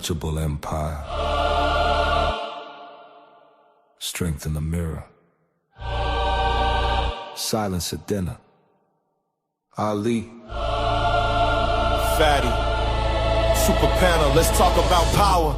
Untouchable empire. Strength in the mirror. Silence at dinner. Ali. Fatty. Super panel, let's talk about power.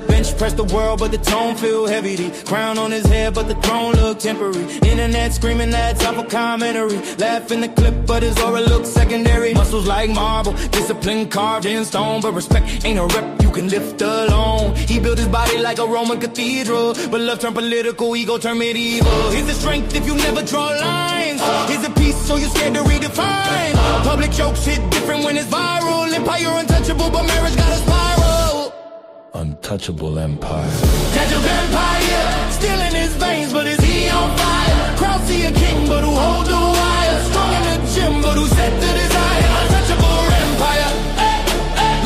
Bench press the world, but the tone feel heavy. The crown on his head, but the throne look temporary. Internet screaming that type of commentary. Laugh in the clip, but his aura looks secondary. Muscles like marble, discipline carved in stone. But respect ain't a rep you can lift alone. He built his body like a Roman cathedral, but love turned political, ego turned medieval. He's the strength if you never draw lines. He's a piece so you're scared to redefine. Public jokes hit different when it's viral. Empire untouchable, but marriage got a spiral. Untouchable empire. Tangible vampire, still in his veins, but is he on fire? Crowd see a king, but who hold the wire? Strong in the gym, but who set the desire? Untouchable empire.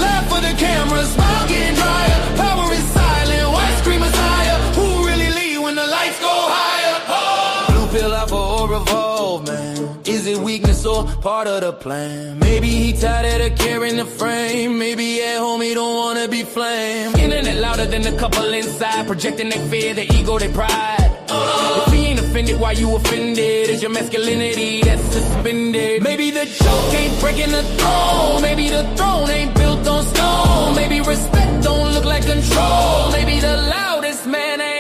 Laugh for the camera, smile getting drier. Power is silent, white scream Messiah. Who really lead when the lights go higher? Blue pill alpha or revolve, man. Is it weakness or part of the plan? Maybe he tired of carrying the frame. Maybe at home he don't wanna be flame. Internet louder than the couple inside, projecting their fear, their ego, their pride. If he ain't offended, why you offended? Is your masculinity that's suspended? Maybe the joke ain't breaking the throne. Maybe the throne ain't built on stone. Maybe respect don't look like control. Maybe the loudest man ain't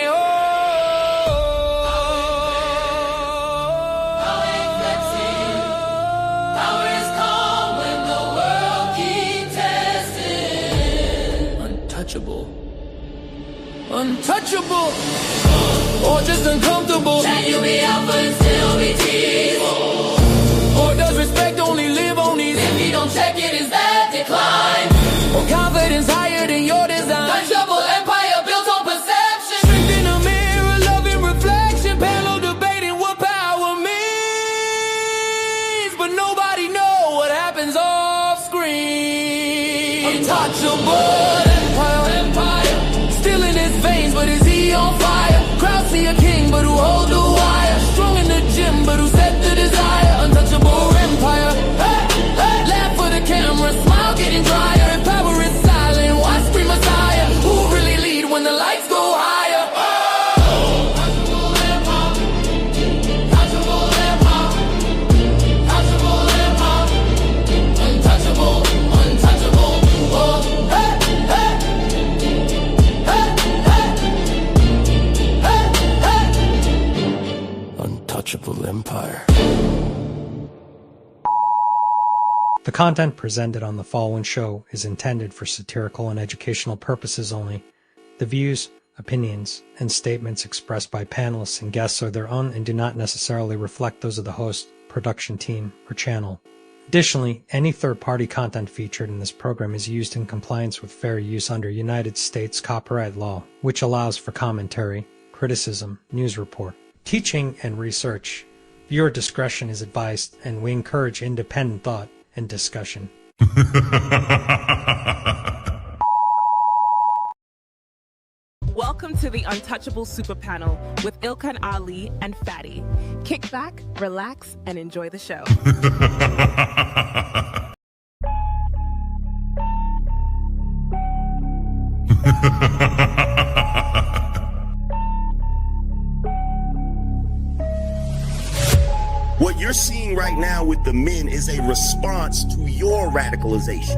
untouchable, or just uncomfortable. Can you be alpha and still be teased? Or does respect only live on these? If you don't check it, is that decline? Or confidence higher than your design? Untouchable empire built on perception. Strength in the mirror, love in reflection. Panel debating what power means, but nobody know what happens off screen. Untouchable empire. Still in his veins, but is he on fire? Crowd see a king, but who hold the wire? Strong in the gym, but who set the desire? Untouchable empire. Laugh for the camera, smile getting drier. And power is silent, why scream Messiah? Who really lead when the lights go higher? Untouchable empire. Untouchable empire. Untouchable empire. Untouchable. Untouchable. Oh, hey, hey. Untouchable empire. The content presented on the following show is intended for satirical and educational purposes only. The views, opinions, and statements expressed by panelists and guests are their own and do not necessarily reflect those of the host, production team, or channel. Additionally, any third-party content featured in this program is used in compliance with fair use under United States copyright law, which allows for commentary, criticism, news report, teaching, and research. Viewer discretion is advised, and we encourage independent thought and discussion. Welcome to the Untouchable Super Panel with Ilkan Ali and Fatty. Kick back, relax, and enjoy the show. What you're seeing right now with the men is a response to your radicalization.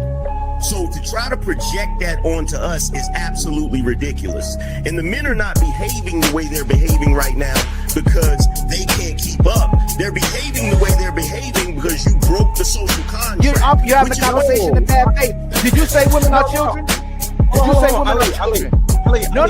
So to try to project that onto us is absolutely ridiculous. And the men are not behaving the way they're behaving right now because they can't keep up. They're behaving the way they're behaving because you broke the social contract. You're having a conversation in bad faith. Did you say women are children? Did you say women are children? No.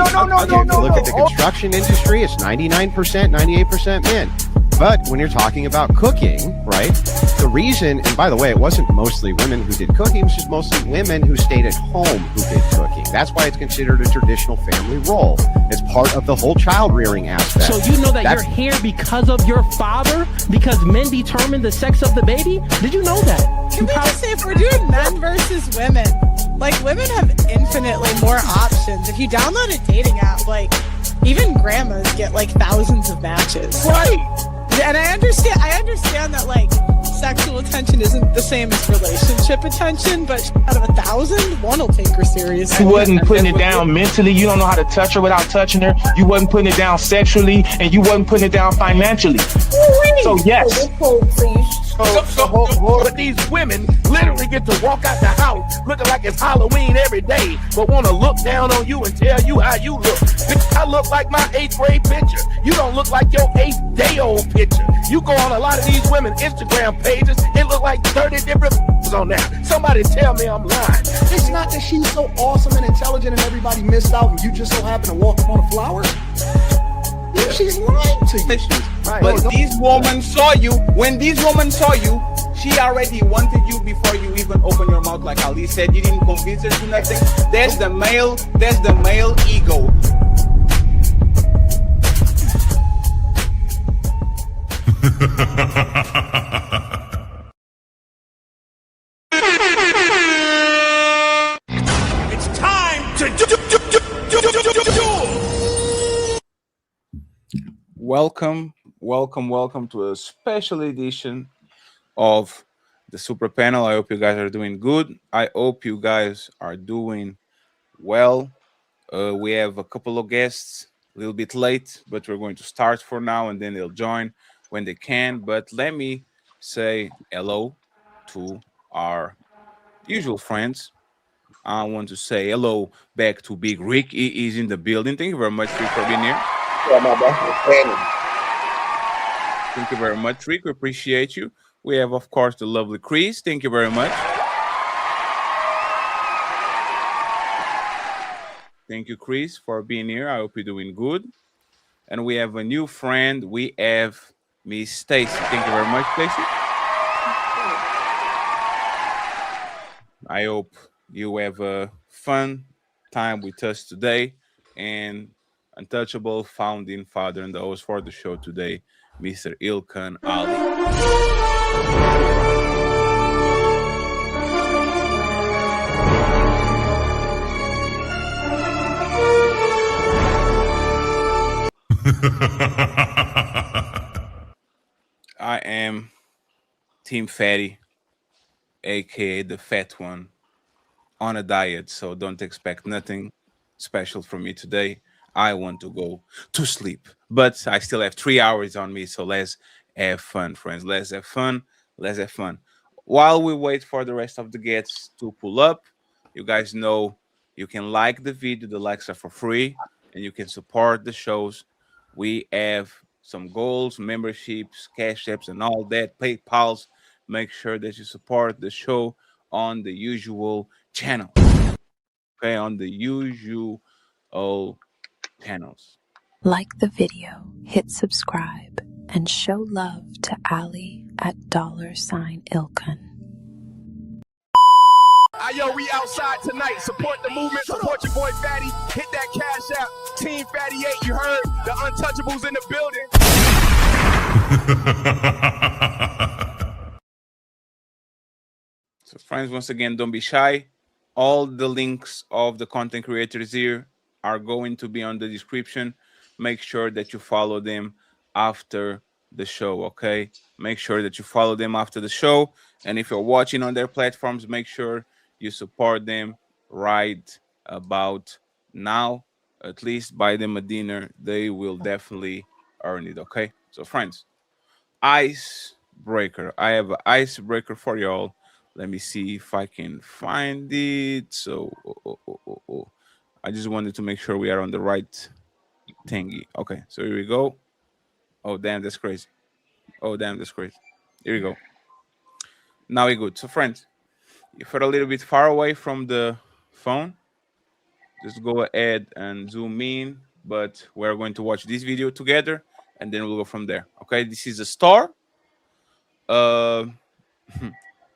Look at the construction industry. It's 99%, 98% men. But when you're talking about cooking, right, the reason, and by the way, it wasn't mostly women who did cooking, it was just mostly women who stayed at home who did cooking. That's why it's considered a traditional family role. It's part of the whole child rearing aspect. So you know that you're here because of your father? Because men determine the sex of the baby? Did you know that? Can we just say, if we're doing men versus women, like, women have infinitely more options. If you download a dating app, like, even grandmas get like thousands of matches. Right. And I understand that, like, sexual attention isn't the same as relationship attention, but out of 1,000, one will take her seriously. You wasn't putting it down mentally. You don't know how to touch her without touching her. You wasn't putting it down sexually, and you wasn't putting it down financially. So yes. But these women literally get to walk out the house looking like it's Halloween every day, but want to look down on you and tell you how you look. I look like my 8th grade picture. You don't look like your 8th day old picture. You go on a lot of these women's Instagram pages, it look like 30 different on there. Somebody tell me I'm lying. It's not that she's so awesome and intelligent and everybody missed out and you just so happen to walk up on a flower. She's lying to you. Right. But these women saw you. When these women saw you, she already wanted you before you even open your mouth. Like Ali said, you didn't convince her to nothing. There's the male ego. It's time to do. Welcome to a special edition of the Super Panel. I hope you guys are doing good. I hope you guys are doing well. We have a couple of guests, a little bit late, but we're going to start for now, and then they'll join when they can. But let me say hello to our usual friends. I want to say hello back to Big Rick. He is in the building. Thank you very much, Rick, for being here. Thank you very much, Rick. We appreciate you. We have, of course, the lovely Chris. Thank you very much. Thank you, Chris, for being here. I hope you're doing good. And we have a new friend. We have Miss Stacy. Thank you very much, Stacy. I hope you have a fun time with us today. And Untouchable founding father and the host for the show today, Mr. Ilkan Ali. I am Team Fatty, aka the fat one, on a diet, so don't expect nothing special from me today. I want to go to sleep, but I still have 3 hours on me, so let's have fun, friends. Let's have fun. While we wait for the rest of the guests to pull up, you guys know you can like the video. The likes are for free, and you can support the shows. We have some goals, memberships, cash apps, and all that, PayPals. Make sure that you support the show on the usual channel. Okay, on the usual channels. Like the video, hit subscribe, and show love to Ali at $Ilkan. Yo, we outside tonight. Support the movement. Support your boy Fatty. Hit that cash out. Team Fatty 8. You heard the Untouchables in the building. So, friends, once again, don't be shy. All the links of the content creators here are going to be on the description. Make sure that you follow them after the show, okay? Make sure that you follow them after the show. And if you're watching on their platforms, make sure you support them right about now. At least buy them a dinner. They will definitely earn it, okay? So, friends, icebreaker. I have an icebreaker for y'all. Let me see if I can find it. So, I just wanted to make sure we are on the right thingy. Okay, so here we go. Oh, damn, that's crazy. Here we go. Now we're good. So, friends, if you're a little bit far away from the phone, just go ahead and zoom in. But we're going to watch this video together, and then we'll go from there. Okay, this is a store.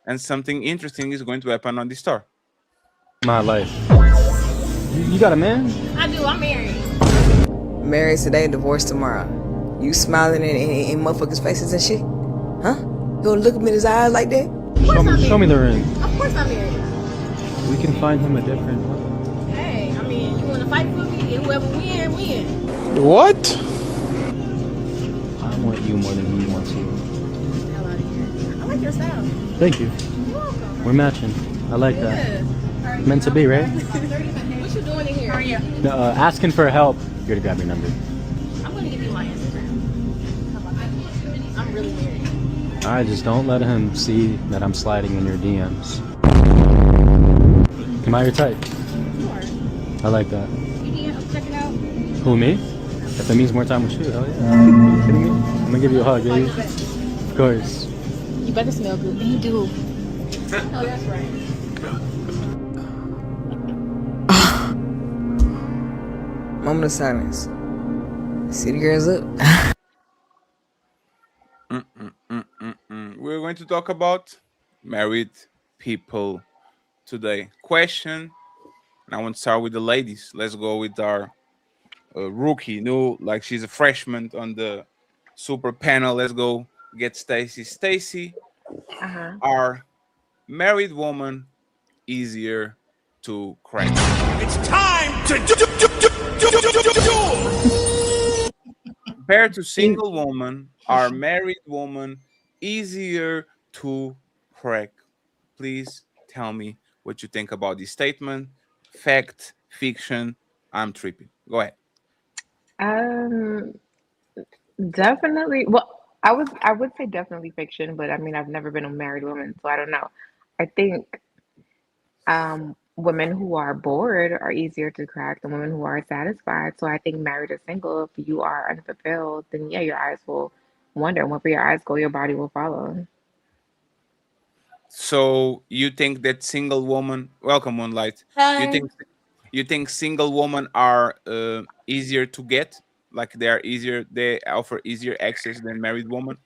And something interesting is going to happen on this store. My life. You got a man? I do. I'm married. Married today, divorced tomorrow. You smiling in motherfuckers' faces and shit? Huh? You gonna look him in his eyes like that? Show me the ring. Of course I'm married. We can find him a different. Hey, I mean, you want to fight for me? And whoever win. What? I want you more than he wants you. Hell out of here. I like your style. Thank you. You're welcome. We're matching. I like that. Meant to be, right? What you doing in here? How are you? Asking for help. Here to grab your number. I'm gonna give you my Instagram. How about that? I'm really married. Alright, just don't let him see that I'm sliding in your DMs. Am I your type? You are. I like that. You need help checking out? Who, me? If it means more time with you, hell yeah. Are you kidding me? I'm gonna give you a hug, baby. Of course. You better smell good. You do. Oh, that's right. Moment of silence. See the girls up. We're going to talk about married people today. Question, and I want to start with the ladies. Let's go with our rookie, new, like she's a freshman on the super panel. Let's go get Stacy. Stacy, are married woman easier to crack? It's time to do. Compared to single woman, are married woman easier to crack? Please tell me what you think about this statement. Fact, fiction, I'm tripping. Go ahead. Definitely. Well, I would say definitely fiction, but I mean I've never been a married woman, so I don't know. I think women who are bored are easier to crack than women who are satisfied. So I think married or single, if you are unfulfilled, then yeah, your eyes will wander. And wherever your eyes go, your body will follow. So you think that single woman, welcome Moonlight. You Hi. think single women are easier to get? Like they are easier, they offer easier access than married women?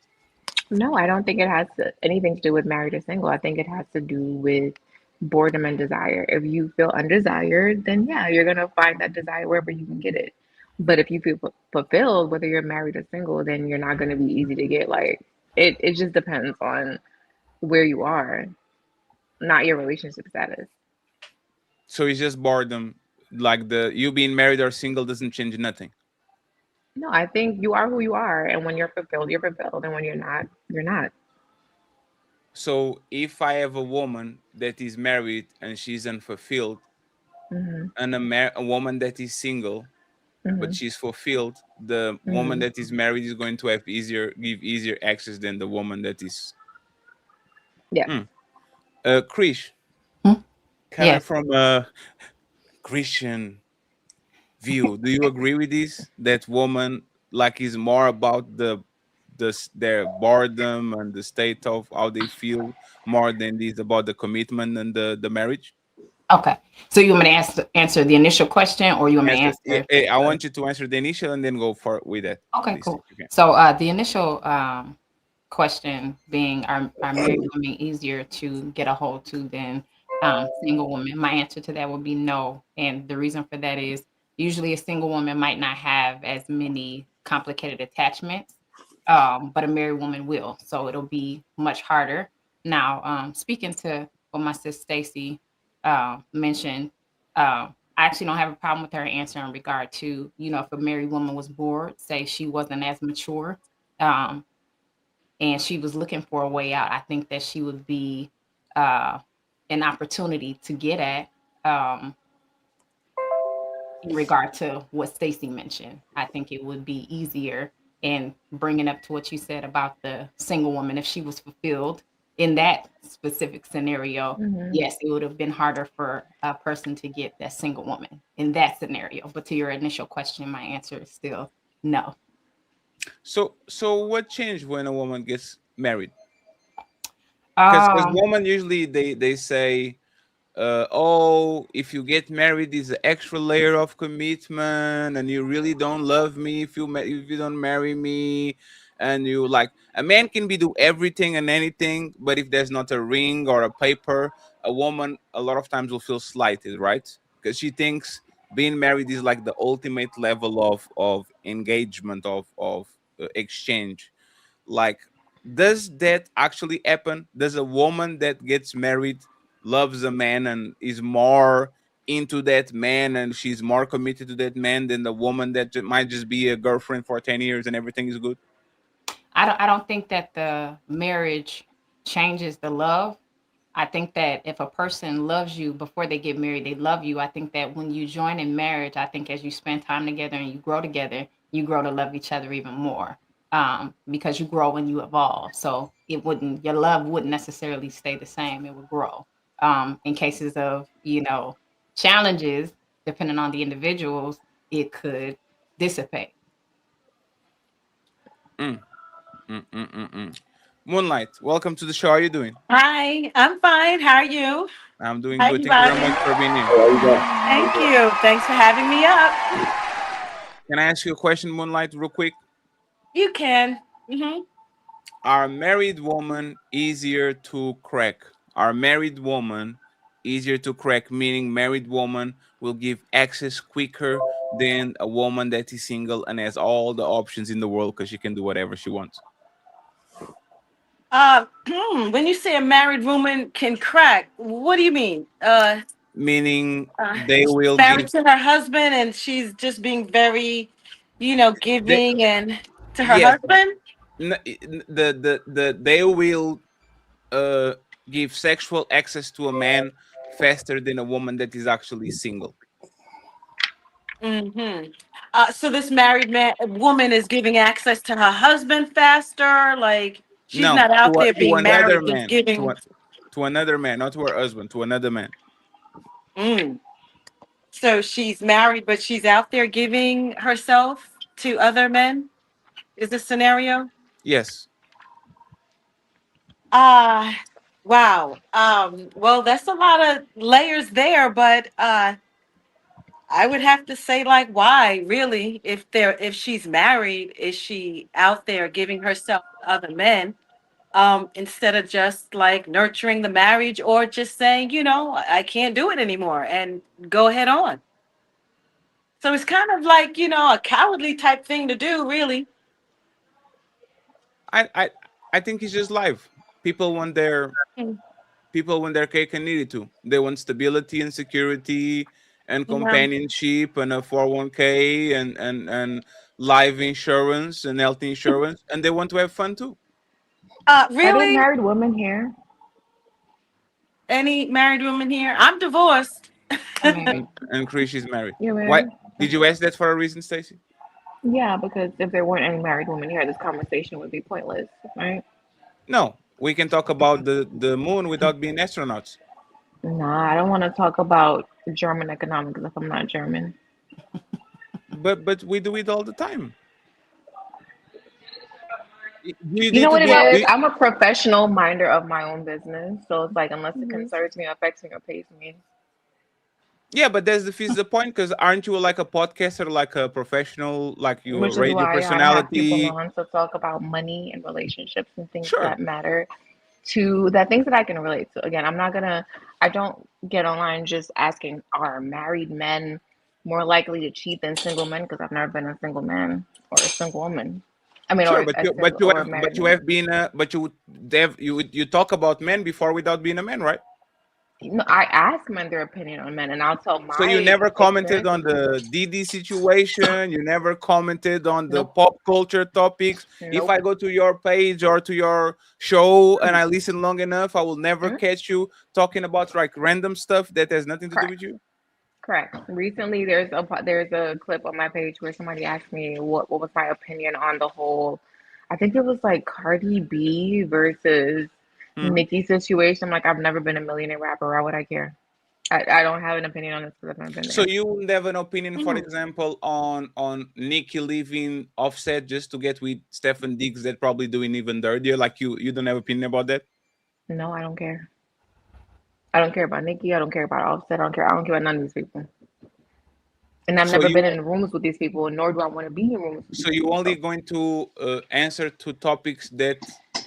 No, I don't think it has anything to do with married or single. I think it has to do with boredom and desire. If you feel undesired, then yeah, you're gonna find that desire wherever you can get it. But if you feel fulfilled, whether you're married or single, then you're not gonna be easy to get. Like it just depends on where you are, not your relationship status. So it's just boredom. Like the you being married or single doesn't change nothing. No, I think you are who you are, and when you're fulfilled, and when you're not, you're not. So if I have a woman that is married and she's unfulfilled, hmm and a woman that is single but hmm she's fulfilled, the woman hmm that is married is going to have give easier access than the woman that is. Yeah. Krish, coming Yes. from a Christian view, do you agree with this? That woman like is more about their boredom and the state of how they feel more than this about the commitment and the marriage? Okay. So you want me to answer the initial question, or you want me to Answer. answer? I want you to answer the initial and then go for with that. Okay, Please, cool. if you can. So the initial question being, are married women easier to get a hold to than single women? My answer to that would be no. And the reason for that is usually a single woman might not have as many complicated attachments, but a married woman will. So it'll be much harder. Now, speaking to what my sis Stacy mentioned, I actually don't have a problem with her answer in regard to, if a married woman was bored, say she wasn't as mature, um, and she was looking for a way out, I think that she would be an opportunity to get at in regard to what Stacy mentioned. I think it would be easier, and bringing up to what you said about the single woman, if she was fulfilled in that specific scenario, hmm yes, it would have been harder for a person to get that single woman in that scenario. But to your initial question, my answer is still no. So what changed when a woman gets married? Because Um, women usually they say, oh, if you get married, is an extra layer of commitment, and you really don't love me if you don't marry me, and you like a man can be do everything and anything, but if there's not a ring or a paper, a woman a lot of times will feel slighted, right? Because she thinks being married is like the ultimate level of engagement of exchange. Like, does that actually happen? Does a woman that gets married loves a man and is more into that man and she's more committed to that man than the woman that might just be a girlfriend for 10 years and everything is good? I don't think that the marriage changes the love. I think that if a person loves you before they get married, they love you. I think that when you join in marriage, I think as you spend time together and you grow together, you grow to love each other even more, because you grow and you evolve. So your love wouldn't necessarily stay the same. It would grow. In cases of, challenges, depending on the individuals, it could dissipate. Moonlight, welcome to the show. How are you doing? Hi, I'm fine. How are you? I'm doing Hi, good. Thank you very Bobby. much for being here. Thank you. Thanks for having me up. Can I ask you a question, Moonlight, real quick? You can. Are married women easier to crack? Are married women easier to crack? Meaning, married woman will give access quicker than a woman that is single and has all the options in the world because she can do whatever she wants. When you say a married woman can crack, what do you mean? Meaning, they She's will married give. to her husband and she's just being very, They, giving and to her yes, husband. they will give sexual access to a man faster than a woman that is actually single. So this woman is giving access to her husband faster. Like she's No, not out there to being another married, just man, giving. to another man, not to her husband, to another man. Mm. So she's married, but she's out there giving herself to other men. Is the scenario? Yes. Uh wow. Well, that's a lot of layers there, but I would have to say, like, why really? If she's married, is she out there giving herself to other men? Instead of just like nurturing the marriage or just saying, I can't do it anymore and go ahead on. So it's kind of like, a cowardly type thing to do, really. I think it's just life. People want their cake and eat it too. They want stability and security and Yeah. companionship and a 401k and life insurance and health insurance, and they want to have fun too. Are there Really? married women here? Any married women here? I'm divorced. I'm married. And Chris is married. You're Why married? did you ask that for a reason, Stacy? Yeah, because if there weren't any married women here, this conversation would be pointless, right? No, we can talk about the moon without being astronauts. Nah, I don't want to talk about German economics if I'm not German. But we do it all the time. You You need know to what it get. is? I'm a professional minder of my own business. So it's like, unless it concerns me, affects me, or pays me. Yeah, but that's the point. Because aren't you like a podcaster, like a professional, like you a Which is radio why I have people personality? on to talk about money and relationships and things Sure. that matter things that I can relate to. Again, I don't get online just asking, are married men more likely to cheat than single men? Because I've never been a single man or a single woman. I mean, Sure, or a single or a married you man. have been you talk about men before without being a man, right? No, I ask men their opinion on men, and I'll tell So you my never commented on experiences. the DD situation. You never commented on the Nope. pop culture topics. If Nope. I go to your page or to your show and I listen long enough, I will never catch you talking about like random stuff that has nothing to do with you. Correct. Recently, there's a clip on my page where somebody asked me what was my opinion on the whole. I think it was like Cardi B versus Nicki situation. I'm like, I've never been a millionaire rapper. Why would I care? I don't have an opinion on this because I've never been So there. you wouldn't have an opinion, for example, on Nicki leaving Offset just to get with Stefan Diggs that probably doing even dirtier. Like you don't have opinion about that? No, I don't care. I don't care about Nicki. I don't care about Offset. I don't care about none of these people. And I've So never you been in rooms with these people, nor do I want to be in rooms with these so you people. only going to answer to topics that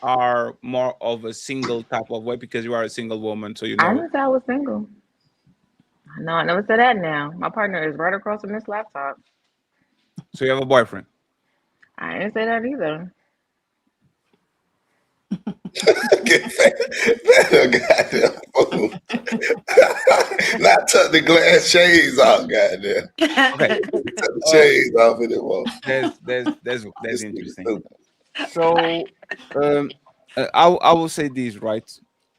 are more of a single type of way because you are a single woman, so you I know. never said I was single. No, I never said that now. My partner is right across from this laptop. So you have a boyfriend. I didn't say that either. Goddamn fool. Not tuck the glass shades off, goddamn. Okay. Tuck the shades off anymore. That's interesting. So I will say this, right?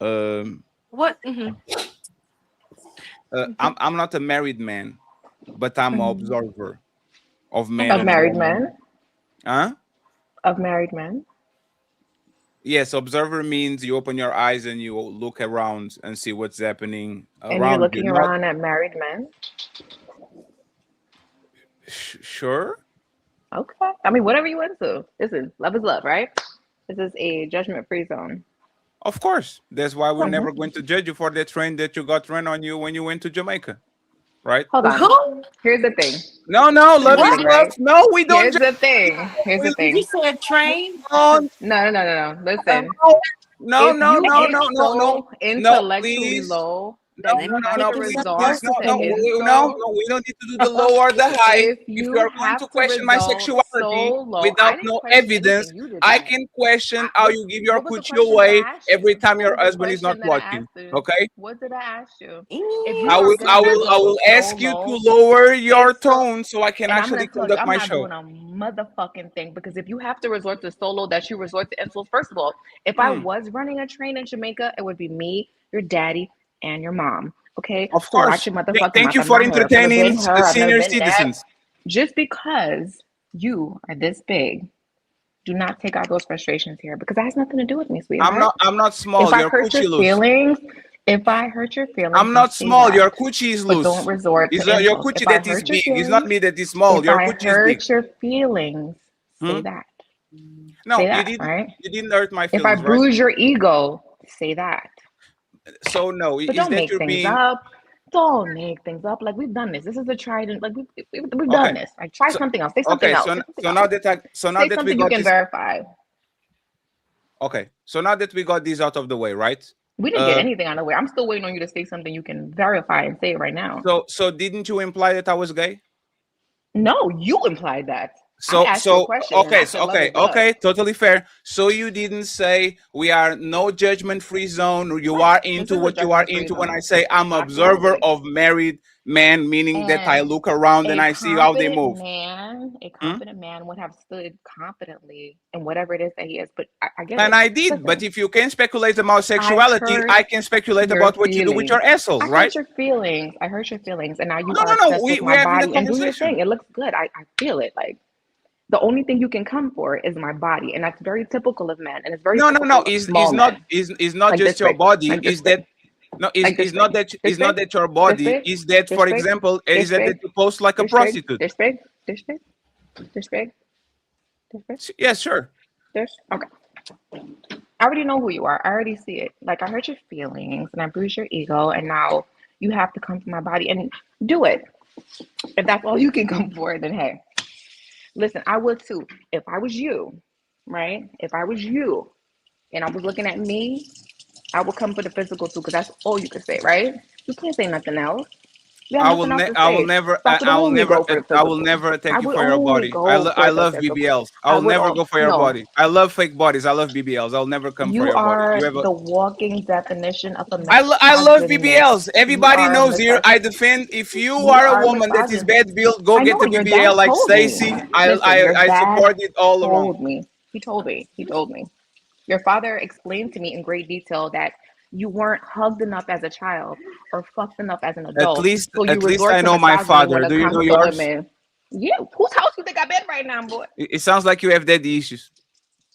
Um, What? Mhm. I'm not a married man, but I'm an Mhm. observer of men Of and married women. men. Huh? Of married men. Yes, observer means you open your eyes and you look around and see what's happening And you're around you. looking Not around at married men. sure. Okay. I mean, whatever you into. Listen, love is love, right? This is a judgment-free zone. Of course. That's why we're Mhm. never going to judge you for the train that you got run on you when you went to Jamaica, right? Hold on. Who? Here's the thing. No, no, Here's love the is What? thing, love. right? No, we don't Here's judge. the thing. Here's the You thing. said train? No, No. Listen, no, if no, you no, get no, no, no, so no, intellectually please. low No, that Let you me no, have no, get to this please, up. please, resort no, to no, no, insult, no. We don't need to do the low or the high. if If you you are going to have to question my result so sexuality low, I without didn't no question evidence, anything. You did I that. can question how you give your What was the coochie question that I away asked every you? time What your was the husband is not question that I watching. asked you? Okay? What did I ask you? If you I are will, gonna I resort will so ask you to low, lower your it's so. tone so I can And I'm gonna actually tell you, conduct I'm my not show. doing a motherfucking thing because if you have to resort to solo, that you resort to insults. First of all, if I Hmm. was running a train in Jamaica, it would be me, your daddy, and your mom. Okay, Of so watch course. your motherfucking Thank mouth. you I'm for not her. I've never entertaining been her. I've never senior been that. citizens. Just because you are this big, do not take out those frustrations here because that has nothing to do with me, sweetheart. I'm not If small. I Your hurt your coochie loose. feelings, if I hurt your feelings, I'm then not say small. that. Your coochie is But don't loose. resort It's to your insults. coochie If I that is hurt your big. It's not feelings, me that is small. if Your I coochie is big. hurt your feelings, say Hmm? that. No, Say you that, didn't. right? You didn't hurt my If I feelings, right? bruise your ego, say that. So no, But is don't that make you're things being up. Don't make things up. Like we've done this. This is a tried and like we've done okay? this. Like try So something else. Say something okay, else. Say something so now else. that Say we something you got can this. verify. Okay, so now that we got this out of the way, right? We didn't get Uh, anything out of the way. I'm still waiting on you to say something you can verify and say it right now. so didn't you imply that I was gay? No, you implied that. I asked you a question and I said love is love. Okay, totally fair. So you didn't say we are no judgment free zone. You are This into is a what you are judgment free into. When I zone. say I'm observer Absolutely. of married men, meaning that I And look around and a I see how they move. Hmm? confident man would have stood confidently in whatever it is that he is. But I get And it. I did. But Listen, if you can speculate about I sexuality, hurt I can speculate your about what you do with feelings. your asshole, I right? hurt your feelings. I hurt your feelings. And now you No, are no, no. obsessed with my We're having a body and do your conversation. thing. It looks good. I feel it. Like the only thing you can come for is my body. And that's very typical of men. And it's very No, no, no. typical of small men. Is not Like this just your big. body. Like this Is big. that no? Like this big. This Is not big. that your This body? big. Is that, This for big. example, This is that big. you post like a This big. prostitute? This big. This big. This big. This big. Yes, sure. This. Okay. I already know who you are. I already see it. Like I hurt your feelings and I bruised your ego, and now you have to come to my body and do it. If that's all you can come for, then hey, listen, I would too. If I was you, right? If I was you and I was looking at me, I would come for the physical too, because that's all you can say, right? You can't say nothing else. You have nothing else to I will say. never, So I would only go for the I will physical. never I attack you would for your only body. go I for the love physical. BBLs. I I will would never all go for your no. body. I love fake bodies. I love BBLs. I'll never come for You your body. are You have a, the walking definition of a I love misogynist. BBLs. You Everybody are a knows here. I misogynist. defend. If you You are a are a woman that is misogynist. bad built, go I get know a your BBL dad like told me. Stacy. Listen, your I dad support it all around. told me. He told me. He told me. Your father explained to me in great detail that you weren't hugged enough as a child or fucked enough as an adult. So you At least resort I to know my misogyny when father. it Do you comes know to yours? women. Yeah, whose house you think I'm in right now, boy? It sounds like you have daddy issues.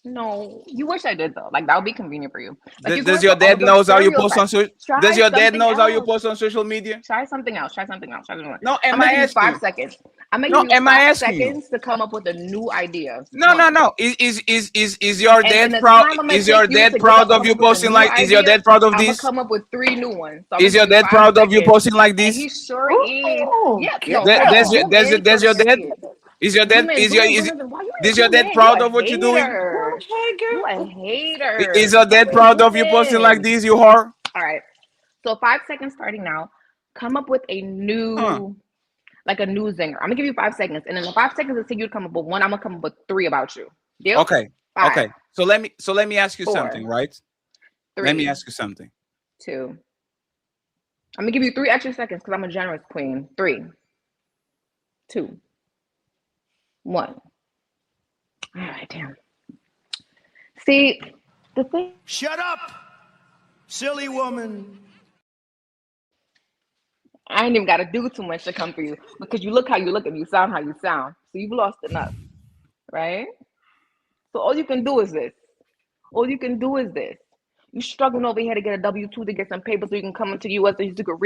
No, you wish I did though. Like that would be convenient for you. Like you're Does going your for all dad of those knows how you post on stereotypes. social? Does Try your dad something knows how you else. post on social media? Try something else. Try something else. Try something else. No, I'm am gonna I give you asking five you? seconds. I'm gonna No, give you am I five asking you? seconds to come up with a new idea. No, no, One. no. Is your And in dad the proud? time I'm gonna Is your take you dad to get proud of come you up with a posting new like? Is your idea, dad proud of I'm gonna this? come up with three new ones. So I'm gonna Is give your you dad five proud of you seconds. posting like And this? he sure is. Yeah, no, That, hold on. Zoom in so that's they your can dad. see it. Is your dad? Zoom in, Is zoom your in, zoom in. Why you ain't is your zoom dad in? You proud a of what you're doing? hater. You a Is hater. your Why dad you ain't proud of zoom you posting like in? this? You whore. All right. So 5 seconds starting now. Come up with a Huh. new, like a new zinger. I'm gonna give you 5 seconds, and in the 5 seconds it take you to come up with one. I'm gonna come up with three about you. Deal? Okay. Five, Okay. So let me ask you something, four, right? Let me three, ask you something. two. I'm gonna give you 3 extra seconds because I'm a generous queen. 3, 2, 1. All right, damn. See, The thing. Shut up, silly woman. I ain't even got to do too much to come for you because you look how you look and you sound how you sound. So you've lost enough, right? So all you can do is this. All you can do is this. You struggling over here to get a W-2 to get some paper so you can come into the U.S. so you could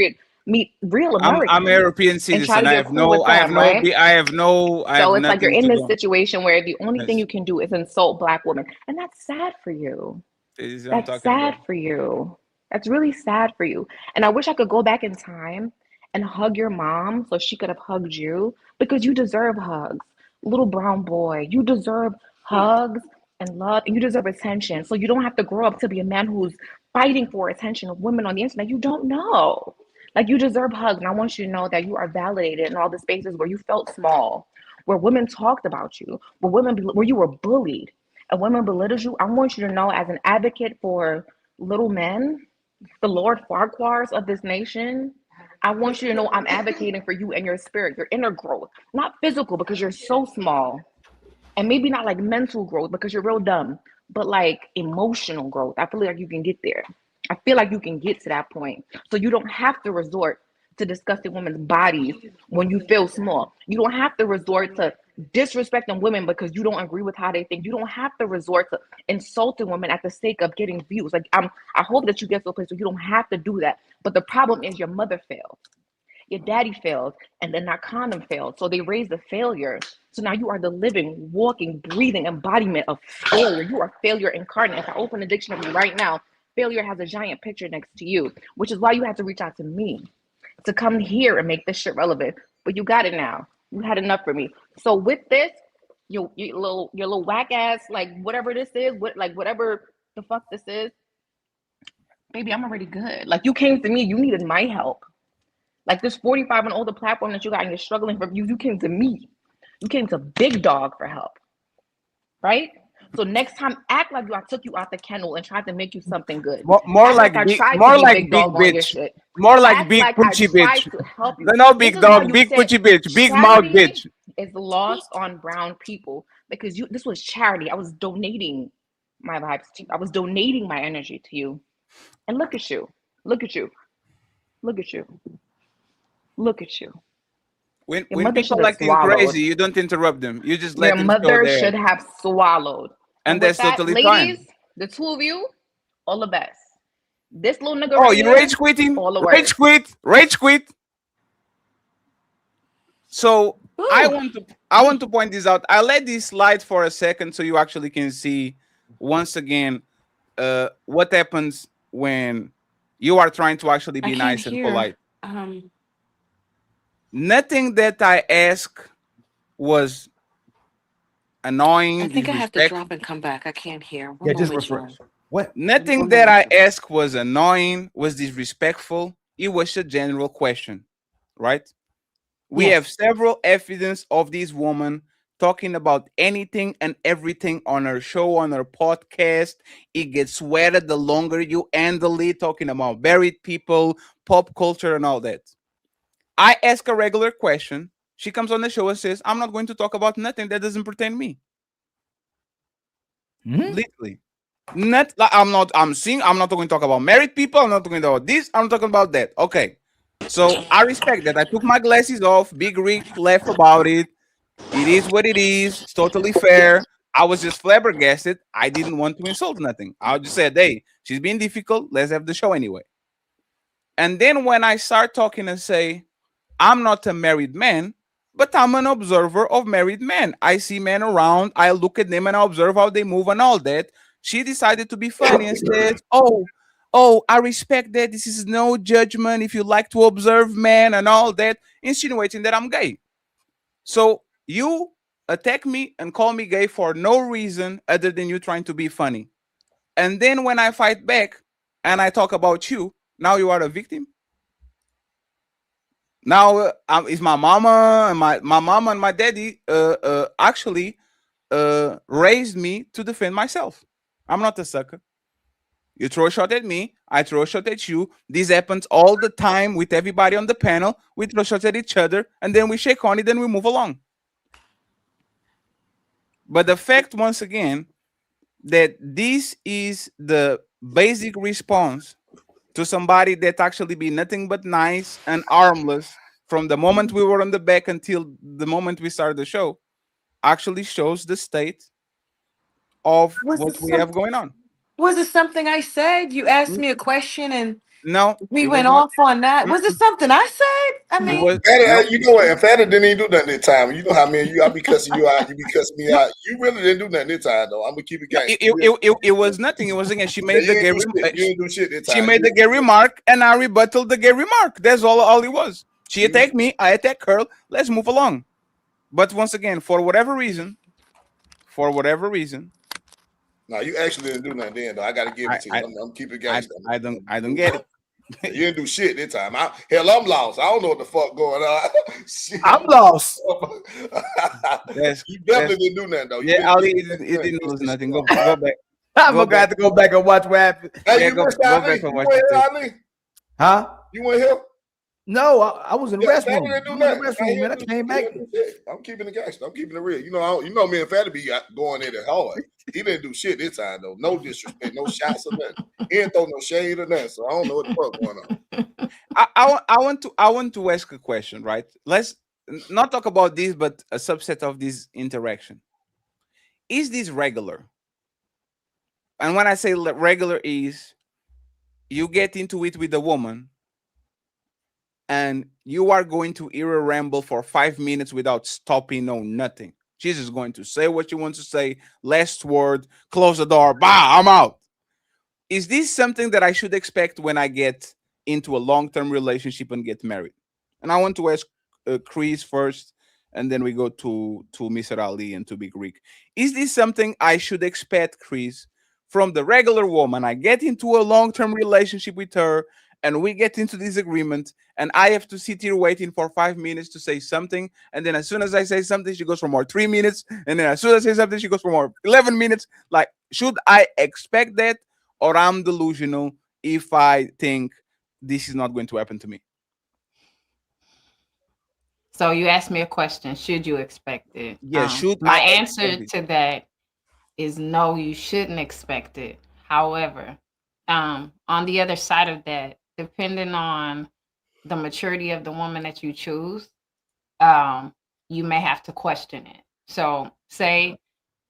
meet real Americans. I'm a European and try citizen. to I get have cool no, with I have them, no, right? I have So it's like you're nothing in to this do. situation where the only thing Yes. you can do is insult Black women, and that's sad for you. This is what I'm That's talking sad about. for you. That's really sad for you. And I wish I could go back in time and hug your mom so she could have hugged you because you deserve hugs. Little brown boy, you deserve hugs and love and you deserve attention. So you don't have to grow up to be a man who's fighting for attention of women on the internet. You don't know. Like you deserve hugs. And I want you to know that you are validated in all the spaces where you felt small, where women talked about you, where you were bullied and women belittles you. I want you to know, as an advocate for little men, the Lord Farquhars of this nation, I want you to know I'm advocating for you and your spirit, your inner growth, not physical because you're so small, and maybe not like mental growth because you're real dumb, but like emotional growth. I feel like you can get there. I feel like you can get to that point. So you don't have to resort to discussing women's bodies when you feel small. You don't have to resort to disrespecting women because you don't agree with how they think. You don't have to resort to insulting women at the sake of getting views. Like I hope that you get to a place where you don't have to do that. But the problem is your mother failed. Your daddy failed, and then that condom failed. So they raised a failure. So now you are the living, walking, breathing embodiment of failure. You are failure incarnate. If I open the dictionary right now, failure has a giant picture next to you, which is why you had to reach out to me to come here and make this shit relevant. But you got it now. You had enough for me. So with this, your little whack ass, like whatever this is, whatever the fuck this is, baby, I'm already good. Like you came to me, you needed my help. Like this 45 and older platform that you got and you're struggling for, you came to me. You came to Big Dog for help, right? So next time, act like I took you out the kennel and tried to make you something good. More Act like I big, tried more to be like Big big Dog on your bitch. shit. More like Act big like I coochie tried bitch. to help you. No This big is why dog, you big said coochie bitch, big mouth charity bitch. is lost on brown people because this was charity. I was donating my vibes to you. I was donating my energy to you. And look at you. Look at you. Look at you. Look at you. When Your when mother people should are have acting swallowed. crazy, you don't interrupt them. You just Your let them show mother their should head, have swallowed. And and with that's that, totally fine. ladies, the two of you, all the best. This little nigga Oh, right you rage here, quitting? all the Rage worst. quit, rage quit. So I want to point this out. I let this slide for a second so you actually can see once again what happens when you are trying to actually I be can't nice and hear. polite. Nothing that I asked was I annoying, think I have to drop disrespectful. and come back. I can't hear. One Yeah, just moment, y'all. refresh. What? Nothing One that moment. I asked was annoying, was disrespectful. It was a general question, right? We have Yes. several evidence of this woman talking about anything and everything on her show, on her podcast. It gets wetter the longer you handle it, talking about buried people, pop culture, and all that. I ask a regular question. She comes on the show and says, I'm not going to talk about nothing that doesn't pertain to me. Literally. Not like I'm not going to talk about married people. I'm not talking about this. I'm talking about that. Okay. So I respect that. I took my glasses off. Big Rick laughed about it. It is what it is. It's totally fair. I was just flabbergasted. I didn't want to insult nothing. I just said, hey, she's being difficult. Let's have the show anyway. And then when I start talking and say, I'm not a married man, but I'm an observer of married men. I see men around. I look at them and I observe how they move and all that. She decided to be funny and says, oh, I respect that. This is no judgment. If you like to observe men and all that, insinuating that I'm gay. So you attack me and call me gay for no reason other than you trying to be funny. And then when I fight back and I talk about you, now you are a victim. Now it's my mama and my mama and my daddy actually raised me to defend myself. I'm not a sucker. You throw a shot at me, I throw a shot at you. This happens all the time with everybody on the panel. We throw shots at each other and then we shake on it, then we move along. But the fact, once again, that this is the basic response to somebody that actually be nothing but nice and harmless from the moment we were on the back until the moment we started the show, actually shows the state of Was what it we have some, going on. was it something I said? You asked me a question and No, we it went was not. off on that. Was it something I said? I It mean, was Fatty, no. you know what? And Fatty didn't even do nothing this time. You know how many you I be cussing you out, you be cussing me out. You really didn't do nothing this time though. I'm gonna keep it No, gangster. it was nothing. It was again. She Yeah, made the you ain't gay. do shit. You ain't do shit this She time. made the gay remark, and I rebutted the gay remark. That's all it was. She attacked me. I attacked her. Let's move along. But once again, for whatever reason, No, you actually didn't do nothing then though. I gotta give I it to you. I I'm keeping it I, gangster. I don't get it. You didn't do shit this time. I'm lost. I don't know what the fuck going on. Shit. I'm lost. That's You definitely didn't do nothing though. You yeah, been Ali. doing It didn't lose nothing. Go back. I'm Go gonna have back. to go back and watch what happened. Hey, Yeah, you go missed go Ali. back and You watch went the here, tape. Ali. Huh? You went here? No, I was in the Yeah, Fatty restroom. didn't do I was in nothing. the restroom, man. I came He back. didn't do shit. I'm keeping it gangster. I'm keeping it real. You know me and Fatty be going in it hard. He didn't do shit this time though. No disrespect, no shots or nothing. He didn't throw no shade or nothing. So I don't know what the fuck going on. I want to ask a question. Right? Let's not talk about this, but a subset of this interaction. Is this regular? And when I say regular, is you get into it with a woman and you are going to hear a ramble for 5 minutes without stopping on nothing. She's just going to say what she wants to say, last word, close the door, bah, I'm out. Is this something that I should expect when I get into a long-term relationship and get married? And I want to ask Chris first, and then we go to Mr. Ali and to Big Rick. Is this something I should expect, Chris, from the regular woman? I get into a long-term relationship with her, and we get into disagreement, and I have to sit here waiting for 5 minutes to say something, and then as soon as I say something, she goes for more 3 minutes, and then as soon as I say something, she goes for more 11 minutes. Like, should I expect that? Or I'm delusional if I think this is not going to happen to me? So you asked me a question. Should you expect it? Yeah, should My I answer expect it? to that is no, you shouldn't expect it. However, on the other side of that, depending on the maturity of the woman that you choose, you may have to question it. So, say,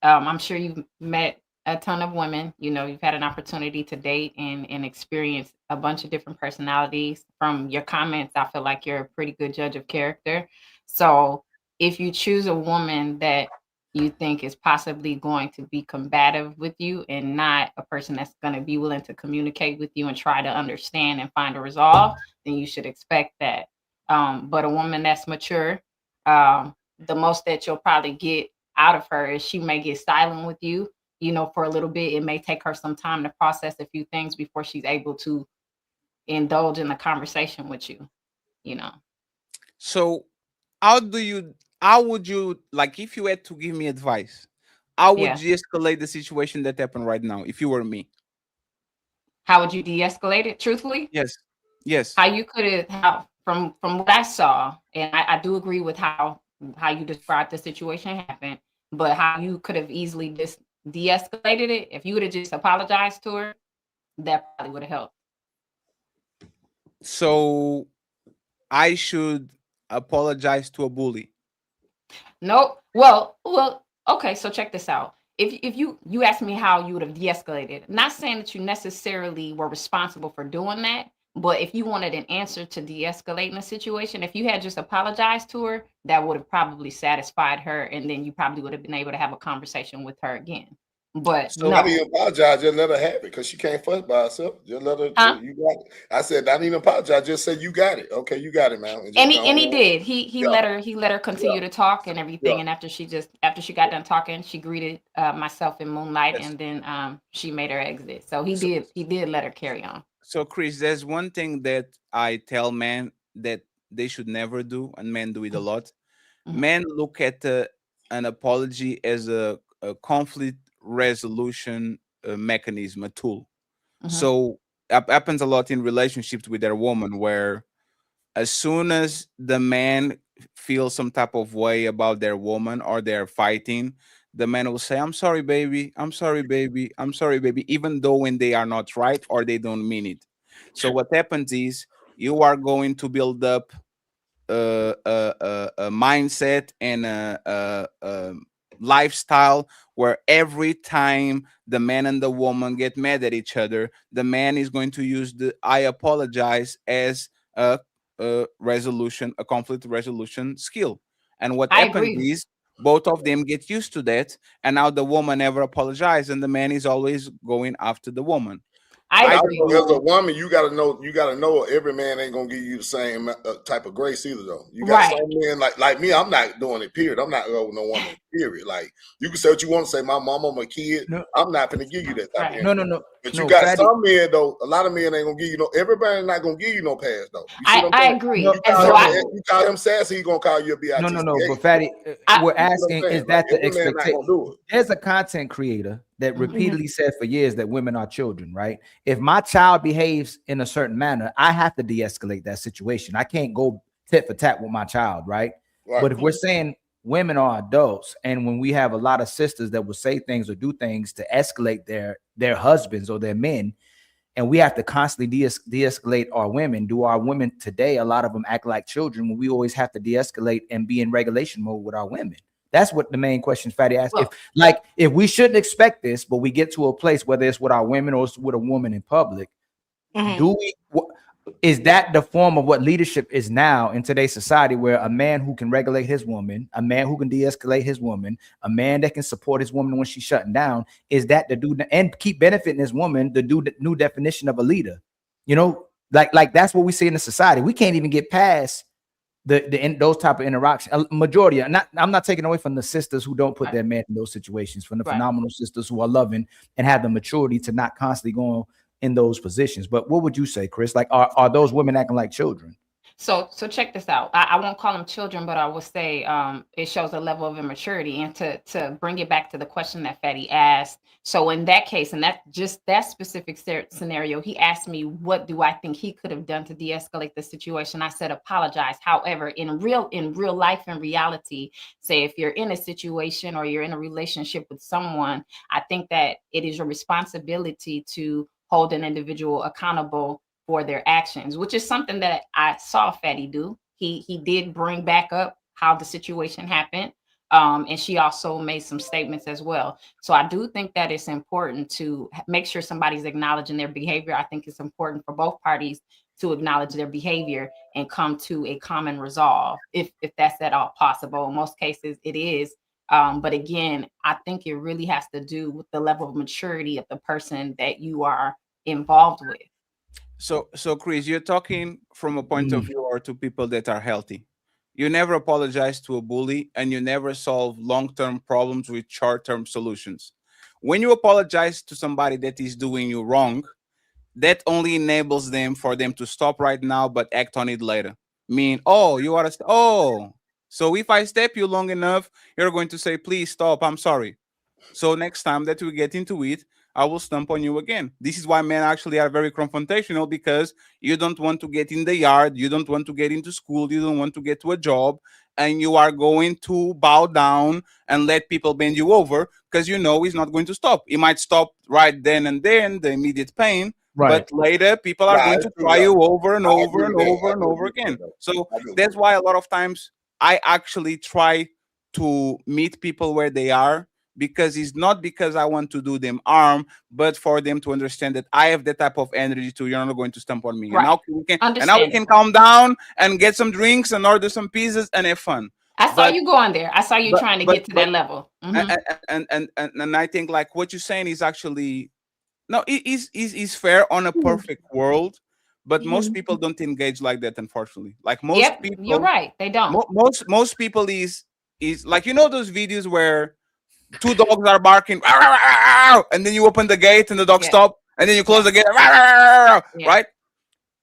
I'm sure you've met a ton of women. You know, you've had an opportunity to date and experience a bunch of different personalities. From your comments, I feel like you're a pretty good judge of character. So, if you choose a woman that you think is possibly going to be combative with you and not a person that's going to be willing to communicate with you and try to understand and find a resolve, then you should expect that. But a woman that's mature, the most that you'll probably get out of her is she may get silent with you, you know, for a little bit. It may take her some time to process a few things before she's able to indulge in the conversation with you, you know. So, how would you, like, if you had to give me advice, how would Yeah. you escalate the situation that happened right now if you were me? How would you de-escalate it? Truthfully, Yes. Yes. how you could have, how from what I saw, and I do agree with how you described the situation happened, but how you could have easily just de-escalated it if you would have just apologized to her, that probably would have helped. So I should apologize to a bully. Nope. Well, okay, so check this out. If you asked me how you would have de-escalated, not saying that you necessarily were responsible for doing that, but if you wanted an answer to de-escalating the situation, if you had just apologized to her, that would have probably satisfied her, and then you probably would have been able to have a conversation with her again. But So I no. didn't apologize. Just let her have it because she can't fuss by herself. Just let her. Huh? You got it. I said I didn't apologize. Just said you got it. Okay, you got it, man. And just And go he on. did. He Yeah. let her continue to talk and everything. Yeah. And after she got done talking, she greeted myself in Moonlight, Yes. and then she made her exit. So So, he did let her carry on. so Chris, there's one thing that I tell men that they should never do, and men do it a lot. Mhm. Men look at an apology as a conflict resolution mechanism, a tool. Mhm. So happens a lot in relationships with their woman, where as soon as the man feels some type of way about their woman or they're fighting, the man will say, I'm sorry, baby. I'm sorry, baby. I'm sorry, baby, even though when they are not right or they don't mean it. So what happens is you are going to build up a mindset and a lifestyle where every time the man and the woman get mad at each other, the man is going to use the I apologize as a resolution, a conflict resolution skill. And what I happens agree. is both of them get used to that, and now the woman never apologizes, and the man is always going after the woman. I But I agree. also, as a do. woman, you gotta know every man ain't gonna give you the same type of grace either. Though you got Right. some men like me. I'm not doing it. Period. I'm not over no woman. Period. Like you can say what you want to say. My mama, my kid. No, I'm not gonna give you that type of Right. no, energy. no, no, But you no, got fatty. some men though. A lot of men ain't gonna give you no. Everybody not gonna give you no pass though. You see what I'm I saying? agree. No, You And call so no, him no, you call him sassy. He gonna call you a no, bitch. no, no. But fatty, I, we're You see what I'm asking: saying? is Like that the every man not expectation? gonna do it. There's a content creator that Mhm. repeatedly said for years that women are children, right? If my child behaves in a certain manner, I have to de-escalate that situation. I can't go tit for tat with my child, right? Right. But if we're saying women are adults, and when we have a lot of sisters that will say things or do things to escalate their husbands or their men, and we have to constantly de-escalate our women. Do our women today, a lot of them act like children when we always have to de-escalate and be in regulation mode with our women? That's what the main question Fatty asked. well, If we shouldn't expect this, but we get to a place, whether it's with our women or it's with a woman in public, mhm. do we is that the form of what leadership is now in today's society, where a man who can regulate his woman, a man who can de-escalate his woman, a man that can support his woman when she's shutting down, is that the dude and keep benefiting his woman, the new definition of a leader? You know, like that's what we see in the society. We can't even get past those type of interactions. A majority, I'm not taking away from the sisters who don't put Right. their man in those situations, from the Right. phenomenal sisters who are loving and have the maturity to not constantly go in those positions. But what would you say, Chris? Like, are those women acting like children? So check this out. I won't call them children, but I will say it shows a level of immaturity. And to bring it back to the question that Fatty asked, so in that case, and that just that specific scenario, he asked me what do I think he could have done to de-escalate the situation. I said apologize. However, in real life and reality, say if you're in a situation or you're in a relationship with someone, I think that it is your responsibility to hold an individual accountable for their actions, which is something that I saw Fatty do. He did bring back up how the situation happened. And she also made some statements as well. So I do think that it's important to make sure somebody's acknowledging their behavior. I think it's important for both parties to acknowledge their behavior and come to a common resolve, if that's at all possible. In most cases, it is. But again, I think it really has to do with the level of maturity of the person that you are involved with. So Chris, you're talking from a point of Mm. view or to people that are healthy. You never apologize to a bully, and you never solve long-term problems with short-term solutions. When you apologize to somebody that is doing you wrong, that only enables them for them to stop right now but act on it later. Mean, oh, you are so if I step you long enough, you're going to say, please stop, I'm sorry. So next time that we get into it, I will stomp on you again. This is why men actually are very confrontational, because you don't want to get in the yard, you don't want to get into school, you don't want to get to a job, and you are going to bow down and let people bend you over because you know he's not going to stop. He might stop right then and then, the immediate pain, Right. but later people are Nah, going it's to true try though. you over and I over agree and with that. over I and do over agree with again. that though. So I do. that's why a lot of times I actually try to meet people where they are, because it's not because I want to do them harm, but for them to understand that I have that type of energy too. You're not going to stump on me. And Right. now we can Understandable. calm down and get some drinks and order some pizzas and have fun. I saw But you going there. I saw you but trying to but get to but that level. and Mhm. and I think like what you're saying is actually no, it is fair on a perfect world, but most Mhm. people don't engage like that, unfortunately. Like most Yep, you're people, right. They don't. most people is like, you know, those videos where two dogs are barking, "Row, row, row, row," and then you open the gate and the dog Yeah. stop, and then you close Yeah. the gate, "Row, row, row, row," Yeah. right?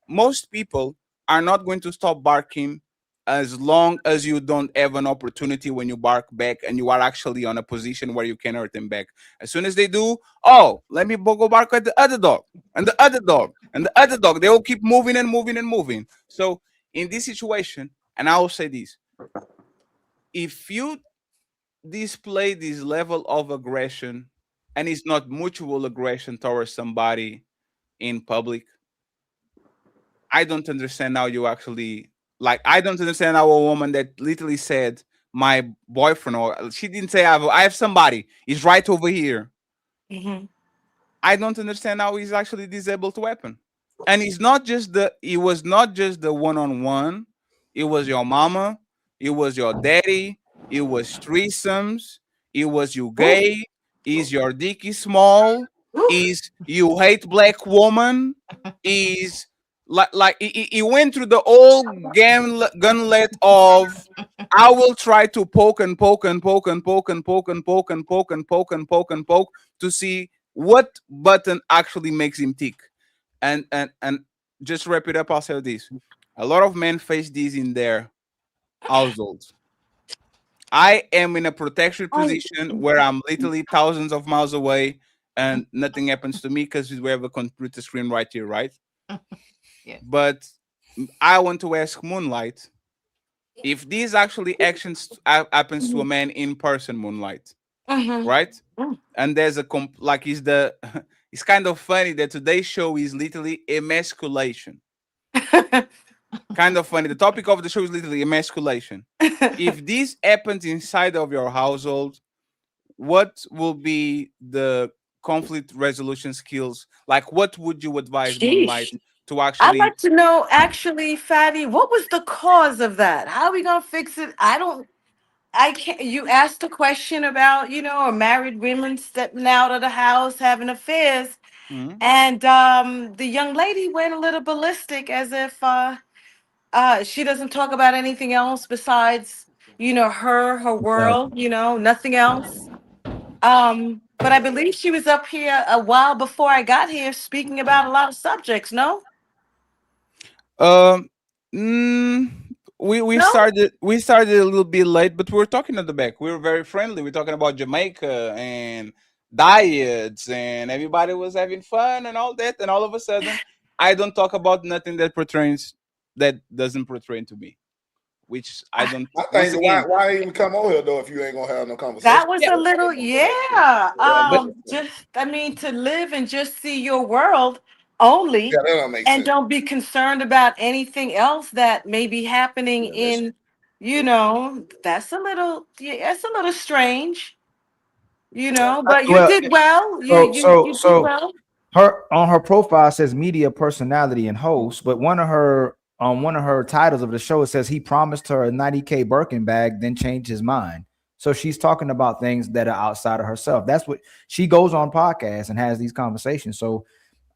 Most people are not going to stop barking as long as you don't have an opportunity when you bark back and you are actually on a position where you can hurt them back. As soon as they do, oh, let me go bark at the other dog and the other dog and the other dog. They will keep moving and moving and moving. So in this situation, and I will say this: if you display this level of aggression, and it's not mutual aggression towards somebody in public, I don't understand how you actually like. I don't understand how a woman that literally said my boyfriend, or she didn't say I have somebody. He's right over here. Mhm. I don't understand how he's actually disabled weapon. And it's not just the. It was not just the one-on-one. It was your mama. It was your daddy. It was threesomes. It was you gay. Is your dick is small? Is you hate black woman? Is like he went through the whole gauntlet of I will try to poke and poke and poke and poke and poke and poke and poke and poke and poke and poke to see what button actually makes him tick. And just wrap it up, I'll say this. A lot of men face these in their households. I am in a protection position where I'm literally thousands of miles away and nothing happens to me because we have a computer screen right here, right? Yes. But I want to ask Moonlight if these actually actions happens to a man in person, Moonlight, Mhm. right? And there's a like is the it's kind of funny that today's show is literally emasculation. Kind of funny. The topic of the show is literally emasculation. If this happens inside of your household, what will be the conflict resolution skills? Like, what would you advise Moonlight Sheesh. to I'd actually? like to know, actually, Fatty, what was the cause of that? How are we gonna fix it? I can't. You asked a question about, a married women stepping out of the house, having affairs, Mhm. and the young lady went a little ballistic, as if she doesn't talk about anything else besides, her world, nothing else. But I believe she was up here a while before I got here, speaking about a lot of subjects. No, Um, mm, we started a little bit late, but we were talking at the back. We were very friendly. We're talking about Jamaica and diets, and everybody was having fun and all that. And all of a sudden, I don't talk about nothing that doesn't pertain to me, which I don't. I Once think why again, why even come on here though if you ain't gonna have no conversation? that was yeah, a little, yeah. but Just I mean, to live and just see your world only, Yeah, that don't make and sense. don't be concerned about anything else that may be happening Yeah, that's in, that's a little, yeah, that's a little strange, But you Well, did well. You so you so you did so well. her on her profile says media personality and host, but one of her titles of the show, it says he promised her a 90K Birkin bag, then changed his mind. So she's talking about things that are outside of herself. That's what she goes on podcasts and has these conversations. So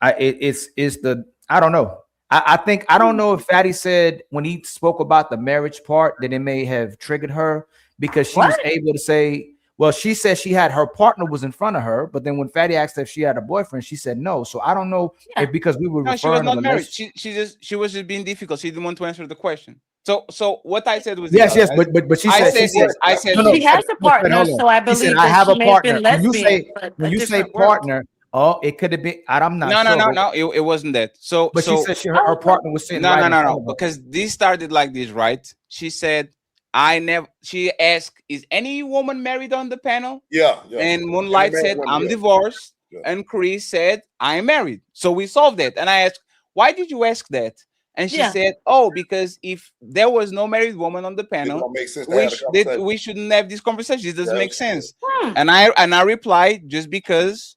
it's the I don't know. I think I don't know if Fatty said when he spoke about the marriage part that it may have triggered her because she was What? able to say, well, she said she had her partner was in front of her, but then when Fatty asked her if she had a boyfriend, she said no. So I don't know Yeah. if because we were no, she was referring to not married. relationship. She was just being difficult. She didn't want to answer the question. So what I said was Yes, this. yes, but she I said said this. I said no, no, She this. has a but partner, hold on. so I She said believe I that have she a may have been partner. lesbian, but When a you say different word. partner, oh, it could have been. I'm not No, no, sure, no, no. It wasn't that. So but she so said her partner was sitting no, right no, in no, front no. of her. Because this started like this, right? She said, I never. She asked, "Is any woman married on the panel?" yeah. And And the Moonlight man said, women, "I'm yeah. divorced." Yeah. And Chris said, "I'm married." So we solved that. And I asked, "Why did you ask that?" And she Yeah. said, "Oh, because if there was no married woman on the It panel, don't make sense to have a conversation. we shouldn't have this conversation. It doesn't Yeah, make sense." Hmm. And I replied, just because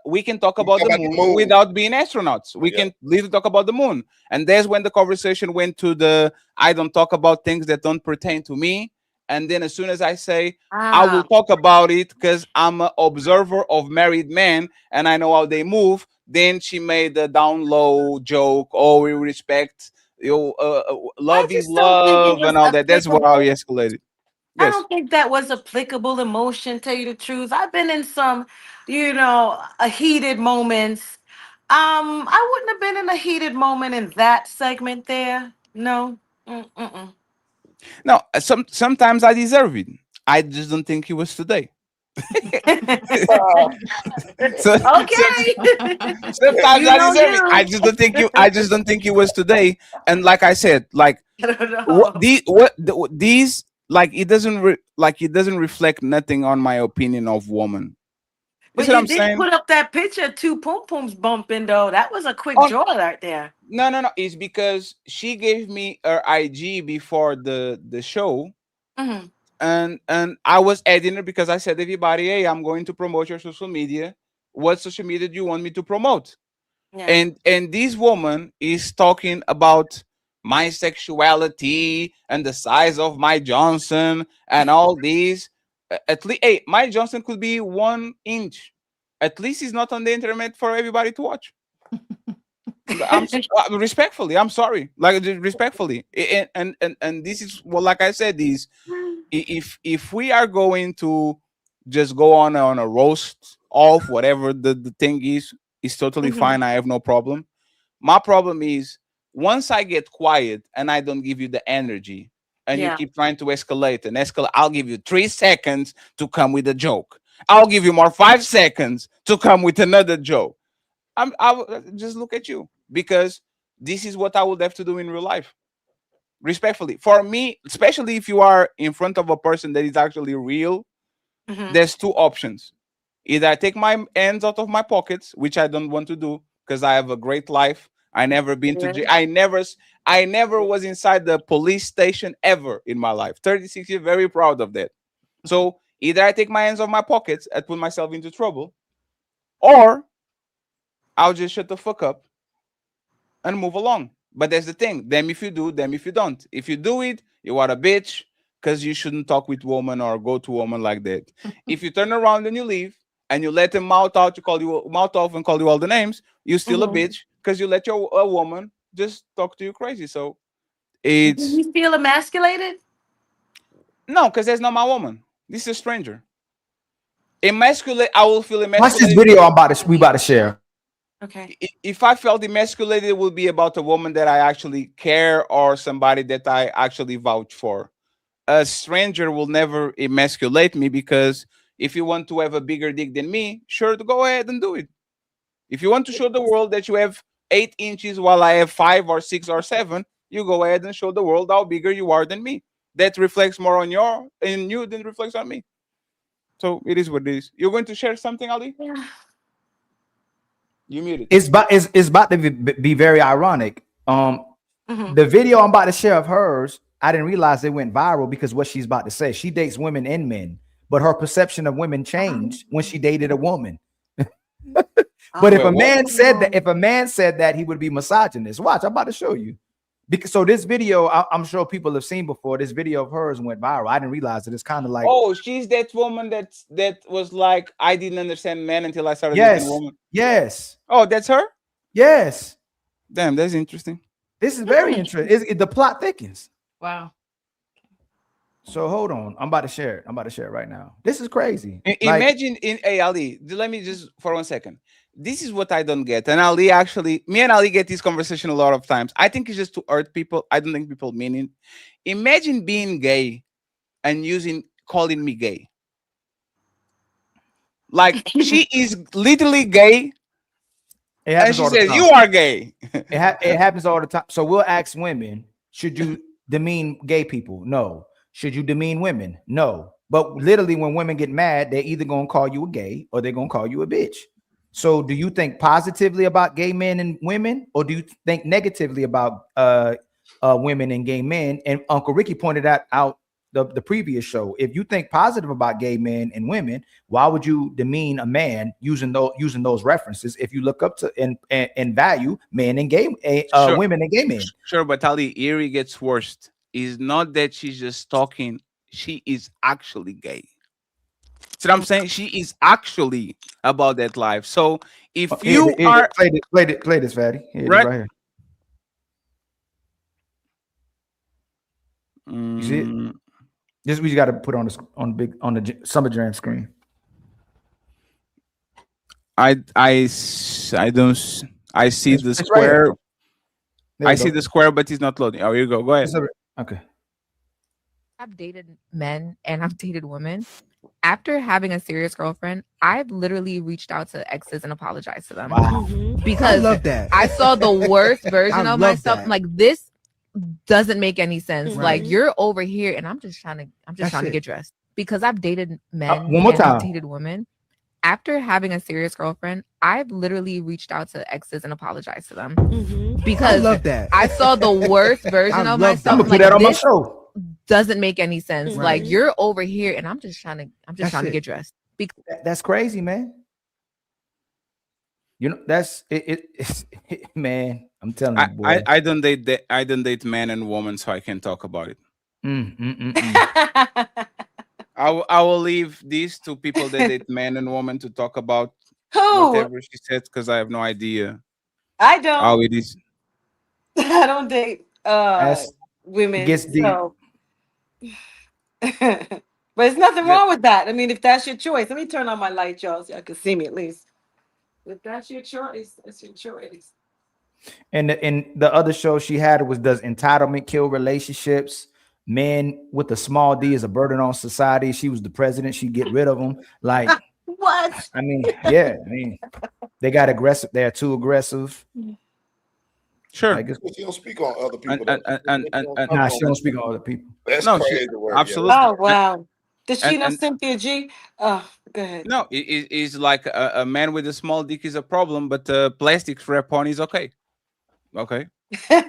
we can talk we about talk the about the moon moon. without being astronauts. We Yeah. can literally talk about the moon. And that's when the conversation went to the I don't talk about things that don't pertain to me. And then as soon as I say I will Ah. talk about it because I'm an observer of married men and I know how they move, then she made a down low joke. Oh, we respect I love is just don't think it love was and all that. That's how we applicable. escalated. I Yes. don't think that was applicable emotion, tell you the truth. I've been in some, a heated moments. I wouldn't have been in a heated moment in that segment there. No. Mm-mm. No, sometimes I deserve it. I just don't think it was today. So, so Okay. sometimes You I know deserve it. you. I just don't think you. I just don't think it was today. And like I said, like I don't know. these like it doesn't reflect nothing on my opinion of woman. But What you I'm did saying? put up that picture of two pom poms bumping though. That was a quick Oh, draw right there. no. It's because she gave me her IG before the show, Hmm. and I was adding her because I said, everybody, hey, I'm going to promote your social media. What social media do you want me to promote? Yeah. And this woman is talking about my sexuality and the size of my Johnson and all these. At least, hey, my Johnson could be 1 inch. At least it's not on the internet for everybody to watch. Respectfully, I'm sorry, like respectfully. And this is what, like I said, is if we are going to just go on a roast off whatever the thing is totally Mhm. fine. I have no problem. My problem is once I get quiet and I don't give you the energy and you Yeah. keep trying to escalate and escalate, I'll give you 3 seconds to come with a joke. I'll give you more 5 seconds to come with another joke. I will just look at you because this is what I would have to do in real life. Respectfully, for me, especially if you are in front of a person that is actually real, Mhm. there's two options. Either I take my hands out of my pockets, which I don't want to do because I have a great life. I never been to jail. I never was inside the police station ever in my life. 36 years, very proud of that. So either I take my hands off my pockets and put myself into trouble, or I'll just shut the fuck up and move along. But that's the thing. Them if you do, them if you don't. If you do it, you are a bitch because you shouldn't talk with woman or go to woman like that. If you turn around and you leave and you let them mouth out to call you mouth off and call you all the names, you're still a Mhm. bitch because you let a woman just talk to you crazy. So Do it's you feel emasculated? no, because that's not my woman. This is a stranger. Emasculate, I will feel Watch this emasculated. video we about to share. Okay. If I felt emasculated, it would be about a woman that I actually care or somebody that I actually vouch for. A stranger will never emasculate me because if you want to have a bigger dick than me, sure, to go ahead and do it. If you want to show the world that you have 8 inches while I have 5 or 6 or 7, you go ahead and show the world how bigger you are than me. That reflects more on you than reflects on me. So it is what it is. You're going to share something, Ali? Yeah. You muted. It's about to be very ironic. Mhm. The video I'm about to share of hers, I didn't realize it went viral because what she's about to say. She dates women and men, but her perception of women changed when she dated a woman. But if Wait, a what? man said that, he would be misogynist. Watch, I'm about to show you. Because so this video, I'm sure people have seen before. This video of hers went viral. I didn't realize it. It's kind of like, Oh, she's that woman that was like, I didn't understand men until I started dating yes, women. yes, Oh, that's her? yes. Damn, that's interesting. This is very interesting. The plot thickens. Wow. So hold on. I'm about to share it. I'm about to share it right now. This is crazy. Imagine hey Ali, let me just for 1 second. This is what I don't get. And Ali actually, me and Ali get this conversation a lot of times. I think it's just to hurt people. I don't think people mean it. Imagine being gay and calling me gay. Like she is literally gay. It And happens she all the says, time. you are gay. It happens all the time. So we'll ask women, should you demean gay people? No. Should you demean women? No. But literally, when women get mad, they're either going to call you a gay or they're going to call you a bitch. So do you think positively about gay men and women, or do you think negatively about women and gay men? And Uncle Ricky pointed that out the previous show. If you think positive about gay men and women, why would you demean a man using those references if you look up to and value men and gay Sure. women and gay men? Sure, but Ali, Erie gets worse. Is not that she's just talking, she is actually gay. See what I'm saying? She is actually about that life. So if you are play this, Fatty. Here, right, right here. You see it? This we got to put on the Summer Jam screen. I don't I see the It's square. right here. I see the square, but it's not loading. Oh, here you go. Go ahead. Okay. I've dated men and I've dated women. After having a serious girlfriend, I've literally reached out to exes and apologized to them. Wow. Because I love that. I saw the worst version I of love myself. that. Like this doesn't make any sense. Like Right. you're over here and I'm just trying to That's get it. dressed because I've dated men One more and I've time. dated women. After having a serious girlfriend, I've literally reached out to exes and apologized to them Mm-hmm. because I love that. I saw the worst version I of love that. myself. I'm gonna put Like that on my this show. doesn't make any sense. Mm-hmm. Like you're over here and I'm just trying That's to it. get dressed. Because That's crazy, man. You know, that's man. I'm telling you, boy. I don't date I don't date man and woman, so I can talk about it. I will leave these to people that date man and woman to talk about Who? whatever she said because I have no idea I don't. how it is. I don't date That's it women. gets deep. So but there's nothing wrong with that. I mean, if that's your choice. Let me turn on my light, y'all, so y'all can see me at least. If that's your choice, that's your choice. And the other show she had was Does Entitlement Kill Relationships? Men with a small D is a burden on society. She was the president. She'd get rid of them. Like, What? I mean, yeah. I mean, they got aggressive. They're too aggressive. Sure. Like, She don't speak on other people. nah, she don't speak on other people. That's No, crazy work. absolutely. Oh wow. Does she know And Cynthia G? Oh, go ahead. no, it's like a man with a small dick is a problem, but plastic wrap on is okay. Okay.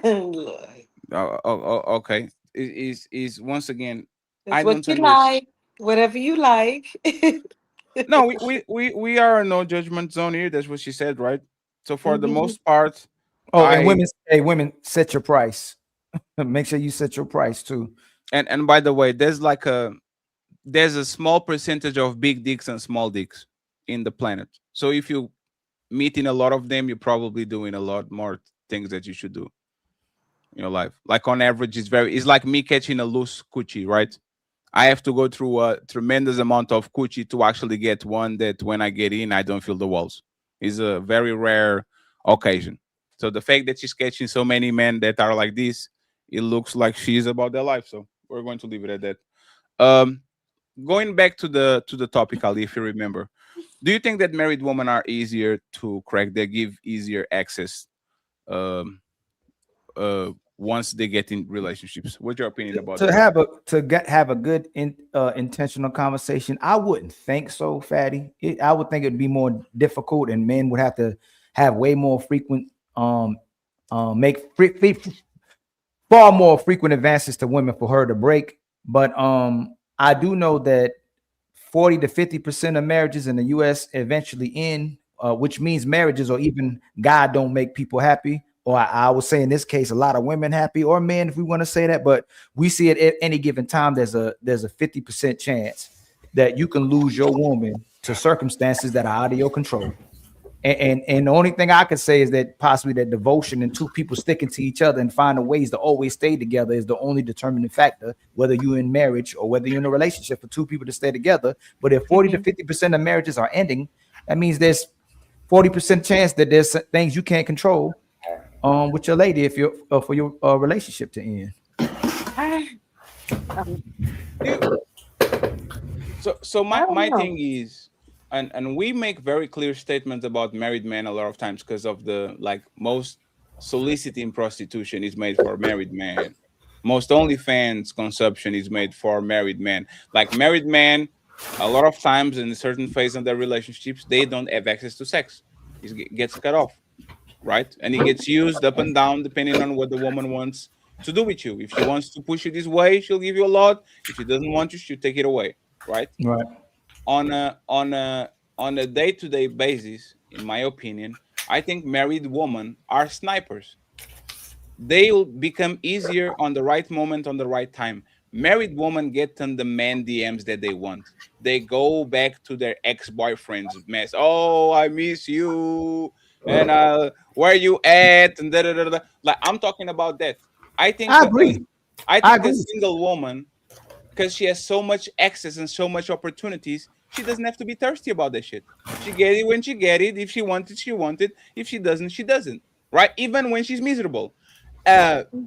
Lord. Okay. Is once again, That's I what don't you understand. like. Whatever you like. No, we are a no judgment zone here. That's what she said, right? So for the Mhm. most part, Oh, and women, set your price. Make sure you set your price too. and by the way, there's a small percentage of big dicks and small dicks in the planet. So if you meeting a lot of them, you're probably doing a lot more things that you should do in your life. Like on average, it's like me catching a loose coochie, right? I have to go through a tremendous amount of coochie to actually get one that when I get in, I don't feel the walls. It's a very rare occasion. So the fact that she's catching so many men that are like this, it looks like she's about their life. So we're going to leave it at that. Going back to the topic, Ali, if you remember, do you think that married women are easier to crack? They give easier access um, once they get in relationships. What's your opinion about To that? have a good intentional conversation. I wouldn't think so, Fatty. I would think it'd be more difficult, and men would have to have way more frequent far more frequent advances to women for her to break. But I do know that 40 to 50% of marriages in the US eventually end, which means marriages or even God don't make people happy. Or I would say in this case, a lot of women happy, or men, if we want to say that. But we see it at any given time. There's a 50% chance that you can lose your woman to circumstances that are out of your control. And the only thing I could say is that possibly that devotion and two people sticking to each other and finding ways to always stay together is the only determining factor, whether you're in marriage or whether you're in a relationship, for two people to stay together. But if 40 to 50% of marriages are ending, that means there's 40% chance that there's things you can't control with your lady if you're for your relationship to end. So my thing is, and we make very clear statements about married men a lot of times because of the like most soliciting prostitution is made for married men. Most OnlyFans consumption is made for married men. Like married men, a lot of times in a certain phase of their relationships, they don't have access to sex. It gets cut off, right? And it gets used up and down depending on what the woman wants to do with you. If she wants to push you this way, she'll give you a lot. If she doesn't want you, she'll take it away, right? Right. On a day-to-day basis, in my opinion, I think married women are snipers. They'll become easier on the right moment, on the right time. Married women get on the man DMs that they want. They go back to their ex-boyfriend's mess. Oh, I miss you, and where you at? And da, da, da, da. Like I'm talking about that. I think I agree. I I think a agree. single woman, because she has so much access and so much opportunities, she doesn't have to be thirsty about that shit. She get it when she get it. If she wanted, she wanted. If she doesn't, she doesn't. Right? Even when she's miserable.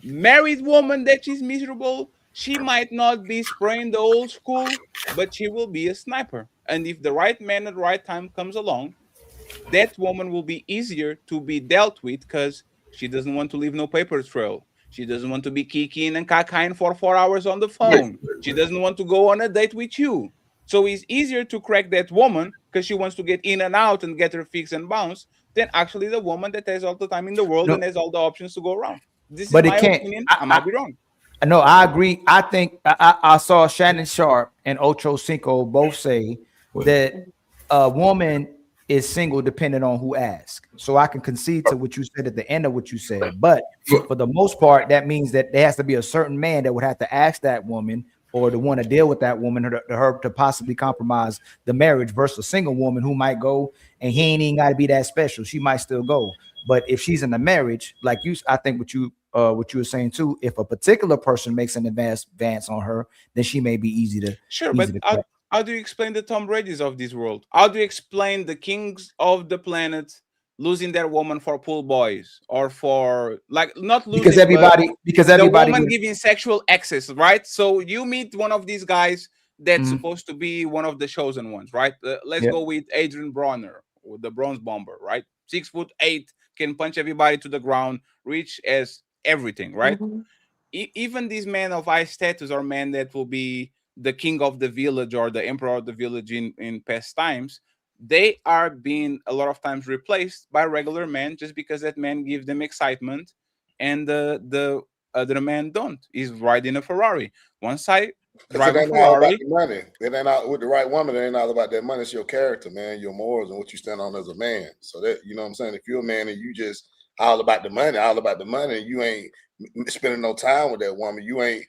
Married woman that she's miserable, she might not be spraying the old school, but she will be a sniper. And if the right man at the right time comes along, that woman will be easier to be dealt with because she doesn't want to leave no paper trail. She doesn't want to be kikiing and cacaing for 4 hours on the phone. She doesn't want to go on a date with you. So it's easier to crack that woman because she wants to get in and out and get her fix and bounce than actually the woman that has all the time in the world and has all the options to go around. This is But it my can't. opinion. I might be wrong. No, I agree. I think I saw Shannon Sharp and Ocho Cinco both say that a woman is single depending on who asks. So I can concede to what you said at the end of what you said. But for the most part, that means that there has to be a certain man that would have to ask that woman or to want to deal with that woman or her to possibly compromise the marriage versus a single woman who might go and he ain't even got to be that special. She might still go. But if she's in a marriage, like you, I think what you were saying too, if a particular person makes an advance on her, then she may be easy to but how do you explain the Tom Brady's of this world? How do you explain the kings of the planet losing their woman for pool boys or for not losing because everybody the woman giving sexual access, right? So you meet one of these guys that's supposed to be one of the chosen ones, right? Let's go with Adrian Bronner, the bronze bomber, right? 6'8", can punch everybody to the ground, rich as everything, right? Even these men of high status are men that will be the king of the village or the emperor of the village in past times. They are being a lot of times replaced by regular men just because that man gives them excitement and the other man don't. He's riding a Ferrari. Once I drive a It ain't all about Ferrari, the money. It ain't all with the right woman. It ain't all about that money. It's your character, man, your morals and what you stand on as a man. So that, you know what I'm saying? If you're a man and you just all about the money, and you ain't spending no time with that woman, you ain't,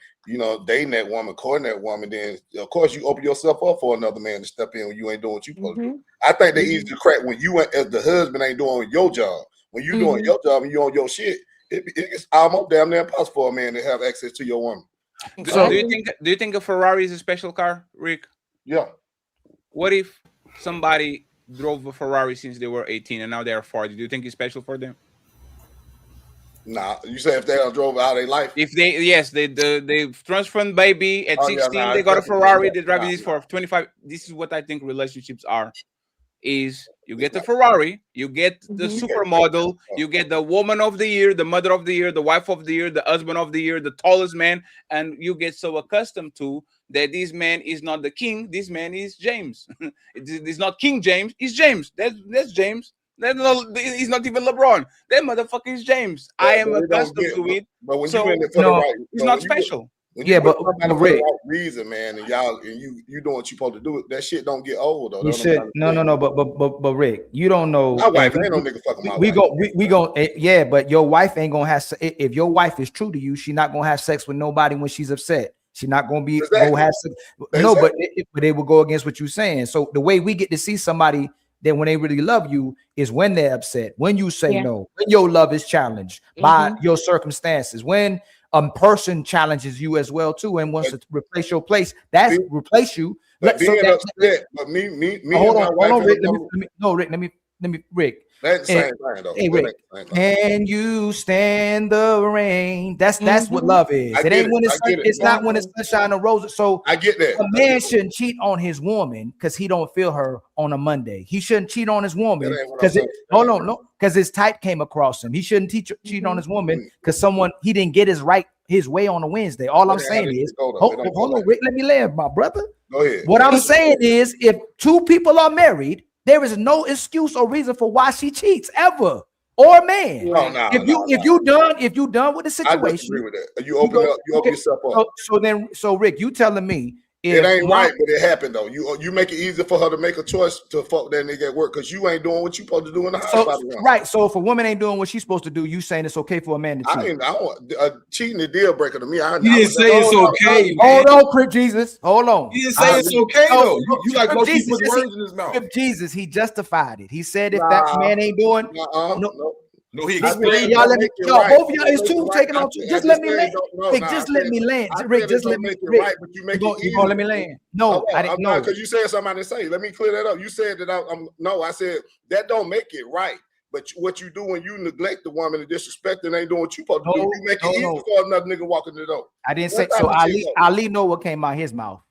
dating that woman, courting that woman, then of course you open yourself up for another man to step in when you ain't doing what you supposed to do. I think they easy to crack when you as the husband ain't doing your job. When you doing your job and you on your shit, it's almost damn near impossible for a man to have access to your woman. Do you think a Ferrari is a special car, Rick? Yeah. What if somebody drove a Ferrari since they were 18 and now they are 40? Do you think it's special for them? Nah, you say if they drove out their life. If they transformed baby at 16, they got a Ferrari, they drive this for 25. This is what I think relationships are. Is you get the Ferrari, you get the supermodel, you get the woman of the year, the mother of the year, the wife of the year, the husband of the year, the tallest man, and you get so accustomed to that this man is not the king, this man is James. It's not King James, it's James. That's James. He's not even LeBron. That motherfucker is James. I am accustomed to it. But when so you in it for the right, it's not special. But for the right reason, man, and you doing what you supposed to do. That shit don't get old though. You should but Rick, you don't know. My wife ain't no nigga fucking my wife. We go yeah, but your wife ain't gonna have. If your wife is true to you, she not gonna have sex with nobody when she's upset. She's not gonna be go have sex. No, but they will go against what you're saying. So the way we get to see somebody that when they really love you is when they're upset, when you say no, when your love is challenged by your circumstances, when a person challenges you as well too and wants to replace your place. That's replace you. But being upset, but me hold on, Rick. Let me, Rick. That's the same thing, though. Hey, Rick, can you stand the rain? That's what love is. It ain't when it's not when it's sunshine and roses. So I get that. A man shouldn't cheat on his woman because he don't feel her on a Monday. He shouldn't cheat on his woman because his type came across him. He shouldn't cheat on his woman because he didn't get his way on a Wednesday. All I'm saying is, hold on, Rick, let me land, my brother. Go ahead. What I'm saying is, if two people are married, there is no excuse or reason for why she cheats ever, or man. If you done with the situation, I disagree with that. You open yourself up. So Rick, you telling me it ain't right, but it happened though. You make it easier for her to make a choice to fuck that nigga at work because you ain't doing what you supposed to do in the house. Right. So if a woman ain't doing what she's supposed to do, you saying it's okay for a man to cheat? Cheating a deal breaker to me. You didn't say it's okay. Hold on, Crip Jesus. Hold on. You didn't say it's okay though. You like most people put words in his mouth. Crip Jesus, he justified it. He said if that man ain't doing no, he explained. Y'all let me, both of y'all is too taking on. Just let me land. Just let me land. Rick, just let me. Rick, you gonna let me land? No, I didn't know. Because you said something I didn't say. Let me clear that up. You said that I said that don't make it right. But what you do when you neglect the woman and disrespect and ain't doing what you supposed to do, you make it easy for another nigga walking the door. I didn't say so. Ali know what came out his mouth.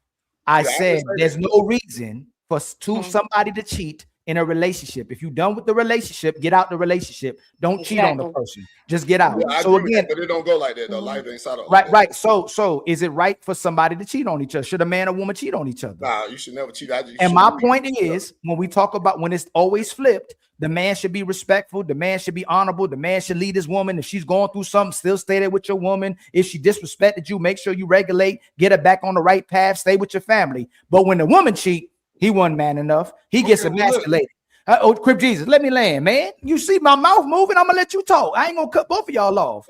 I said there's no reason for somebody to cheat in a relationship. If you're done with the relationship, get out the relationship. Don't cheat on the Exactly. person. Just get out. Yeah, I So agree with again, that, but it don't go like that though. Life ain't set up right, like that. right. So is it right for somebody to cheat on each other? Should a man or woman cheat on each other? Nah, you should never cheat. And my point is, when we talk about when it's always flipped, the man should be respectful. The man should be honorable. The man should lead his woman. If she's going through something, still stay there with your woman. If she disrespected you, make sure you regulate, get her back on the right path, stay with your family. But when the woman cheat, he wasn't man enough. He gets emasculated. Oh, Crip Jesus, let me land, man. You see my mouth moving, I'm gonna let you talk. I ain't gonna cut both of y'all off.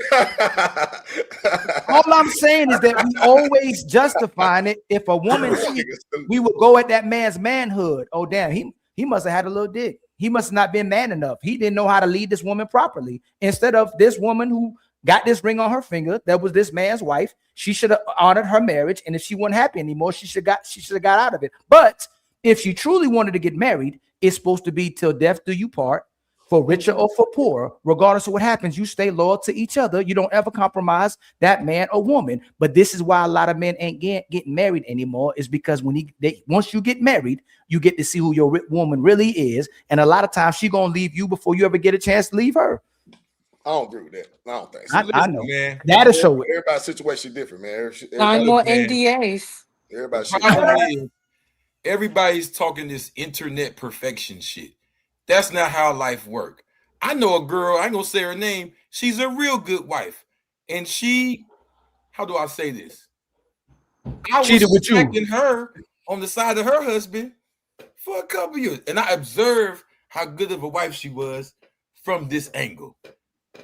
All I'm saying is that we always justifying it. If a woman cheats, we would go at that man's manhood. Oh, damn, he must have had a little dick. He must have not been man enough. He didn't know how to lead this woman properly. Instead of this woman who got this ring on her finger, that was this man's wife. She should have honored her marriage, and if she wasn't happy anymore, she should have got out of it. But if she truly wanted to get married, it's supposed to be till death do you part, for richer or for poorer. Regardless of what happens, you stay loyal to each other. You don't ever compromise that man or woman. But this is why a lot of men ain't getting married anymore, is because once you get married, you get to see who your woman really is. And a lot of times she gonna leave you before you ever get a chance to leave her. I don't agree with that. I don't think so. I know, man. That'll show it. Everybody's situation different, man. Sign more NDAs. Everybody's Everybody's talking this internet perfection shit. That's not how life works. I know a girl, I ain't gonna say her name. She's a real good wife. And she, how do I say this? I cheated with you. Smacking her on the side of her husband for a couple years. And I observed how good of a wife she was from this angle.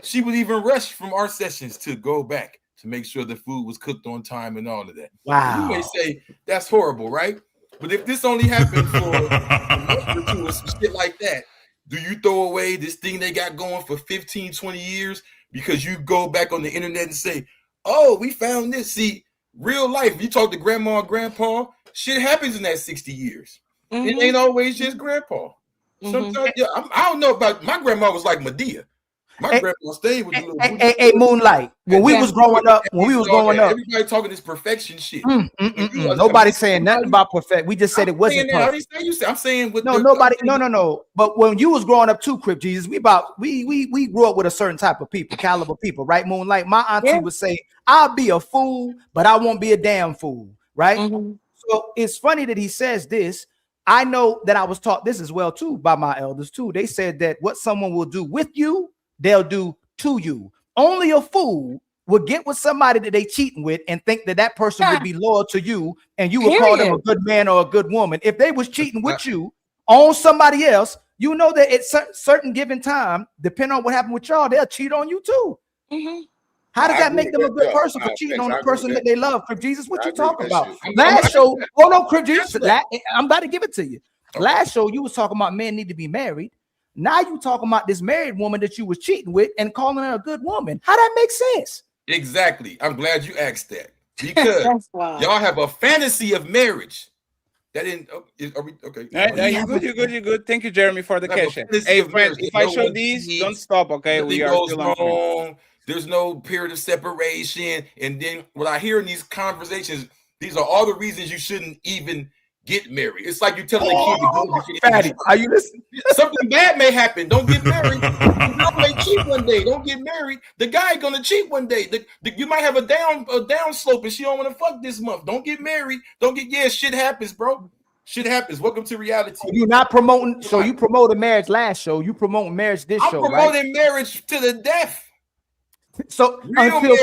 She would even rush from our sessions to go back to make sure the food was cooked on time and all of that. Wow. You may say that's horrible, right? But if this only happened for a month or two or some shit like that, do you throw away this thing they got going for 15, 20 years because you go back on the internet and say, oh, we found this? See, real life, you talk to grandma and grandpa, shit happens in that 60 years. It ain't always just grandpa. Sometimes, I don't know about, my grandma was like Medea. My grandma stayed with the little Hey, Moonlight. When we was growing up, everybody talking this perfection shit. Nobody's saying nothing about perfect. We just said it wasn't perfect. I'm saying with no. But when you was growing up too, Crip Jesus, we grew up with a certain type of people, caliber people, right? Moonlight. My auntie would say, "I'll be a fool, but I won't be a damn fool," right? So it's funny that he says this. I know that I was taught this as well too by my elders too. They said that what someone will do with you, they'll do to you. Only a fool would get with somebody that they cheating with and think that that person would be loyal to you, and you would call them a good man or a good woman. If they was cheating with you on somebody else, you know that at certain given time, depending on what happened with y'all, they'll cheat on you too. How does that make them a good person for cheating on the person that they love? Crip Jesus, what you talking about? Last show, hold on, Crip Jesus, I'm about to give it to you. Last show, you was talking about men need to be married. Now you talking about this married woman that you was cheating with and calling her a good woman. How that make sense? Exactly. I'm glad you asked that, because y'all have a fantasy of marriage. That didn't. Are we okay? You're good. Thank you, Jeremy, for the question. Hey, friends, if I show these, don't stop. Okay, we are still on. There's no period of separation, and then what I hear in these conversations, these are all the reasons you shouldn't even get married. It's like you're telling a kid to go. Fatty, are you listening? Something bad may happen. Don't get married. The girl may cheat one day. Don't get married. The guy gonna cheat one day. You might have a down slope, and she don't want to fuck this month. Don't get married. Shit happens, bro. Shit happens. Welcome to reality. You're not promoting. So you promoted marriage last show. You promoting marriage this show, right? I'm promoting marriage to the death. So until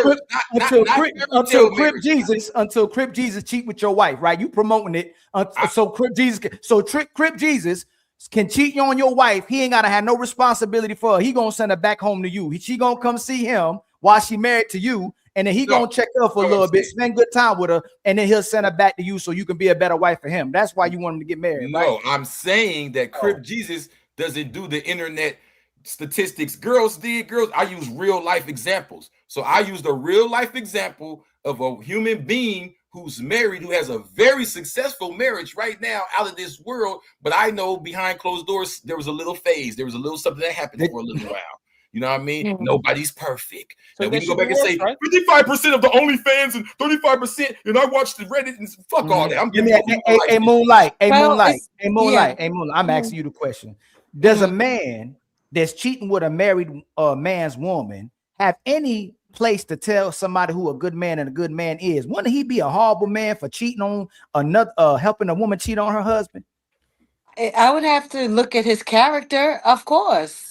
Crip Jesus cheat with your wife, right? You promoting it. So Crip Jesus can cheat on your wife. He ain't gotta have no responsibility for her. He gonna send her back home to you. She gonna come see him while she married to you, and then he gonna check her for a little bit, spend good time with her, and then he'll send her back to you so you can be a better wife for him. That's why you want him to get married. No, right? I'm saying that Crip Jesus doesn't do the internet statistics. Girls, I use real life examples. So I used a real life example of a human being who's married, who has a very successful marriage right now, out of this world. But I know behind closed doors, there was a little phase. There was a little something that happened for a little while. You know what I mean? Mhm. Nobody's perfect. So Now we they can go should back and say work, right? 55% of the OnlyFans and 35%, and I watched the Reddit and fuck all that. I'm giving you a Moonlight, a Well, Moonlight, it's- a Moonlight, yeah. a Moonlight. I'm Mhm. asking you the question: does a Mhm. man that's cheating with a married man's woman have any place to tell somebody who a good man and a good man is? Wouldn't he be a horrible man for cheating on another, helping a woman cheat on her husband? I would have to look at his character, of course.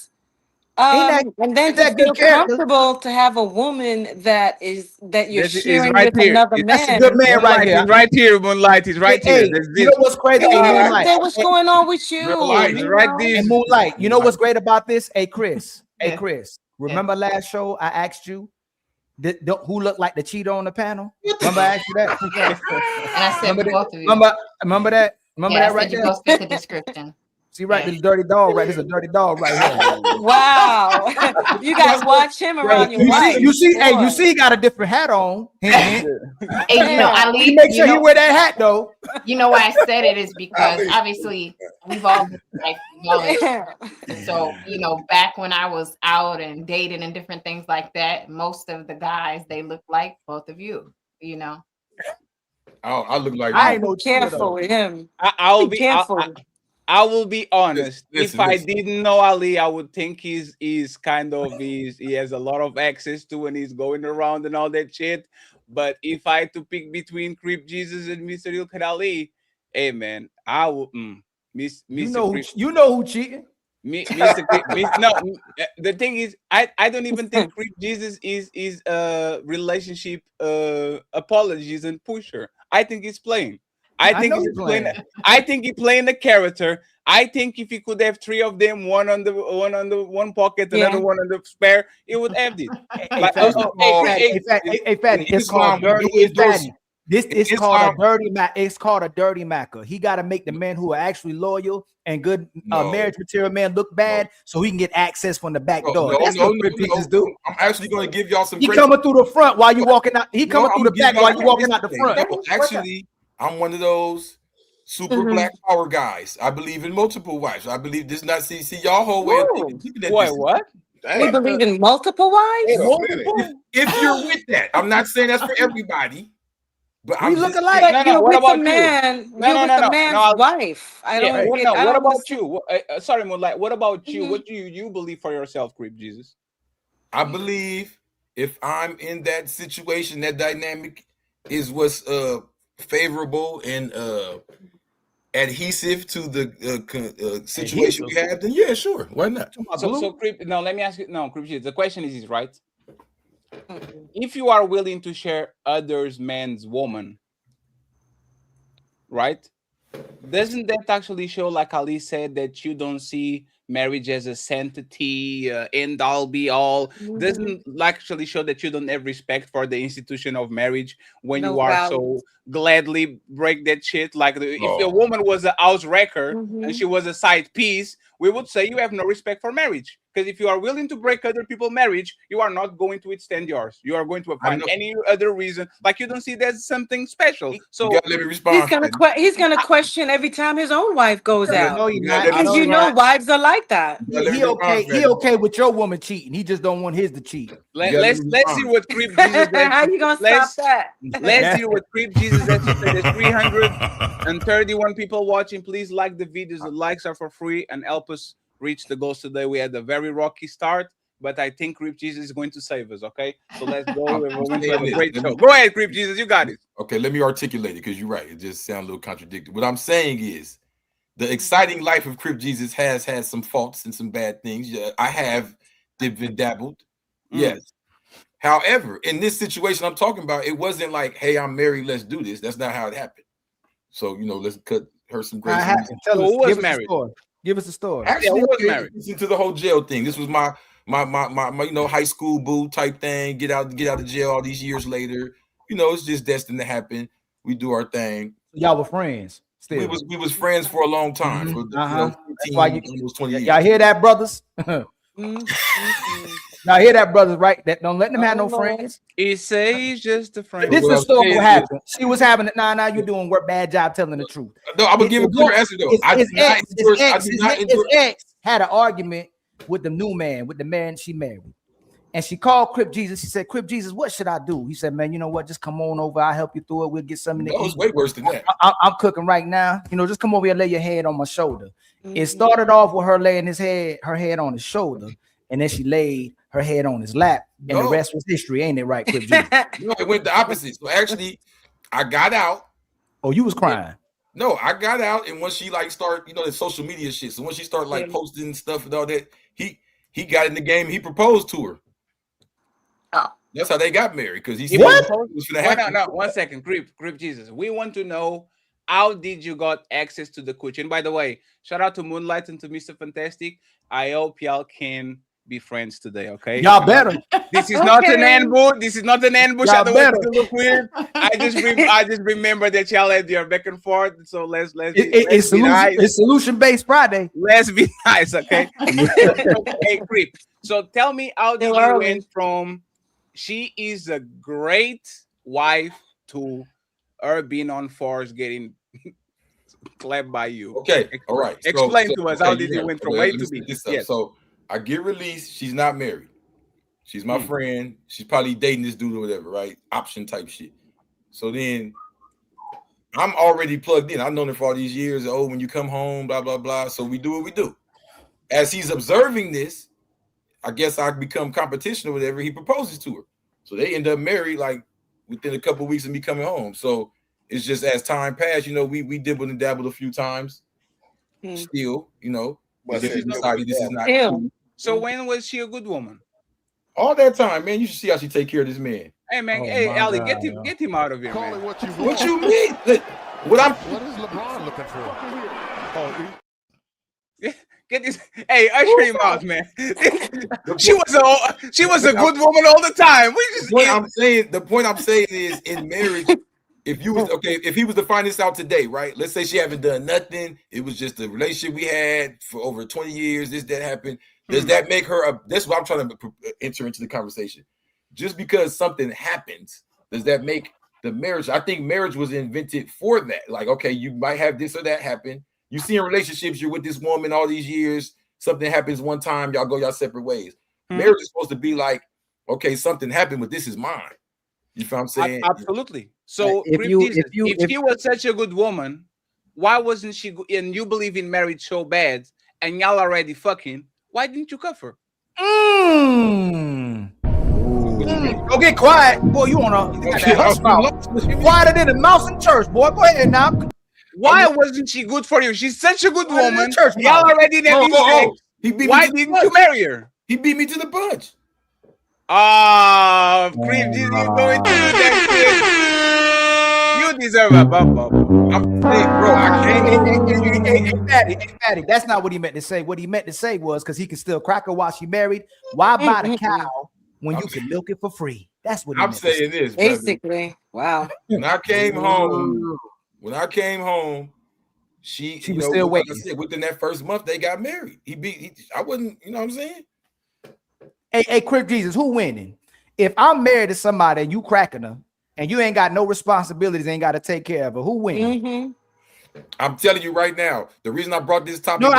And then ain't to that feel good character? comfortable to have a woman that you're This is sharing right with here. another That's a man. good man right Moonlight here. is right here. Moonlight is right here. Hey, There's you this. know what's crazy? Hey, Moonlight. Then what's going on with you? Moonlight is You right know? this. And Moonlight, you know what's great about this? Hey, Chris. Hey, Yeah. Chris. Remember last show I asked you who looked like the cheater on the panel? Remember I asked you that? Yes. And I said Remember both that? of you. Remember that? Remember Yeah, that I right said you there? both fit the description. See, right, Yeah. this dirty dog, right? This is a dirty dog right here. Wow. You guys watch him around your wife. You see, hey, Boy. you see, he got a different hat on. Hint, hint. Hey, you know, Yeah. Ali, He make sure you he know, wear that hat though. you know why I said it is because obviously we've all been like knowledge. So, you know, back when I was out and dating and different things like that, most of the guys they look like both of you, you know. I look like I I ain't be no cheater careful though. with him. I'll Be be. careful. I will be honest. Listen, If I listen. didn't know Ali, I would think he's kind of he has a lot of access to and he's going around and all that shit. But if I had to pick between Creep Jesus and Mr. Ilkad Ali, hey man, I will Mr. Creep. You know who cheating. Mr. Creep, the thing is, I don't even think Creep Jesus is a relationship apologies and pusher. I think he's playing. I think know he's he's playing. playing. I think he playing the character. I think if he could have three of them, one on the one pocket, Yeah. another one on the spare, he would have it. Hey, Fatty, it's called dirty. Hey, Fatty, this is called a dirty mac. It's called a dirty macker. He got to make the men who are actually loyal and good marriage material man look bad, so he can get access from the back door. That's what Crip Jesus do. I'm actually going to give y'all some. He coming through the front while you walking out. He coming through the back while you walking out the front. No, actually, I'm one of those super black power guys. I believe in multiple wives. I believe this not see y'all whole way of looking at Wait, this. what? We believe in multiple wives? If you're with that, I'm not saying that's for everybody. But I'm look just alike. saying- But No, you're what with about the you? man. No, You're no, with no, the no. man's No, I'll- wife. I Yeah, don't. what, get- no, I what don't about understand. you? Sorry, Moonlight. What about you? What do you believe for yourself, Creep Jesus? I believe if I'm in that situation, that dynamic is what's favorable and adhesive to the situation we have, then yeah, sure. Why not? So Creep. No, let me ask you. No, Creep Jesus. The question is right. If you are willing to share others' man's woman, right? Doesn't that actually show, like Ali said, that you don't see marriage as a sanctity, end all be all? Doesn't actually show that you don't have respect for the institution of marriage when No you are values. so gladly break that shit? Like if a woman was a house wrecker and she was a side piece, we would say you have no respect for marriage. Because if you are willing to break other people's marriage, you are not going to withstand yours. You are going to find any other reason. Like you don't see there's something special. So you gotta let me respond. He's gonna question every time his own wife goes out. No, you're not. Because you know wives are like that. He okay. He okay with your woman cheating. He just don't want his to cheat. Let's see what Creep Jesus. How you gonna stop that? Let's see what Creep Jesus has to say. There's 331 people watching. Please like the videos. The likes are for free and help us reach the goals today. We had a very rocky start, but I think Creep Jesus is going to save us. Okay, so let's go. We're going to have a great show. Go ahead, Creep Jesus. You got it. Okay, let me articulate it because you're right. It just sounds a little contradictory. What I'm saying is the exciting life of Crip Jesus has had some faults and some bad things. Yeah, I have dipped and dabbled. Yes. However, in this situation I'm talking about, it wasn't like, hey, I'm married, let's do this. That's not how it happened. So, let's cut her some grace. Tell us, give us a story. Give us a story. Actually, who was married? Listen to the whole jail thing. This was my high school boo type thing. Get out of jail all these years later. It's just destined to happen. We do our thing. Y'all were friends. Still. We was friends for a long time. For 15, almost 20 years. Y'all hear that, brothers? Now hear that, brothers, right? That don't let them have no friends. He say he's just a friend. This is the story what happened. She was having it. Now you're doing a bad job telling the truth. No, I'm gonna give a clear answer though. His ex had an argument with the new man, with the man she married. And she called Crip Jesus. She said, Crip Jesus, what should I do? He said, man, you know what? Just come on over. I'll help you through it. We'll get something to That was eat. way worse than that. I'm cooking right now. You know, just come over here and lay your head on my shoulder. It started off with her laying her head on his shoulder. And then she laid her head on his lap. And the rest was history. Ain't it right, Crip Jesus? No, it went the opposite. So actually, I got out. Oh, you was crying. No, I got out, and once she like start, the social media shit. So once she started like posting stuff and all that, he got in the game. He proposed to her. Oh, that's how they got married because he said What? it was gonna happen. No, 1 second, Crip Jesus. We want to know how did you got access to the coach? And by the way, shout out to Moonlight and to Mr. Fantastic. I hope y'all can be friends today, okay? Y'all better. This is not an ambush. This is not an ambush. Y'all I don't want better. it to look weird. I just remember that y'all had your back and forth. So let's It's be nice. It's solution-based Friday. Let's be nice, okay? Okay, Crip. So tell me how did you went from she is a great wife to her being on force getting clapped by you. Okay, all right. Explain to us how did you went from A to B? Yes. So I get released. She's not married. She's my friend. She's probably dating this dude or whatever, right? Option type shit. So then I'm already plugged in. I've known her for all these years. Oh, when you come home, blah, blah, blah. So we do what we do. As he's observing this, I guess I become competition or whatever. He proposes to her. So they end up married like within a couple of weeks of me coming home. So it's just as time passed, we dibbled and dabbled a few times. Still, but this is not cool. So when was she a good woman? All that time, man. You should see how she take care of this man. Hey man, Ali, get him out of here, man. What you mean? What is LeBron looking for? Get this. Hey, usher him out, man. she was a good woman all the time. The point I'm saying is in marriage, if he was to find this out today, right? Let's say she haven't done nothing. It was just a relationship we had for over 20 years. That happened. Does that make her that's what I'm trying to enter into the conversation. Just because something happens, does that make the marriage? I think marriage was invented for that. Like, okay, you might have this or that happen. You see in relationships, you're with this woman all these years. Something happens one time, y'all go y'all separate ways. Marriage is supposed to be like, okay, something happened, but this is mine. You feel what I'm saying? Absolutely. So if she was such a good woman, why wasn't she good? And you believe in marriage so bad, and y'all already fucking, why didn't you cuff her? Go get quiet, boy. You on a quieter than a mouse in church, boy. Go ahead now. Why wasn't she good for you? She's such a good woman. Church y'all already there. Why didn't you marry her? He beat me to the punch. Crip Jesus going to do that shit. You deserve a bump up. I'm saying, bro, I can't. Hey, Fatty, that's not what he meant to say. What he meant to say was because he can still crack her while she married. Why buy the cow when you can milk it for free? That's what I'm saying. This basically. Wow. When I came home, she was still waiting. Like I said, within that first month, they got married. I wouldn't. You know what I'm saying? Hey, Crip Jesus, who winning? If I'm married to somebody and you cracking her, and you ain't got no responsibilities, ain't got to take care of her, who winning? I'm telling you right now, the reason I brought this topic. No,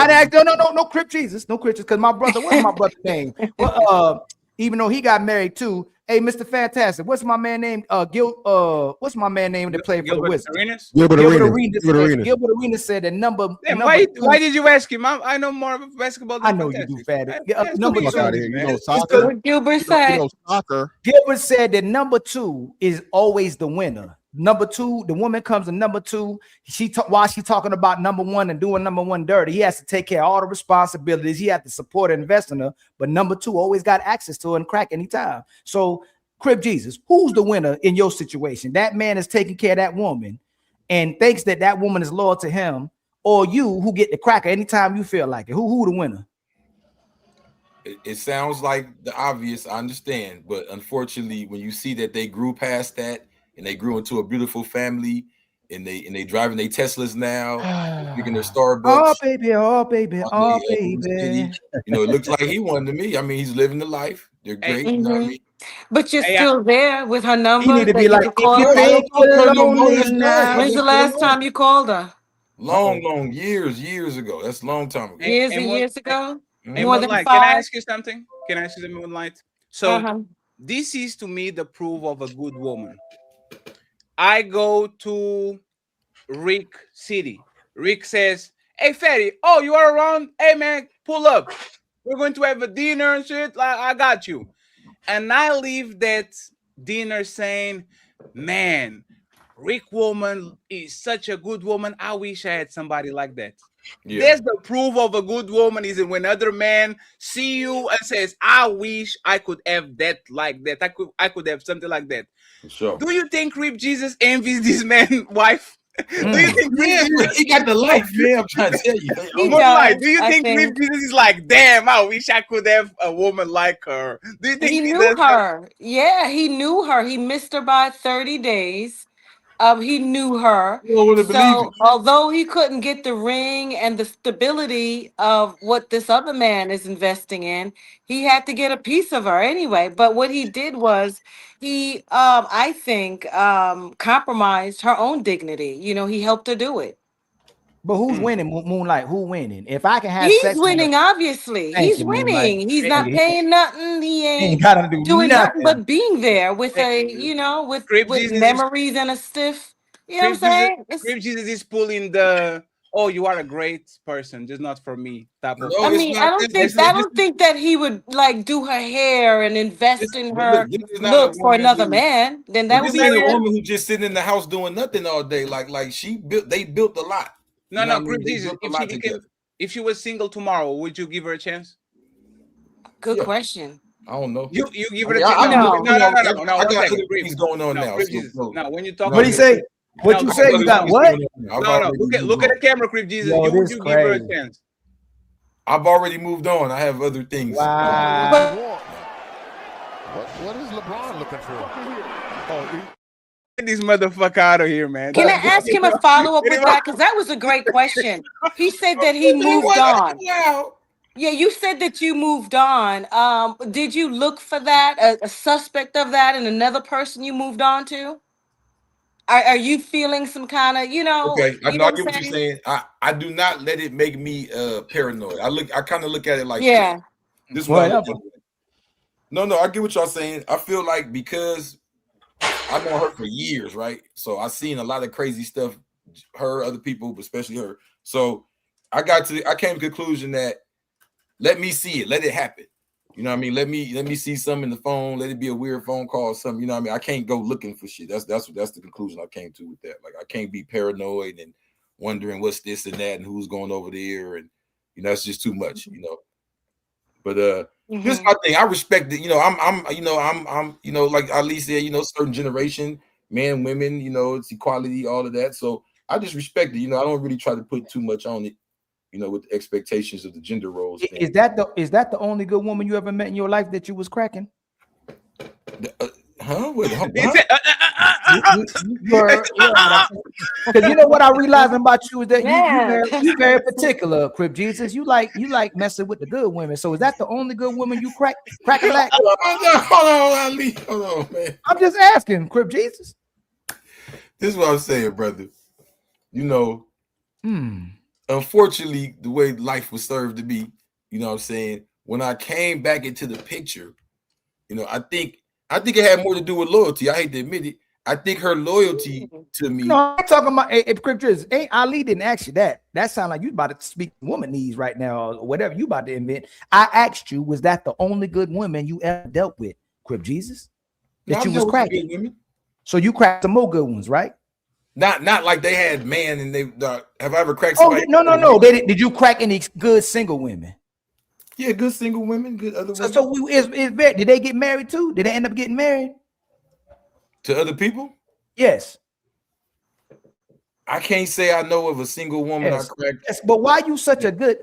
Crip Jesus, because my brother. What's my brother's name? Well, even though he got married too. Hey, Mr. Fantastic, what's my man name? What's my man name that played for the Wizards? Gilbert Arenas. Gilbert Arenas said that number. Why did you ask him? I know more about basketball. I know you do, Fatty. Number two. Soccer. Gilbert said. Soccer. Gilbert said that number two is always the winner. Number two, the woman comes in number two. While she's talking about number one and doing number one dirty, he has to take care of all the responsibilities. He has to support and invest in her. But number two always got access to her and crack anytime. So, Crip Jesus, who's the winner in your situation? That man is taking care of that woman and thinks that that woman is loyal to him, or you who get the cracker anytime you feel like it. Who the winner? It sounds like the obvious. I understand, but unfortunately, when you see that they grew past that. And they grew into a beautiful family, and they driving their Teslas now, drinking their Starbucks. Oh baby. It looks like he wanted to me. I mean, he's living the life. They're great. You know what I mean? But you're still there with her number. You need to be like, when's the last time you called her? Long years ago. That's a long time ago. Years ago. Hey, More than Moonlight, can I 5? ask you something? Can I ask you something, Moonlight? So Uh-huh. this is to me the proof of a good woman. I go to Rick City. Rick says, "Hey, Fatty, oh, you are around? Hey, man, pull up. We're going to have a dinner and shit. Like, I got you." And I leave that dinner saying, "Man, Rick woman is such a good woman. I wish I had somebody like that." Yeah. That's the proof of a good woman is when other men see you and says, "I wish I could have that like that. I could have something like that." For sure. Do you think Rip Jesus envies this man wife? Do you think Rip Yeah, Jesus he got the life, man. I'm trying to tell you. He Moonlight, does, do you I think Rip think. Jesus is like, "Damn, I wish I could have a woman like her"? Do you think He he knew does that? her. Yeah, he knew her. He missed her by 30 days. He knew her. You don't want to believe it. So although he couldn't get the ring and the stability of what this other man is investing in, he had to get a piece of her anyway. But what he did was he I think compromised her own dignity. You know, he helped her do it. But who's winning, Moonlight? Who winning? If I can have He's sex with winning, obviously. thank He's you, Moonlight. winning. He's Thank not you. paying nothing. He He ain't ain't gotta do doing nothing nothing. but being there with Hey, a, you know, Crip with Jesus is memories and a stiff. You know what I'm Crip Jesus. saying? It's, Crip Jesus is pulling the, "Oh, you are a great person, just not for me" type of. No, I it's mean, not that. I don't think that he would like do her hair and invest in But look, her this is not a looks for woman another who. man. Then But that would this be ain't a weird. woman who just sitting in the house doing nothing all day. Like she built. They built a lot. No, You know no, what I Crip mean? They Jesus. built a If she lot became, together. if she was single tomorrow, would you give her a chance? Good Yeah. question. I don't know. You give I her mean, a chance. I'm No, looking. No. You know, no. I One got second, other Crip. things going on No, now. Crip So Jesus. no, No, when you talk What no, he to say? What no, you I say? got You other got things what? going on now. I've no, already moved look at on. the camera, Crip Jesus. Yo, Would this you give her a crazy. chance? I've already moved on. I have other things. Wow. What is LeBron looking for? Oh, Get this motherfucker out of here, man. Can I ask him a follow up with that? Because that was a great question. He said that he moved on. Yeah, you said that you moved on. Did you look for that, a suspect of that, and another person you moved on to? Are you feeling some kind of, Okay, I you know. know I what get I'm what you're saying? saying. I do not let it make me paranoid. I kind of look at it like this. Yeah. This is what I look Whatever. at it. No, I get what y'all saying. I feel like because I've known her for years, right? So I've seen a lot of crazy stuff, her, other people, but especially her. So I came to the conclusion that let me see it, let it happen. You know what I mean? Let me see something in the phone, let it be a weird phone call or something. You know what I mean? I can't go looking for shit. That's the conclusion I came to with that. Like I can't be paranoid and wondering what's this and that and who's going over there, and it's just too much, But this is my thing. I respect it. I'm like Ali said, certain generation, men, women, it's equality, all of that. So I just respect it. I don't really try to put too much on it, with the expectations of the gender roles. Is that the only good woman you ever met in your life that you was cracking? Huh? Wait, huh? Because you know what I realized about you is that Man. you very particular, Crip Jesus. You like messing with the good women. So is that the only good woman you crack a lack? Hold on, Ali. Hold on, man. I'm just asking, Crip Jesus. This is what I'm saying, brother. Unfortunately, the way life was served to me, what I'm saying, when I came back into the picture, I think it had more to do with loyalty. I hate to admit it. I think her loyalty to me. No, I'm talking about Crip Jesus. Ali didn't ask you that. That sounds like you about to speak woman needs right now, or whatever you about to invent. I asked you, was that the only good woman you ever dealt with, Crip Jesus? That you was cracking. Women. So you cracked some more good ones, right? Not like they had man and they have I ever cracked Oh somebody? no. Did you crack any good single women? Yeah, good single women, good other women. So did they get married too? Did they end up getting married to other people? Yes. I can't say I know of a single woman I cracked. Yes, but why you such a good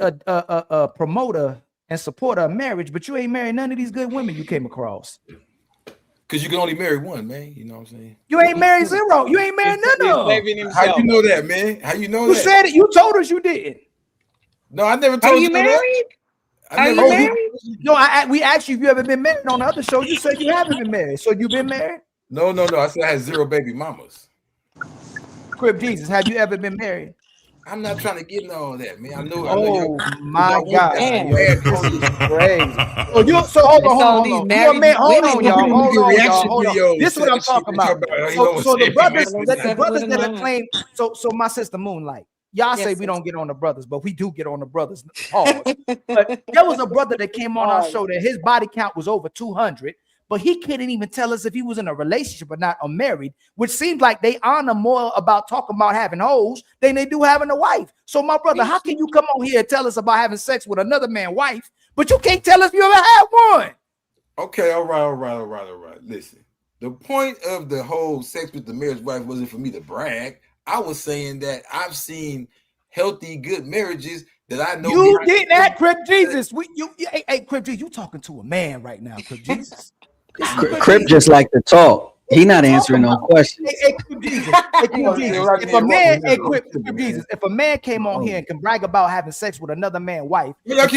promoter and supporter of marriage, but you ain't married none of these good women you came across? Because you can only marry one, man. You know what I'm saying? You ain't married zero. You ain't married none of them. How you know that, man? How you know You that? said it. You told us you did. No, I never told you married? that. Are you married? No, we asked you if you ever been married on the other show. You said you haven't been married. So you been married? No. I said I had 0 baby mamas. Crip Jesus, have you ever been married? I'm not trying to get into all that, man. I know. Oh my God! Damn. Yo, this is crazy. So hold on. You a man? Hold on, y'all. Hold on. This is what I'm talking about. So the brothers that are claimed. So my sister Moonlight. Y'all say we don't get on the brothers, but we do get on the brothers. Pause. But there was a brother that came on our show that his body count was over 200. But he couldn't even tell us if he was in a relationship or not or married, which seems like they honor more about talking about having hoes than they do having a wife. So, my brother, how can you come on here and tell us about having sex with another man's wife, but you can't tell us you ever had one? Okay, all right. Listen, the point of the whole sex with the marriage wife wasn't for me to brag. I was saying that I've seen healthy, good marriages that I know. You did that, Crip Jesus. Hey, Crip Jesus, you talking to a man right now, Crip Jesus. Crip just like to talk. He not answering no questions. Hey, Crip Jesus. If a man came on here and can brag about having sex with another man's wife, Crip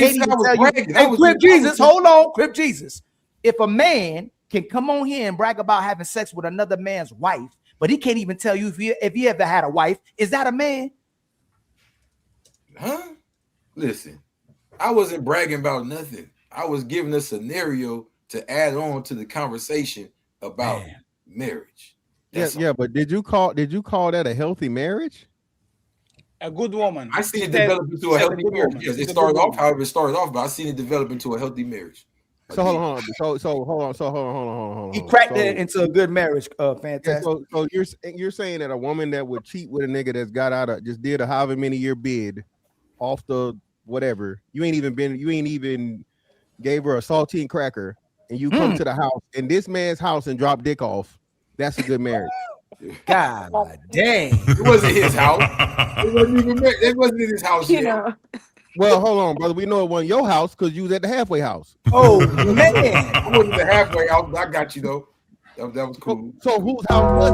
Jesus, hold on, Crip Jesus. If a man can come on here and brag about having sex with another man's wife, but he can't even tell you if he ever had a wife, is that a man? Huh? Listen, I wasn't bragging about nothing. I was giving a scenario to add on to the conversation about marriage. Yeah, but did you call that a healthy marriage? A good woman. I seen it develop into a healthy marriage. Yes, it started off however it started off, but I seen it develop into a healthy marriage. So hold on. So hold on. He cracked that into a good marriage. Fantastic. So you're saying that a woman that would cheat with a nigga that's just did a however many year bid off the whatever, you ain't even gave her a saltine cracker, and you come to the house in this man's house and drop dick off. That's a good marriage. God dang. It wasn't his house. It wasn't in his house yet. Well, hold on, brother. We know it wasn't your house because you was at the halfway house. Oh man, I wasn't the halfway house. I got you though. That was cool. So whose house was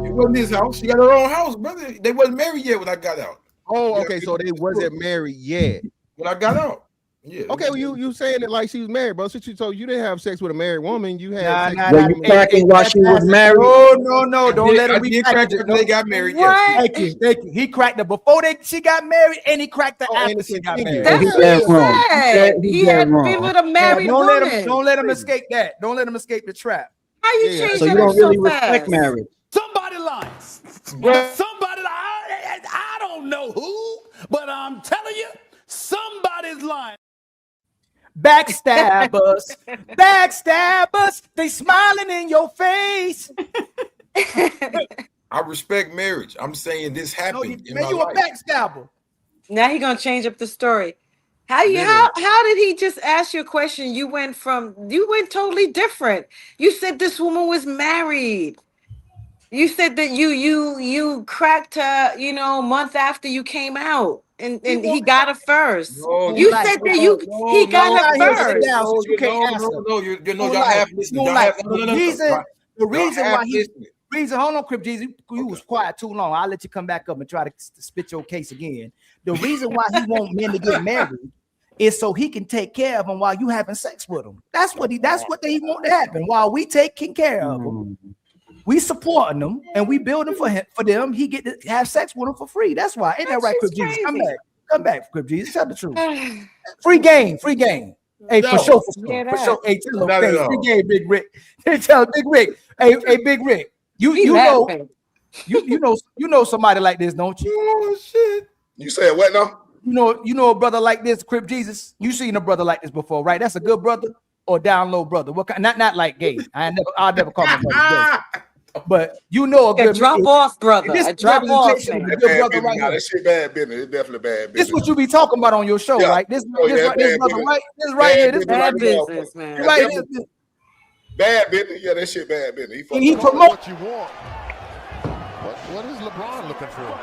it? It wasn't his house. She got her own house, brother. They wasn't married yet when I got out. Oh, okay. So they wasn't married yet when I got out. Yeah. Okay, well, you saying it like she was married, bro. So you didn't have sex with a married woman. You had sex with you cracking while she was married. No. Don't let him be cracked after they got married. Yes. Thank you. He cracked her before she got married, and he cracked her after she got married. That's what he had been with a married woman. Don't let him escape that. Don't let him escape the trap. How you change so you don't really respect marriage. Somebody lies. Somebody lies. I don't know who, but I'm telling you, somebody's lying. Backstabbers, they smiling in your face. I respect marriage. I'm saying this happened. You a backstabber. Now he gonna change up the story. How did he just ask you a question? You went totally different. You said this woman was married. You said that you cracked her, a month after you came out, and he got her first. You said that he got her first. Y'all have listened. The reason, hold on, Crip Jesus, you was quiet too long. I'll let you come back up and try to spit your case again. The reason why he want men to get married is so he can take care of them while you having sex with them. That's what he want to happen. While we taking care of them. We supporting them and we building for them. He get to have sex with them for free. That's why. Ain't that right, Crip Jesus? Come back, Crip Jesus. Tell the truth. Free game. Hey, for sure. Hey, tell him, free game, Big Rick. Tell Big Rick. Hey, Big Rick. You know somebody like this, don't you? Oh shit. You said what now? You know a brother like this, Crip Jesus. You seen a brother like this before, right? That's a good brother or down low brother. What kind? Not like gay. I'll never call my brother gay. But a good drop off brother. This drop off. That shit bad business. It's definitely bad business. This is what you be talking about on your show, right? This brother, right? This right here. This bad business, man. Right here. Bad business. Yeah, that shit bad business. He promote what you want. What is LeBron looking for?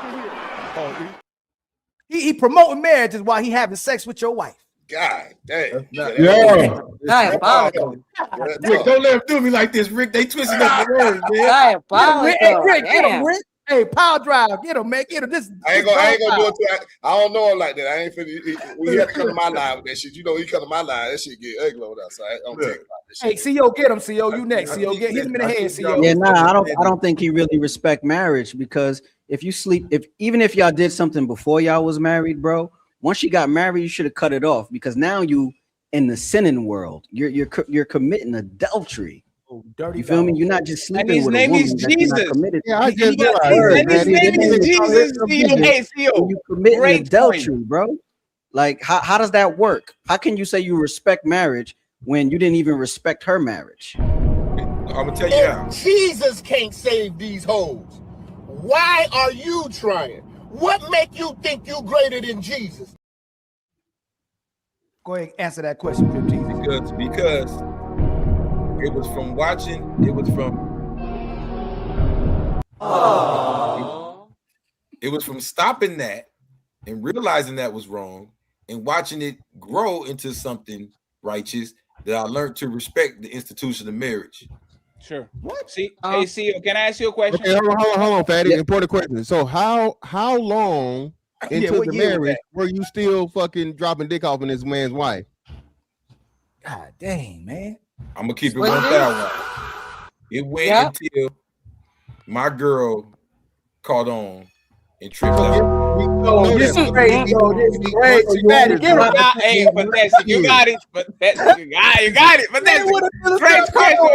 He promoting marriages while he having sex with your wife. God dang. Diabolical. Rick, don't let him do me like this, Rick. They twisting up the words, man. Diabolical. Rick, get him, Rick. Hey, power drive, get him, man. Get him. I ain't gonna do it. I don't know him like that. I ain't finna. We had to come to my live with that shit. He come to my live. That shit get ugly over there. So I don't take about this shit. Hey, CO, get him. CO, you next. CO, get him in the head. CO. Yeah, I don't think he really respect marriage because if you sleep, even if y'all did something before y'all was married, bro, once you got married, you should have cut it off because now you in the sinning world. You're committing adultery. Dirty You feel me? dog. You're not just And sleeping his with a name woman is that you're not Jesus. committed. Yeah, I He just got realized words, that, And his man. name is Jesus. When Hey, Theo. you committing Great adultery, point. bro. Like, how does that work? How can you say you respect marriage when you didn't even respect her marriage? I'm gonna tell you how. Jesus can't save these hoes. Why are you trying? What make you think you greater than Jesus? Go ahead, answer that question, Crip Jesus. Because it was from watching. It was from. It was from stopping that and realizing that was wrong and watching it grow into something righteous that I learned to respect the institution of marriage. Sure. What? See, hey, CEO, can I ask you a question? Okay, hold on, Fatty. Important question. So how long into what the year was marriage that? were you still fucking dropping dick off in this man's wife? God dang, man. I'm gonna keep it What 1,000. It went until my girl caught on and tripped out. Oh, this is crazy. Yo, this is crazy. Fatty, get him. Hey, fantastic. You got it. Fantastic. You got it. Fantastic. French question.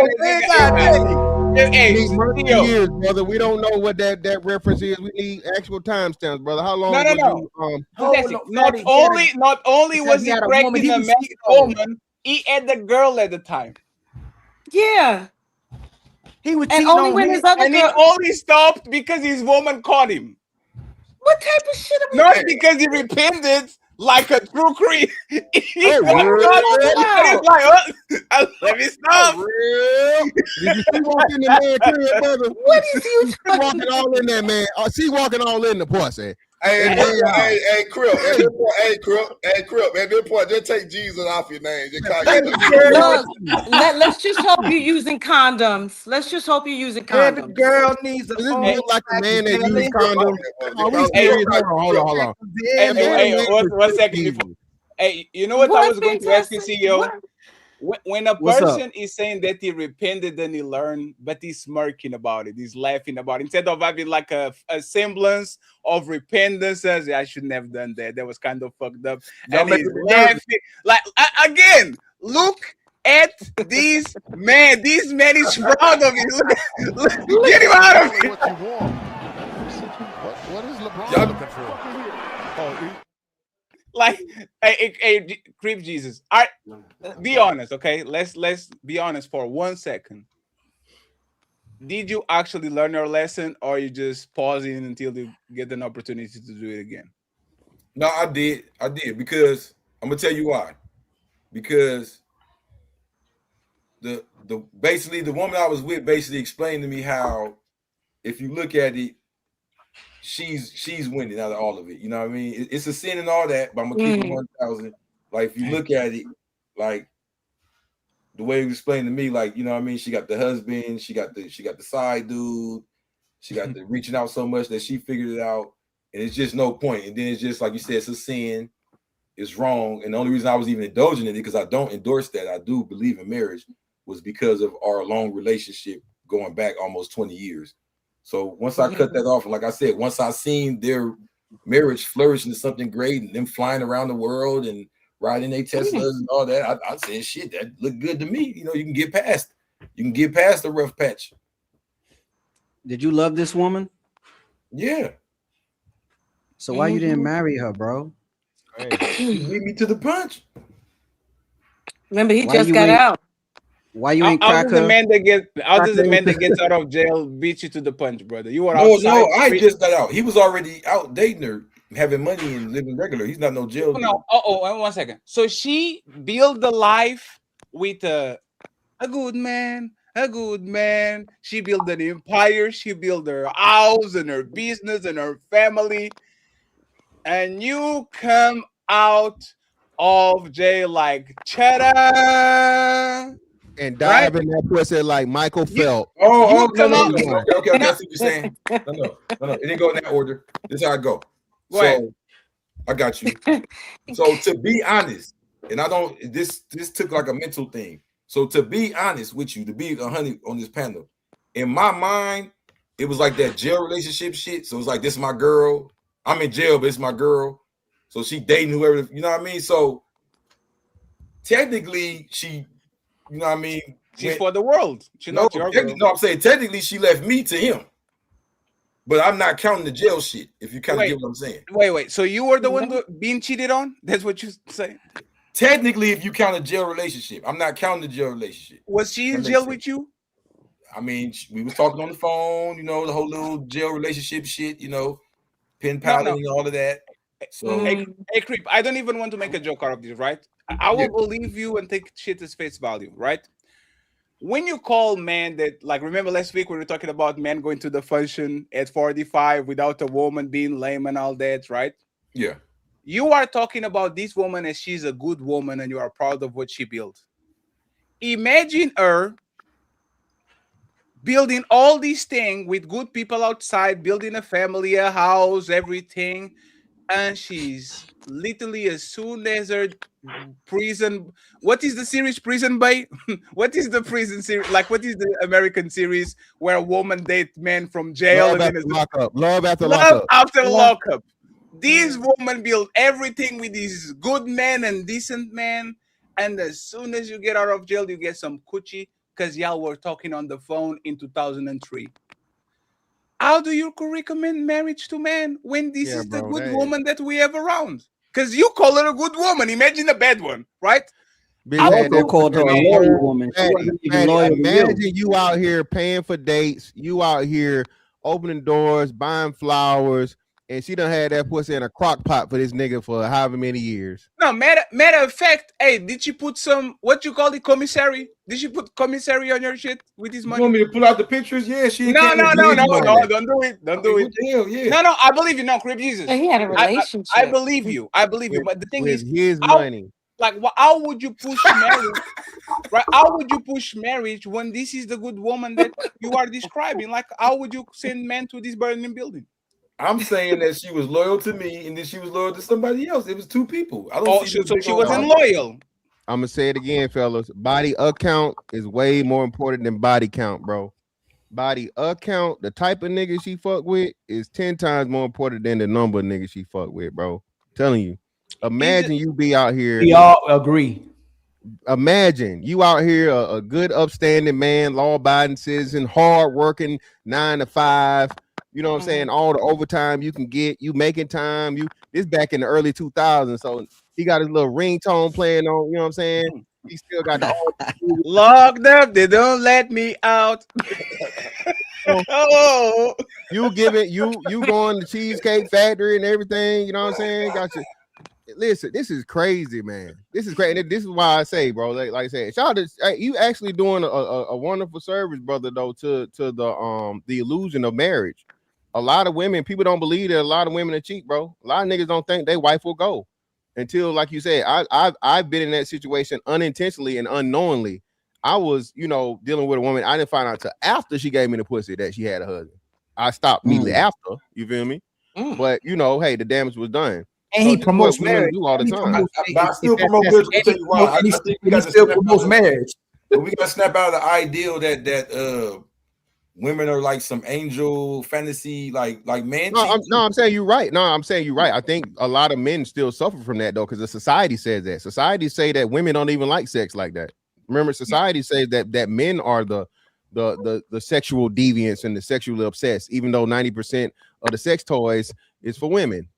Hey, CEO. Years, brother. We don't know what that reference is. We need actual timestamps, brother. How long? No. You, Fantastic. Not only was he pregnant a man woman, he had the girl at the time. Yeah. He was And cheating only on when him. his other And he girl. only stopped because his woman caught him. What type of shit am I? Not because he repented like a true creep. He Oh, was like, let me stop. Did you see walking in the man crib, brother? What is you walking all in that man? She walking all in the pussy. Hey, Crip. Crip. At this point, just take Jesus off your name. Just call Look, let's just hope you're using condoms. Let's just hope you're using Every condoms. girl needs a This phone. look like a man that uses condoms. Are we serious? Hold on. Hey, one second before. Hey, you know what I was going to ask you, CEO? When a What's up? person is saying that he repented and he learned, but he's smirking about it, he's laughing about it, instead of having like a semblance of repentance, as I shouldn't have done that. That was kind of fucked up. And he's laughing. Like, again, look at these men. This man is proud of it. Look, get him out of here. What you want? What is LeBron looking for? Oh, Like, hey, creep Jesus. All right, be honest, okay? Let's be honest for 1 second. Did you actually learn your lesson, or are you just pausing until you get an opportunity to do it again? No, I did because I'm gonna tell you why. Because the basically the woman I was with basically explained to me how, if you look at it, she's winning out of all of it. You know what I mean? It's a sin and all that, but I'm gonna keep it 1,000. Like, if you look at it, like the way it was explained to me, like, you know what I mean? She got the husband, she got the side dude, she got the reaching out so much that she figured it out, and it's just no point. And then it's just like you said, it's a sin, it's wrong. And the only reason I was even indulging in it, because I don't endorse that, I do believe in marriage, was because of our long relationship going back almost 20 years. So once I cut that off, and like I said, once I seen their marriage flourish into something great and them flying around the world and riding their Teslas and all that, I said, shit, that looked good to me. You know, you can get past the rough patch. Did you love this woman? Yeah. So why you didn't marry her, bro? She beat me to the punch. Remember, he Why just you got ain't- out. Why you ain't How crack does the her? man that gets Crack her? out of jail beat you to the punch, brother? You were No, outside. I just got out. He was already out dating her, having money and living regular. He's not no jail. No. 1 second. So she built the life with a good man. A good man. She built an empire. She built her house and her business and her family. And you come out of jail like ta-da! And dive in that pussy like Michael Phelps. No. Okay, come out. okay. I see what you're saying. No. It didn't go in that order. This is how I go. Go ahead. I got you. So to be honest, and I don't. This took like a mental thing. So to be honest with you, to be 100 on this panel, in my mind, it was like that jail relationship shit. So it's like, this is my girl. I'm in jail, but it's my girl. So she dating whoever, you know what I mean? So technically, she, you know what I mean? She's for the world. She's not your girl. No, I'm saying technically she left me to him. But I'm not counting the jail shit, if you kind of get what I'm saying. Wait. So you were the one being cheated on? That's what you say? Technically, if you count a jail relationship, I'm not counting the jail relationship. Was she in jail with you? I mean, we was talking on the phone, you know, the whole little jail relationship shit, you know, pen paling and all of that. So, hey, Creep, I don't even want to make a joke out of this, right? I will believe you and take shit as face value, right? When you call man that, like, remember last week we were talking about men going to the function at 45 without a woman being lame and all that, right? Yeah. You are talking about this woman as she's a good woman and you are proud of what she built. Imagine her building all these things with good people outside, building a family, a house, everything. And she's literally, as soon as her prison, what is the series Prison Bay? What is the prison series? Like, what is the American series where a woman dates men from jail? Love and after lockup. Love after Love lockup. after lockup. These women build everything with these good men and decent men. And as soon as you get out of jail, you get some coochie because y'all were talking on the phone in 2003. How do you recommend marriage to men when this is the good woman that we have around? Because you call her a good woman. Imagine a bad one, right? I also called her a loyal woman. She wasn't even loyal to you. Imagine you out here paying for dates. You out here opening doors, buying flowers, and she done had that pussy in a crock pot for this nigga for however many years. No, matter of fact, hey, did she put some, what you call it, commissary? Did she put commissary on your shit with this money? You want me to pull out the pictures? Yeah, she No, don't do it. Don't do it. What the hell? Yeah. No, I believe you. No, Crib Jesus. He had a relationship. I believe you. But the thing is, his money. Like, how would you push marriage? Right? How would you push marriage when this is the good woman that you are describing? Like, how would you send men to this burning building? I'm saying that she was loyal to me and then she was loyal to somebody else. It was two people. I don't see so she wasn't loyal. I'm gonna say it again, fellas. Body account is way more important than body count, bro. Body account, the type of nigga she fuck with, is 10 times more important than the number of niggas she fuck with, bro. I'm telling you. Imagine you be out here. We all agree. Imagine you out here, a good, upstanding man, law-abiding citizen, hard-working, 9 to 5. You know what I'm saying? All the overtime you can get, you making time. This back in the early 2000s, so he got his little ringtone playing on. You know what I'm saying? He still got the locked up. They don't let me out. Oh, you going to Cheesecake Factory and everything. You know what I'm saying? Got you. Listen, this is crazy, man. This is crazy. This is why I say, bro. Like I said, shout out to you actually doing a wonderful service, brother. Though to the illusion of marriage. A lot of women, people don't believe that a lot of women are cheap, bro. A lot of niggas don't think their wife will go until, like you said, I've been in that situation unintentionally and unknowingly. I was, dealing with a woman. I didn't find out till after she gave me the pussy that she had a husband. I stopped immediately after. You feel me? But hey, the damage was done. And he promotes marriage all the time. I still promote marriage. He still promotes marriage. But we gotta snap out of the ideal that women are like some angel fantasy, like man. I'm saying you're right. I think a lot of men still suffer from that though, because the society says that. Society say that women don't even like sex like that. Remember, society says that men are the sexual deviants and the sexually obsessed, even though 90% of the sex toys is for women.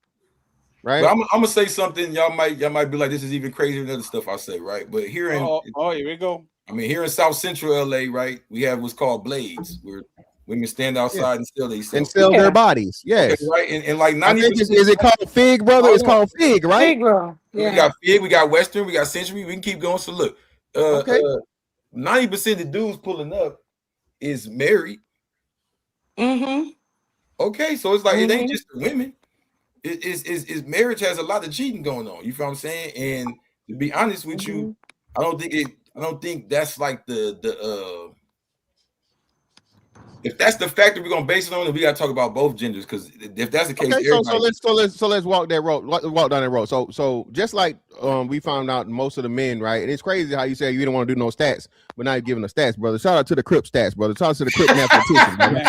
Right. But I'm gonna say something. Y'all might be like, this is even crazier than other stuff I say, right? But here in here we go. I mean, here in South Central LA, right, we have what's called blades, where women stand outside and sell themselves. And sell their bodies. Yes. Okay, right. And like 90%. Is it called Fig, brother? It's called Fig, right? Fig, bro. Yeah. We got Fig, we got Western, we got Century. We can keep going. So look, 90% of the dudes pulling up is married. Okay, so it's like it ain't just the women. Is marriage has a lot of cheating going on. You feel what I'm saying? And to be honest with you, I don't think that's like the if that's the factor we're gonna base it on, then we gotta talk about both genders. Because if that's the case, Okay, so everybody. let's walk that road. Walk down that road. So just like we found out most of the men, right? And it's crazy how you say you don't want to do no stats, but now you're giving us stats, brother. Shout out to the Crip stats, brother. Shout out to the Crip mathematicians, brother.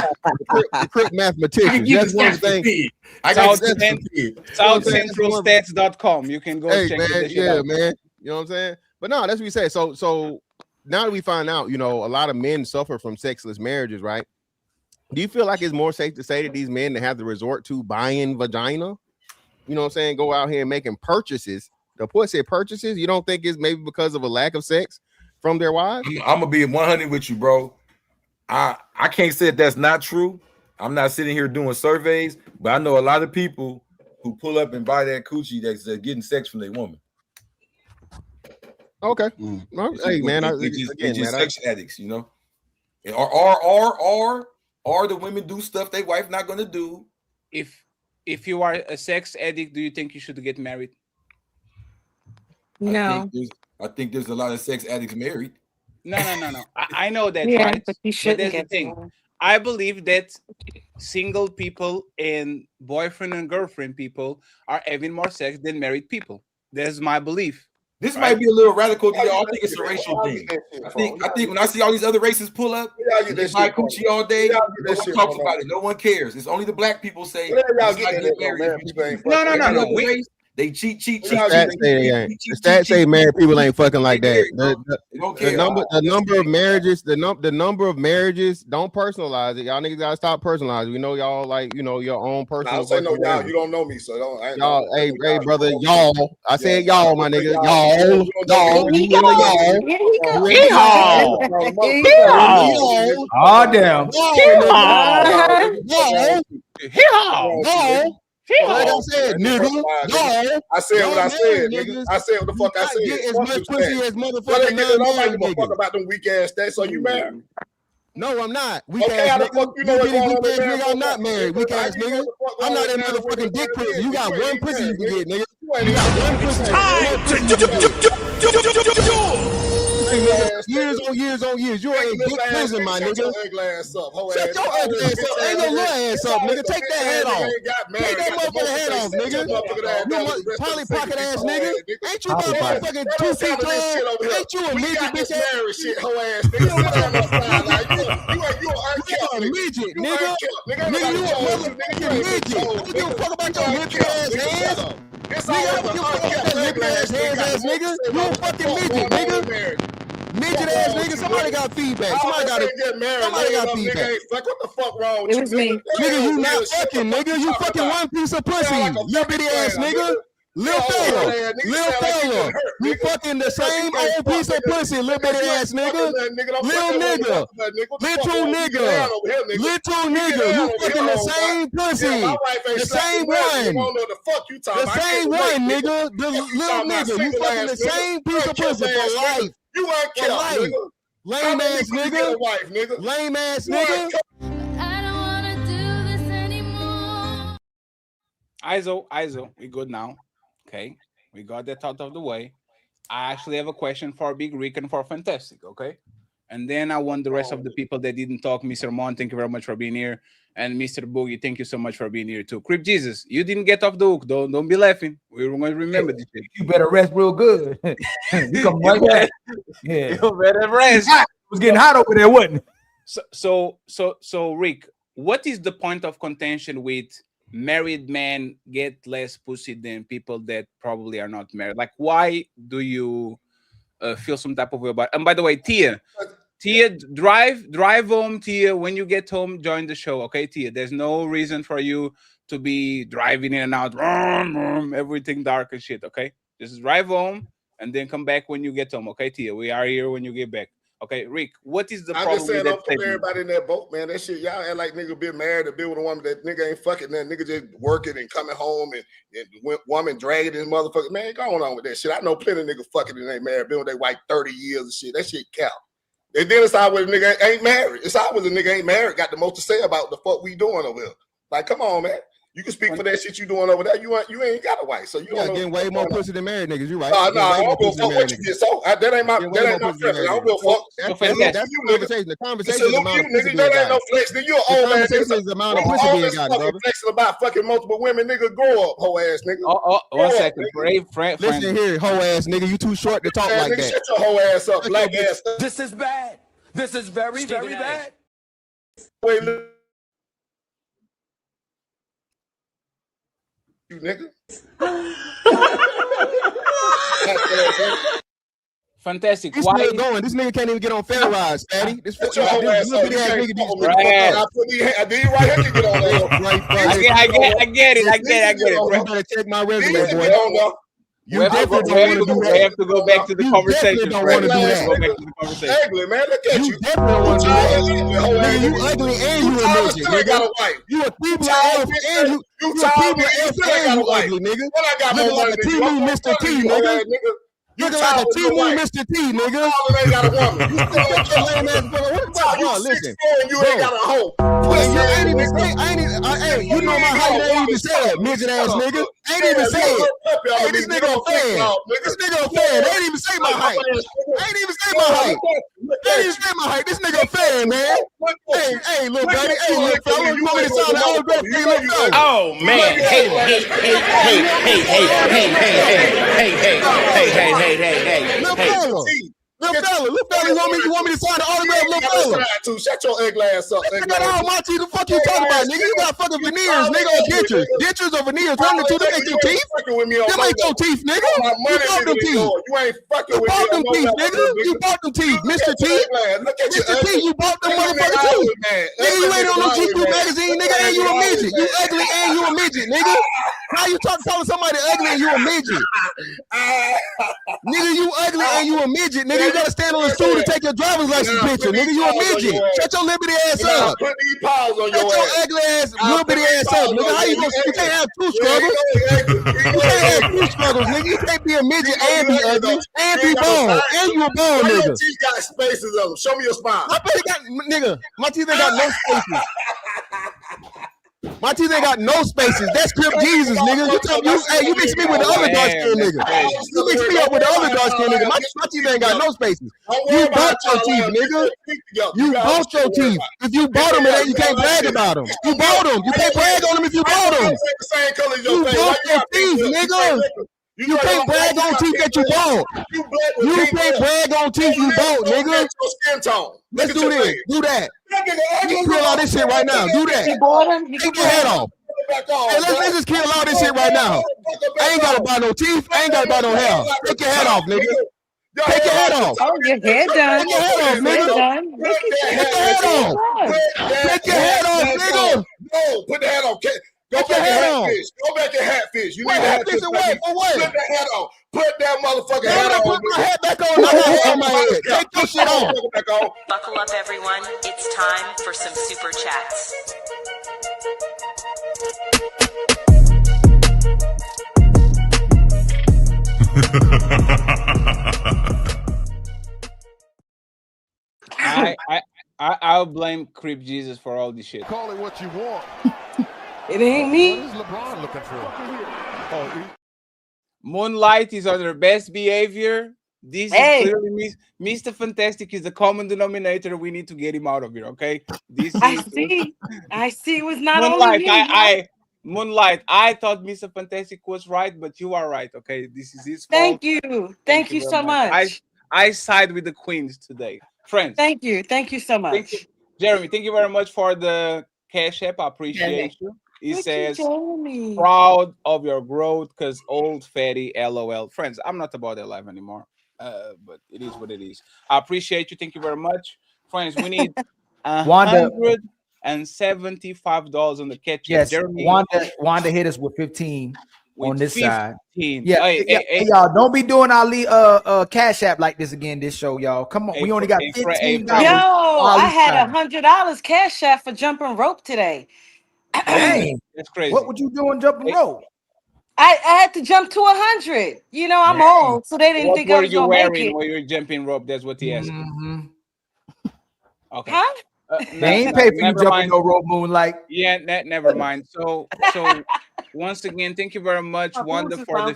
The Crip mathematicians. That's one thing. SouthCentralStats.com. You can go check man, this shit out. man. You know what I'm saying? But no, that's what we say. So now that we find out, a lot of men suffer from sexless marriages, right? Do you feel like it's more safe to say that these men that have to resort to buying vagina, you know what I'm saying, go out here and making purchases? The poet said purchases. You don't think it's maybe because of a lack of sex from their wives? I'm gonna be 100 with you, bro. I can't say that that's not true. I'm not sitting here doing surveys, but I know a lot of people who pull up and buy that coochie that's getting sex from their woman. Okay. Well, hey man, they're just sex addicts, Or the women do stuff their wife not gonna do. If you are a sex addict, do you think you should get married? No. I think there's a lot of sex addicts married. No. I know that, Yeah, right? but you shouldn't there's get the thing. I believe that single people and boyfriend and girlfriend people are having more sex than married people. That's my belief. This might be a little radical to y'all. I think it's a racial thing. I think when I see all these other races pull up, they buy coochie all day. No one talks about it. No one cares. It's only the black people say. No. They cheat. The stats say married people ain't fucking like that. The number of marriages, the number of marriages. Don't personalize it. Y'all niggas gotta stop personalizing. We know y'all like your own personal. I don't say no y'all. You don't know me, so don't. Y'all, hey, brother, y'all. I said y'all, my nigga. Y'all. Oh damn. Like I said, nigga. I said what I said, nigga. I said what the fuck I said. Get as much pussy as motherfucking nobody give a fuck about them weak ass stats. So you married? No, I'm not. Weak ass nigga. I'm not married. Weak ass nigga. I'm not that motherfucking dick pussy. You got one pussy you can get, nigga. You got one pussy. Years on years. You ain't dick prison, my nigga. Shut your ugly ass up. Ain't no little ass up, nigga. Take that head off. Take that motherfucking head off, nigga. You Polly Pocket ass nigga. Ain't you motherfucking 2 feet tall? Ain't you a midget, bitch ass? Shit, hoe ass nigga. You a midget, nigga. Nigga, you a motherfucking midget. I don't give a fuck about your limpy ass hands. Nigga, I don't give a fuck about that limpy ass hands, nigga. You a fucking midget, nigga. Midget ass nigga, somebody got feedback. Somebody got feedback. What the fuck wrong with you? It was me. Nigga, you not fucking, nigga. You fucking one piece of pussy. Little bitty ass nigga. Lil fella. You fucking the same old piece of pussy, little bitty ass nigga. Little nigga. Little nigga. You fucking the same pussy. The same one. The same one, nigga. The little nigga. You fucking the same piece of pussy for life. You ain't kept, nigga. Lame ass nigga. Lame ass nigga. ISO, we good now. Okay, we got that out of the way. I actually have a question for Big Rick and for Fantastic, okay? And then I want the rest of the people that didn't talk. Mr. Mon, thank you very much for being here. And Mr. Boogie, thank you so much for being here too. Crip Jesus, you didn't get off the hook. Don't be laughing. We're going to remember this shit. You better rest real good. You come right back. Yeah. You better rest. It was getting hot over there, wasn't it? So Rick, what is the point of contention with married men get less pussy than people that probably are not married? Like, why do you feel some type of way about it? And by the way, Tia, drive home, Tia. When you get home, join the show, okay, Tia? There's no reason for you to be driving in and out, everything dark and shit, okay? Just drive home and then come back when you get home, okay, Tia? We are here when you get back. Okay, Rick, what is the problem? I'm just saying, don't put everybody in that boat, man. That shit, y'all act like nigga been married to be with a woman that nigga ain't fucking, that nigga just working and coming home and woman dragging his motherfucker. Man, going on with that shit. I know plenty of niggas fucking and ain't married, been with their wife 30 years and shit. That shit count. And then it's always a nigga ain't married. It's always a nigga ain't married, got the most to say about the fuck we doing over here. Like, come on, man. You can speak for that shit you doing over there. You ain't got a wife, so you don't know getting way more pussy than married niggas. You right? No, I don't give a fuck what you get. So that ain't my preference. I don't give a fuck. That's the conversation. The conversation is amount of pussy being got. That ain't no flex. Nigga, you an old ass nigga. The amount of pussy being got, brother. Flexing about fucking multiple women, nigga. Grow up, hoe ass nigga. Oh, 1 second. Listen here, hoe ass nigga. You too short to talk like that. Shut your hoe ass up, black ass. This is bad. This is very, very bad. Wait, look. You nigga. Fantastic. He's Why still going? This nigga can't even get on fair rides, fatty. This little bitty ass nigga. I put these right here to get on there. I get it. You better check my resume, boy. You definitely don't want to do that. We have to go back to the conversation. Don't want to do that. Go back to the conversation. Ugly, man. Look at you. You definitely don't want to do that. Nigga, you ugly and you a midget, nigga. You a people ass and you a people ass and you ugly, nigga. Looking like a T-Moo Mr. T, nigga. Looking like a T-Moo Mr. T, nigga. You ain't got a woman. You still got your lame ass brother. What the fuck? Listen. You ain't got a hoe. You ain't even say. Hey, you know my height. I ain't even say it, midget ass nigga. Ain't even say it. Hey, this nigga a fan. This nigga a fan. They ain't even say my height. Ain't even say my height. Ain't even say my height. This nigga a fan, man. Hey, little buddy. Hey, little fella. You want me to sign the autograph? Hey, little fella. Oh man. Hey. Little fella, you want me to sign the autograph, little fella? Shut your ugly ass up. I got all my teeth. The fuck you talking about, nigga? You got fucking veneers, nigga, or dentures. Dentures or veneers. One or two. Them ain't your teeth. Them ain't your teeth, nigga. You bought them teeth. You ain't fucking with me. You bought them teeth, nigga. You bought them teeth, Mr. T. Mr. T, you bought them motherfucking teeth. Nigga, you ain't on no GQ magazine, nigga, and you a midget. You ugly and you a midget, nigga. How you calling somebody ugly and you a midget? Nigga, you ugly and you a midget, nigga. You gotta stand on the stool to take your driver's license picture, nigga. You a midget. Shut your little bitty ass up. Put these paws on Shut your ugly ass, little bitty ass up, nigga. How you gonna? You can't have two struggles. You can't have two struggles, nigga. You can't be a midget and be ugly and be bald and you a bald nigga. Your teeth got spaces on them. Show me your smile. My teeth got, nigga. My teeth ain't got no spaces. My teeth ain't got no spaces. That's Crip Jesus, nigga. You mix me with the other dark skin nigga. You mix me up with the other dark skin nigga. My teeth ain't got no spaces. You bought your teeth, nigga. You bought your teeth. If you bought them, you can't brag about them. You bought them. You can't brag on them if you bought them. You bought your teeth, nigga. You can't brag on teeth that you bought. You can't brag on teeth you bought, nigga. Let's do this. Do that. You can kill all this shit right now. Do that. He bought him. Take your head off. Hey, let's just kill all this shit right now. I ain't gotta buy no teeth. I ain't gotta buy no hair. Take your head off, nigga. Take your head off. Oh, your hair done. Take your head off, nigga. Take your head off. Take your head off, nigga. No, put the head on. Go back and hatfish. Go back and hatfish. You need to hatfish away. For what? Put the head on. Put that motherfucking head on. Put my head back on. I got hair on my head. Take your shit off. Buckle up, everyone. It's time for some super chats. I'll blame Crip Jesus for all this shit. Call it what you want. It ain't me. What is LeBron looking for? Moonlight is on their best behavior. This is clearly Mr. Fantastic is the common denominator. We need to get him out of here, okay? I see. It was not Moonlight. only me. Moonlight. I thought Mr. Fantastic was right, but you are right, okay? This is his fault. Thank you. Thank you so much. I side with the queens today. Friends. Thank you. Thank you so much. Jeremy, thank you very much for the Cash App. I appreciate you. He says, proud of your growth because old fatty, LOL. Friends, I'm not about that life anymore, but it is what it is. I appreciate you. Thank you very much. Friends, we need $175 on the catch. Yes, Jeremy, Wanda hit us with 15 on this 15. side. Yeah, hey, y'all, don't be doing our Cash App like this again this show, y'all. Come on, we only got $15. Yo, I had $100 Cash App for jumping rope today. Dang, that's crazy. What would you do on jumping rope? I had to jump to 100. You know, I'm old, so they didn't think I was gonna make it. While you're jumping rope? That's what he asked. Mm-hmm. Okay. Huh? They ain't pay for you jumping no rope, Moonlight. Yeah, never mind. So once again, thank you very much, Wanda, for the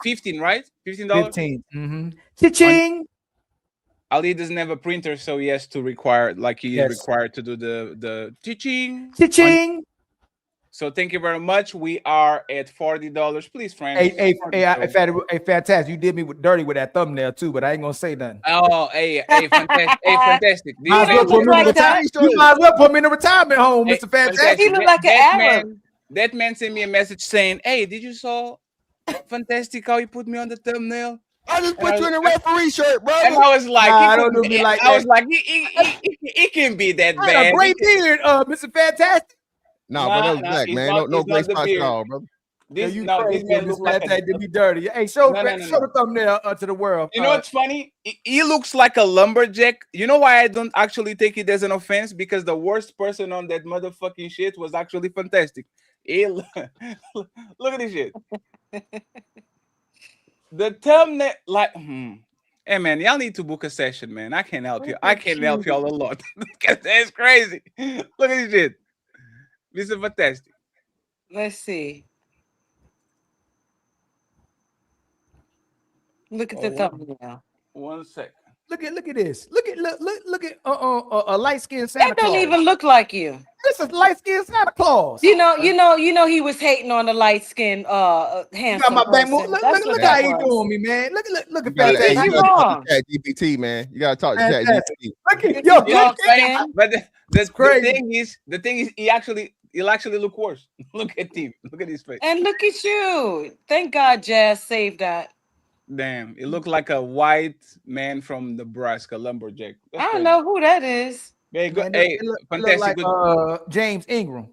15, right? $15. 15. Mm-hmm. Cha-ching. Ali doesn't have a printer, so he has to require, like he Yes. required to do the teaching. Cha-ching. So thank you very much. We are at $40. Please, friends. Hey, fantastic. You did me dirty with that thumbnail too, but I ain't gonna say nothing. Oh, hey, fantastic. Hey, fantastic. You might as well put me in a retirement home, Mr. Fantastic. He look like an Arab. That man sent me a message saying, "Hey, did you saw Fantastic how you put me on the thumbnail?" I just put you in a referee shirt, bro. And I was like, Nah, don't do me like I that. was like, it can be that I bad. had a great beard, Mr. Fantastic. Nah, but that was black, it's man. not- No it's gray not the spots at beard. all, brother. This Crazy, man Mr. looks like Fantastic did me dirty. Hey, show No. the thumbnail to the world. You know what's funny? He looks like a lumberjack. You know why I don't actually take it as an offense? Because the worst person on that motherfucking shit was actually Fantastic. Look at this shit. The thumbnail, like, hey man, y'all need to book a session, man. I can't help you. I can't help y'all a lot. That's crazy. Look at this shit. This is Fantastic. Let's see. Look at the thumbnail. 1 second. Look at this. Look at a light skinned Santa That don't Claus. even look like you. This is light skinned Santa Claus. You know he was hating on the light skin handsome my back. person. Look That's what how that he was. doing me, man. Look at You gotta Fantastic. talk to Chat GPT, man. You gotta talk to Chat GPT. Look at You know what I'm saying? But the thing is, he'll actually look worse. Look at him. Look at his face. And look at you. Thank God Jazz saved that. Damn, it looked like a white man from Nebraska, lumberjack. That's I don't crazy. know who that is. Hey, good. Man, Hey, it look Fantastic. like Good. James Ingram.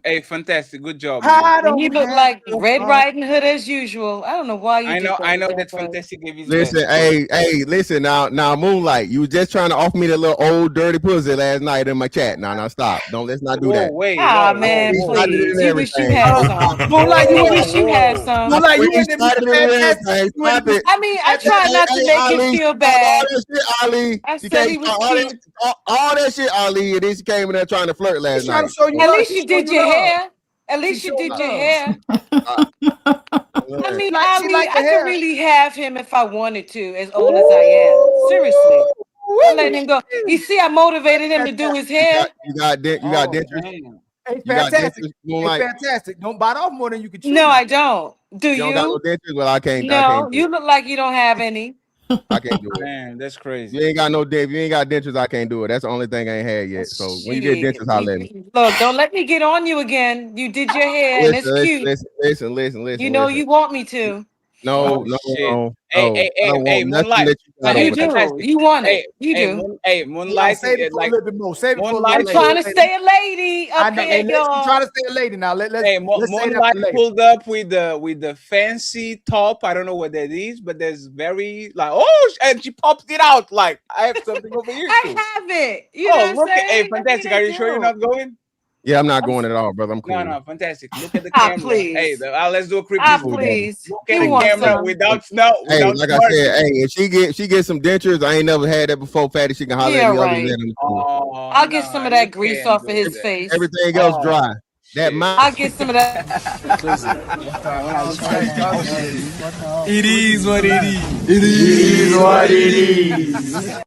Hey, Fantastic. Good job. I Man. don't He looked have like no Red fun. Riding Hood as usual. I don't know why you I did know that. that Fantastic gave his Listen, best. hey, listen now, Moonlight. You was just trying to offer me that little old dirty pussy last night in my chat. Now, stop. Let's not do that. Wait. Ah, whoa, man, whoa, whoa. please. You wish you Everything. had some. Moonlight, You wish you had some. Moonlight, you went to Started Mr. it and Fantastic. everything. You went Stop to it. I mean, I tried not to make him Ali, feel stop bad. all that shit, Ali. I You said can't he was stop all cute. all that shit, Ali. And then she came in there trying to flirt last She's trying night. to show you At love. least She's you showing did your love. hair. At least She's you did showing your love. hair. I mean, She Ali, like the I hair. could really have him if I wanted to, as old as I am. Seriously. I let him go. You see, I motivated him to do his hair. You got dentures. Damn. Hey, You got Fantastic. dentures, Hey, Moonlight. Fantastic. Don't bite off more than you can chew. No, I don't. Do You don't got no you? dentures. Well, I can't. No, do you it. look like you don't have any. I can't do it. Man, that's crazy. You ain't got no dent. You ain't got dentures. I can't do it. That's the only thing I ain't had yet. So when you get Shit. dentures, holler at me. Look, don't let me get on you again. You did your hair, and it's cute. Listen. You know you want me to. No. Hey, I don't want nothing Moonlight. that you got You over there. do. You want it. You do. Moonlight. Save it for a little bit more. Save it for a little I'm later. trying to stay a lady I up know. here, Hey, she's y'all. trying to stay a lady now. Let's say that Moonlight for later. pulled up with the fancy top. I don't know what that is, but there's very like and she popped it out like I have something over here too. I have it. You know what I'm look at saying? Fantastic. Are you sure you're not going? Yeah, I'm not going at all, brother. I'm cool. No, Fantastic. Look at the camera. Please. Hey, let's do a creepy. Please. Look He at the wants camera some. without snow. Hey, Without like I smirk. said, hey, if she get some dentures, I ain't never had that before. Fatty, she can holler Yeah, at me. Other right. than that, I'm cool. I'll get some of that grease off of his face. Everything else dry. That mouth. I'll get some of that. It is what it is. It is what it is.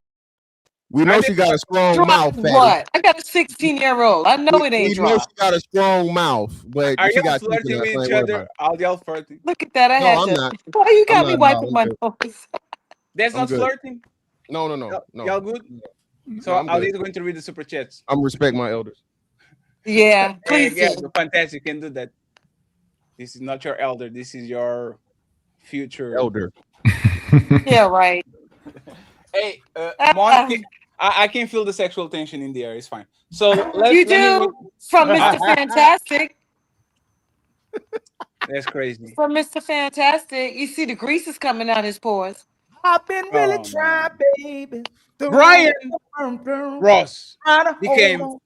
We know she got a strong mouth, Fatty. What? I got a 16-year-old. I know it ain't We know dry. she got a strong mouth, but Are she y'all got teeth in flirting her, with so I each ain't worried other? about it. All y'all flirting? Look at that. I No, had I'm to. not. Why you got I'm me not, wiping no, my I'm good. nose? That's I'm not good. flirting. No. Y'all good? So I'm Ali's good. going to read the super chats. I'm respect my elders. Yeah, please Yeah, do. Fantastic. You can do that. This is not your elder. This is your future elder. Yeah, right. Hey, Monty, I can feel the sexual tension in the air. It's fine. So You do from Mr. Fantastic. That's crazy. From Mr. Fantastic. You see the grease is coming out his pores. I've been really trying, baby. Brian Ross became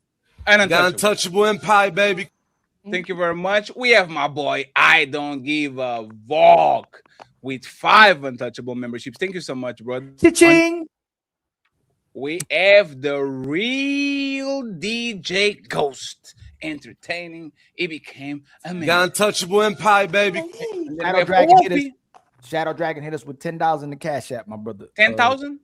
an The untouchable empire, baby. Thank you very much. We have my boy, I Don't Give a Fuck, with 5 untouchable memberships. Thank you so much, bro. Cha-ching. we have the real DJ Ghost entertaining. It became a man. The untouchable empire, baby. And then we Shadow have Dragon hit us. Wolfie. Shadow Dragon hit us with $10 in the cash app, my brother. 10,000?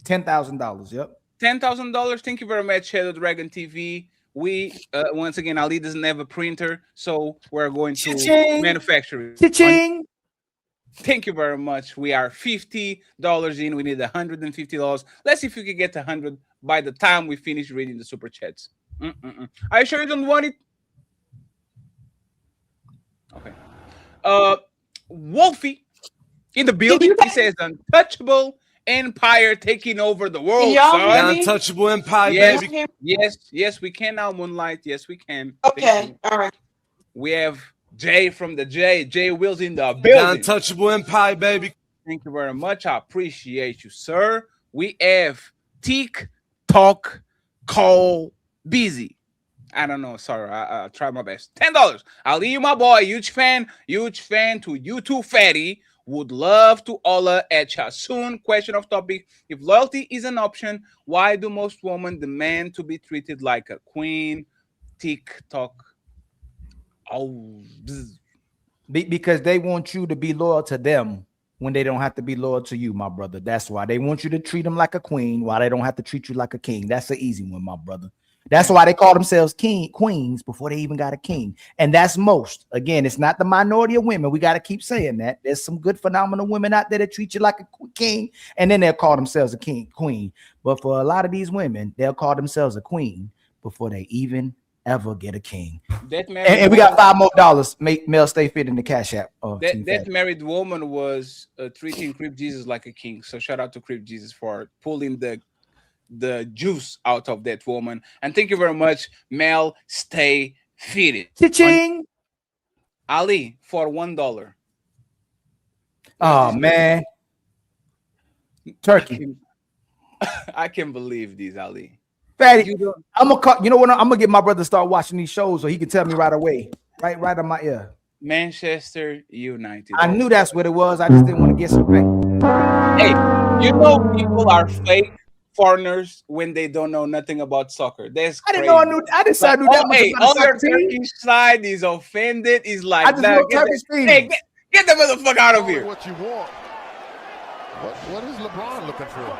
$10,000. Yep. $10,000. Thank you very much, Shadow Dragon TV. We once again, Ali doesn't have a printer, so we're going to Cha-ching. manufacture it. Cha-ching. Thank you very much. We are $50 in. We need $150. Let's see if we can get 100 by the time we finish reading the super chats. Are you sure you don't want it? Okay. Wolfie in the building. He says untouchable empire taking over the world. The untouchable empire, baby. Yes, we can now, Moonlight. Yes, we can. Okay, all right. We have Jay from the Jay Wills in the building. The untouchable empire, baby. Thank you very much. I appreciate you, sir. We have TikTok call busy. I don't know. Sorry, I tried my best. $10. I'll leave you, my boy. Huge fan to you too, Fatty. Would love to holler at ya soon. Question of topic: if loyalty is an option, why do most women demand to be treated like a queen? TikTok. Oh, because they want you to be loyal to them when they don't have to be loyal to you, my brother. That's why they want you to treat them like a queen while they don't have to treat you like a king. That's an easy one, my brother. That's why they call themselves queens before they even king. And that's most. Again, it's not the minority of women. We got to keep saying that. There's some good, phenomenal women out there that treat you like a king, and then they'll call themselves a queen. But for a lot of these women, they'll call themselves a queen before they even ever get a king. And we got $5 more. Make Mel stay fit in the cash app. That married woman was treating Crip Jesus like a king. So shout out to Crip Jesus for pulling the juice out of that woman. And thank you very much, Mel. Stay fitted. Cha-ching. Ali for $1. Oh man, turkey. I can't believe these, Ali. Fatty, I'm gonna call. You know what? I'm gonna get my brother to start watching these shows so he can tell me right away, right on my ear. Manchester United. I knew that's what it was. I just didn't want to get some fake. Hey, you know people are fake foreigners when they don't know nothing about soccer. That's I didn't know. I knew. I didn't say I knew that much hey, about on your the soccer team. Turkish side is offended. Is like, I just know Turkish team. Hey, get the motherfucker out of here. What you want? What is LeBron looking for?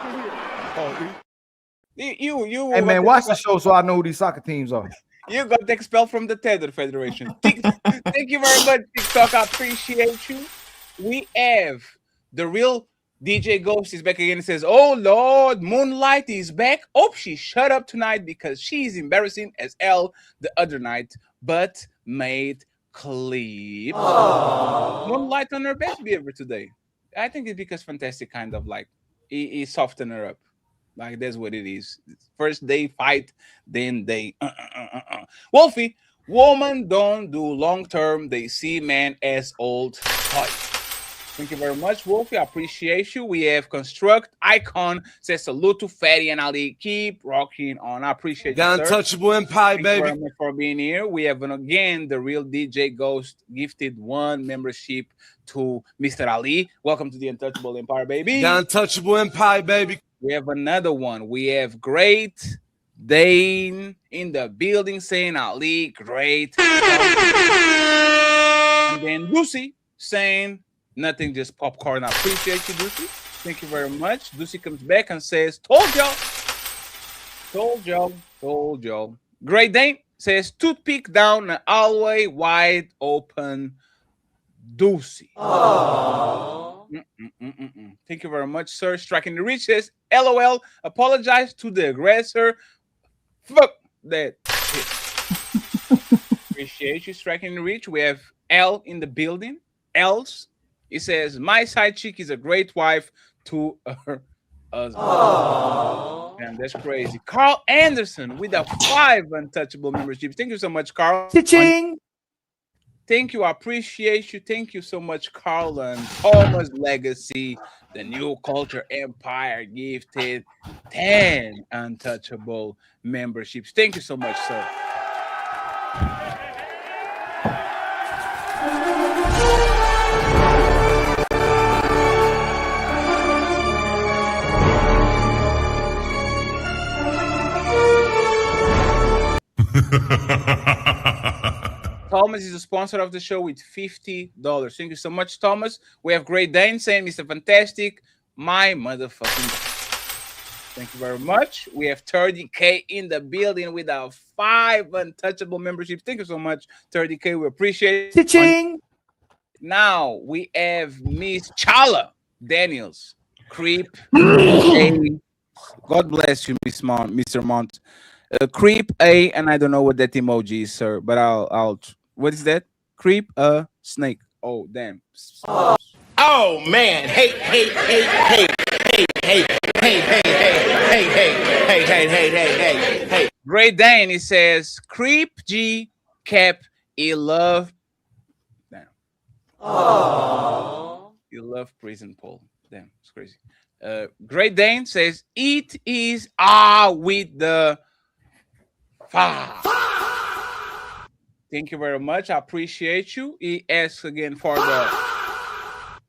Oh, you. Hey man, watch the show so I know who these soccer teams are. You got expelled from the Tether Federation. Thank you very much, TikTok. I appreciate you. We have the real DJ Ghost is back again and says, "Oh Lord, Moonlight is back. Oh, she shut up tonight because she's embarrassing as hell the other night, but made clip." Moonlight on her best behavior today. I think it's because Fantastic kind of like he softened her up. Like that's what it is. First they fight, then they Wolfie, women don't do long term. They see man as old toy. Thank you very much, Wolfie. I appreciate you. We have Construct Icon says salute to Fatty and Ali. Keep rocking on. I appreciate The you, sir. untouchable empire, Thank baby. you very much for being here. We have again the real DJ Ghost gifted one membership to Mr. Ali. Welcome to the Untouchable Empire, baby. The untouchable empire, baby. We have another one. We have Great Dane in the building saying Ali, great. And then Lucy saying nothing, just popcorn. I appreciate you, Lucy. Thank you very much. Lucy comes back and says, told y'all. Great Dane says, toothpick down an hallway wide open. Lucy. Thank you very much, sir. Striking the reach says, LOL, apologize to the aggressor. Fuck that shit. Appreciate you striking the reach. We have L in the building. Else, he says, my side chick is a great wife to her husband. And that's crazy. Carl Anderson with a 5 untouchable memberships. Thank you so much, Carl. Cha-ching. Thank you. I appreciate you. Thank you so much, Carl. And Thomas Legacy, the New Culture Empire, gifted 10 untouchable memberships. Thank you so much, sir. Thomas is a sponsor of the show with $50. Thank you so much, Thomas. We have Great Dane saying, Mr. Fantastic, my motherfucking God. Thank you very much. We have 30K in the building with our 5 untouchable memberships. Thank you so much, 30K. We appreciate it. Cha-ching! Now we have Miss Chala Daniels, Creep. God bless you, Mr. Mont. Creep A, and I don't know what that emoji is, sir, but I'll. What is that? Creep a snake. Oh, damn. Oh man! Hey! Great Dane, he says, Creep G Cap E love. Damn. You love prison Paul. Damn, it's crazy. Great Dane says, it is with the fa. Thank you very much. I appreciate you. He asks again for the.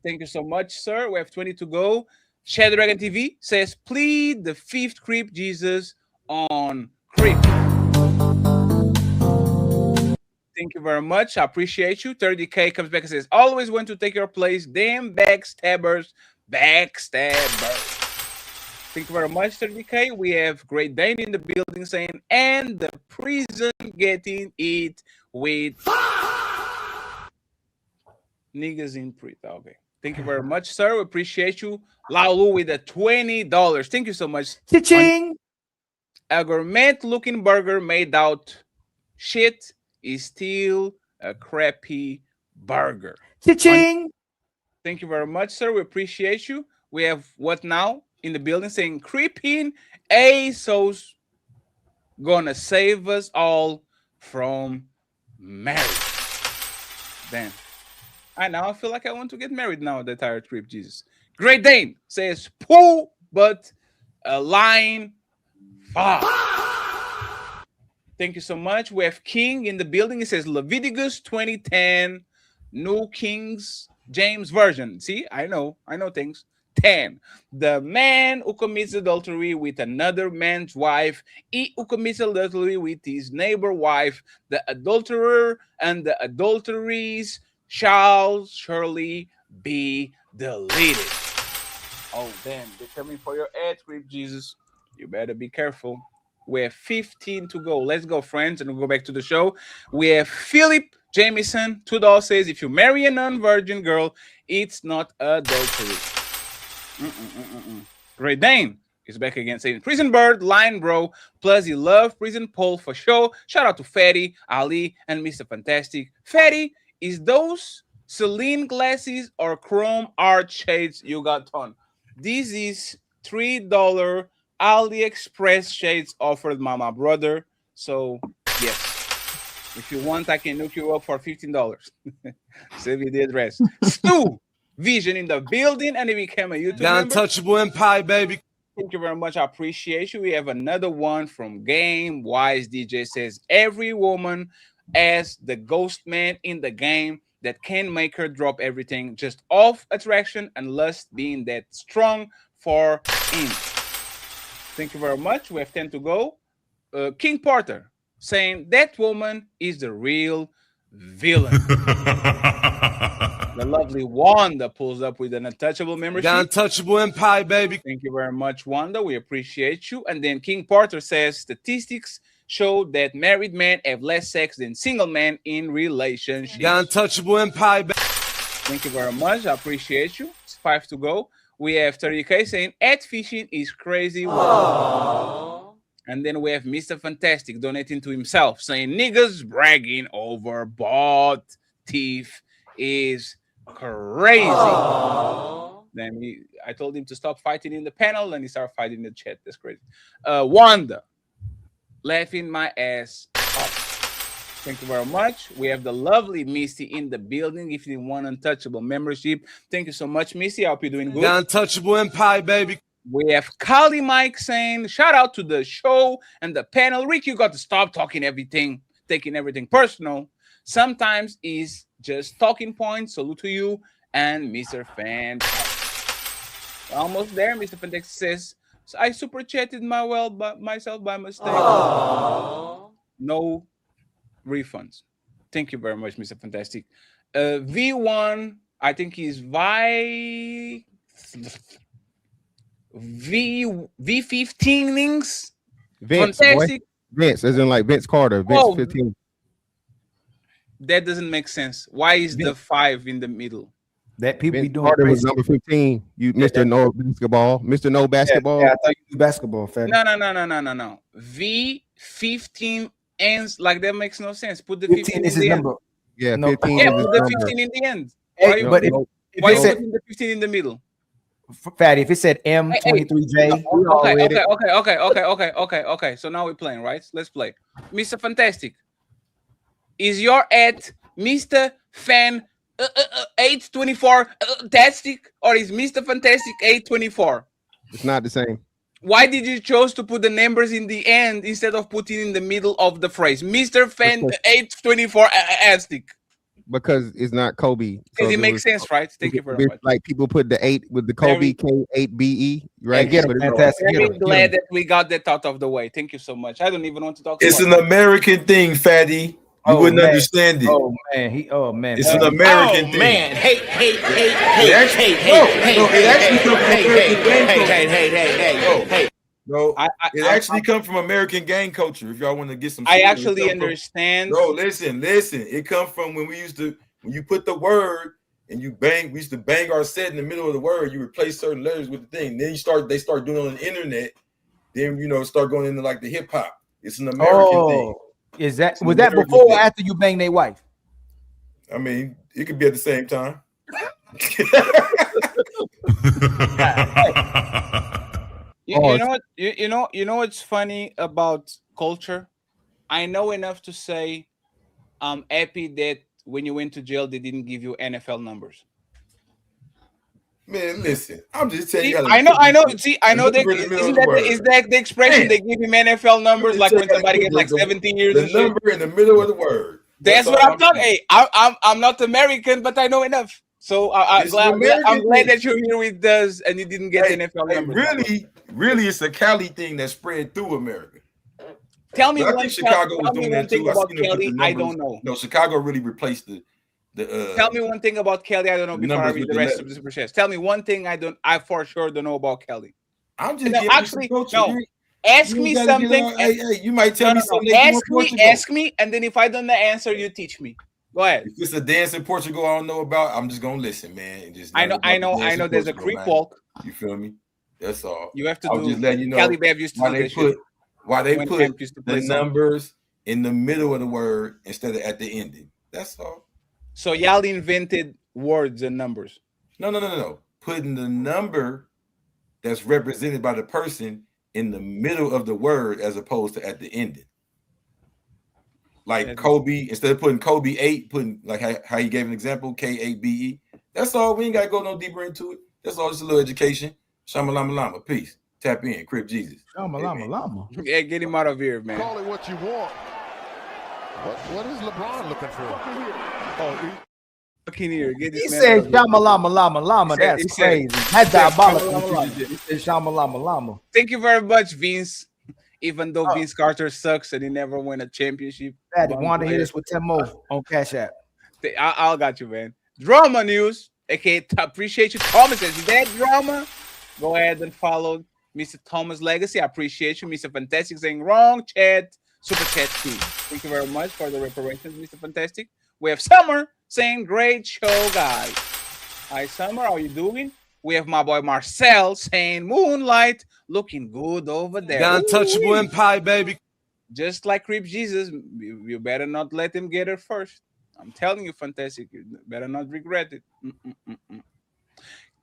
Thank you so much, sir. We have 20 to go. Shadow Dragon TV says, plead the 5th Creep Jesus on Creep. Thank you very much. I appreciate you. 30K comes back and says, always want to take your place. Damn backstabbers. Thank you very much, 30K. We have Great Dane in the building saying, and the prison getting it with niggas in prison. Okay. Thank you very much, sir. We appreciate you. Laulu with the $20. Thank you so much. Cha-ching! A gourmet looking burger made out shit is still a crappy burger. Cha-ching! Thank you very much, sir. We appreciate you. We have what now in the building saying, creeping ASOS gonna save us all from marriage. Damn. I feel like I want to get married now, the tired Creep Jesus. Great Dane says, poo, but a line 5. Thank you so much. We have King in the building. It says Leviticus 2010, New King's James Version. See, I know things. 10. The man who commits adultery with another man's wife, he who commits adultery with his neighbor wife, the adulterer and the adulteries shall surely be deleted. Oh, damn. They're coming for your ad, Creep Jesus. You better be careful. We have 15 to go. Let's go, friends, and we'll go back to the show. We have Philip Jamieson, $2 says, if you marry a non-virgin girl, it's not adultery. Great Dane is back again saying, Prison Bird, Lion Bro, plus you love Prison Paul for sure. Shout out to Fatty, Ali, and Mr. Fantastic. Fatty, is those Celine glasses or chrome art shades you got on? This is $3 AliExpress shades offered by my brother. So, yes. If you want, I can hook you up for $15. Save you the address. Stu Vision in the building, and he became a YouTube The member. untouchable empire, baby. Thank you very much. I appreciate you. We have another one from Game Wise DJ says, every woman as the ghost man in the game that can make her drop everything just off attraction and lust being that strong for him. Thank you very much. We have 10 to go. King Porter saying that woman is the real villain. The lovely Wanda pulls up with an untouchable membership. The untouchable empire, baby. Thank you very much, Wanda. We appreciate you. And then King Porter says statistics show that married men have less sex than single men in relationships. The untouchable empire, baby. Thank you very much. I appreciate you. It's 5 to go. We have 30K saying ad fishing is crazy. And then we have Mr. Fantastic donating to himself saying niggas bragging over bought teeth is crazy. Then I told him to stop fighting in the panel and he started fighting in the chat. That's crazy. Wanda laughing my ass off. Thank you very much. We have the lovely Misty in the building. If you want untouchable membership, thank you so much, Misty. I hope you're doing good. The untouchable empire, baby. We have Kali Mike saying, shout out to the show and the panel. Rick, you got to stop taking everything personal. Sometimes it's just talking points. Salute to you and Mr. Fantastic. Almost there. Mr. Fantastic says, I super chatted myself by mistake. No refunds. Thank you very much, Mr. Fantastic. V1, I think he's V15ings. Vince, boy. Fantastic. Vince, as in like Vince Carter. Vince Oh, 15. that doesn't make sense. Why is the 5 in the middle? That people Vince be doing Carter was crazy. number 15. You, Mr. No Basketball. Mr. No Basketball. Yeah, I thought you knew basketball, Fatty. No. V15 ends like that makes no sense. Put the 15 15 is in his the end. number. Yeah, No. 15 Yeah, is his put the number. 15 in the end. Hey, Why you but putting, if why it you said putting the 15 in the middle? Fatty, if it said M23J, Okay. So now we're playing, right? Let's play. Mr. Fantastic. Is your at Mr. Fan 824 Tastic, or is Mr. Fantastic 824? It's not the same. Why did you choose to put the numbers in the end instead of putting in the middle of the phrase? Mr. Fan 824 Tastic. Because it's not Kobe. Because it if makes was- sense, right? Thank you very it's much. Like people put the 8 with the Kobe K8BE, right? get him, But it's fantastic. Very Get him. glad that we got that out of the way. Thank you so much. I don't even want to talk It's about an American thing, Fatty. You wouldn't understand it. Oh man, It's an American thing. Hey, It actually, it actually comes from American gang culture. No, it actually comes from American gang culture. If y'all want to get some, I shit, actually it come from- understand. No, listen. It comes from when you put the word and you bang. We used to bang our set in the middle of the word. You replace certain letters with the thing. Then they start doing it on the internet. Then start going into like the hip hop. It's an American thing. Is that It's an was that American before or thing. after you bang their wife? I mean, it could be at the same time. You know what? You know what's funny about culture? I know enough to say I'm happy that when you went to jail, they didn't give you NFL numbers. Man, listen, I'm just telling See, you. I know. See, I know that is that the expression they give him NFL numbers like when somebody gets like 17 years the and shit? number in the middle of the word. That's what I'm talking. Hey, I'm not American, but I know enough. So I'm It's an glad American thing. that you're here with us and you didn't get the NFL numbers. Really, it's a Cali thing that spread through America. Tell me But I one think Chicago was doing that thing too. about seen them put Kelly. the I numbers- don't know. No, Chicago really replaced the. Tell me one thing about Kelly. I don't know the before I numbers read with the the rest of letters. the super chats. Tell me one thing I for sure don't know about Kelly. I'm just No, giving you actually, some culture. no. Ask You me gotta get something. out- Hey, you might tell me something. They do in Portugal. Ask me, and then if I don't know the answer, you teach me. Go ahead. If it's a dance in Portugal I don't know about, I'm just gonna listen, man. And just I know. learn about the dance in There's a Portugal, creek man. walk. You feel me? That's all. You have to I was do. just letting you know Kelly Bev used to why do they that put shit. why they When put Camp used to play the songs. numbers in the middle of the word instead of at the ending. That's all. So y'all invented words and numbers. No. Putting the number that's represented by the person in the middle of the word as opposed to at the ending. Like Kobe, instead of putting Kobe 8, putting like how you gave an example, K8BE. That's all. We ain't gotta go no deeper into it. That's all, just a little education. Shama Lama Lama. Peace. Tap in, Crip Jesus. Shama Lama Lama. Yeah, get him out of here, man. Call it what you want. What is LeBron looking for? Oh, look in here. Get this He man said out of here. Shama Lama Lama Lama. He said- That's he said- crazy. he That's said diabolical. Shama Lama He said Shama Lama Lama. Thank you very much, Vince. Even though Vince Carter sucks and he never won a championship. Daddy, want to hear this with 10 more on Cash App. I got you, man. Drama news. Okay, appreciate you. Thomas says, is that drama? Go ahead and follow Mr. Thomas Legacy. I appreciate you. Mr. Fantastic saying wrong chat. Super chat too. Thank you very much for the reparations, Mr. Fantastic. We have Summer saying great show, guys. Hi, Summer. How you doing? We have my boy Marcel saying Moonlight looking good over there. The untouchable Ooh-wee. empire, baby. Just like Crip Jesus, you better not let him get it first. I'm telling you, Fantastic. You better not regret it.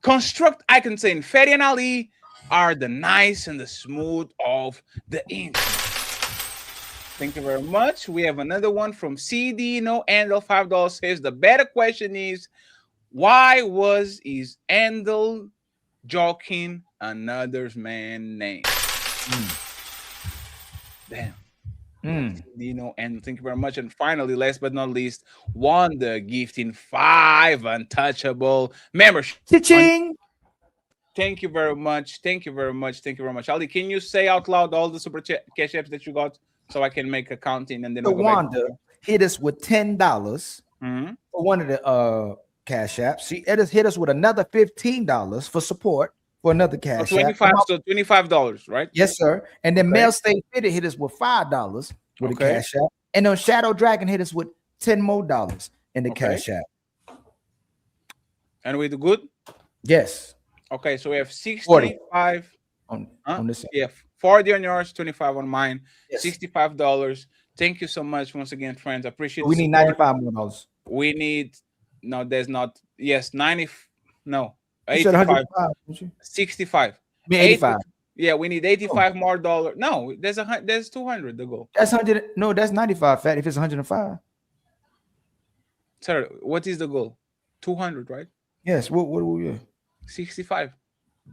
Construct, I can say, in Fatty and Ali are the nice and the smooth of the internet. Thank you very much. We have another one from CD No Handle $5 says the better question is why was his handle joking another's man name? Damn. Dino, and thank you very much. And finally, last but not least, Wanda gifting 5 untouchable membership. Cha-ching! Thank you very much. Thank you very much. Thank you very much. Ali, can you say out loud all the super cash apps that you got so I can make accounting and then So we go back. Wanda hit us with $10 Mhm. for one of the cash apps. She hit us with another $15 for support for another So cash 25, app. so $25, right? Yes, sir. And then Okay. Mel Stay Fitted hit us with $5 with Okay. a cash app. And then Shadow Dragon hit us with $10 more in the Okay. cash app. And we do good? Yes. Okay, so we have 40 65 on this side. Yeah, 40 on yours, 25 on mine, Yes. $65. Thank you so much once again, friends. I appreciate We the need support. $95 more dollars. We need no, there's not. Yes, 90. No, You said 85. 105, didn't you? 65. I mean 85. Yeah, we need 85 more dollars. No, there's 200 to go. That's 100. No, that's 95 fat if it's 105. Sir, what is the goal? 200, right? Yes. What yeah. 65.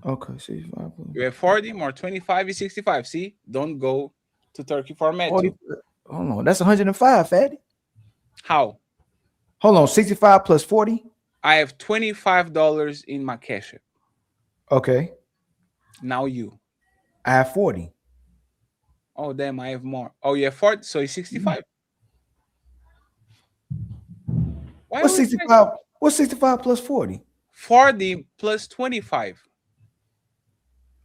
Okay, 65. You have 40 more 25 is 65. See, don't go to Turkey for a match. 40, hold on, that's 105, fatty. How? Hold on, 65 plus 40. I have $25 in my cash app. Okay. Now you. I have 40. Oh, damn, I have more. Oh, you have 40, so it's 65. Why What's are we 65? What's 65 plus 40? 40 plus 25.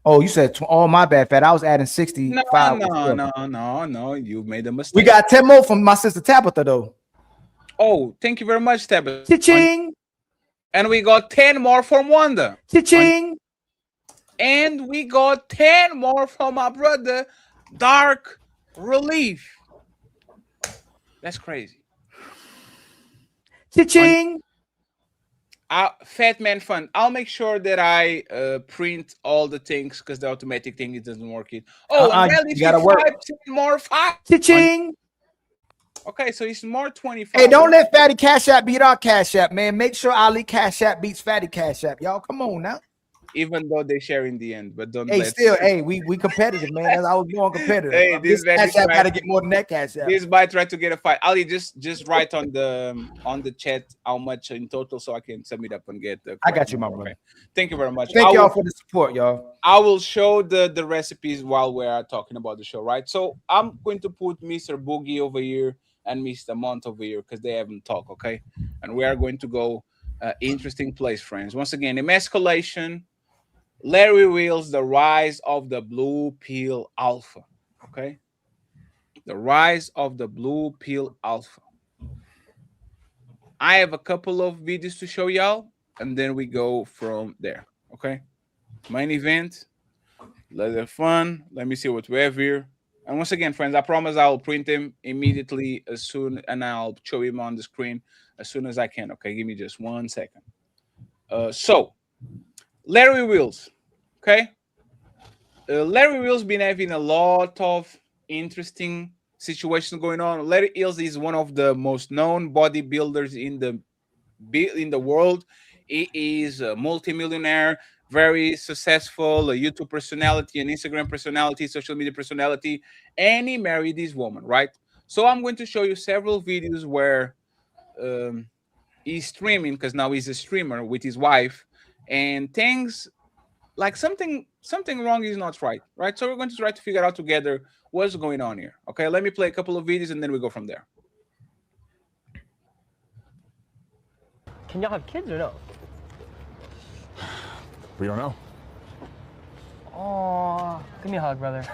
Oh, you said oh, my bad, fat. I was adding 65. No. You made a mistake. We got 10 more from my sister Tabitha, though. Oh, thank you very much, Tabitha. Cha-ching. And we got 10 more from Wanda. Cha-ching. And we got 10 more from my brother, Dark Relief. That's crazy. Cha-ching. Fat Man Fund. I'll make sure that I print all the things because the automatic thing it doesn't work. You gotta work. More 5. Cha-ching. Okay, so it's more 25. Hey, don't let Fatty Cash App beat our Cash App, man. Make sure Ali Cash App beats Fatty Cash App. Y'all, come on now. Even though they share in the end, but don't. Hey, still, hey, we competitive, man. I was born competitive. Hey, this Cash App got to get more than that Cash App. This might try to get a fight. Ali, just write on the chat how much in total, so I can sum it up and get the. I got you, my brother. Okay. Thank you very much. Thank y'all for the support, y'all. I will show the recipes while we're talking about the show, right? So I'm going to put Mr. Boogie over here and Mr. Mont over here because they haven't talked, okay? And we are going to go interesting place, friends. Once again, Emasculation, Larry Wheels, the rise of the blue pill alpha, okay? The rise of the blue pill alpha. I have a couple of videos to show y'all, and then we go from there, okay? Main event, let's have fun. Let me see what we have here. And once again, friends, I promise I'll print them immediately as soon, and I'll show him on the screen as soon as I can. Okay, give me just 1 second. So, Larry Wheels, okay? Larry Wheels been having a lot of interesting situations going on. Larry Wheels is one of the most known bodybuilders in the world. He is a multimillionaire, very successful, a YouTube personality, an Instagram personality, social media personality, and he married this woman, right? So I'm going to show you several videos where he's streaming, because now he's a streamer with his wife, and things like something wrong is not right? So we're going to try to figure out together what's going on here. Okay, let me play a couple of videos and then we go from there. Can y'all have kids or no? We don't know. Oh, give me a hug, brother.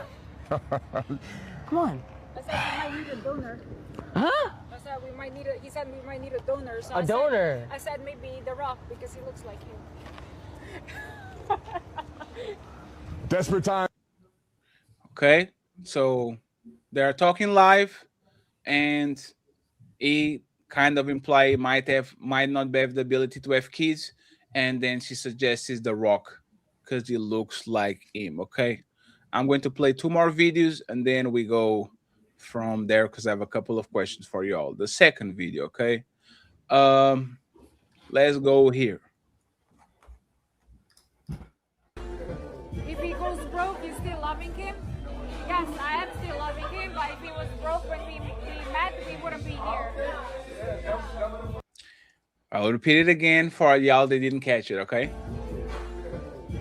Come on. I said we might need a donor. Huh? I said we might need he said we might need a donor. So A donor? I said maybe The Rock because he looks like him. Desperate time. Okay, so they're talking live, and he kind of imply might not have the ability to have kids, and then she suggests it's The Rock because he looks like him. Okay, I'm going to play 2 more videos and then we go from there because I have a couple of questions for you all. The second video, okay? Let's go here. If he goes broke, you still loving him? Yes, I am still loving him, but if he was broke when we met, we wouldn't be here. I'll repeat it again for y'all that didn't catch it, okay?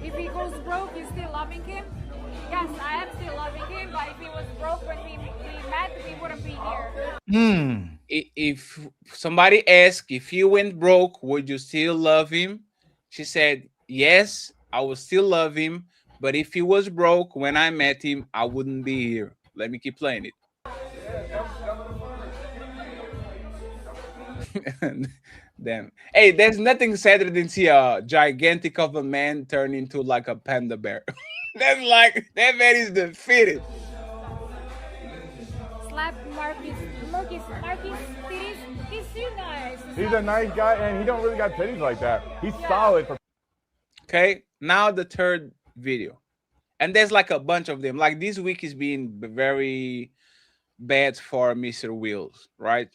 If he goes broke, you still loving him? Yes, I am still loving him, but if he was broke when we met, wouldn't be here. If somebody asked if he went broke, would you still love him? She said, yes, I would still love him. But if he was broke when I met him, I wouldn't be here. Let me keep playing it. Damn. Hey, there's nothing sadder than see a gigantic of a man turn into like a panda bear. That's like, that man is defeated. Slap Marcus titties. He's too nice. He's a nice guy, and he don't really got titties like that. He's solid. Okay, now the third video. And there's like a bunch of them. Like this week is being very bad for Mr. Wills, right?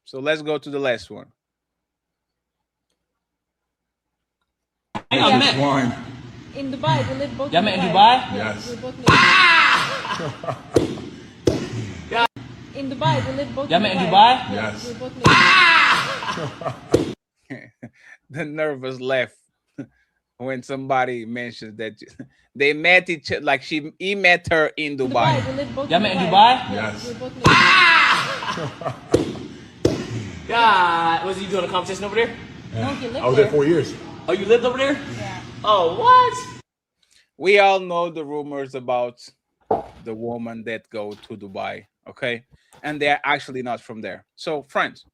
So let's go to the last one. Wine. In Dubai, we live both Y'all met in Dubai? Yes. Yes. We both live. In Dubai, we live both Y'all met in Dubai? Yes. Yes. We both live. The nervous laugh when somebody mentions that they met each other, like he met her in Dubai. We live both Y'all met in Dubai? Yes. We both live. God, was you doing a competition over there? No, he lived I was there 4 years. Oh, you lived over there? Yeah. Oh, what? We all know the rumors about the woman that go to Dubai, okay? And they're actually not from there. So, friends,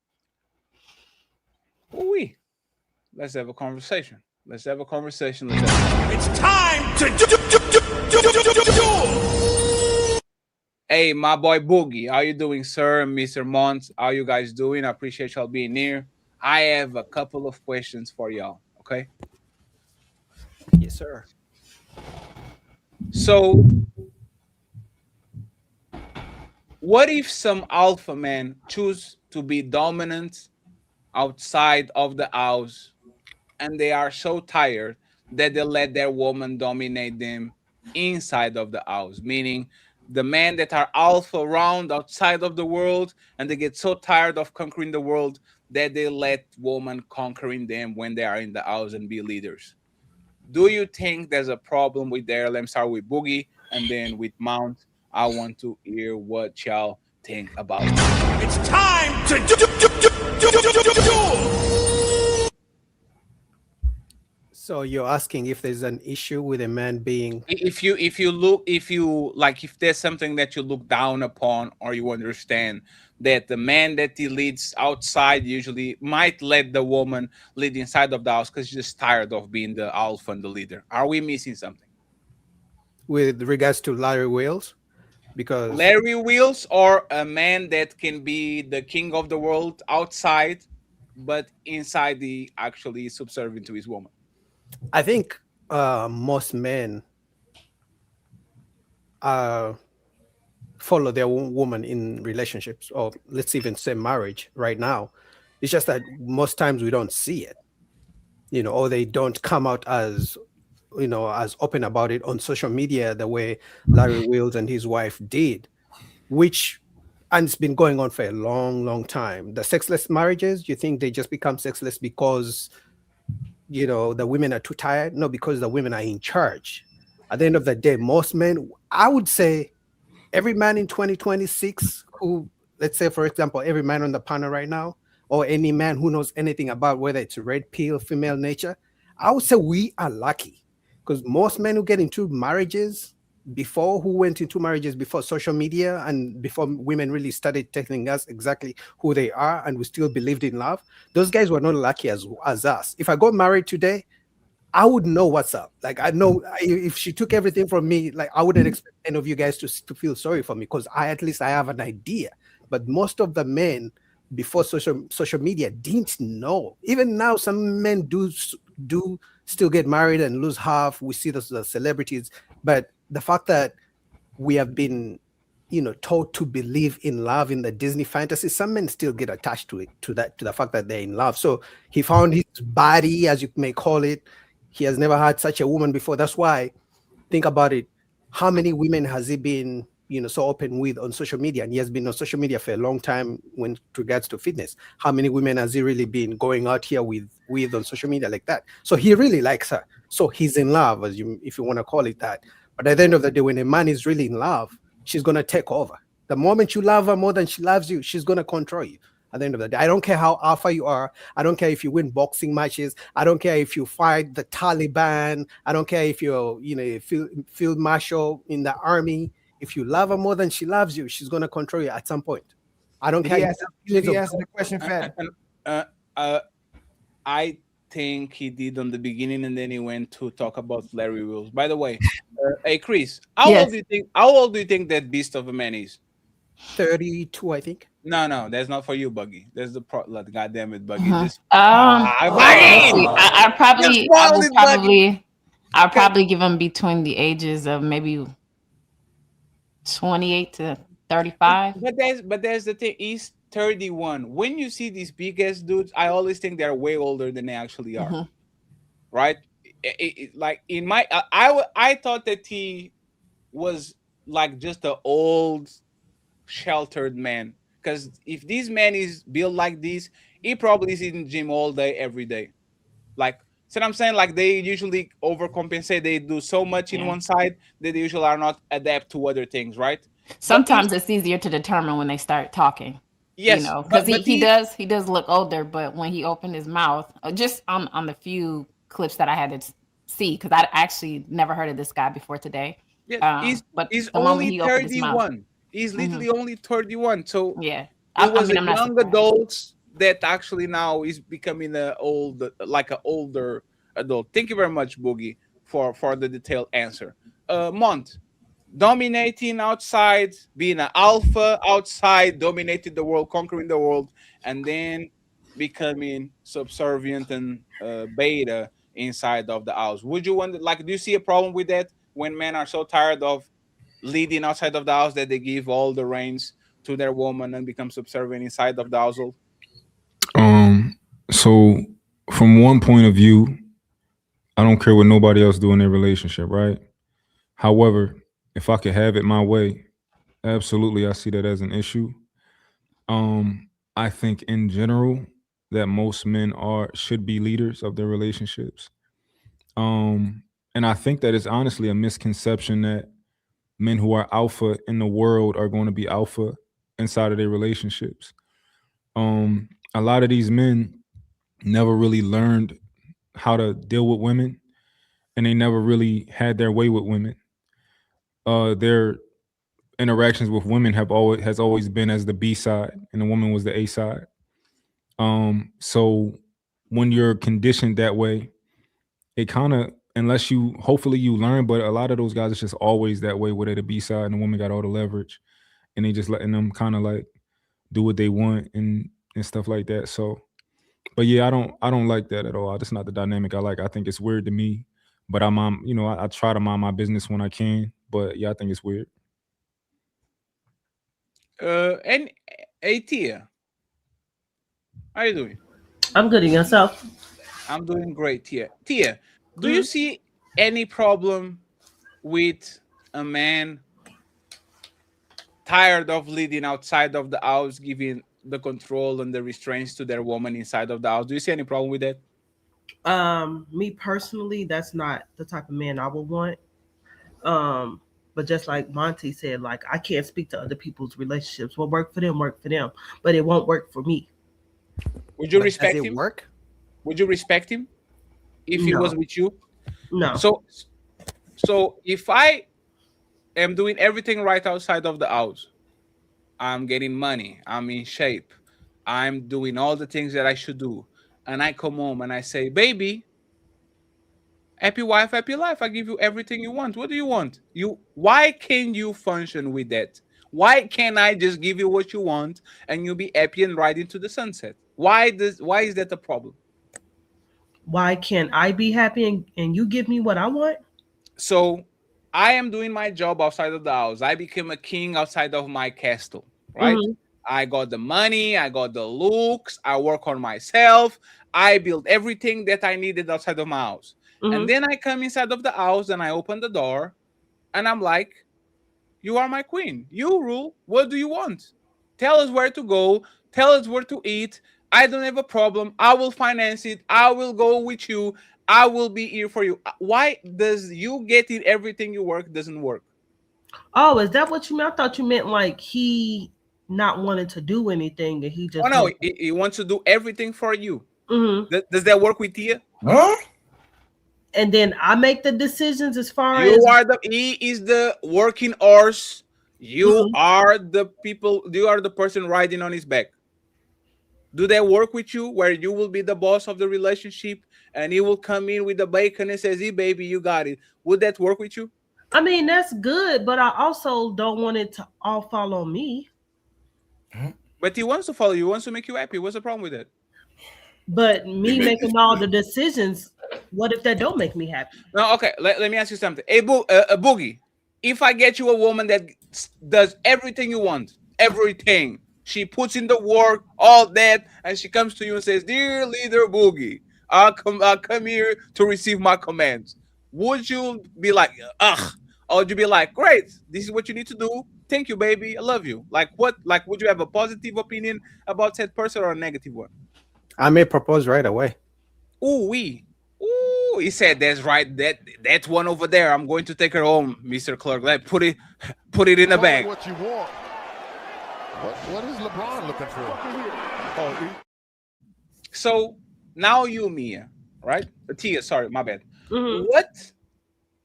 let's have a conversation. Let's have a conversation. It's time to do. Hey, my boy Boogie, how you doing, sir? Mr. Mont, how you guys doing? I appreciate y'all being here. I have a couple of questions for y'all, okay? Yes, sir. So, what if some alpha men choose to be dominant outside of the house and they are so tired that they let their woman dominate them inside of the house? Meaning, the men that are alpha around outside of the world and they get so tired of conquering the world that they let women conquering them when they are in the house and be leaders. Do you think there's a problem with there? Let me start with Boogie and then with Mount. I want to hear what y'all think about it. It's time to do. So you're asking if there's an issue with a man being If there's something that you look down upon or you understand that the man that he leads outside usually might let the woman lead inside of the house because she's just tired of being the alpha and the leader. Are we missing something? with regards to Larry Wales? Because Larry Wheels or a man that can be the king of the world outside, but inside he actually is subservient to his woman. I think most men follow their woman in relationships, or let's even say marriage right now. It's just that most times we don't see it, or they don't come out as as open about it on social media the way Larry Wheels and his wife did, and it's been going on for a long, long time. The sexless marriages, you think they just become sexless because the women are too tired? No, because the women are in charge. At the end of the day, most men, I would say every man in 2026 who, let's say, for example, every man on the panel right now, or any man who knows anything about whether it's red pill, female nature, I would say we are lucky, because most men who get into marriages who went into marriages before social media and before women really started telling us exactly who they are and we still believed in love, those guys were not lucky as us. If I got married today, I would know what's up. Like, I know if she took everything from me, like, I wouldn't expect any of you guys to feel sorry for me, because at least I have an idea. But most of the men before social media didn't know. Even now, some men do still get married and lose half. We see the celebrities, but the fact that we have been taught to believe in love in the Disney fantasy, some men still get attached to it, to the fact that they're in love. So he found his body, as you may call it. He has never had such a woman before. That's why, think about it. How many women has he been, so open with on social media? And he has been on social media for a long time when it regards to fitness. How many women has he really been going out here with on social media like that? So he really likes her. So he's in love, if you want to call it that. But at the end of the day, when a man is really in love, she's going to take over. The moment you love her more than she loves you, she's gonna control you. At the end of the day, I don't care how alpha you are. I don't care if you win boxing matches. I don't care if you fight the Taliban. I don't care if you're, field marshal in the army. If you love her more than she loves you, she's gonna control you at some point. I don't Did care. he answer the question, Fatty? I think he did on the beginning, and then he went to talk about Larry Wills. By the way, hey Chris, how Yes. old do you think? How old do you think that beast of a man is? 32, I think. No, that's not for you, Buggy. That's the God damn it, Buggy. Mhm. This Let's Buggy! see. I You will spoiled it, Buggy. I'll probably give him between the ages of maybe 28 to 35. But there's the thing. He's 31. When you see these big ass dudes, I always think they're way older than they actually are. Mhm. Right? Like in my, I thought that he was like just an old sheltered man. Because if this man is built like this, he probably is in the gym all day, every day. Like, see what I'm saying? Like they usually overcompensate. They do so much in Yeah. one side that they usually are not adapt to other things, right? Sometimes it's easier to determine when they start talking. Yes, because but he does look older, but when he opened his mouth, just on the few clips that I had to see, because I actually never heard of this guy before today. Yeah, But he's the moment only he opened his mouth, 31. He's literally only 31. So yeah, it was I'm a not young surprised. adult that actually now is becoming an older adult. Thank you very much, Boogie, for the detailed answer. Mont, dominating outside, being an alpha outside, dominating the world, conquering the world, and then becoming subservient and beta inside of the house. Would you want, like, do you see a problem with that when men are so tired of leading outside of the house that they give all the reins to their woman and become subservient inside of the household? So from one point of view, I don't care what nobody else do in their relationship, right? However, if I could have it my way, absolutely I see that as an issue. I think in general that most men should be leaders of their relationships. And I think that it's honestly a misconception that men who are alpha in the world are going to be alpha inside of their relationships. A lot of these men never really learned how to deal with women, and they never really had their way with women. Their interactions with women has always been as the B side, and the woman was the A side. So when you're conditioned that way, it kind of, unless you, hopefully you learn, but a lot of those guys, it's just always that way, where they're the B side and the woman got all the leverage, and they just letting them kind of like do what they want and stuff like that. So, but yeah, I don't like that at all. That's not the dynamic I like. I think it's weird to me, but I try to mind my business when I can. But yeah, I think it's weird. And hey, Tia, how you doing? I'm good. And yourself? I'm doing great, Tia. Tia, do you see any problem with a man tired of leading outside of the house, giving the control and the restraints to their woman inside of the house? Do you see any problem with that? Me personally, that's not the type of man I would want. But just like Monty said, like I can't speak to other people's relationships. What work for them, but it won't work for me. Would you respect him? Work? Would you respect him if he was with you? No. So if I am doing everything right outside of the house, I'm getting money, I'm in shape, I'm doing all the things that I should do, and I come home and I say, baby, happy wife, happy life, I give you everything you want. What do you want? Why can't you function with that? Why can't I just give you what you want and you be happy and ride into the sunset? Why is that a problem? Why can't I be happy and you give me what I want? So I am doing my job outside of the house. I became a king outside of my castle, right? I got the money, I got the looks, I work on myself, I built everything that I needed outside of my house. And then I come inside of the house and I open the door and I'm like, you are my queen. You rule. What do you want? Tell us where to go. Tell us where to eat. I don't have a problem. I will finance it. I will go with you. I will be here for you. Why does you getting everything you work doesn't work? Oh, is that what you meant? I thought you meant like he not wanting to do anything and he Oh just no, he wants to do everything for you. Mhm. Does that work with Tia? And then I make the decisions as far You as are he is the working horse. You Mhm. are the people. You are the person riding on his back. Do they work with you where you will be the boss of the relationship and he will come in with the bacon and says, "Hey, baby, you got it." Would that work with you? I mean, that's good, but I also don't want it to all fall on me. But he wants to follow you. He wants to make you happy. What's the problem with that? But me making all the decisions, what if that don't make me happy? No, okay. Let me ask you something. A boogie. If I get you a woman that does everything you want, everything, she puts in the work, all that, and she comes to you and says, "Dear leader Boogie, I come here to receive my commands." Would you be like, ugh, or would you be like, "Great, this is what you need to do. Thank you, baby. I love you." Like what? Like, would you have a positive opinion about that person or a negative one? I may propose right away. Ooh, we. Ooh, he said that's right. That one over there. I'm going to take her home, Mr. Clark. Like put it in a Call it bag. what you want. What is LeBron looking for? Oh, So now you, Mia, right? Tia, sorry, my bad. Mhm. What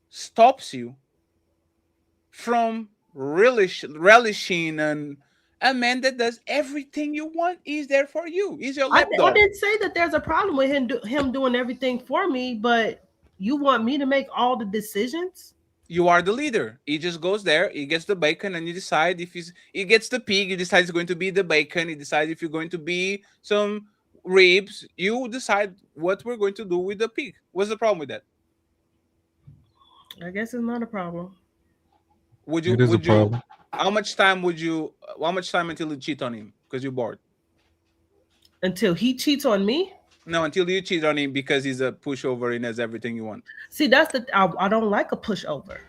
stops you from relishing and a man that does everything you want? Is there for you? Is your I lapdog? didn't say that there's a problem with him doing everything for me, but you want me to make all the decisions? You are the leader. He just goes there, he gets the bacon, and you decide if he gets the pig, you decide it's going to be the bacon, he decides if you're going to be some ribs, you decide what we're going to do with the pig. What's the problem with that? I guess it's not a problem. It is a Would you problem. how much time until you cheat on him because you're bored? Until he cheats on me? No, until you cheat on him because he's a pushover and has everything you want. See, that's I don't like a pushover.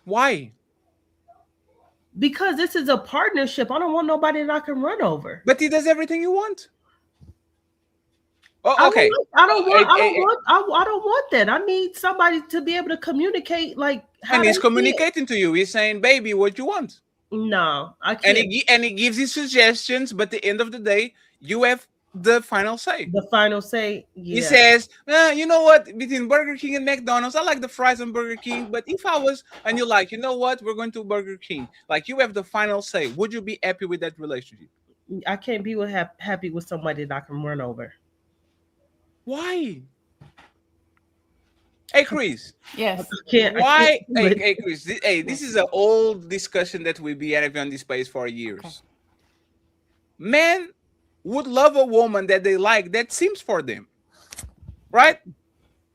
Why? Because this is a partnership. I don't want nobody that I can run over. But he does everything you want. Oh, I okay. don't want that. I need somebody to be able to communicate like how And they he's see it. communicating to you. He's saying, "Baby, what you want?" No, I And can't. he gives you suggestions, but at the end of the day, you have the final say. The final say, He yeah. says, "You know what? Between Burger King and McDonald's, I like the fries on Burger King. But if I was, and you're like, you know what? We're going to Burger King. Like, you have the final say. Would you be happy with that relationship?" I can't be happy with somebody that I can run over. Why? Hey, Chris. Yes. Why? I can't do it. Hey, Chris. This is an old discussion that we be having on this space for years. Men would love a woman that they like that seems for them, right?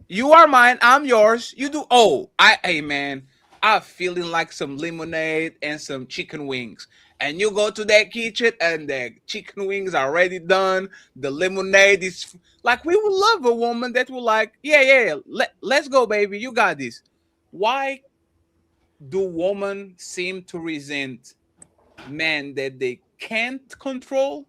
You are mine, I'm yours. You do. Oh, hey man, I'm feeling like some lemonade and some chicken wings. And you go to that kitchen and the chicken wings are already done. The lemonade is like, we would love a woman that will like, yeah. Let's go, baby. You got this. Why do women seem to resent men that they can't control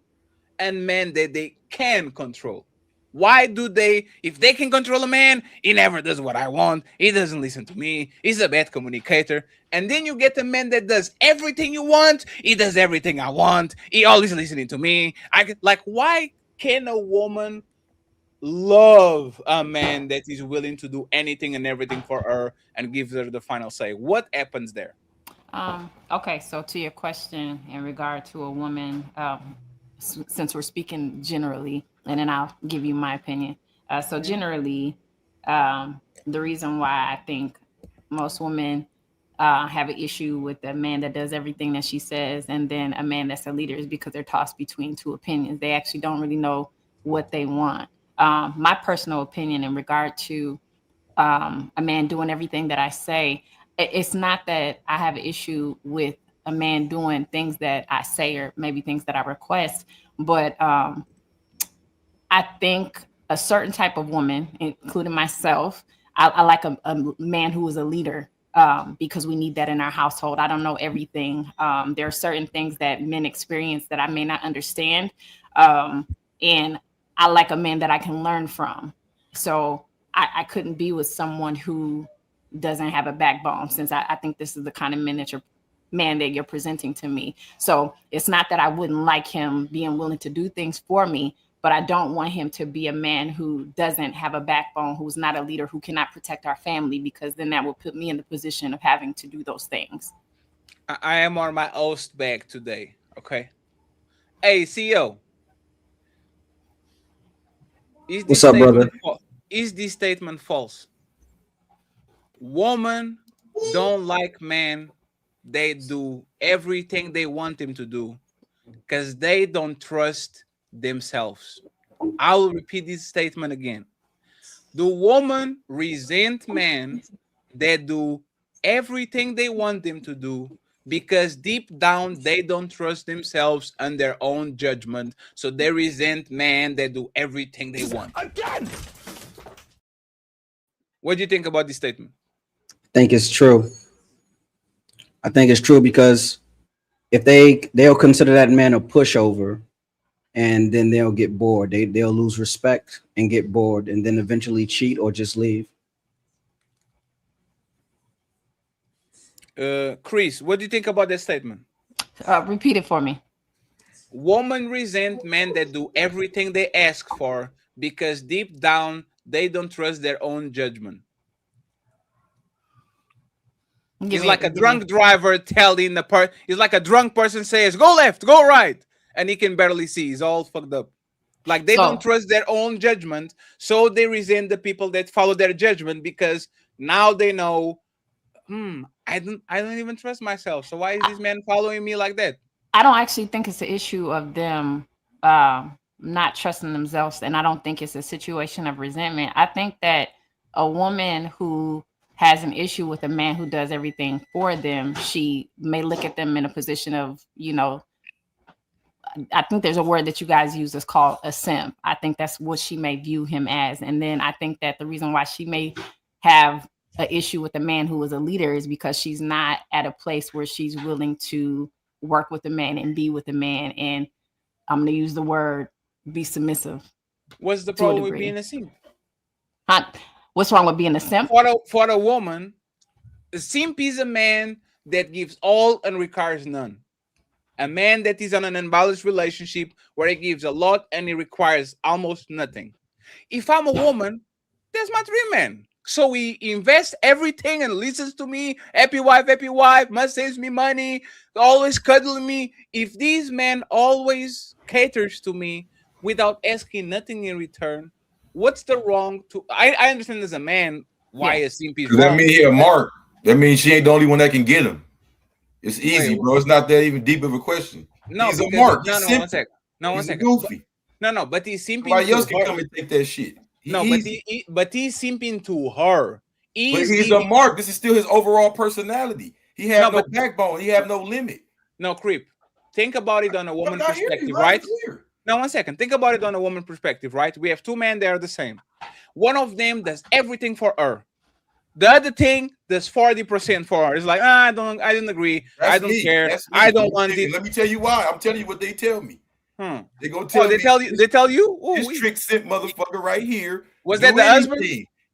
and men that they can control? Why do they, if they can control a man, he never does what I want, he doesn't listen to me, he's a bad communicator. And then you get a man that does everything you want, he does everything I want, he always listening to me. Like, why can a woman love a man that is willing to do anything and everything for her and gives her the final say? What happens there? Okay, so to your question in regard to a woman, since we're speaking generally, and then I'll give you my opinion. So generally, the reason why I think most women have an issue with a man that does everything that she says and then a man that's a leader is because they're tossed between two opinions. They actually don't really know what they want. My personal opinion in regard to a man doing everything that I say, it's not that I have an issue with a man doing things that I say or maybe things that I request, but I think a certain type of woman, including myself, I like a man who is a leader because we need that in our household. I don't know everything. There are certain things that men experience that I may not understand. And I like a man that I can learn from. So I couldn't be with someone who doesn't have a backbone, since I think this is the kind of man that you're presenting to me. So it's not that I wouldn't like him being willing to do things for me, but I don't want him to be a man who doesn't have a backbone, who's not a leader, who cannot protect our family, because then that will put me in the position of having to do those things. I am on my host bag today. Okay. Hey, CEO. What's up, brother? Is this statement false? Women don't like men. They do everything they want them to do because they don't trust themselves. I will repeat this statement again. The woman resent men that do everything they want them to do because deep down they don't trust themselves and their own judgment. So they resent men that do everything they want. Again. What do you think about this statement? I think it's true. I think it's true because if they'll consider that man a pushover, and then they'll get bored. They'll lose respect and get bored, and then eventually cheat or just leave. Chris, what do you think about that statement? Repeat it for me. Women resent men that do everything they ask for because deep down they don't trust their own judgment. It's like a drunk driver telling the part. It's like a drunk person says, "Go left, go right," and he can barely see. He's all fucked up. Like they don't trust their own judgment, so they resent the people that follow their judgment because now they know, I don't even trust myself. So why is this man following me like that? I don't actually think it's an issue of them not trusting themselves, and I don't think it's a situation of resentment. I think that a woman who has an issue with a man who does everything for them, she may look at them in a position of, I think there's a word that you guys use that's called a simp. I think that's what she may view him as. And then I think that the reason why she may have an issue with a man who is a leader is because she's not at a place where she's willing to work with a man and be with a man. And I'm going to use the word be submissive. What's the problem with being a simp? What's wrong with being a simp? For a woman, a simp is a man that gives all and requires none. A man that is on an unbalanced relationship where he gives a lot and he requires almost nothing. If I'm a woman, that's my dream man. So he invests everything and listens to me. Happy wife, must save me money, always cuddling me. If this man always caters to me without asking nothing in return, what's the wrong to? I understand as a man why a simp is wrong. That means he a mark. That means she ain't the only one that can get him. It's easy, bro. It's not that even deep of a question. No, he's a mark. No, one second. He's a goofy. No, but he's simping. Somebody else can come and take that shit. But he's simping to her. But he's a mark. This is still his overall personality. He has no backbone. He have no limit. No, creep. Think about it on a woman perspective, right? Now, 1 second. Think about it on a woman perspective, right? We have two men that are the same. One of them does everything for her. The other thing does 40% for her. It's like, I didn't agree. I don't care. I don't want it. Let me tell you why. I'm telling you what they tell me. They gonna tell me. They tell you. This trick simp motherfucker right here. Was that the husband?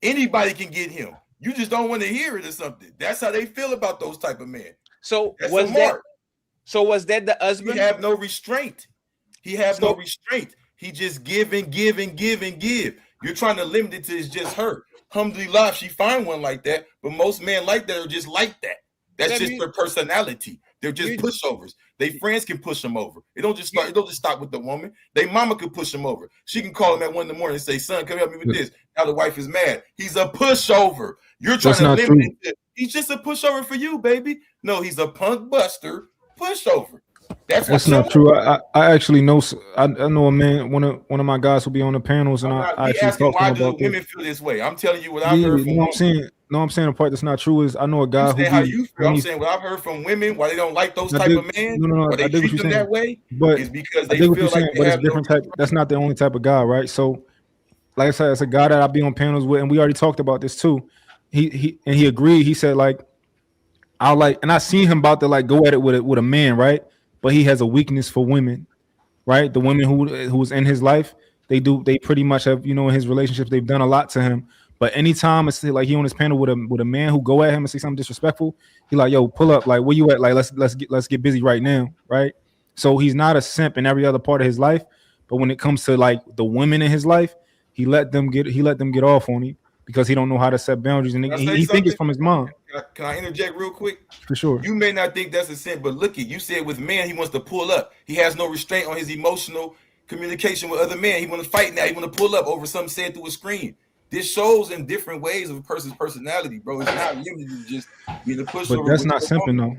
Anybody can get him. You just don't want to hear it or something. That's how they feel about those type of men. So was that the husband? He have no restraint. No restraint. He just give and give and give and give. You're trying to limit it to it's just her. Alhamdulillah, she find one like that, but most men like that are just like that. That's just their personality. They're just pushovers. They friends can push them over. It don't just stop with the woman. They mama could push them over. She can call him at 1 a.m. and say, "Son, come help me with this." Now the wife is mad. He's a pushover. You're trying to limit it. He's just a pushover for you, baby. No, he's a punk buster pushover. That's not true. I actually know. I know a man. One of my guys will be on the panels, and I actually talk to him why about do women feel this way. I'm telling you what I've heard from women. I'm saying the part that's not true is I know a guy who. How you feel? I'm saying what I've heard from women why they don't like those type of men. No, why they treat them that way. But it's because they feel like they have different type. That's not the only type of guy, right? So, like I said, it's a guy that I be on panels with, and we already talked about this too. He agreed. He said like, and I seen him about to like go at it with a man, right? But he has a weakness for women, right? The women who's in his life, they pretty much have, in his relationships, they've done a lot to him. But anytime it's like he on his panel with a man who go at him and say something disrespectful, he like, yo, pull up, like where you at? Like let's get busy right now, right? So he's not a simp in every other part of his life, but when it comes to like the women in his life, he let them get off on him because he don't know how to set boundaries, and he think it's from his mom. Can I interject real quick? For sure. You may not think that's a sin, but look at you said with man he wants to pull up. He has no restraint on his emotional communication with other men. He want to fight now. He want to pull up over something said through a screen. This shows in different ways of a person's personality, bro. It's not limited to just being a pushover. But that's not simping though.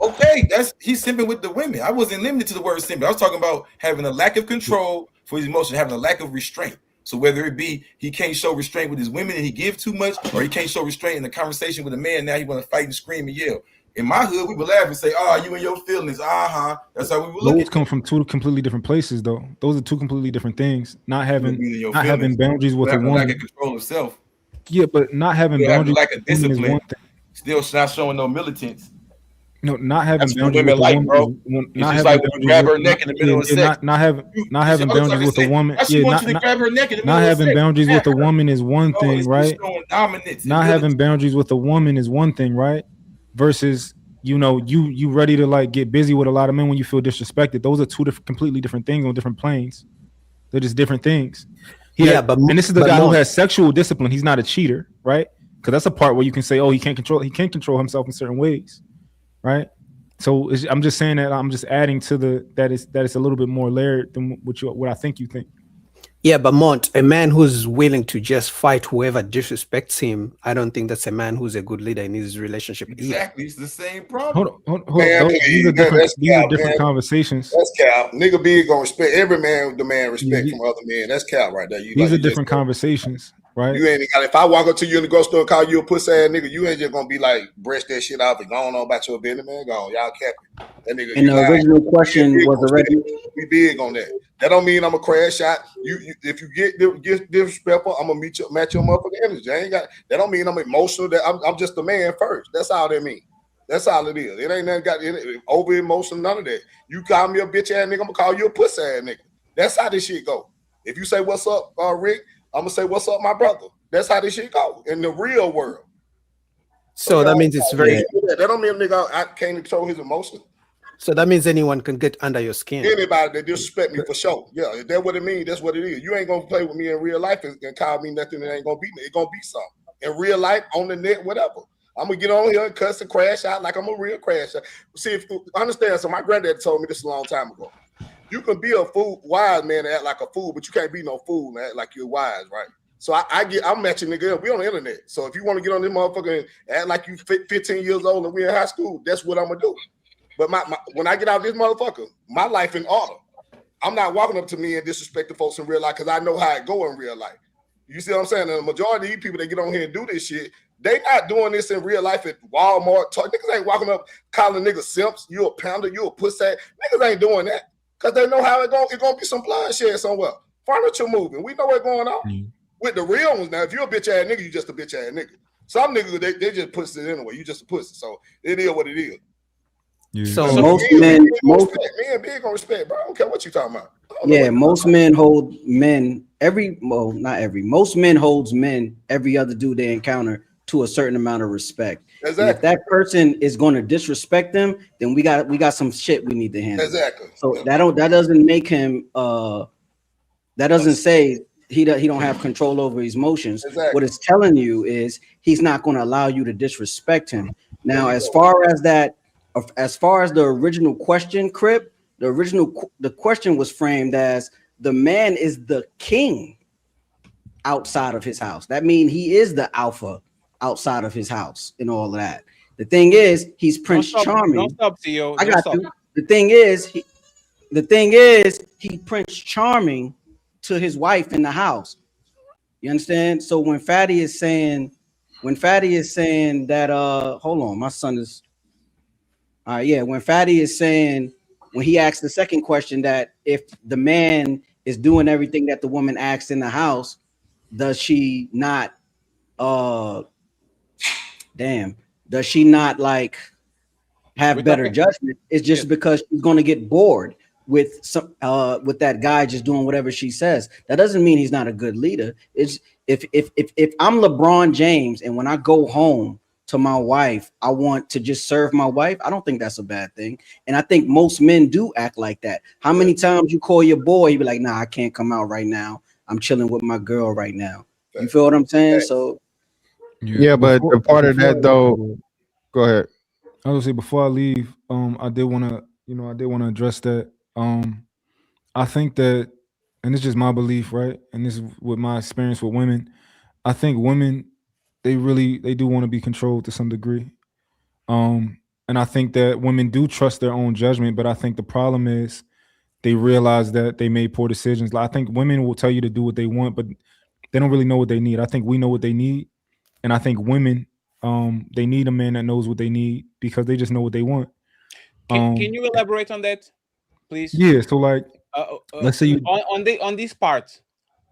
Okay, he's simping with the women. I wasn't limited to the word simping. I was talking about having a lack of control for his emotion, having a lack of restraint. So whether it be he can't show restraint with his women and he give too much, or he can't show restraint in the conversation with a man, now he want to fight and scream and yell. In my hood, we would laugh and say, "Oh, you and your feelings." That's how we would look. Those come from two completely different places, though. Those are two completely different things. Not having boundaries with a woman. Lack of control of self. Yeah, but not having boundaries. Lack of discipline. Still not showing no militance. No, not having That's boundaries women with a like, woman. bro. Not having boundaries grab her neck in the middle of sex. Not having boundaries with a woman. She wants you to grab her neck in the middle of sex. Not having boundaries with a woman is one thing, right? Not having boundaries with a woman is one thing, right? Versus, you ready to like get busy with a lot of men when you feel disrespected. Those are two completely different things on different planes. They're just different things. And this is the guy who has sexual discipline. He's not a cheater, right? Because that's a part where you can say, oh, he can't control himself in certain ways, right? So I'm just saying that I'm just adding to that it's a little bit more layered than what I think you think. Yeah, but Mont, a man who's willing to just fight whoever disrespects him, I don't think that's a man who's a good leader in his relationship. Exactly, it's the same problem. Hold on. These are different conversations. That's Cal. Nigga big gonna respect every man. Demand respect from other men. That's Cal right there. These are different conversations, right? You ain't got. If I walk up to you in the grocery store and call you a pussy ass nigga, you ain't just gonna be like brush that shit off and go on about your business, man. Go on, y'all capping. That nigga. And the original question was already. We big on that. That don't mean I'm a crash shot. You if you get disrespectful, I'm gonna match your motherfucking energy. I ain't got. That don't mean I'm emotional. That I'm just a man first. That's all that mean. That's all it is. It ain't nothing got over emotional. None of that. You call me a bitch ass nigga, I'm gonna call you a pussy ass nigga. That's how this shit go. If you say what's up, Rick, I'm gonna say what's up, my brother. That's how this shit go in the real world. So that means it's very. That don't mean nigga I can't control his emotions. So that means anyone can get under your skin. Anybody that disrespect me for sure. Yeah, if that's what it means, that's what it is. You ain't gonna play with me in real life and call me nothing that ain't gonna be me. It's gonna be something. In real life, on the net, whatever. I'm gonna get on here and cuss and crash out like I'm a real crash out. See, if you understand, so my granddad told me this a long time ago. You can be a fool, wise man and act like a fool, but you can't be no fool and act like you're wise, right? So I'm matching nigga up. We on the internet. So if you want to get on this motherfucker and act like you 15 years old and we in high school, that's what I'm gonna do. But when I get out of this motherfucker, my life in order. I'm not walking up to me and disrespecting folks in real life because I know how it go in real life. You see what I'm saying? And the majority of these people that get on here and do this shit, they not doing this in real life at Walmart. Niggas ain't walking up calling niggas simps. You a pounder, you a pussy. Niggas ain't doing that because they know how it's gonna be some bloodshed somewhere. Furniture moving. We know what's going on. With the real ones now, if you're a bitch ass nigga, you just a bitch ass nigga. Some niggas, they just pussy it anyway. You just a pussy. So it is what it is. Yeah. So most men big on respect, bro. I don't care what you talking about. Yeah, most men hold men most men holds men, every other dude they encounter, to a certain amount of respect. Exactly. And if that person is going to disrespect them, then we got some shit we need to handle. Exactly. So that doesn't make him that doesn't say he don't have control over his emotions. Exactly. What it's telling you is he's not going to allow you to disrespect him. Now, as far as the original question, Crip, the question was framed as the man is the king outside of his house. That means he is the alpha outside of his house and all of that. The thing is, he's Prince Charming. Don't stop, Theo. I got you. The thing is, he Prince Charming to his wife in the house. You understand? So when Fatty is saying that, hold on, my son is. All right, yeah. When Fatty is saying, when he asked the second question, that if the man is doing everything that the woman asked in the house, does she not like have better judgment? It's just because she's going to get bored with that guy just doing whatever she says. That doesn't mean he's not a good leader. If I'm LeBron James and when I go home to my wife, I want to just serve my wife, I don't think that's a bad thing. And I think most men do act like that. How many times you call your boy, you be like, nah, I can't come out right now. I'm chilling with my girl right now. You feel what I'm saying? So Yeah, but before- a part of before that I- though, go ahead. I was gonna say before I leave, I did want to, I did want to address that. I think that, and it's just my belief, right? And this is with my experience with women. I think women, they do want to be controlled to some degree. And I think that women do trust their own judgment, but I think the problem is they realize that they made poor decisions. Like, I think women will tell you to do what they want, but they don't really know what they need. I think we know what they need, and I think women, they need a man that knows what they need because they just know what they want. Can you elaborate on that, please? Yeah. So like, let's say you. On this part,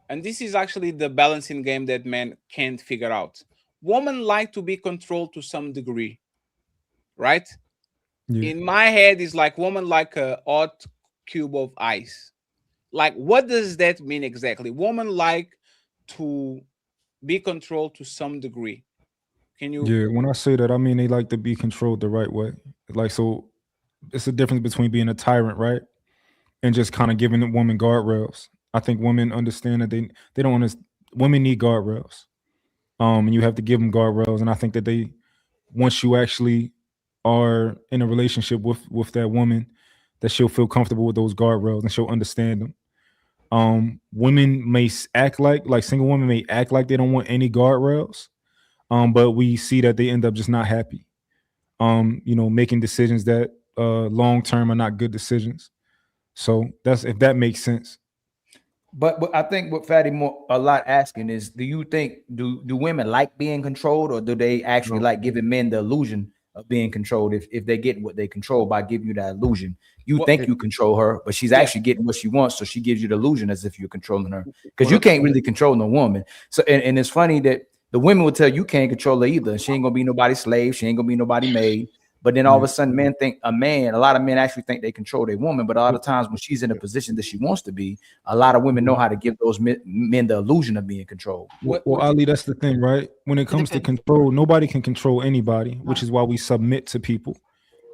and this is actually the balancing game that men can't figure out. Women like to be controlled to some degree, right? Yeah. In my head, it's like woman like a hot cube of ice. Like, what does that mean exactly? Women like to be controlled to some degree. Can you? Yeah. When I say that, I mean they like to be controlled the right way. Like, so it's a difference between being a tyrant, right, and just kind of giving the woman guardrails. I think women understand that they don't understand. Women need guardrails. And you have to give them guardrails. And I think that they, once you actually are in a relationship with that woman, that she'll feel comfortable with those guardrails and she'll understand them. Women may act like single women may act like they don't want any guardrails, but we see that they end up just not happy. Making decisions that long term are not good decisions. So that's, if that makes sense. But I think what Fatty more a lot asking is, do you think do women like being controlled, or do they actually like giving men the illusion of being controlled? If they get what they control by giving you that illusion, you think you control her, but she's actually getting what she wants, so she gives you the illusion as if you're controlling her, because you can't really control no woman. So and it's funny that the women will tell you can't control her either. She ain't gonna be nobody's slave. She ain't gonna be nobody maid. But then all of a sudden, men think a lot of men actually think they control their woman. But a lot of times when she's in a position that she wants to be, a lot of women know how to give those men the illusion of being controlled. Well, Ali, that's the thing, right? When it comes to control, nobody can control anybody, which is why we submit to people.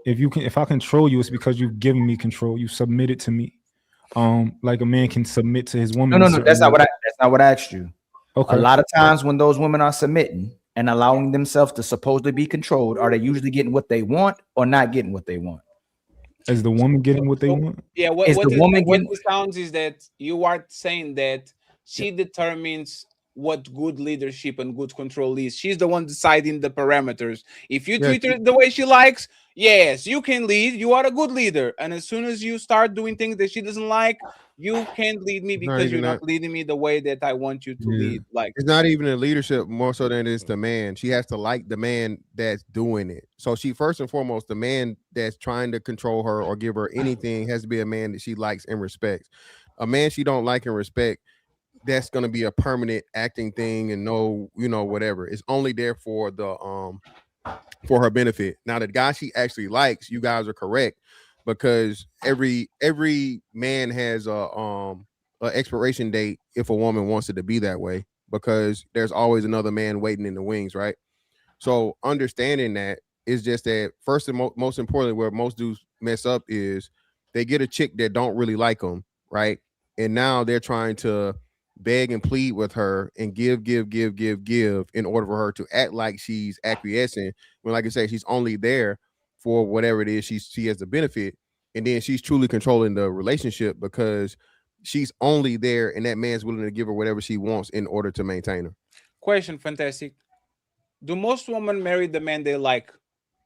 If I control you, it's because you've given me control. You submitted to me. Like a man can submit to his woman. No. That's not what I asked you. Okay. A lot of times when those women are submitting and allowing themselves to supposedly be controlled, are they usually getting what they want or not getting what they want? Is the woman getting what they want? Yeah, what it sounds is that you are saying that she determines what good leadership and good control is. She's the one deciding the parameters. If you treat her the way she likes, yes, you can lead. You are a good leader. And as soon as you start doing things that she doesn't like, you can't lead me because you're not leading me the way that I want you to lead. Like, it's not even a leadership more so than it's the man. She has to like the man that's doing it. So she, first and foremost, the man that's trying to control her or give her anything has to be a man that she likes and respects. A man she don't like and respect, that's going to be a permanent acting thing and no, whatever. It's only there for the for her benefit. Now the guy she actually likes, you guys are correct, because every man has a expiration date if a woman wants it to be that way, because there's always another man waiting in the wings, right? So understanding that is just that first and most importantly, where most dudes mess up is they get a chick that don't really like them, right? And now they're trying to beg and plead with her and give in order for her to act like she's acquiescing, when, like I say, she's only there for whatever it is she has the benefit, and then she's truly controlling the relationship because she's only there and that man's willing to give her whatever she wants in order to maintain her. Question, fantastic. Do most women marry the man they like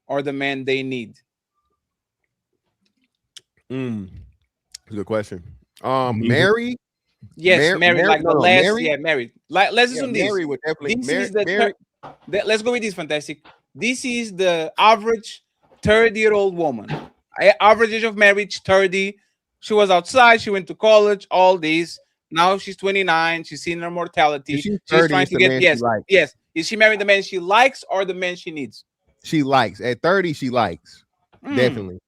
or the man they need? Good question. Marry? Yes, married, like the last, married? married. Like, let's assume this. Married would definitely. This is let's go with this, fantastic. This is the average 30-year-old woman. Average age of marriage, 30. She was outside. She went to college. All this. Now she's 29. She's seen her mortality. She's trying to get yes. Is she marrying the man she likes or the man she needs? She likes. At 30, she likes. Definitely.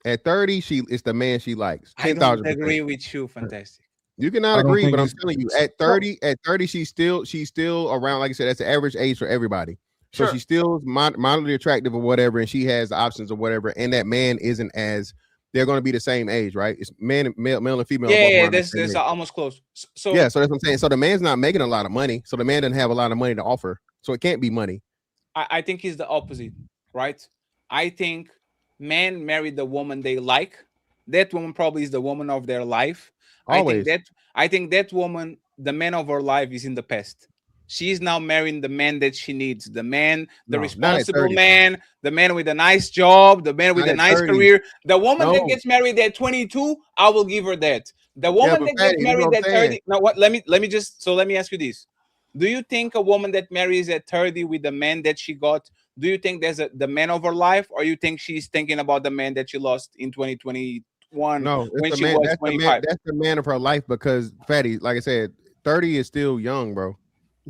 At 30, it's the man she likes. 10,000%. I don't agree with you, fantastic. You cannot I don't agree, think but I'm it's telling you, at 30, she's still around. Like I said, that's the average age for everybody. So Sure. she's still moderately attractive or whatever, and she has the options or whatever. And that man isn't as they're going to be the same age, right? It's male and female. Are both Yeah, around the that's same age. almost close. So Yeah, so that's what I'm saying. So the man's not making a lot of money. So the man doesn't have a lot of money to offer. So it can't be money. I think it's the opposite, right? I think men marry the woman they like. That woman probably is the woman of their life. Always. I think that woman, the man of her life, is in the past. She's now marrying the man that she needs, the man, the No, not at responsible 30. man, the man with a nice job, the man with Not a at nice 30. career. The woman that No. gets married at 22, I will give her that. The woman but that Fatty, gets this is married what I'm at saying. 30. Now what? Let me ask you this. Do you think a woman that marries at 30 with the man that she got, do you think there's the man of her life, or you think she's thinking about the man that she lost in 2021 No, it's when the she man. was That's 25? That's the man of her life because Fatty, like I said, 30 is still young, bro.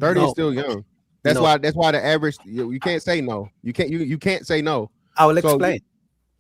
30 is No. still young. That's No. why the average you can't say no. You can't say no. I will So explain.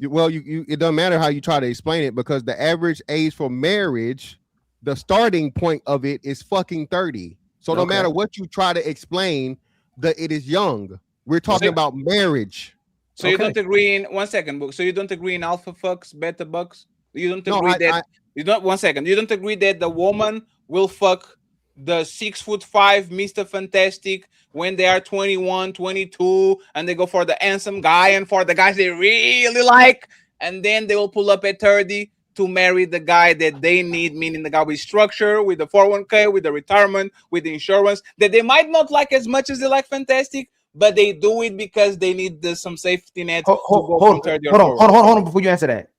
It doesn't matter how you try to explain it because the average age for marriage, the starting point of it is fucking 30. So no Okay. matter what you try to explain, it is young. We're talking about marriage. So you don't agree in 1 second, Book. So you don't agree in alpha fucks, beta bucks? You don't No, agree that you don't 1 second. You don't agree that the woman will fuck the 6'5" Mr. Fantastic when they are 21, 22, and they go for the handsome guy and for the guys they really like, and then they will pull up at 30 to marry the guy that they need, meaning the guy with structure, with the 401k, with the retirement, with the insurance, that they might not like as much as they like Fantastic, but they do it because they need some safety net to go from 30 or forward. Hold on before you answer that.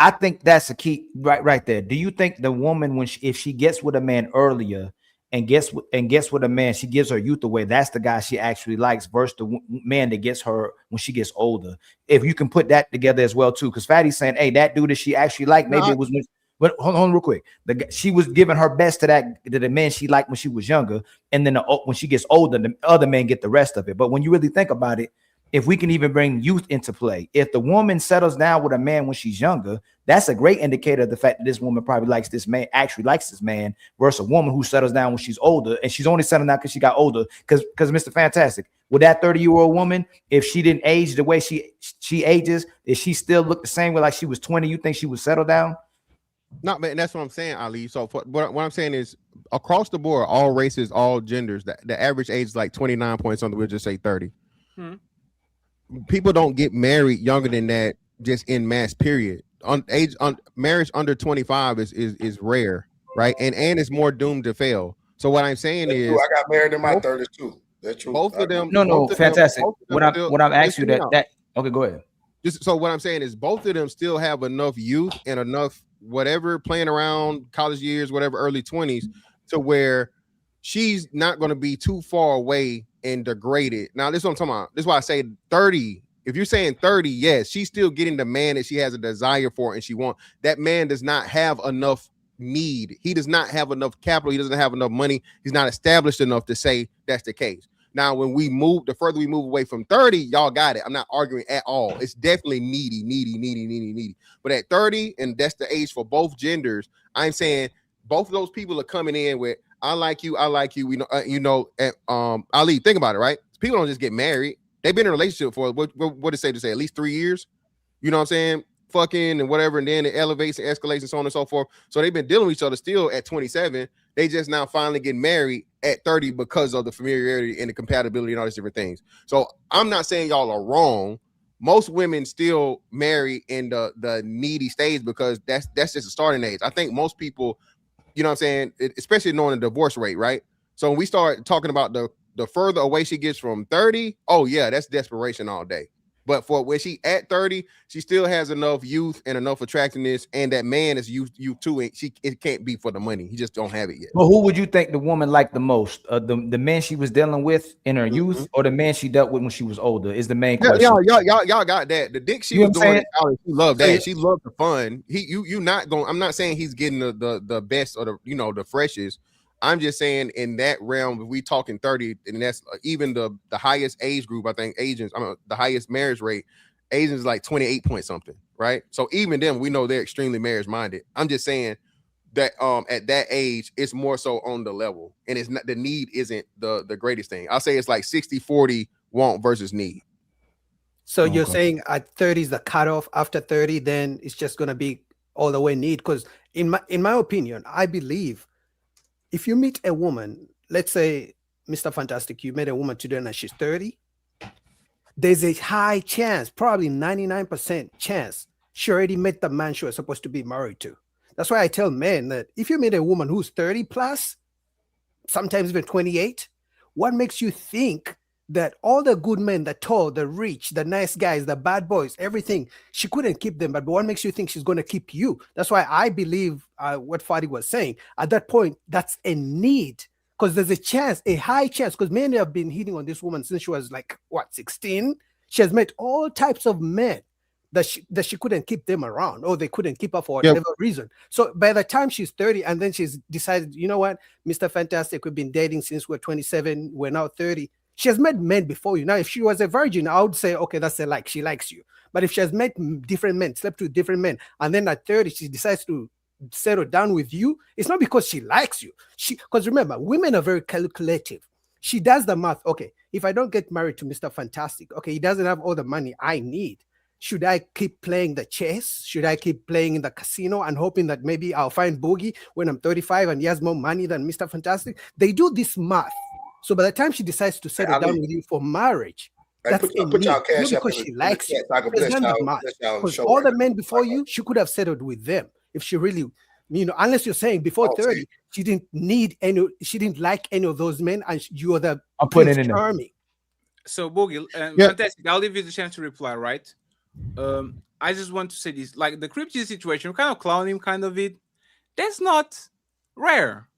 I think that's a key right there. Do you think the woman, if she gets with a man earlier and gets with a man, she gives her youth away, that's the guy she actually likes versus the man that gets her when she gets older? If you can put that together as well too, because Fatty's saying, hey, that dude that she actually liked, maybe it was when, but hold on real quick. She was giving her best to the man she liked when she was younger, and then when she gets older, the other men get the rest of it. But when you really think about it, if we can even bring youth into play, if the woman settles down with a man when she's younger, that's a great indicator of the fact that this woman probably likes this man, actually likes this man, versus a woman who settles down when she's older, and she's only settling down because she got older. Because Mr. Fantastic, with that 30-year-old woman, if she didn't age the way she ages, if she still looked the same way like she was 20, you think she would settle down? No, man, that's what I'm saying, Ali. So what I'm saying is across the board, all races, all genders, the average age is like 29 point something. We'll just say 30. People don't get married younger than that just in mass, period. Marriage under 25 is rare, right? And it's more doomed to fail. So what I'm saying is I got married in my 30s too. That's true. Both of them. No, Fantastic. What I'm asking you that okay, go ahead. So what I'm saying is both of them still have enough youth and enough whatever playing around college years, whatever early 20s, to where she's not going to be too far away and degraded. Now, this is what I'm talking about. This is why I say 30. If you're saying 30, yes, she's still getting the man that she has a desire for and she wants. That man does not have enough need. He does not have enough capital. He doesn't have enough money. He's not established enough to say that's the case. Now, when we move, the further we move away from 30, y'all got it. I'm not arguing at all. It's definitely needy. But at 30, and that's the age for both genders, I'm saying both of those people are coming in with, I like you. We know, Ali, think about it, right? People don't just get married. They've been in a relationship for what did it say to say? At least 3 years. You know what I'm saying? Fucking and whatever, and then it elevates and escalates and so on and so forth. So they've been dealing with each other still at 27. They just now finally get married at 30 because of the familiarity and the compatibility and all these different things. So I'm not saying y'all are wrong. Most women still marry in the needy stage because that's just a starting age. I think most people, you know what I'm saying, especially knowing the divorce rate, right? So when we start talking about the further away she gets from 30, oh yeah, that's desperation all day. But for when she at 30, she still has enough youth and enough attractiveness, and that man is youth too. And it can't be for the money. He just don't have it yet. Well, who would you think the woman liked the most? The man she was dealing with in her youth, or the man she dealt with when she was older? Is the main question. Y'all got that. The dick she was doing in college, she loved that. She loved the fun. You not going. I'm not saying he's getting the best or the freshest. I'm just saying in that realm, if we talking 30, and that's even the highest age group, I think Asians, the highest marriage rate, Asians like 28 point something, right? So even them, we know they're extremely marriage minded. I'm just saying that at that age, it's more so on the level, and it's not, the need isn't the greatest thing. I'll say it's like 60-40 want versus need. So you're saying at 30 is the cutoff. After 30, then it's just gonna be all the way need. Because in my opinion, I believe if you meet a woman, let's say, Mr. Fantastic, you met a woman today and she's 30, there's a high chance, probably 99% chance, she already met the man she was supposed to be married to. That's why I tell men that if you meet a woman who's 30 plus, sometimes even 28, what makes you think that all the good men, the tall, the rich, the nice guys, the bad boys, everything, she couldn't keep them, but what makes you think she's going to keep you? That's why I believe what Fadi was saying. At that point, that's a need, because there's a chance, a high chance, because men have been hitting on this woman since she was like, 16? She has met all types of men that she couldn't keep them around, or they couldn't keep her for whatever reason. So by the time she's 30 and then she's decided, you know what, Mr. Fantastic, we've been dating since we're 27, we're now 30. She has met men before you. Now, if she was a virgin, I would say, okay, that's a like, she likes you. But if she has met different men, slept with different men, and then at 30, she decides to settle down with you, it's not because she likes you. Because remember, women are very calculative. She does the math. Okay, if I don't get married to Mr. Fantastic, okay, he doesn't have all the money I need. Should I keep playing the chess? Should I keep playing in the casino and hoping that maybe I'll find Boogie when I'm 35 and he has more money than Mr. Fantastic? They do this math. So by the time she decides to settle down with you for marriage, that's a need. Not because she likes you. Because all the men before you, she could have settled with them if she really, unless you're saying before 30, she didn't like any of those men, and you are the Prince Charming. So Boogie, Fantastic. I'll leave you the chance to reply, right? I just want to say this, like the Crypty situation, kind of clowning kind of it. That's not rare.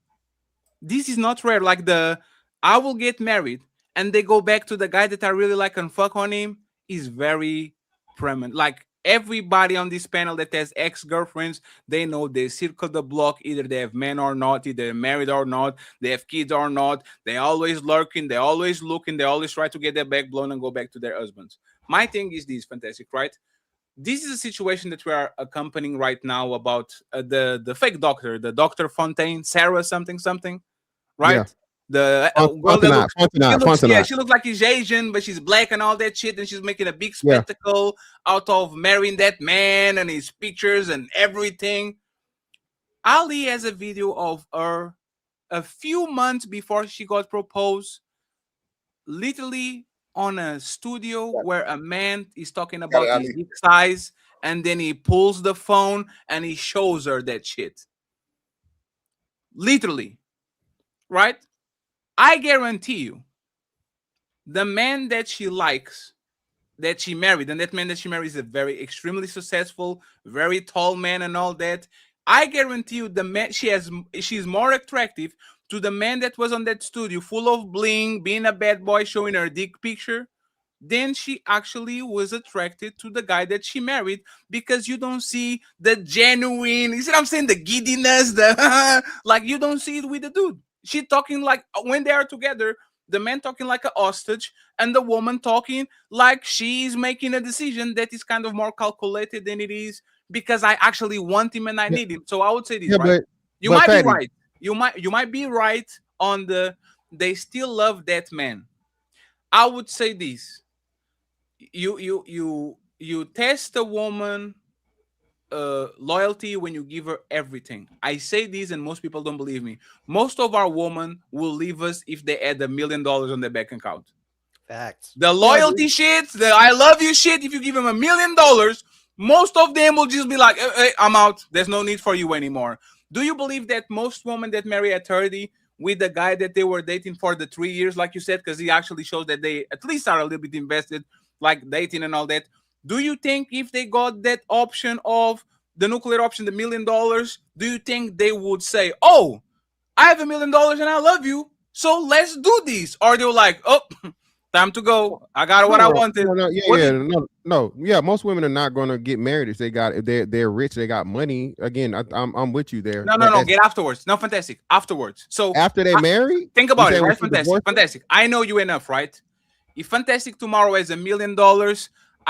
This is not rare. Like I will get married and they go back to the guy that I really like and fuck on him is very prevalent. Like everybody on this panel that has ex-girlfriends, they know they circle the block. Either they have men or not, either they're married or not, they have kids or not. They always lurking, they always looking, they always try to get their back blown and go back to their husbands. My thing is this, Fantastic, right? This is a situation that we are accompanying right now about the fake doctor, the Dr. Fontaine, Sarah something, right? Yeah. The girl that she looks like she's Asian, but she's black and all that shit, and she's making a big spectacle out of marrying that man and his pictures and everything. Ali has a video of her a few months before she got proposed, literally on a studio where a man is talking about his dick size, and then he pulls the phone and he shows her that shit. Literally, right? I guarantee you, the man that she likes, that she married, and that man that she married is a very extremely successful, very tall man and all that. I guarantee you, the man she's more attractive to the man that was on that studio, full of bling, being a bad boy, showing her dick picture, than she actually was attracted to the guy that she married, because you don't see the genuine, you see what I'm saying, the giddiness, the like you don't see it with the dude. She talking like, when they are together, the man talking like a hostage and the woman talking like she's making a decision that is kind of more calculated than it is because I actually want him and I need him. So I would say this, right? You might be right. You might be right on they still love that man. I would say this. You test a woman loyalty when you give her everything. I say this and most people don't believe me. Most of our women will leave us if they add $1 million on their bank account. Facts. The loyalty shit, the I love you shit, if you give them $1 million, most of them will just be like, hey, I'm out. There's no need for you anymore. Do you believe that most women that marry at 30 with the guy that they were dating for the 3 years, like you said, because he actually shows that they at least are a little bit invested, like dating and all that, do you think if they got that option of the nuclear option, the $1 million, do you think they would say, oh, I have $1 million and I love you, so let's do this? Or they were like, oh, time to go. I got what I wanted. No. Most women are not going to get married if they're rich, they got money. Again, I'm with you there. No. Get afterwards. No, Fantastic. Afterwards. So after they marry, think about it, right? Fantastic. I know you enough, right? If Fantastic tomorrow has $1 million,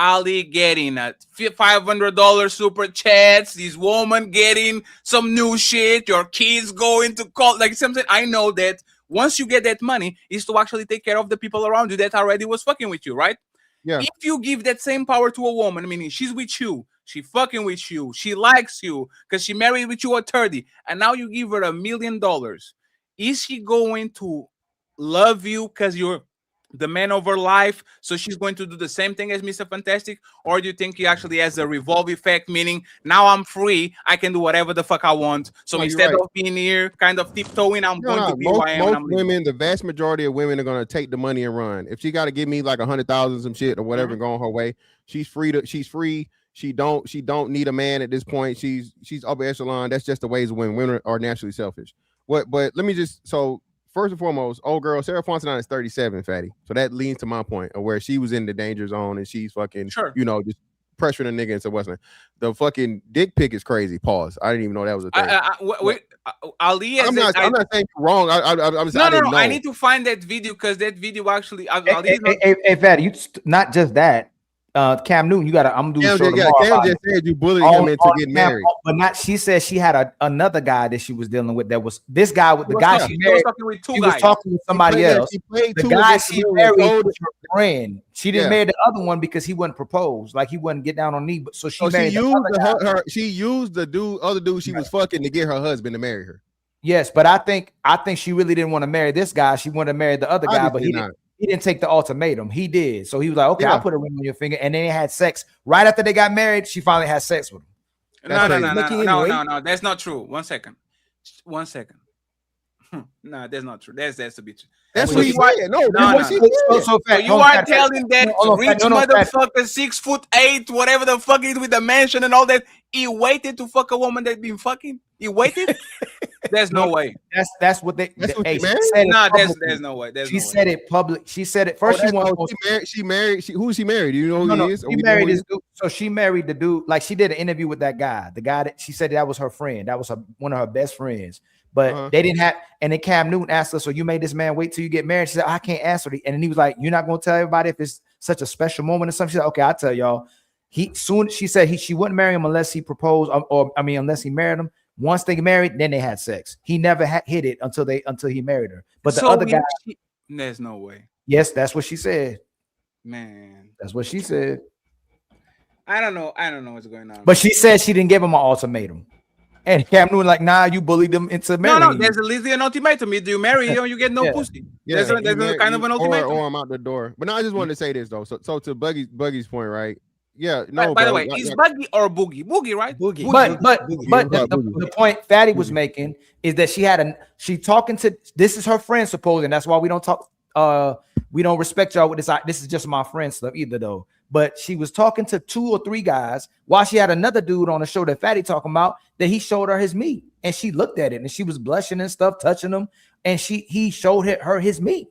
Ali getting a $500 super chats, this woman getting some new shit, your kids going to call, like something. I know that once you get that money, is to actually take care of the people around you that already was fucking with you, right? Yeah. If you give that same power to a woman, meaning she's with you, she fucking with you, she likes you because she married with you at 30, and now you give her $1 million, is she going to love you because you're the man of her life, so she's going to do the same thing as Mr. Fantastic? Or do you think he actually has a revolve effect, meaning now I'm free, I can do whatever the fuck I want, so No, you're instead right. of being here kind of tiptoeing, I'm going to be who I am, and Most I'm leaving. women, the vast majority of women are gonna take the money and run. If she got to give me like 100,000 some shit or whatever, Mm-hmm. going her way, she's free. She don't need a man at this point. She's upper echelon. That's just the ways of women. Women are naturally selfish. But let me just, so first and foremost, old girl Sarah Fontenot is 37, fatty. So that leads to my point of where she was in the danger zone and she's fucking, Sure, you know, just pressuring a nigga into Western. The fucking dick pic is crazy. Pause. I didn't even know that was a thing. wait, Ali, I'm not saying you're wrong. I'm just, no, I didn't know. I need to find that video because that video actually. Hey, Fatty, you not just that. Cam Newton, you gotta. I'm gonna do a show tomorrow. Cam about just it. said you bullied him into getting married. But not. She said she had another guy that she was dealing with. That was this guy with the was guy talking- she she was married. talking with two She was guys. talking with somebody else. She played The two guy against she the married told- was her friend. She didn't Yeah. marry the other one because he wouldn't propose. Like he wouldn't get down on knee. But so she So she married the used other guy. she used the other dude she was fucking to get her husband to marry her. Yes, but I think she really didn't want to marry this guy. She wanted to marry the other guy, but Obviously he didn't take the ultimatum. He did. So he was like, okay, Yeah. I'll put a ring on your finger. And then they had sex. Right after they got married, she finally had sex with him. No, that's not true. One second. No, that's not true. That's a bit. That's So what he you are- said. No, no, that's what she said. So Fat, you no, are Fat, telling that no, rich Fat, no, Fat. motherfucker, 6'8", whatever the fuck it is with the mansion and all that, he waited to fuck a woman that been fucking? He waited? There's no way. That's what they. That's what hey, she she married? said it No, publicly. there's no way. She said it public. She said it first. She married. Who is she married? Do you know who he is? She married this dude. So she married the dude. Like she did an interview with that guy. The guy that she said that was her friend. That was one of her best friends. But they didn't have. And then Cam Newton asked her, "So you made this man wait till you get married?" She said, "I can't answer it." And then he was like, "You're not gonna tell everybody if it's such a special moment or something?" She said, "Okay, I'll tell y'all." She said she wouldn't marry him unless he proposed, unless he married him. Once they married, then they had sex. He never hit it until he married her. But the other guy, there's no way. yes, that's what she said. Man, that's what she said. I don't know what's going on. But she said she didn't give him an ultimatum. And Cam Newton like, nah, you bullied them into marrying. No, there's at least an ultimatum. Either you marry or you get no Yeah. pussy. Yeah, There's a kind of an ultimatum. or I'm out the door. But no, I just wanted to say this though. So to Buggy's point, right? Yeah, no. By the bro, way, is Buggy or Boogie? Boogie, right? Boogie. But the point Fatty was making is that she talking to, this is her friend supposing. That's why we don't talk. We don't respect y'all with this. This is just my friend stuff either though. But she was talking to 2 or 3 guys while she had another dude on the show that Fatty talking about that he showed her his meat, and she looked at it and she was blushing and stuff, touching him, and he showed her his meat.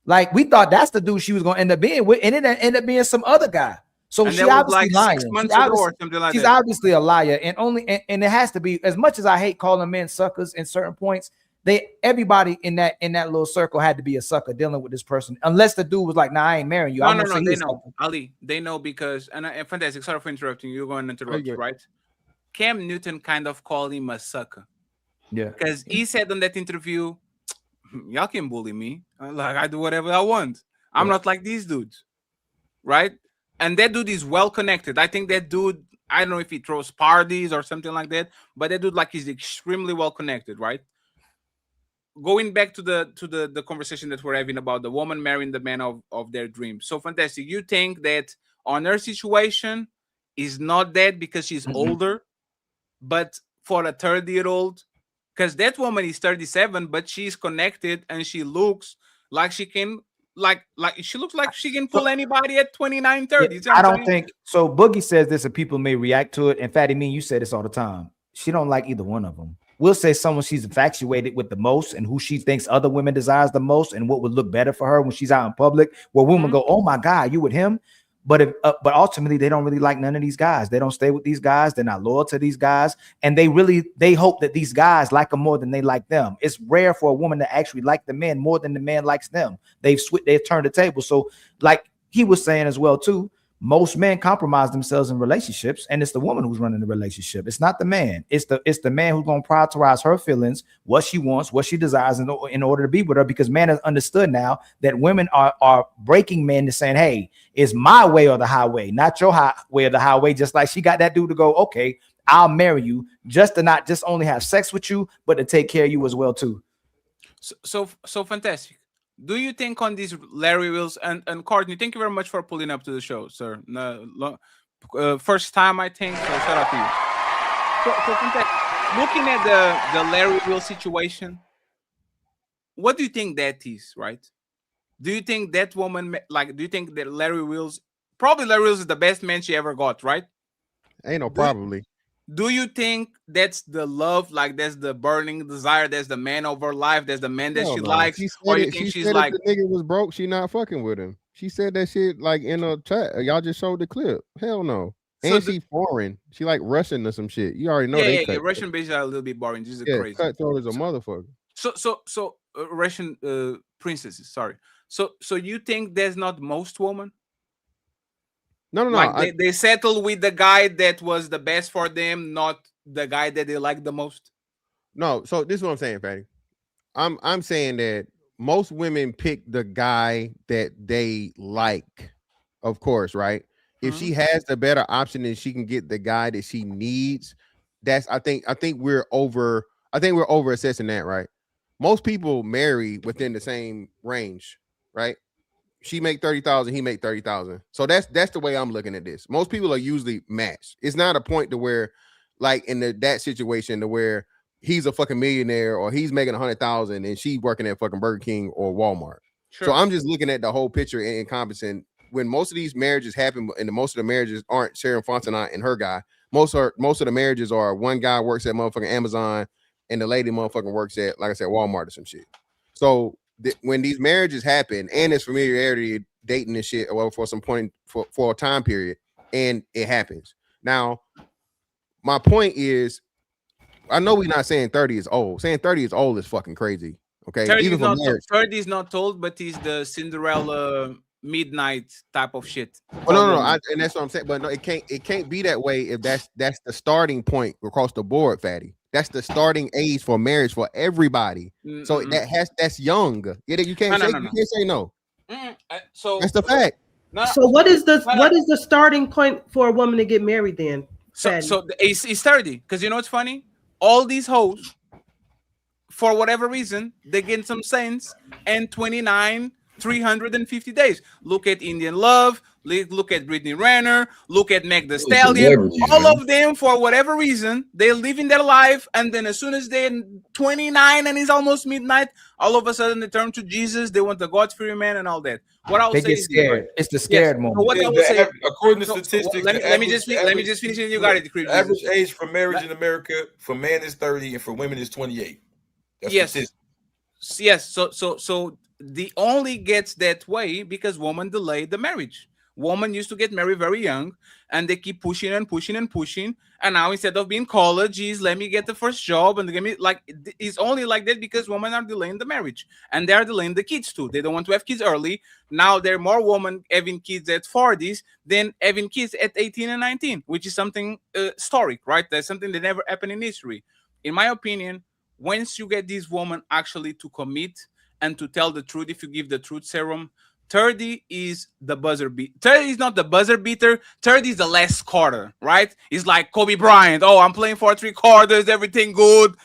Like we thought that's the dude she was gonna end up being with, and it ended up being some other guy. So And she that was obviously like 6 lying. months ago or something like She's that. obviously a liar, and it has to be. As much as I hate calling men suckers in certain points, everybody in that little circle had to be a sucker dealing with this person, unless the dude was like, "Nah, I ain't marrying you." No, I'm no, gonna no. say They he's know, sucker. Ali. They know because and fantastic. Sorry for interrupting you. You're going to interrupt, right? Cam Newton kind of called him a sucker. Yeah, because he said on that interview, "Y'all can bully me. Like I do whatever I want. I'm not like these dudes, right?" And that dude is well connected. I think that dude. I don't know if he throws parties or something like that, but that dude like is extremely well connected, right? Going back to the conversation that we're having about the woman marrying the man of their dreams. So fantastic. You think that on her situation is not that because she's older, but for a 30-year-old, because that woman is 37, but she's connected and she looks like she can she looks like she can pull anybody at 29, 30. I don't think so. Boogie says this, and people may react to it. And Fatty, me and you say this all the time. She don't like either one of them. We'll say someone she's infatuated with the most and who she thinks other women desires the most and what would look better for her when she's out in public, where women go, "Oh my God, you with him?" But but ultimately they don't really like none of these guys. They don't stay with these guys. They're not loyal to these guys, and they hope that these guys like them more than they like them. It's rare for a woman to actually like the man more than the man likes them. They've turned the table. So like he was saying as well too, most men compromise themselves in relationships, and it's the woman who's running the relationship. It's not the man. It's the man who's going to prioritize her feelings, what she wants, what she desires in order to be with her, because man has understood now that women are breaking men to saying, hey, it's my way or the highway, not your way or the highway. Just like she got that dude to go, okay, I'll marry you just to not just only have sex with you, but to take care of you as well too. So fantastic. Do you think on these Larry Wills and Courtney? Thank you very much for pulling up to the show, sir. First time, I think. So shout out to you. So fantastic. Looking at the Larry Wills situation, what do you think that is? Right? Do you think that woman like? Do you think that Larry Wills? Probably Larry Wills is the best man she ever got, right? Ain't no probably. Do you think that's the love, like that's the burning desire, that's the man of her life, that's the man that she likes, or you think she's like, if the nigga was broke, she not fucking with him? She said that shit like in a chat. Y'all just showed the clip. Hell no. So and she foreign. She like Russian or some shit. You already know yeah, Russian bitches are a little bit boring. Just crazy. Cutthroat as a motherfucker. So Russian princesses. Sorry. So you think there's not most women? No. Like they settle with the guy that was the best for them, not the guy that they like the most. No, so this is what I'm saying, Fatty. I'm saying that most women pick the guy that they like, of course, right? If she has the better option and she can get the guy that she needs, I think we're over assessing that, right? Most people marry within the same range, right? She make 30,000, he make 30,000. So that's the way I'm looking at this. Most people are usually matched. It's not a point to where, like in that situation, to where he's a fucking millionaire or he's making 100,000 and she's working at fucking Burger King or Walmart. Sure. So I'm just looking at the whole picture and encompassing when most of these marriages happen, and most of the marriages aren't Sharon Fontenot and her guy. Most of the marriages are one guy works at motherfucking Amazon and the lady motherfucking works at, like I said, Walmart or some shit. So when these marriages happen and there's familiarity, dating and shit, well, for some point for a time period, and it happens. Now, my point is, I know we're not saying 30 is old. Saying 30 is old is fucking crazy. Okay, 30 even for marriage. 30 is not old, but it's the Cinderella midnight type of shit. Oh, no, and that's what I'm saying. But no, it can't be that way if that's the starting point across the board, Fatty. That's the starting age for marriage for everybody. Mm-hmm. So that's young. You can't say no. So that's the fact. So what is the starting point for a woman to get married then? So it's 30. Because you know what's funny? All these hoes, for whatever reason, they get some sense and 29, 350 days. Look at Indian Love. Look at Brittany Renner. Look at Meg Thee Stallion. All of them, for whatever reason, they're living their life, and then as soon as they're 29 and it's almost midnight, all of a sudden they turn to Jesus. They want the God-fearing man and all that. What I would say is scared. It's the scared moment. So what I would say, according to statistics, let me just finish. And you got it. The average age for marriage in America for men is 30, and for women is 28. That's yes. So the only gets that way because women delay the marriage. Women used to get married very young, and they keep pushing and pushing and pushing. And now instead of being college, let me get the first job and get me it's only like that because women are delaying the marriage and they are delaying the kids too. They don't want to have kids early. Now there are more women having kids at 40s than having kids at 18 and 19, which is something historic, right? That's something that never happened in history. In my opinion, once you get these women actually to commit and to tell the truth, if you give the truth serum, 30 is the buzzer beat. 30 is not the buzzer beater. 30 is the last quarter, right? It's like Kobe Bryant. Oh, I'm playing for 3 quarters, everything good.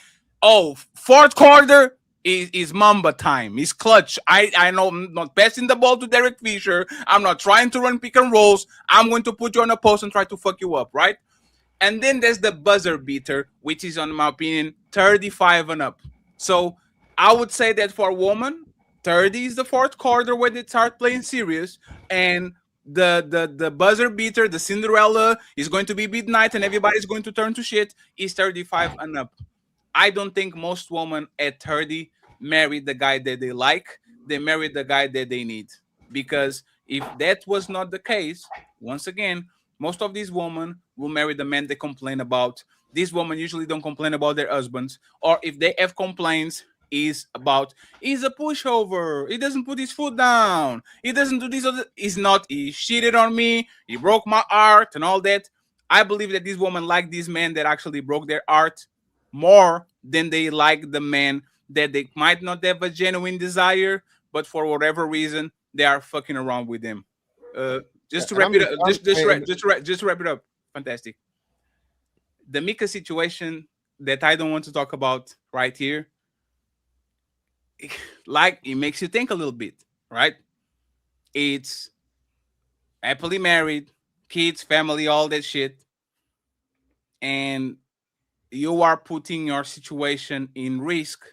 Oh, 4th quarter is Mamba time. It's clutch. I know I'm not passing the ball to Derek Fisher. I'm not trying to run pick and rolls. I'm going to put you on a post and try to fuck you up, right? And then there's the buzzer beater, which is, in my opinion, 35 and up. So I would say that for a woman, 30 is the 4th quarter where they start playing serious, and the buzzer beater, the Cinderella, is going to be midnight and everybody's going to turn to shit, is 35 and up. I don't think most women at 30 marry the guy that they like. They marry the guy that they need. Because if that was not the case, once again, most of these women will marry the men they complain about. These women usually don't complain about their husbands, or if they have complaints, is about he's a pushover. He doesn't put his foot down. He doesn't do this. He's not. He cheated on me. He broke my heart and all that. I believe that these women like these men that actually broke their heart more than they like the men that they might not have a genuine desire, but for whatever reason they are fucking around with them. Just to And wrap I'm it just, up, I'm saying, just to wrap it up. Fantastic. The Mika situation that I don't want to talk about right here, like it makes you think a little bit, right? It's happily married, kids, family, all that shit, and you are putting your situation in risk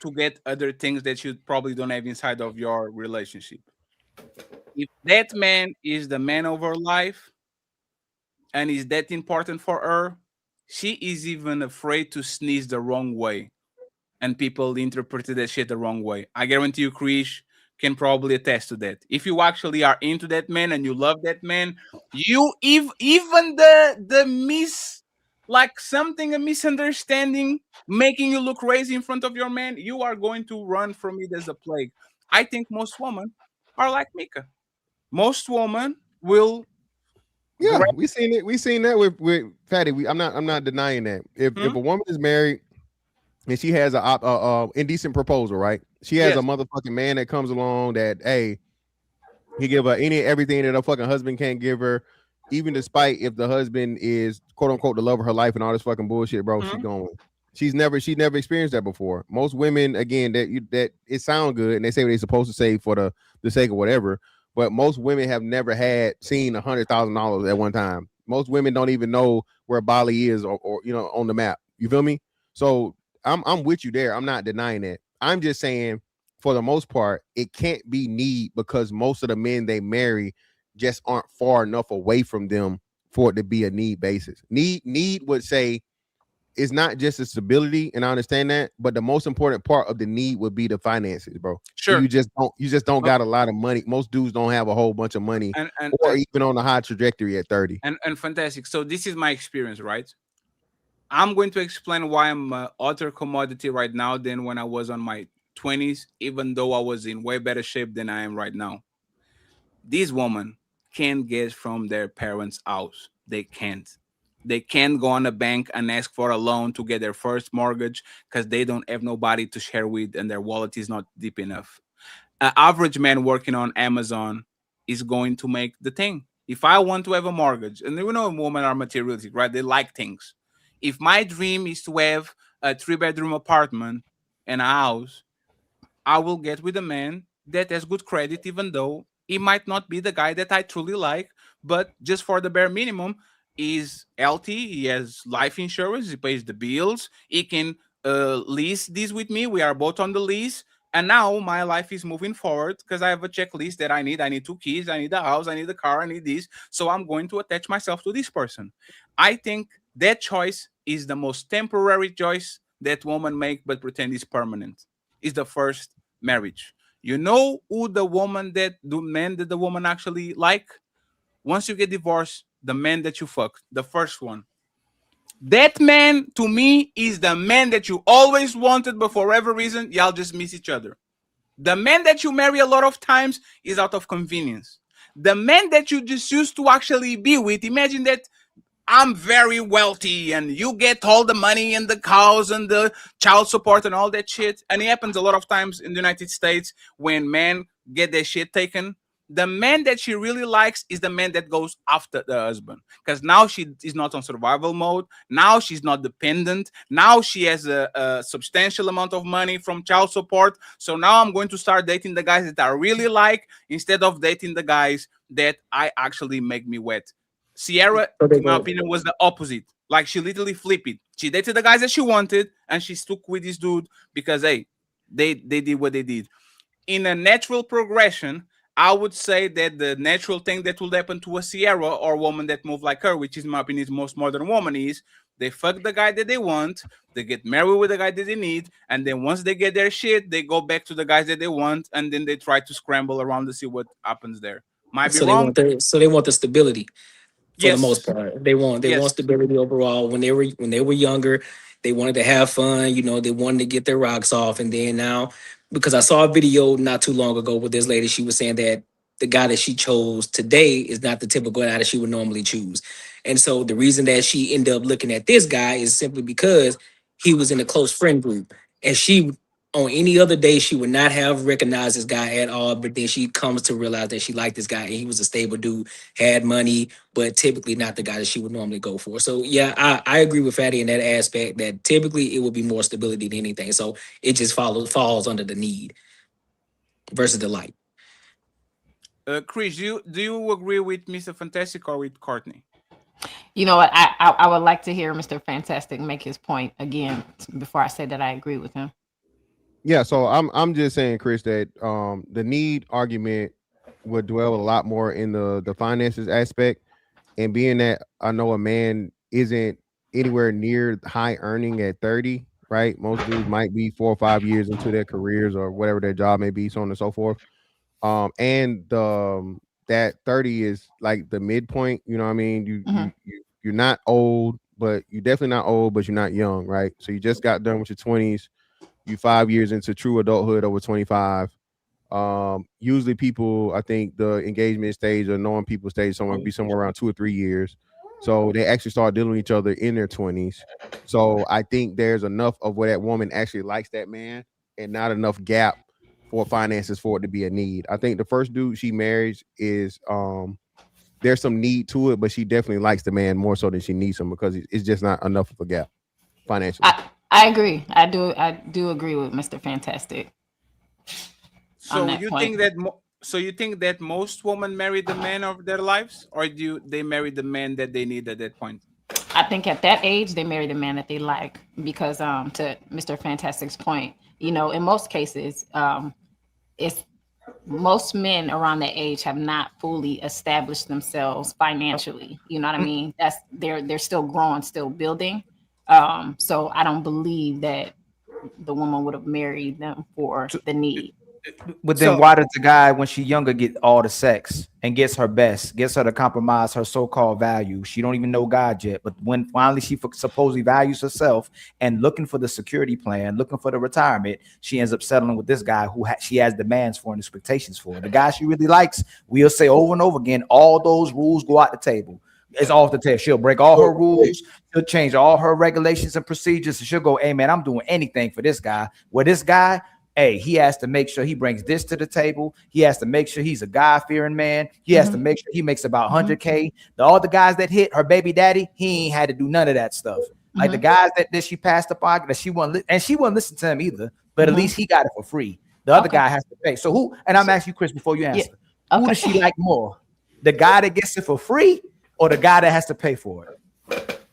to get other things that you probably don't have inside of your relationship. If that man is the man of her life and is that important for her, she is even afraid to sneeze the wrong way, and people interpreted that shit the wrong way. I guarantee you, Krish can probably attest to that. If you actually are into that man and you love that man, you even the miss like something a misunderstanding making you look crazy in front of your man, you are going to run from it as a plague. I think most women are like Mika. Most women will yeah, grab. we seen it. We seen that with Fatty. I'm not denying that. If a woman is married and she has a indecent proposal, right? She has Yes. a motherfucking man that comes along that, hey, he give her everything that a fucking husband can't give her, even despite if the husband is quote unquote the love of her life and all this fucking bullshit, bro. She going. She never experienced that before. Most women, again, that it sound good and they say what they're supposed to say for the sake of whatever, but most women have never seen $100,000 at one time. Most women don't even know where Bali is or on the map. You feel me? So I'm with you there. I'm not denying that. I'm just saying, for the most part, it can't be need, because most of the men they marry just aren't far enough away from them for it to be a need basis. Need would say it's not just the stability, and I understand that, but the most important part of the need would be the finances, bro. Sure. You just don't got a lot of money. Most dudes don't have a whole bunch of money, or even on a high trajectory at 30. And fantastic. So this is my experience, right? I'm going to explain why I'm a other commodity right now than when I was on my 20s, even though I was in way better shape than I am right now. These women can't get from their parents' house. They can't. They can't go on a bank and ask for a loan to get their first mortgage because they don't have nobody to share with and their wallet is not deep enough. An average man working on Amazon is going to make the thing. If I want to have a mortgage, and you know women are materialistic, right? They like things. If my dream is to have a 3-bedroom apartment and a house, I will get with a man that has good credit, even though he might not be the guy that I truly like, but just for the bare minimum, he's healthy, he has life insurance, he pays the bills, he can lease this with me. We are both on the lease. And now my life is moving forward because I have a checklist that I need. I need 2 kids, I need a house, I need a car, I need this. So I'm going to attach myself to this person. I think that choice is the most temporary choice that women make, but pretend is permanent. Is the first marriage. You know who the man that the woman actually like? Once you get divorced, the man that you fuck, the first one. That man, to me, is the man that you always wanted, but for whatever reason, y'all just miss each other. The man that you marry a lot of times is out of convenience. The man that you just used to actually be with, imagine that I'm very wealthy and you get all the money and the cows and the child support and all that shit. And it happens a lot of times in the United States when men get their shit taken. The man that she really likes is the man that goes after the husband, because now she is not on survival mode. Now she's not dependent. Now she has a substantial amount of money from child support. So now I'm going to start dating the guys that I really like instead of dating the guys that I actually make me wet. Sierra, in my opinion, was the opposite. Like, she literally flipped it. She dated the guys that she wanted, and she stuck with this dude because, hey, they did what they did. In a natural progression, I would say that the natural thing that would happen to a Sierra or a woman that moved like her, which is, in my opinion, is most modern woman, is they fuck the guy that they want, they get married with the guy that they need, and then once they get their shit, they go back to the guys that they want, and then they try to scramble around to see what happens there. Might be wrong. So they want the stability. for the most part. They want stability overall. When they were younger, they wanted to have fun. You know, they wanted to get their rocks off, and then now, because I saw a video not too long ago with this lady, she was saying that the guy that she chose today is not the typical guy that she would normally choose, and so the reason that she ended up looking at this guy is simply because he was in a close friend group, and she. On any other day, she would not have recognized this guy at all. But then she comes to realize that she liked this guy, and he was a stable dude, had money, but typically not the guy that she would normally go for. So yeah, I agree with Fatty in that aspect that typically it would be more stability than anything. So it just falls under the need versus the like. Chris, do you agree with Mr. Fantastic or with Courtney? You know what? I would like to hear Mr. Fantastic make his point again before I say that I agree with him. Yeah, so I'm just saying, Chris, that the need argument would dwell a lot more in the finances aspect, and being that I know a man isn't anywhere near high earning at 30, right? Most dudes might be 4 or 5 years into their careers or whatever their job may be, so on and so forth. And that 30 is like the midpoint. You know what I mean? You're not old, but you're definitely not old, but you're not young, right? So you just got done with your 20s. You 5 years into true adulthood over 25. Usually people, I think the engagement stage or knowing people stage be somewhere around 2 or 3 years. So they actually start dealing with each other in their 20s. So I think there's enough of where that woman actually likes that man and not enough gap for finances for it to be a need. I think the first dude she marries is there's some need to it, but she definitely likes the man more so than she needs him because it's just not enough of a gap financially. I agree. I do agree with Mr. Fantastic. So you think that you think that most women marry the man of their lives, or do they marry the man that they need at that point? I think at that age they marry the man that they like because to Mr. Fantastic's point, you know, in most cases, it's most men around that age have not fully established themselves financially. You know what I mean? That's they're still growing, still building. So I don't believe that the woman would have married them for the need. But then why does the guy, when she's younger, get all the sex and gets her best, gets her to compromise her so-called value? She don't even know God yet. But when finally she supposedly values herself and looking for the security plan, looking for the retirement, she ends up settling with this guy who she has demands for and expectations for. The guy she really likes, we'll say over and over again, all those rules go out the table. It's off the table. She'll break all her rules. She'll change all her regulations and procedures. And she'll go, hey, man, I'm doing anything for this guy. Well, this guy, hey, he has to make sure he brings this to the table. He has to make sure he's a God-fearing man. He has to make sure he makes about 100K. All the guys that hit her baby daddy, he ain't had to do none of that stuff. Like the guys that she passed up on, that she wouldn't listen to him either, but at least he got it for free. The other guy has to pay. So who, and I'm asking you, Chris, before you answer, who does she like more? The guy that gets it for free or the guy that has to pay for it?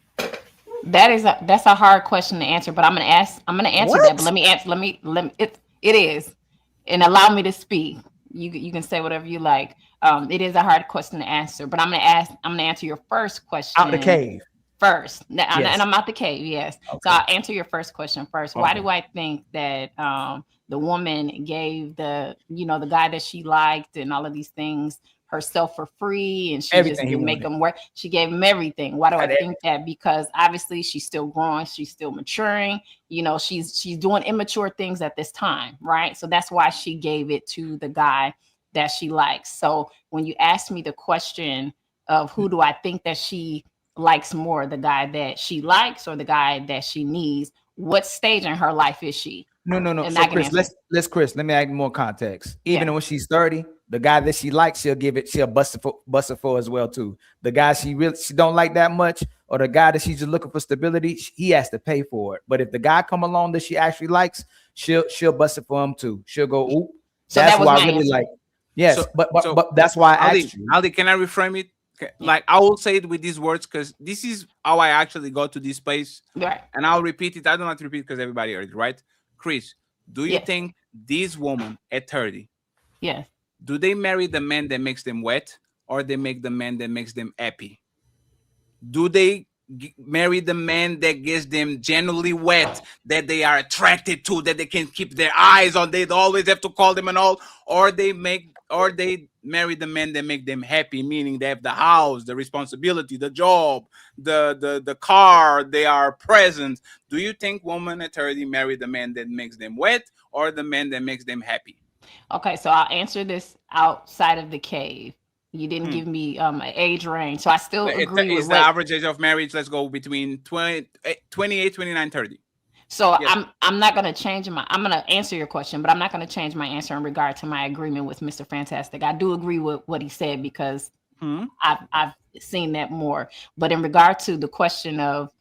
That's a hard question to answer, but I'm gonna answer that. But let me answer. It is, and allow me to speak. You can say whatever you like. It is a hard question to answer, but I'm gonna answer your first question. Out the cave first, and I'm out the cave. Yes. Okay. So I'll answer your first question first. Okay. Why do I think that the woman gave the guy that she liked and all of these things herself for free, and she everything just didn't make him work? She gave him everything. Why do I think that? Because obviously she's still growing, she's still maturing. She's doing immature things at this time, right? So that's why she gave it to the guy that she likes. So when you ask me the question of who do I think that she likes more, the guy that she likes or the guy that she needs, what stage in her life is she? No. So Chris, let me add more context. Even when she's 30, the guy that she likes, she'll bust it for as well too. The guy she don't like that much, or the guy that she's just looking for stability, he has to pay for it. But if the guy come along that she actually likes, she'll bust it for him too. She'll go, oop. So that's why I really like. Yes, so, but that's why I asked you. Ali, can I reframe it? Like I will say it with these words because this is how I actually got to this place. Right. And I'll repeat it. I don't have to repeat because everybody heard it, right? Chris, do you think these women at 30, do they marry the man that makes them wet, or they make the man that makes them happy? Do they marry the man that gets them genuinely wet, that they are attracted to, that they can keep their eyes on, they always have to call them and all, or they marry the men that make them happy, meaning they have the house, the responsibility, the job, the car, they are present. Do you think women at 30 marry the man that makes them wet or the man that makes them happy? Okay, so I'll answer this outside of the cave. You didn't give me an age range, so I still agree with Is the average age of marriage, let's go between 28, 29, 30. So Yes. I'm not going to change I'm going to answer your question, but I'm not going to change my answer in regard to my agreement with Mr. Fantastic. I do agree with what he said because I've seen that more. But in regard to the question of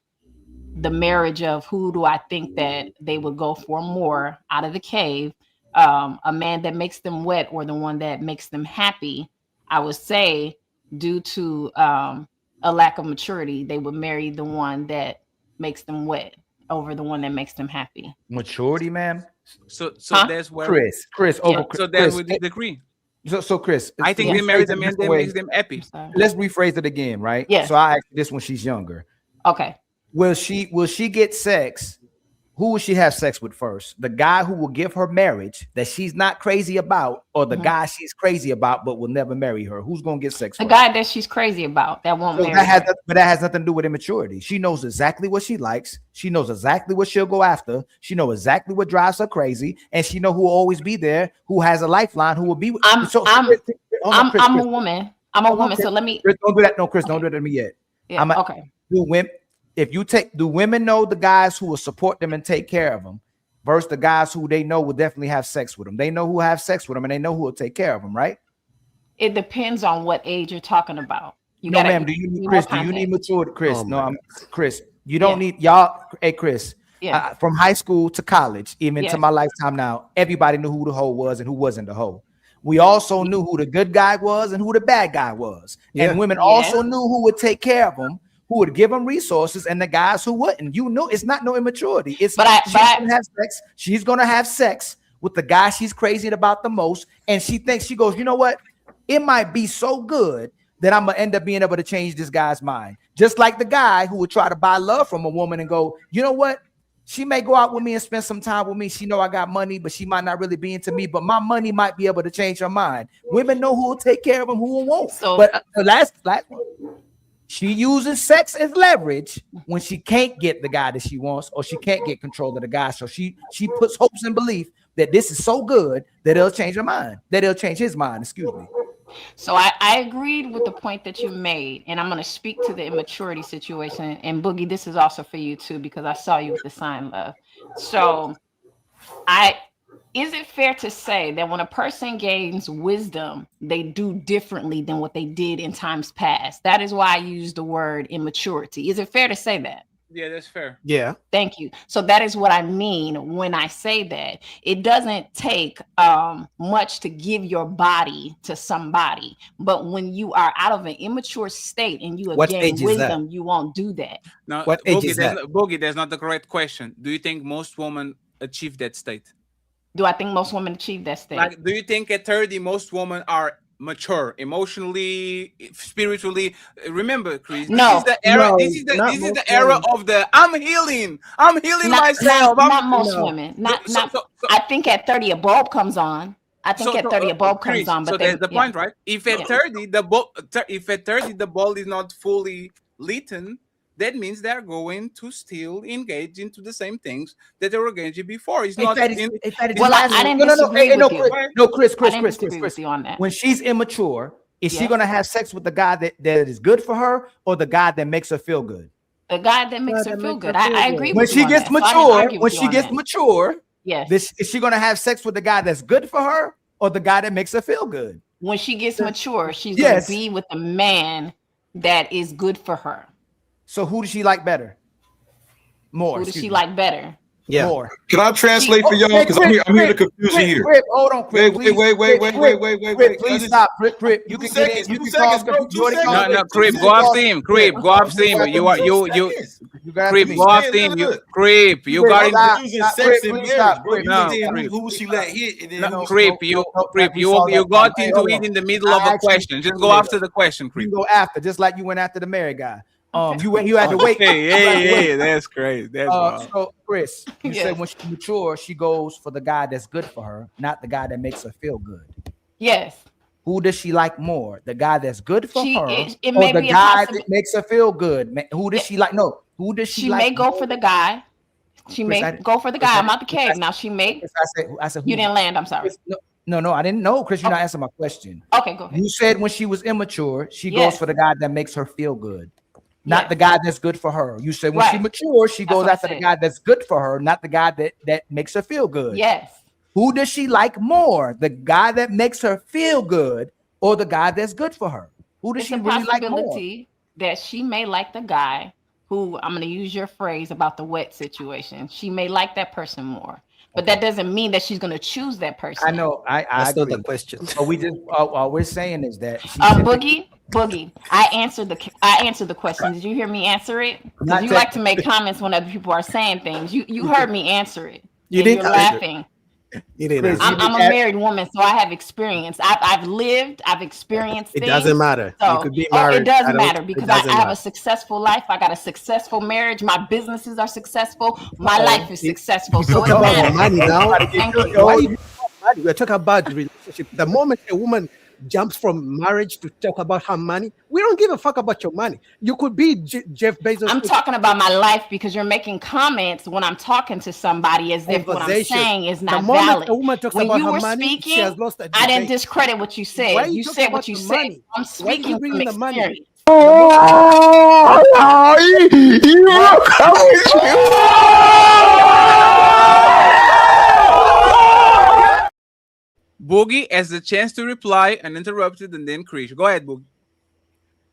the marriage of who do I think that they would go for more out of the cave, a man that makes them wet or the one that makes them happy, I would say due to a lack of maturity, they would marry the one that makes them wet over the one that makes them happy. Maturity, ma'am. So Huh? that's where Chris, over So Chris. that's with the degree. So Chris, I think they marry the man that makes them happy. Let's rephrase it again, right? Yes. So I asked you this when she's younger. Okay. Will she get sex? Who will she have sex with first? The guy who will give her marriage that she's not crazy about, or the guy she's crazy about but will never marry her? Who's gonna get sex? The first? guy that she's crazy about that won't marry her. But that has nothing to do with immaturity. She knows exactly what she likes. She knows exactly what she'll go after. She knows exactly what drives her crazy, and she know who will always be there, who has a lifeline, who will be with. I'm a woman. I'm a Hold on, woman. Chris. So let me. Chris, don't do that. No, Chris, don't do that to me yet. Yeah, okay. Do women know the guys who will support them and take care of them versus the guys who they know will definitely have sex with them? They know who have sex with them and they know who will take care of them, right? It depends on what age you're talking about. No, ma'am. Do you need Chris? Do you need maturity, Chris? Oh, No, I'm Chris. You don't need y'all. Hey, Chris. Yeah. From high school to college, even Yes. to my lifetime now, everybody knew who the hoe was and who wasn't the hoe. We also knew who the good guy was and who the bad guy was. Yeah. And women also knew who would take care of them, who would give them resources, and the guys who wouldn't. You know, it's not no immaturity. It's she's gonna have sex. She's gonna have sex with the guy she's crazy about the most, and she thinks, she goes, you know what? It might be so good that I'm gonna end up being able to change this guy's mind. Just like the guy who would try to buy love from a woman and go, you know what? She may go out with me and spend some time with me. She know I got money, but she might not really be into me. But my money might be able to change her mind. Women know who will take care of them, who won't. But the last one, she uses sex as leverage when she can't get the guy that she wants, or she can't get control of the guy. So she puts hopes and belief that this is so good that it'll change her mind, that it'll change his mind. Excuse me. So I agreed with the point that you made, and I'm going to speak to the immaturity situation. And Boogie, this is also for you too, because I saw you with the sign love. So is it fair to say that when a person gains wisdom, they do differently than what they did in times past? That is why I use the word immaturity. Is it fair to say that? Yeah, that's fair. Yeah. Thank you. So that is what I mean when I say that. It doesn't take much to give your body to somebody, but when you are out of an immature state and you have gained wisdom, you won't do that. Now, What age is that? Boogie, that's not the correct question. Do you think most women achieve that state? Do I think most women achieve that state? Like, do you think at 30 most women are mature emotionally, spiritually? Remember, Chris, No, this is the era. no, this is the not this is the most era women. of the I'm healing myself. Not most women. I think at 30 a bulb comes on. I think at 30 a bulb Chris, comes on. But so that's the point, right? If at 30 the bulb is not fully lit, that means they're going to still engage into the same things that they were engaging before. It's not. I didn't disagree with you. No, Chris. I didn't disagree with you on that. When she's immature, is she Yes. gonna have sex with the guy that is good for her, or the guy that makes her feel good? The guy that makes her feel good. I agree When with she you on gets that. So I didn't mature, argue when with you she on gets that. mature, Yes. is she gonna have sex with the guy that's good for her, or the guy that makes her feel good? When she gets mature, she's Yes. going to be with a man that is good for her. So who does she like better? More. Who does excuse she me. like better? Yeah. More. Can I translate for y'all? Because I'm here to confuse you here. Crip, hold on, Crip, Wait, Crip, please stop. Crip, you can get in. You can cause confusion. No, Crip, go off theme. Crip, go off theme. Crip, go off theme. Crip, you got it. Who she let hit? And then Crip, you got into it in the middle of a question. Just go after the question, Crip. You go after, just like you went after the married guy. You had to wait. Hey, that's crazy. That's wild. So, Chris, you Yes. said when she's mature, she goes for the guy that's good for her, not the guy that makes her feel good. Yes. who does she like more? The guy that's good for her, it or may the be a guy that makes her feel good? Who does she like? No, who does she like? May go for the guy. She Chris, may go for the guy. I'm out the cave now. She may. I said, you didn't land. I'm sorry. Chris, no, I didn't know, Chris. You're not answering my question. Okay, go ahead. You said when she was immature, she goes for the guy that makes her feel good, not the guy that's good for her. You said when she matures, she goes after the guy that's good for her, not the guy that makes her feel good. Yes. Who does she like more? The guy that makes her feel good, or the guy that's good for her? Who does she really like more? Possibility that she may like the guy who, I'm going to use your phrase about the wet situation. She may like that person more, but that doesn't mean that she's going to choose that person. I know. That's agree. not the question. But we just all we're saying is that Boogie. I answered the question. Did you hear me answer it? Because you like to make comments when other people are saying things. You heard me answer it. You didn't. You're laughing. You didn't. I'm a married woman, so I have experience. I've lived. I've experienced. It doesn't matter. So, you could be married. It does matter because I have a successful life. I got a successful marriage. My businesses are successful. My life is successful. So talk about money now. Thank you. We're talking about the relationship. The moment a woman jumps from marriage to talk about her money, we don't give a fuck about your money. You could be Jeff Bezos. I'm talking about my life because you're making comments when I'm talking to somebody as if what I'm saying is not valid. A woman talks when about you her were money, speaking, she has lost a I didn't debate. discredit what you said. Why You said what you said. money? I'm speaking from the money? experience. Boogie has the chance to reply uninterrupted, and then Krish. Go ahead, Boogie.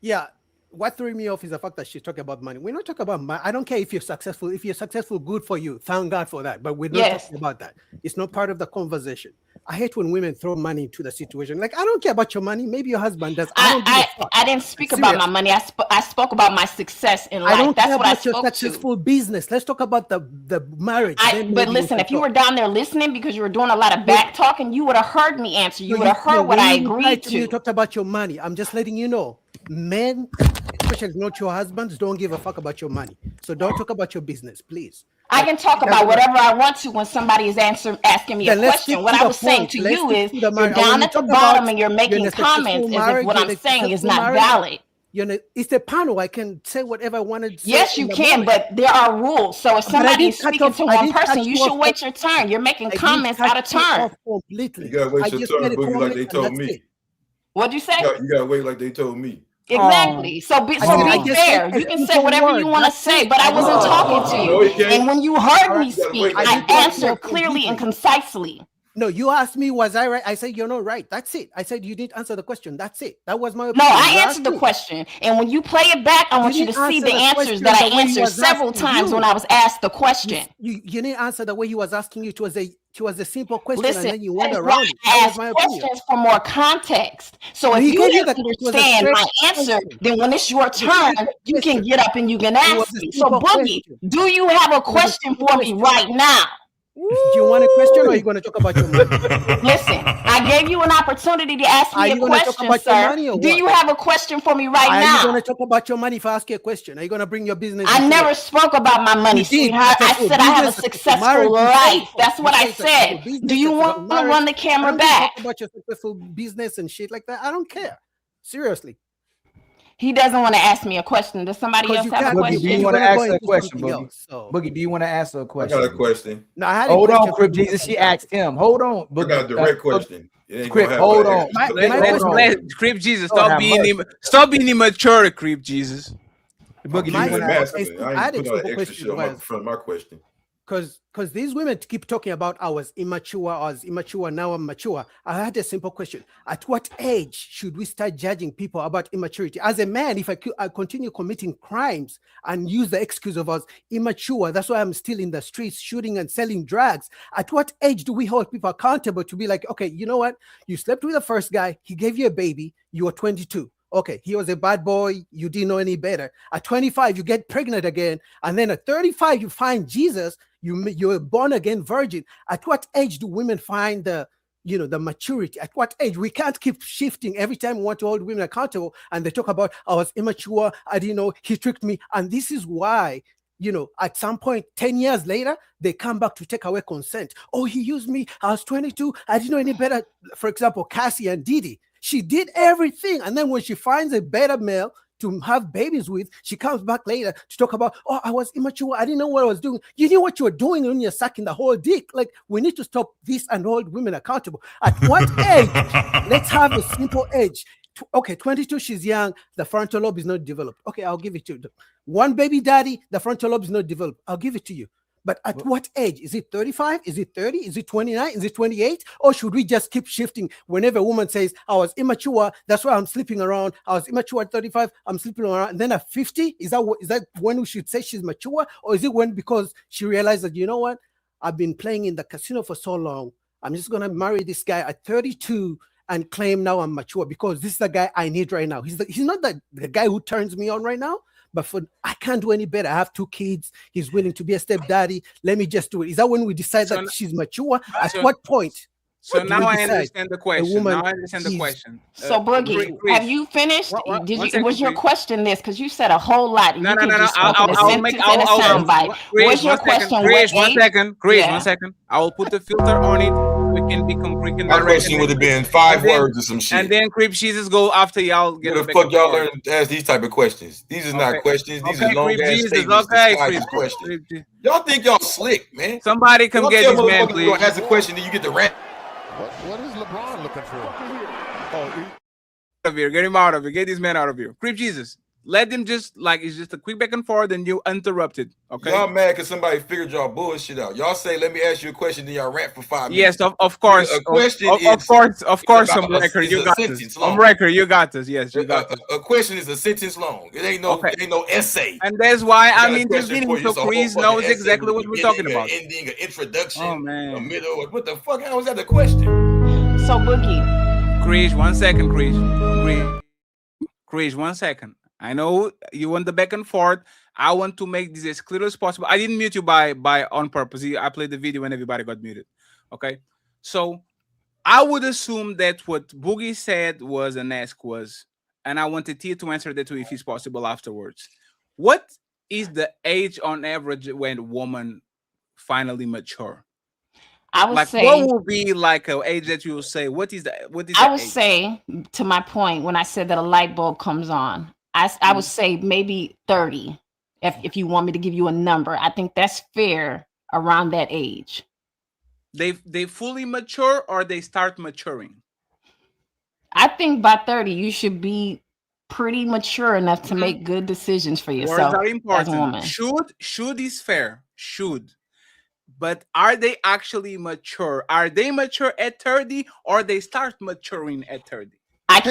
Yeah. What threw me off is the fact that she's talking about money. We're not talking about money. I don't care if you're successful. If you're successful, good for you. Thank God for that. But we're not talking about that. It's not part of the conversation. I hate when women throw money into the situation. Like, I don't care about your money. Maybe your husband does. I didn't speak about my money. I spoke about my success in life. I don't That's care what I about your spoke successful business. Let's talk about the marriage. But listen, if you were down there listening because you were doing a lot of back talking, you would have heard me answer. You would have heard what I agreed to. You talked about your money. I'm just letting you know. Men, especially not your husbands, don't give a fuck about your money. So don't talk about your business, please. I can talk about whatever I want to when somebody is asking me a question. What I was saying to you is you're down at the bottom and you're making comments as if what I'm saying is not valid. It's the panel. I can say whatever I wanted to say. Yes, you can, but there are rules. So if somebody is speaking to one person, you should wait your turn. You're making comments out of turn. Completely. You gotta wait your turn, Boogie, like they told me. What'd you say? You gotta wait like they told me. Exactly. So be fair. You can say whatever you want to say, but I wasn't talking to you. And when you heard me speak, I answered clearly and concisely. No, you asked me, was I right? I said, you're not right. That's it. I said, you didn't answer the question. That's it. That was my opinion. No, I answered the question. And when you play it back, I want you to see the answers that I answered several times when I was asked the question. You didn't answer the way he was asking you. It was a simple question. Listen, and then you went around it. I asked questions for more context. So if you didn't understand my answer, then when it's your turn, you can get up and you can ask me. So Boogie, do you have a question for me right now? Do you want a question, or are you going to talk about your money? Listen, I gave you an opportunity to ask me a question, sir. Do you have a question for me right now? Are you going to talk about your money if I ask you a question? Are you going to bring your business? I never spoke about my money, sweetheart. I said I have a successful life. That's what I said. Do you want to run the camera back? Talk about your successful business and shit like that. I don't care. Seriously. He doesn't want to ask me a question. Does somebody else have a question? Do you want to ask her a question, Boogie? Boogie, do you want to ask her a question? I got a question. No, I had hold on, Crip Jesus. She asked him. Hold on, Boogie. I got a direct question. Crip, hold on. Crip Jesus, stop being immature, Crip Jesus. Boogie, I ain't put all that extra shit on front of my question. Because these women keep talking about I was immature, now I'm mature. I had a simple question. At what age should we start judging people about immaturity? As a man, if I continue committing crimes and use the excuse of us immature, that's why I'm still in the streets shooting and selling drugs. At what age do we hold people accountable to be like, okay, you know what? You slept with the first guy, he gave you a baby, you were 22. Okay, he was a bad boy. You didn't know any better. At 25, you get pregnant again. And then at 35, you find Jesus. You're a born again virgin. At what age do women find the maturity? At what age? We can't keep shifting every time we want to hold women accountable. And they talk about, I was immature. I didn't know, he tricked me. And this is why, at some point, 10 years later, they come back to take away consent. Oh, he used me. I was 22. I didn't know any better. For example, Cassie and Didi. She did everything. And then when she finds a better male to have babies with, she comes back later to talk about, oh, I was immature. I didn't know what I was doing. You knew what you were doing when you're sucking the whole dick. Like, we need to stop this and hold women accountable. At what age? Let's have a simple age. Okay, 22, she's young. The frontal lobe is not developed. Okay, I'll give it to you. One baby daddy, the frontal lobe is not developed. I'll give it to you. But at what age? Is it 35? Is it 30? Is it 29? Is it 28? Or should we just keep shifting whenever a woman says, I was immature, that's why I'm sleeping around. I was immature at 35, I'm sleeping around. And then at 50, is that when we should say she's mature? Or is it when, because she realized that, you know what? I've been playing in the casino for so long. I'm just going to marry this guy at 32 and claim now I'm mature because this is the guy I need right now. He's not the guy who turns me on right now. But I can't do any better. I have 2 kids. He's willing to be a stepdaddy. Let me just do it. Is that when we decide that she's mature? At what point? So now I understand the question. Now I understand the question. So Boogie, have you finished? Was your question this? Because you said a whole lot. No. What's your question? Chris, 1 second. Chris, 1 second. I will put the filter on it. We can be complete. My question would have been 5 words or some shit. And then Creep Jesus go after y'all. Get the fuck y'all learn to ask these type of questions. These is not questions. These are long ass statements. Okay, questions. Y'all think y'all slick, man? Somebody come get this man, please. Ask a question, then you get the rant. What is LeBron looking for? Out of here, get him out of here. Get this man out of here. Creep Jesus. Let them just it's just a quick back and forth, and you interrupted. Okay. Y'all mad because somebody figured y'all bullshit out. Y'all say, "Let me ask you a question," then y'all rant for 5 minutes. Yes, of course. A question of course. On record, you got this. On record, you got this. Yes, you got this. A question is a sentence long. It ain't no essay. And that's why just getting so Chris knows exactly what we're talking about. Ending, an introduction, a middle. What the fuck? How was that the question? So Boogie. Chris, 1 second, Chris, 1 second. I know you want the back and forth. I want to make this as clear as possible. I didn't mute you by on purpose. I played the video when everybody got muted. Okay. So I would assume that what Boogie said was and ask was, and I wanted Tia to answer that too if it's possible afterwards. What is the age on average when women finally mature? I would say what will be like an age that you will say? What is I would say, to my point, when I said that a light bulb comes on, I would say maybe 30. If you want me to give you a number, I think that's fair around that age. They fully mature or they start maturing? I think by 30 you should be pretty mature enough to make good decisions for yourself. Words are important. As a woman. Should is fair. Should. But are they actually mature? Are they mature at 30 or they start maturing at 30? I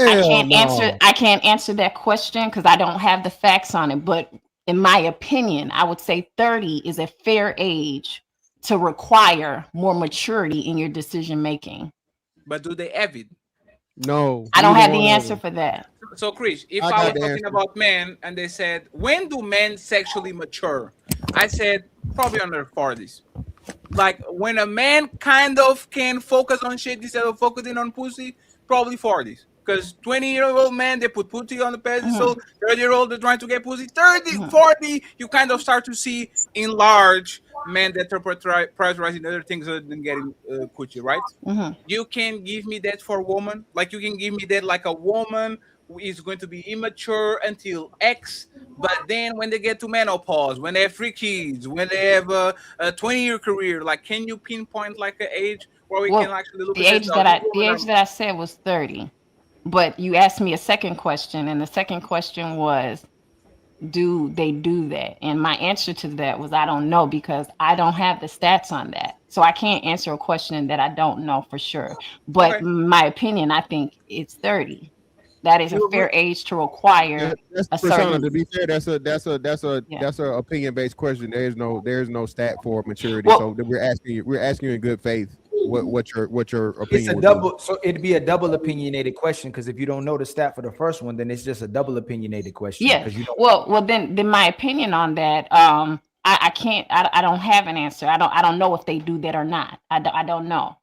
can't answer that question because I don't have the facts on it. But in my opinion, I would say 30 is a fair age to require more maturity in your decision making. But do they have it? No. I don't have the answer for that. So Chris, if I was talking about men and they said, when do men sexually mature? I said probably under 40s. Like when a man kind of can focus on shit instead of focusing on pussy, probably 40s. Because 20-year-old man, they put pussy on the pedestal. 30-year-old, they're trying to get pussy. 30, 40, you kind of start to see in large men that are prioritizing other things other than getting coochie, right? You can give me that for a woman. Like you can give me that like a woman who is going to be immature until X. But then when they get to menopause, when they have 3 kids, when they have a 20-year career, like can you pinpoint like an age where we can actually look at the age that I said was 30. But you asked me a second question, and the second question was, do they do that? And my answer to that was I don't know because I don't have the stats on that. So I can't answer a question that I don't know for sure. But my opinion, I think it's 30. That is a fair age to require a certain. To be fair, that's a opinion based question. There's no stat for maturity. So we're asking you in good faith what your opinion. It's a double. So it'd be a double opinionated question because if you don't know the stat for the first one, then it's just a double opinionated question. Yeah. Well, then my opinion on that, I can't. I don't have an answer. I don't know if they do that or not. I don't know.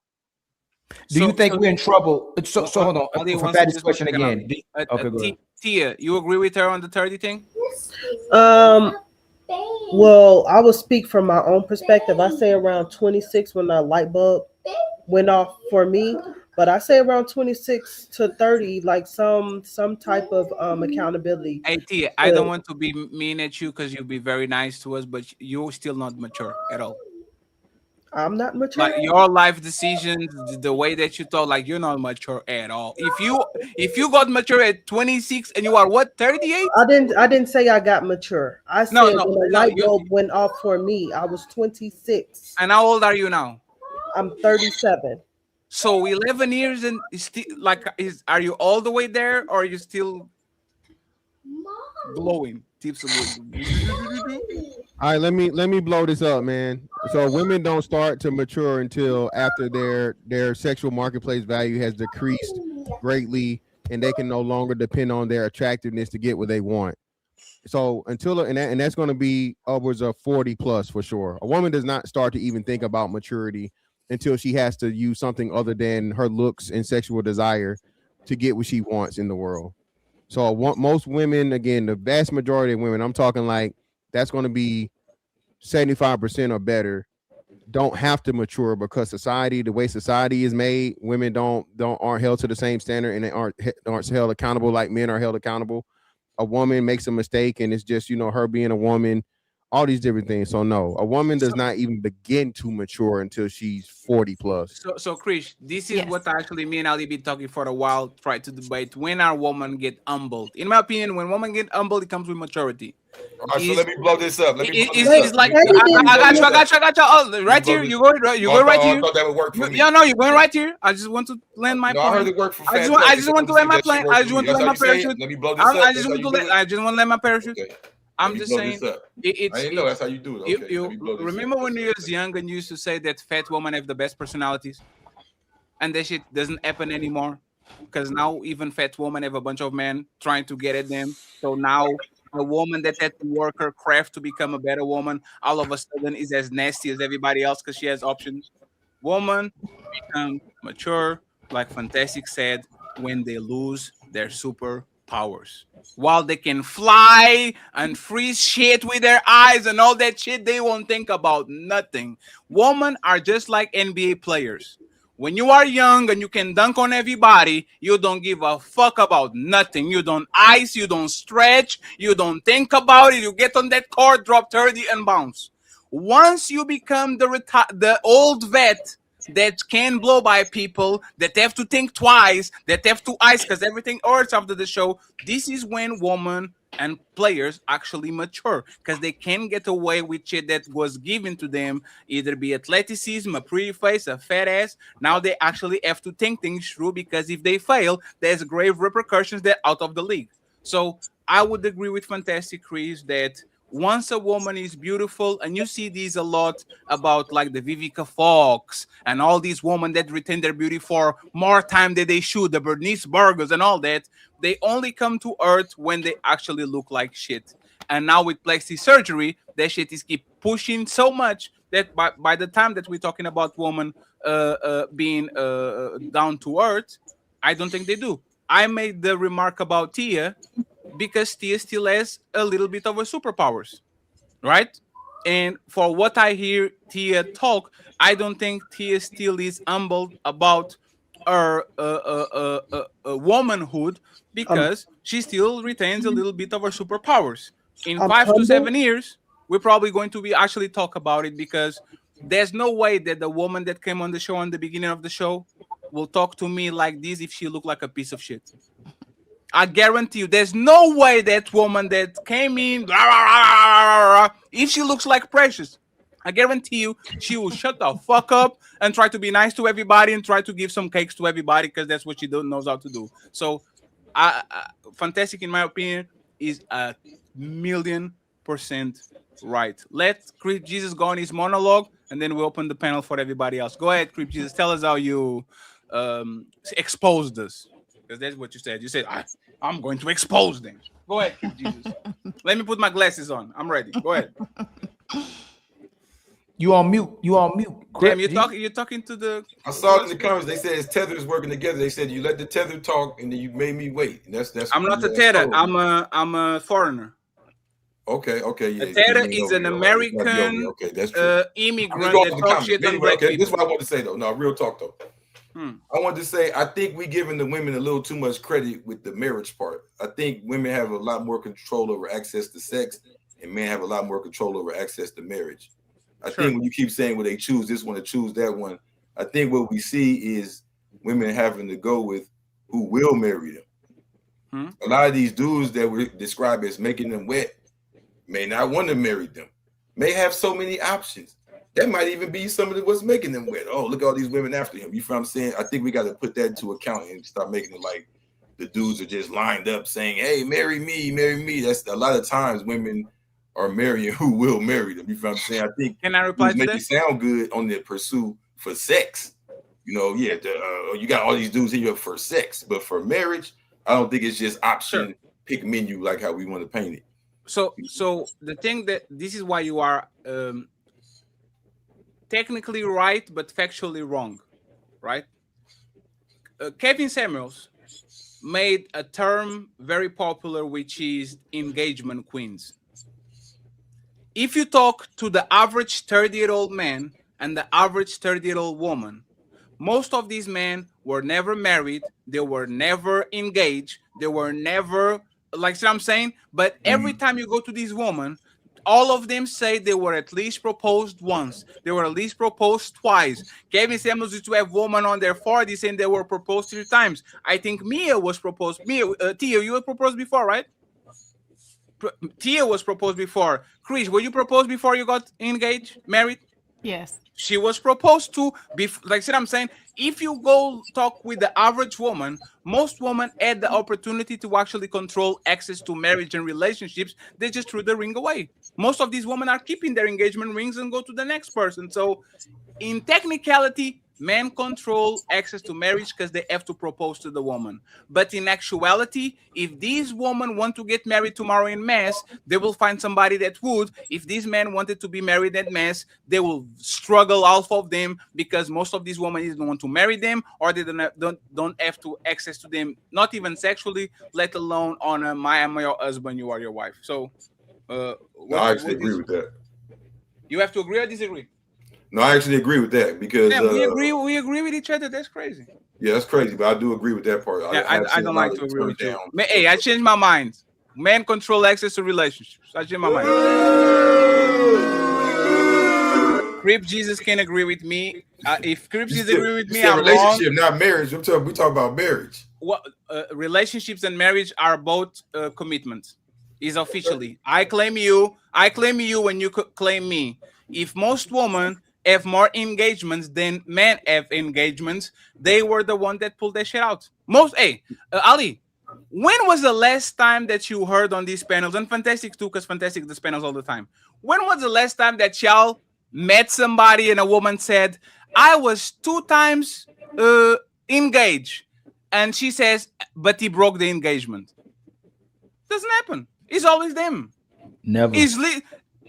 Do you think we're in trouble? So hold on. For Patty's question again. Okay, go ahead. Tia, you agree with her on the 30 thing? Well, I will speak from my own perspective. I say around 26 when the light bulb went off for me. But I say around 26 to 30, like some type of accountability. Hey Tia, I don't want to be mean at you because you'll be very nice to us, but you're still not mature at all. I'm not mature. Like your life decisions, the way that you talk, like you're not mature at all. If you got mature at 26 and you are what, 38? I didn't say I got mature. I said when the light bulb went off for me, I was 26. And how old are you now? I'm 37. So 11 years and still like are you all the way there or are you still blowing tips of All right, let me blow this up, man. So women don't start to mature until after their sexual marketplace value has decreased greatly, and they can no longer depend on their attractiveness to get what they want. So until and that's going to be upwards of 40 plus for sure. A woman does not start to even think about maturity until she has to use something other than her looks and sexual desire to get what she wants in the world. So most women, again, the vast majority of women, I'm talking like that's going to be 75% or better, don't have to mature because society, the way society is made, women aren't held to the same standard and they aren't held accountable like men are held accountable. A woman makes a mistake and it's just, her being a woman, all these different things. So no, a woman does not even begin to mature until she's 40 plus. So Krish, this is what actually me and Ali been talking for a while, try to debate when our woman get humbled. In my opinion, when women get humbled, it comes with maturity. All right, so let me blow this up. It's like I got you. Oh, right here, you go right here. I thought that would work for me. Yeah, no, you're going right here. I just want to land my point. I heard it work for I just want to land my plane. I just want to land my parachute. Let me blow this up. I just want to land my parachute. I'm just saying. I didn't know that's how you do it. Okay, you remember when you was young and you used to say that fat women have the best personalities, and that shit doesn't happen anymore because now even fat women have a bunch of men trying to get at them. So now a woman that had to work her craft to become a better woman all of a sudden is as nasty as everybody else because she has options. Women become mature, like Fantastic said, when they lose their superpowers. While they can fly and freeze shit with their eyes and all that shit, they won't think about nothing. Women are just like NBA players. When you are young and you can dunk on everybody, you don't give a fuck about nothing. You don't ice, you don't stretch, you don't think about it. You get on that court, drop 30 and bounce. Once you become the old vet that can blow by people, that have to think twice, that have to ice because everything hurts after the show, this is when women and players actually mature because they can get away with shit that was given to them, either be athleticism, a pretty face, a fat ass. Now they actually have to think things through because if they fail, there's grave repercussions that out of the league. So I would agree with Fantastic Chris that once a woman is beautiful, and you see these a lot about like the Vivica Fox and all these women that retain their beauty for more time than they should, the Bernice Burgers and all that, they only come to earth when they actually look like shit. And now with plastic surgery, that shit is keep pushing so much that by the time that we're talking about women being down to earth, I don't think they do. I made the remark about Tia because Tia still has a little bit of a superpowers, right? And for what I hear Tia talk, I don't think Tia still is humbled about her womanhood because she still retains a little bit of her superpowers. In 5 to 7 years, we're probably going to be actually talk about it because there's no way that the woman that came on the show on the beginning of the show will talk to me like this if she looked like a piece of shit. I guarantee you, there's no way that woman that came in, if she looks like Precious, I guarantee you, she will shut the fuck up and try to be nice to everybody and try to give some cakes to everybody because that's what she knows how to do. So, Fantastic, in my opinion, is 1,000,000% right. Let Creep Jesus go on his monologue, and then we open the panel for everybody else. Go ahead, Creep Jesus. Tell us how you exposed us. Because that's what you said. You said, I'm going to expose them. Go ahead, Jesus. Let me put my glasses on. I'm ready. Go ahead. You on mute. Damn, you're talking to the... I saw it in the comments. They said his tether is working together. They said you let the tether talk and then you made me wait. And that's I'm not a tether. I'm a foreigner. Okay. Yeah. A tether is an American that's true. immigrant that talks shit on black people. This is what I want to say, though. No, real talk, though. I want to say, I think we giving the women a little too much credit with the marriage part. I think women have a lot more control over access to sex, and men have a lot more control over access to marriage. I think when you keep saying, well, they choose this one or choose that one, I think what we see is women having to go with who will marry them. A lot of these dudes that we describe as making them wet may not want to marry them, may have so many options. That might even be some of what's making them wet. Oh, look at all these women after him. You feel what I'm saying? I think we got to put that into account and start making it like the dudes are just lined up saying, hey, marry me, marry me. That's a lot of times women are marrying who will marry them. You feel what I'm saying? I think Can I reply to make that? it sound good on the pursuit for sex. You know, yeah, you got all these dudes in here for sex, but for marriage, I don't think it's just option pick menu like how we want to paint it. So the thing that this is why you are technically right, but factually wrong, right? Kevin Samuels made a term very popular, which is engagement queens. If you talk to the average 30-year-old man and the average 30-year-old woman, most of these men were never married, they were never engaged, they were never, like what I'm saying, but every time you go to these women, all of them say they were at least proposed once. They were at least proposed twice. Kevin Samuels used to have women on their 40s saying they were proposed 3 times. I think Mia was proposed. Tia, you were proposed before, right? Tia was proposed before. Chris, were you proposed before you got engaged, married? Yes. She was proposed to. Like I said, I'm saying, if you go talk with the average woman, most women had the opportunity to actually control access to marriage and relationships. They just threw the ring away. Most of these women are keeping their engagement rings and go to the next person. So in technicality, men control access to marriage because they have to propose to the woman. But in actuality, if these women want to get married tomorrow in mass, they will find somebody that would. If these men wanted to be married at mass, they will struggle half of them because most of these women either don't want to marry them or they don't have to access to them, not even sexually, let alone on a I am your husband, you are your wife. So I actually agree with that. You have to agree or disagree? No, I actually agree with that because we agree with each other. That's crazy. Yeah, that's crazy, but I do agree with that part. Yeah, I don't like to agree with you. Hey, I changed my mind. Men control access to relationships. I changed my mind. Crip Jesus can agree with me. If Crip Jesus agree with me, I'm relationship, wrong. not marriage. We talk about marriage. What relationships and marriage are both commitments. Is officially. I claim you when you claim me. If most women have more engagements than men have engagements, they were the one that pulled that shit out. Ali, when was the last time that you heard on these panels, and Fantastic too, because Fantastic does panels all the time. When was the last time that y'all met somebody and a woman said, I was 2 times engaged, and she says, but he broke the engagement? Doesn't happen. It's always them. Never.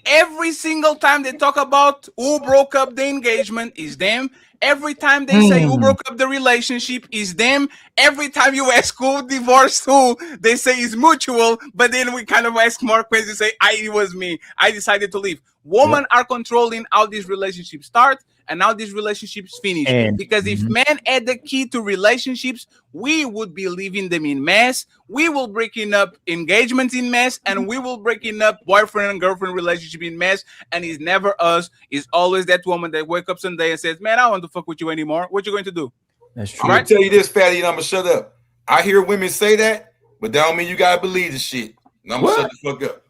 Every single time they talk about who broke up the engagement is them. Every time they say who broke up the relationship is them. Every time you ask who divorced who, they say it's mutual. But then we kind of ask more questions, say, it was me. I decided to leave. Women are controlling how these relationships start and how these relationships finish. Because if men had the key to relationships, we would be leaving them in mass. We will breaking up engagements in mass, and we will breaking up boyfriend and girlfriend relationship in mass. And it's never us. It's always that woman that wakes up someday and says, man, I don't want to fuck with you anymore. What you going to do? That's true. I'm gonna tell you this, Fatty, and I'm gonna shut up. I hear women say that, but that don't mean you gotta believe the shit. And I'm gonna shut the fuck up.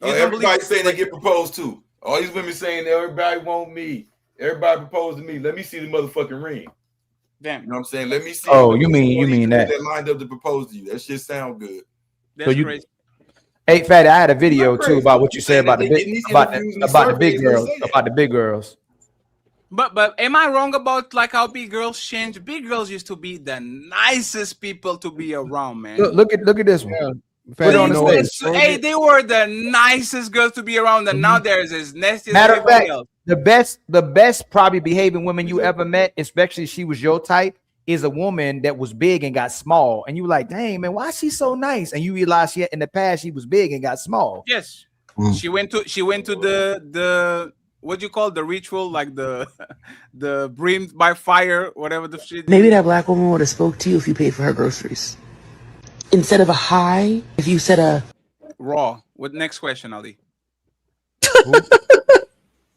Everybody saying they get proposed to. All these women saying that everybody want me. Everybody proposed to me. Let me see the motherfucking ring. Damn. You know what I'm saying? Let me see. Oh, you mean that lined up to propose to you. That shit sound good. That's crazy. Hey, Fatty, I had a video too about what you said about the big girls. About the big girls. But am I wrong about like how big girls change? Big girls used to be the nicest people to be around, man. Look at this one. Yeah. Put it on the stage. Hey, they were the nicest girls to be around, and now there's as nasty as Matter of everybody fact, else. the best probably behaving women you ever met, especially if she was your type, is a woman that was big and got small. And you were like, dang, man, why is she so nice? And you realize in the past she was big and got small. Yes. She went to the what you call the ritual, like the the brim by fire, whatever the shit. Maybe that black woman would have spoke to you if you paid for her groceries. Instead of a hi, if you said a Raw. What next question, Ali?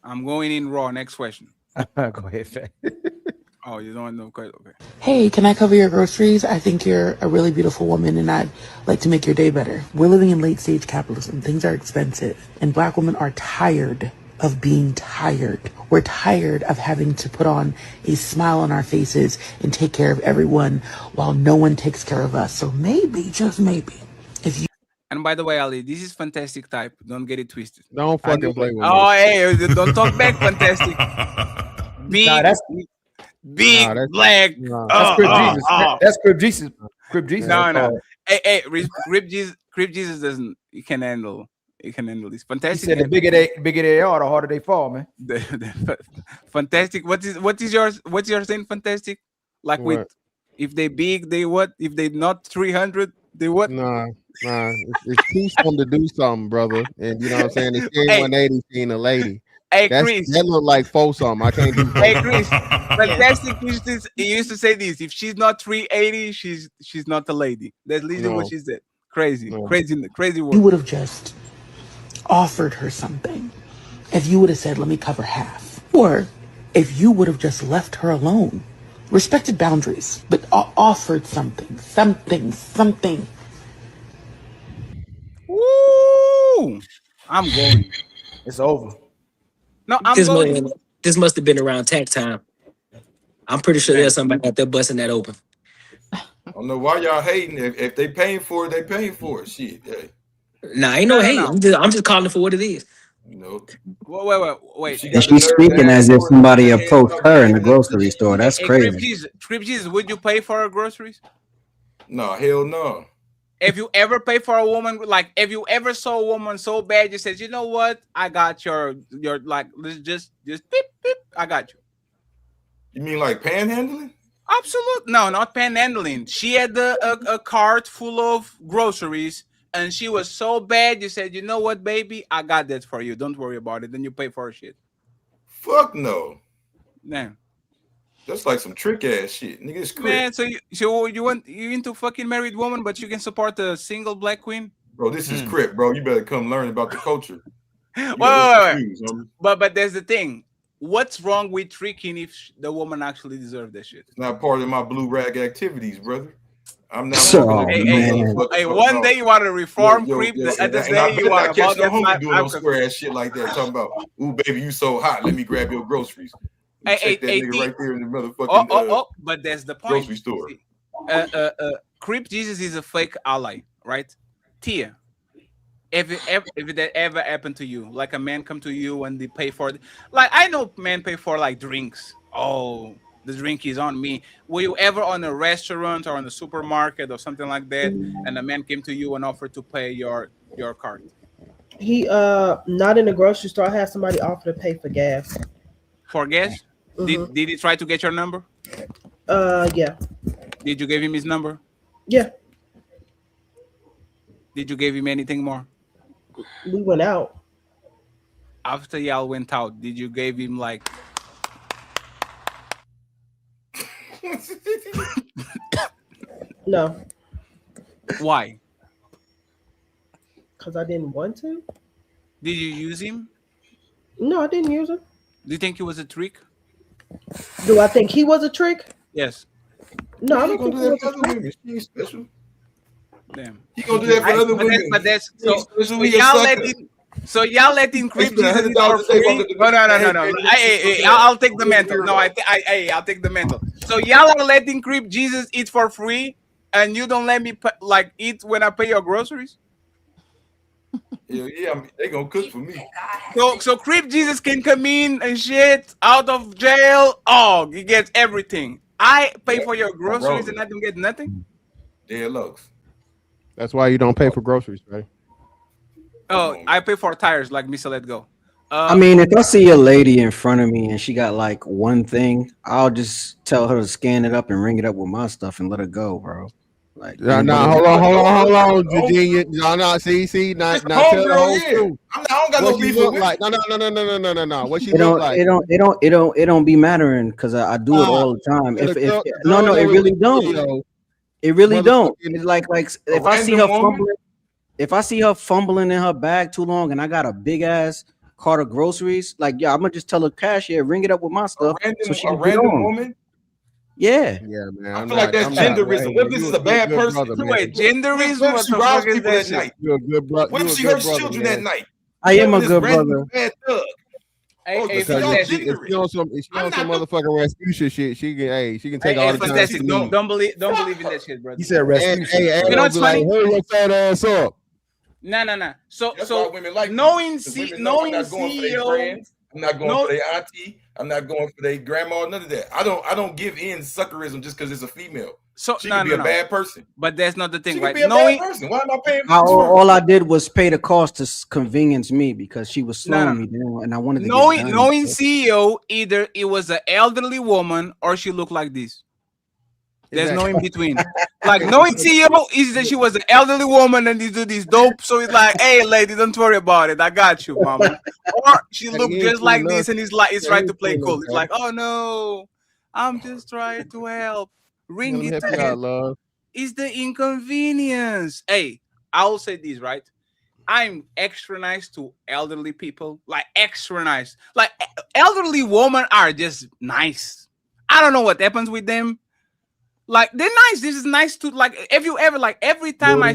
I'm going in raw. Next question. Go ahead, Fat. Oh, you don't know? Okay. hey, can I cover your groceries? I think you're a really beautiful woman and I'd like to make your day better. We're living in late stage capitalism. Things are expensive and black women are tired of being tired. We're tired of having to put on a smile on our faces and take care of everyone while no one takes care of us. So maybe, just maybe, if you... And by the way, Ali, this is fantastic type. Don't get it twisted. Don't fucking play with me. Oh, hey, don't talk back, fantastic. Big, big black. That's Crib Jesus. That's Crib Jesus. Crib Jesus. No. Hey, Crib Jesus doesn't. He can handle. He can handle this. Fantastic. He said the bigger they are, the harder they fall, man. Fantastic. What is yours? What's your saying? Fantastic. Like What? with, if they big, they what? If they not 300, they what? Nah. It's too something to do something, brother. And you know what I'm saying? It's 180 seeing a lady. Hey, Chris. That look like four something. I can't do. Hey, Chris. Fantastic. He used to say this: if she's not 380, she's not a lady. That's literally what she said. Crazy word. You would have just offered her something. If you would have said, let me cover half. Or if you would have just left her alone. Respected boundaries, but offered something. Woo! I'm going. It's over. No, I'm going. This must have been around tax time. I'm pretty sure there's somebody out there busting that open. I don't know why y'all hating. If they paying for it, they paying for it. Shit. Hey. Nah, ain't no hate. I'm just calling it for what it is. You know. Wait. And she's speaking as if somebody approached her in the grocery store. That's crazy. Crib Jesus, would you pay for her groceries? No, hell no. If you ever pay for a woman, like if you ever saw a woman so bad, you said, you know what, I got your like, let's just beep beep, I got you. You mean like panhandling? Absolutely, no, not panhandling. She had a cart full of groceries, and she was so bad, you said, you know what, baby, I got that for you. Don't worry about it. Then you pay for her shit. Fuck no. Man. That's like some trick ass shit. Nigga, it's Man, so you into fucking married woman, but you can support a single black queen? Bro, this is crip, bro. You better come learn about the culture. Wait. But there's the thing. What's wrong with tricking if the woman actually deserves that shit? It's not part of my blue rag activities, brother. I'm not. Hey, one day you want to reform creep. The other day you want to catch no homie doing no square ass shit like that. Talking about, ooh, baby, you so hot. Let me grab your groceries. Check that nigga right there in the motherfucking but that's the point. Grocery store. Creep Jesus is a fake ally, right? Tia, if that ever happened to you, like a man come to you and they pay for it, like I know men pay for like drinks. Oh, the drink is on me. Were you ever on a restaurant or on a supermarket or something like that, and a man came to you and offered to pay your card? He not in the grocery store. I had somebody offer to pay for gas. For gas? Mm-hmm. Did he try to get your number? Yeah. Did you give him his number? Yeah. Did you give him anything more? We went out. After y'all went out, did you give him like No. Why? Because I didn't want to. Did you use him? No, I didn't use him. Do you think it was a trick? Do I think he was a trick? Yes. No, I don't think he was a trick. Women. She ain't special. Damn. He gonna do that for other women. But that's so y'all letting creep Jesus it for free? No. I'll take the mental. No, I'll take the mental. So y'all are letting creep Jesus eat for free, and you don't let me eat when I pay your groceries? Yeah, they gonna cook for me. So creep Jesus can come in and shit out of jail. Oh, he gets everything. I pay for your groceries and I don't get nothing. Yeah, looks. That's why you don't pay for groceries, right? Oh, I pay for tires like Mr. Let Go. I mean, if I see a lady in front of me and she got like one thing, I'll just tell her to scan it up and ring it up with my stuff and let her go, bro. Like, Hold on, Virginia. No, see, not tell the whole truth. I don't got what no she beef look with like. No. What she It look don't, like? it don't be mattering because I do it all the time. If no, it really don't. It really don't. It's like if I see her fumbling, if I see her fumbling in her bag too long, and I got a big ass cart of groceries, like I'm gonna just tell her cashier ring it up with my stuff so she can get on. Woman. Yeah, man. I feel like that's genderism. What if this is a bad person? Wait, genderism? What if she robs people at night? You're a good brother. What if she hurts children at night? I am a good brother. Bad thug. If she on some motherfucking Rasputia shit, she can take all the time. Fantastic. Don't believe in that shit, brother. He said Rasputia. You know what's funny? Hurry your fat ass up. No. So women like knowing CEO, I'm not going for their auntie. I'm not going for their grandma. None of that. I don't give in suckerism just because it's a female. So she can be a bad person. But that's not the thing, she right? Can be a bad person. Why am I paying? All I did was pay the cost to convince me because she was slowing me down, and I wanted to knowing CEO, either it was an elderly woman or she looked like this. There's no in between. Like knowing CEO is that she was an elderly woman and you do this dope. So it's like, hey, lady, don't worry about it. I got you, mama. Or she looked just like this and it's trying to play cool. It's like, oh no, I'm just trying to help. Ring it to him. Love. It's the inconvenience. Hey, I will say this, right? I'm extra nice to elderly people, like extra nice. Like elderly women are just nice. I don't know what happens with them. Like they're nice. This is nice to like. If you ever like every time I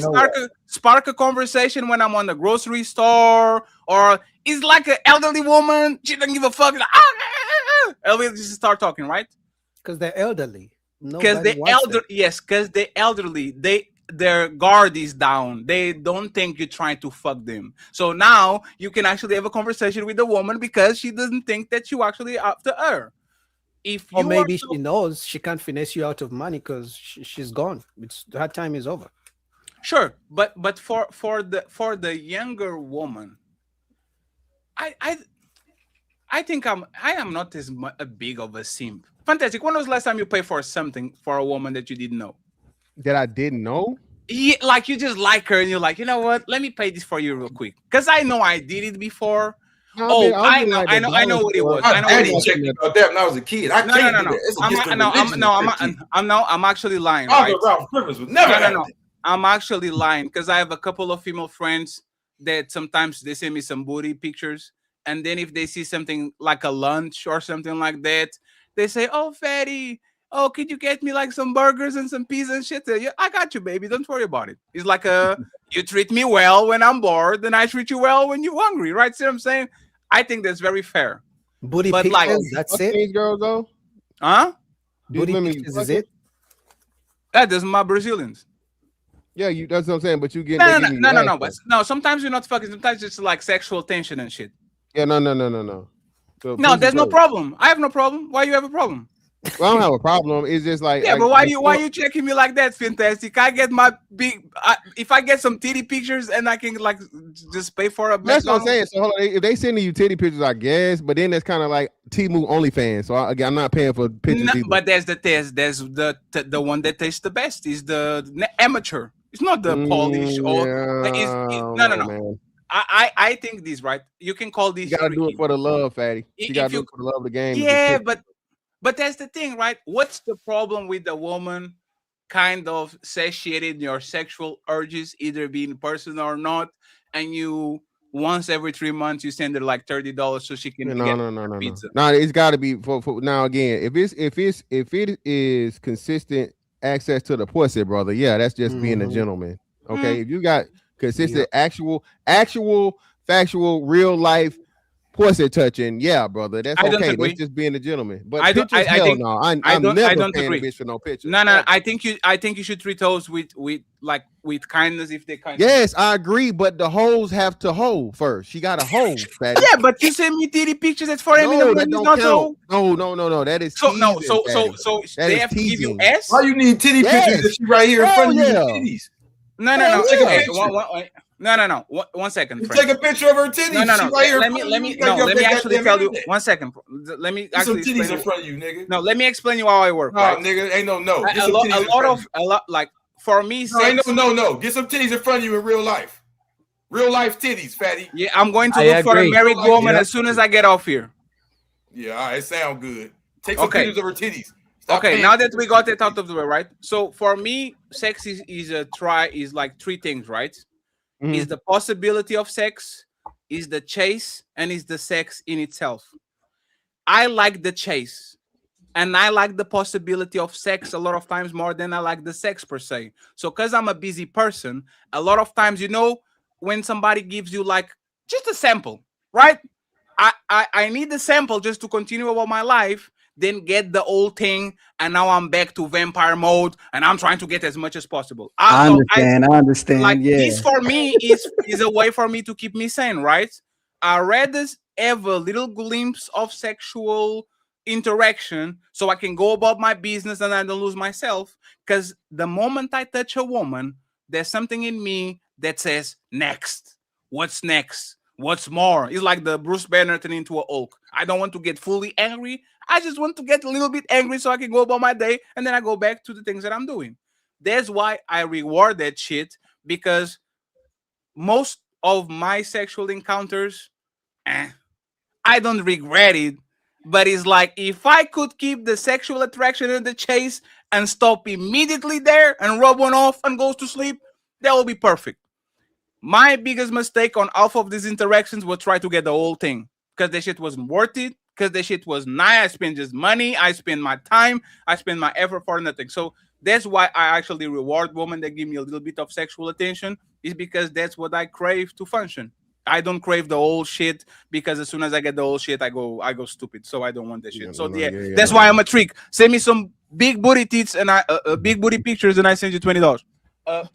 spark a conversation when I'm on the grocery store or it's like an elderly woman, she doesn't give a fuck. Like, we just start talking, right? Because they're elderly. Because the elderly, their guard is down. They don't think you're trying to fuck them. So now you can actually have a conversation with the woman because she doesn't think that you actually after her. Or maybe she knows she can't finesse you out of money because she's gone. Her time is over. Sure, but for the younger woman, I think I am not as big of a simp. Fantastic. When was the last time you paid for something for a woman that you didn't know? That I didn't know? Yeah, like you just like her and you're like, you know what? Let me pay this for you real quick because I know I did it before. No, I know what it was. My daddy checked me about that when I was a kid. I can't do that. I'm actually lying. I Right? was around privilege, but never. No. I'm actually lying because I have a couple of female friends that sometimes they send me some booty pictures, and then if they see something like a lunch or something like that, they say, "Oh, fatty, oh, could you get me like some burgers and some pizza and shit?" Yeah, I got you, baby. Don't worry about it. It's like you treat me well when I'm bored, then I treat you well when you're hungry, right? See what I'm saying? I think that's very fair. Booty but pictures, like, that's it. Girls though, huh? Booty pictures is it? That does my Brazilians. Yeah, that's what I'm saying. But you get no. But no, sometimes you're not fucking. Sometimes it's like sexual tension and shit. Yeah, no. So no, there's no problem. I have no problem. Why you have a problem? Well, I don't have a problem. It's just like but why you checking me like that? Fantastic. I get my if I get some titty pictures and I can like just pay for a. That's what I'm saying. So hold on, if they sending you titty pictures, I guess, but then that's kind of like Temu OnlyFans. So I'm not paying for pictures. No, but there's the test. There's the one that tastes the best is the amateur. It's not the polish or no. Man. I think this right. You can call these. You gotta do it for the love, fatty. You gotta do it for the love of the game. Yeah, but that's the thing, right? What's the problem with the woman kind of satiating your sexual urges, either being personal or not, and you once every 3 months you send her like $30 so she can get pizza? No, it's got to be for now. Again, if it is consistent access to the pussy, brother, yeah, that's just being a gentleman. Okay, if you got consistent, actual, factual, real life pussy touching, yeah, brother, that's okay. That's just being a gentleman. But I'm never paying a bitch for no pictures. No. I think you should treat those with kindness if they kind. Yes, I agree, but the hoes have to hoe first. She got to hoe, fatty. Yeah, but you send me titty pictures. That's for every that don't count. No. That is so teasing, no. So they have to give you S. Why you need titty pictures if she right here in front of you? Titties. No. Take a picture. No. 1 second. You take a picture of her titties. No. Right here let me actually tell you. 1 second. Let me actually some titties in front of you, nigga. No, let me explain you how I work. No, right? nigga, ain't no. A lot like for me, No, ain't sex. no. Get some titties in front of you in real life. Real life titties, fatty. Yeah, I'm going to I look for a agree. married Real life woman Yep. as soon as I get off here. Yeah, all right, sound good. Take some Okay. pictures of her titties. Stop Okay, paying now that for we got it out of the way, right? So for me, sex is like three things, right? Is the possibility of sex, is the chase, and is the sex in itself. I like the chase, and I like the possibility of sex a lot of times more than I like the sex per se. So because I'm a busy person, a lot of times, when somebody gives you like just a sample, right? I need the sample just to continue about my life, then get the old thing, and now I'm back to vampire mode, and I'm trying to get as much as possible. I So I understand. like Yeah. this for me is a way for me to keep me sane, right? I rather have a little glimpse of sexual interaction so I can go about my business and I don't lose myself. Because the moment I touch a woman, there's something in me that says next. What's next? What's more? It's like the Bruce Banner turning into a Hulk. I don't want to get fully angry. I just want to get a little bit angry so I can go about my day and then I go back to the things that I'm doing. That's why I reward that shit, because most of my sexual encounters, I don't regret it. But it's like if I could keep the sexual attraction in the chase and stop immediately there and rub one off and goes to sleep, that will be perfect. My biggest mistake on half of these interactions was try to get the whole thing because the shit wasn't worth it. Because the shit was nice. I spent just money. I spend my time. I spend my effort for nothing. So that's why I actually reward women that give me a little bit of sexual attention. Is because that's what I crave to function. I don't crave the old shit because as soon as I get the old shit, I go stupid. So I don't want that shit. So that's why I'm a trick. Send me some big booty tits and big booty pictures, and I send you $20. All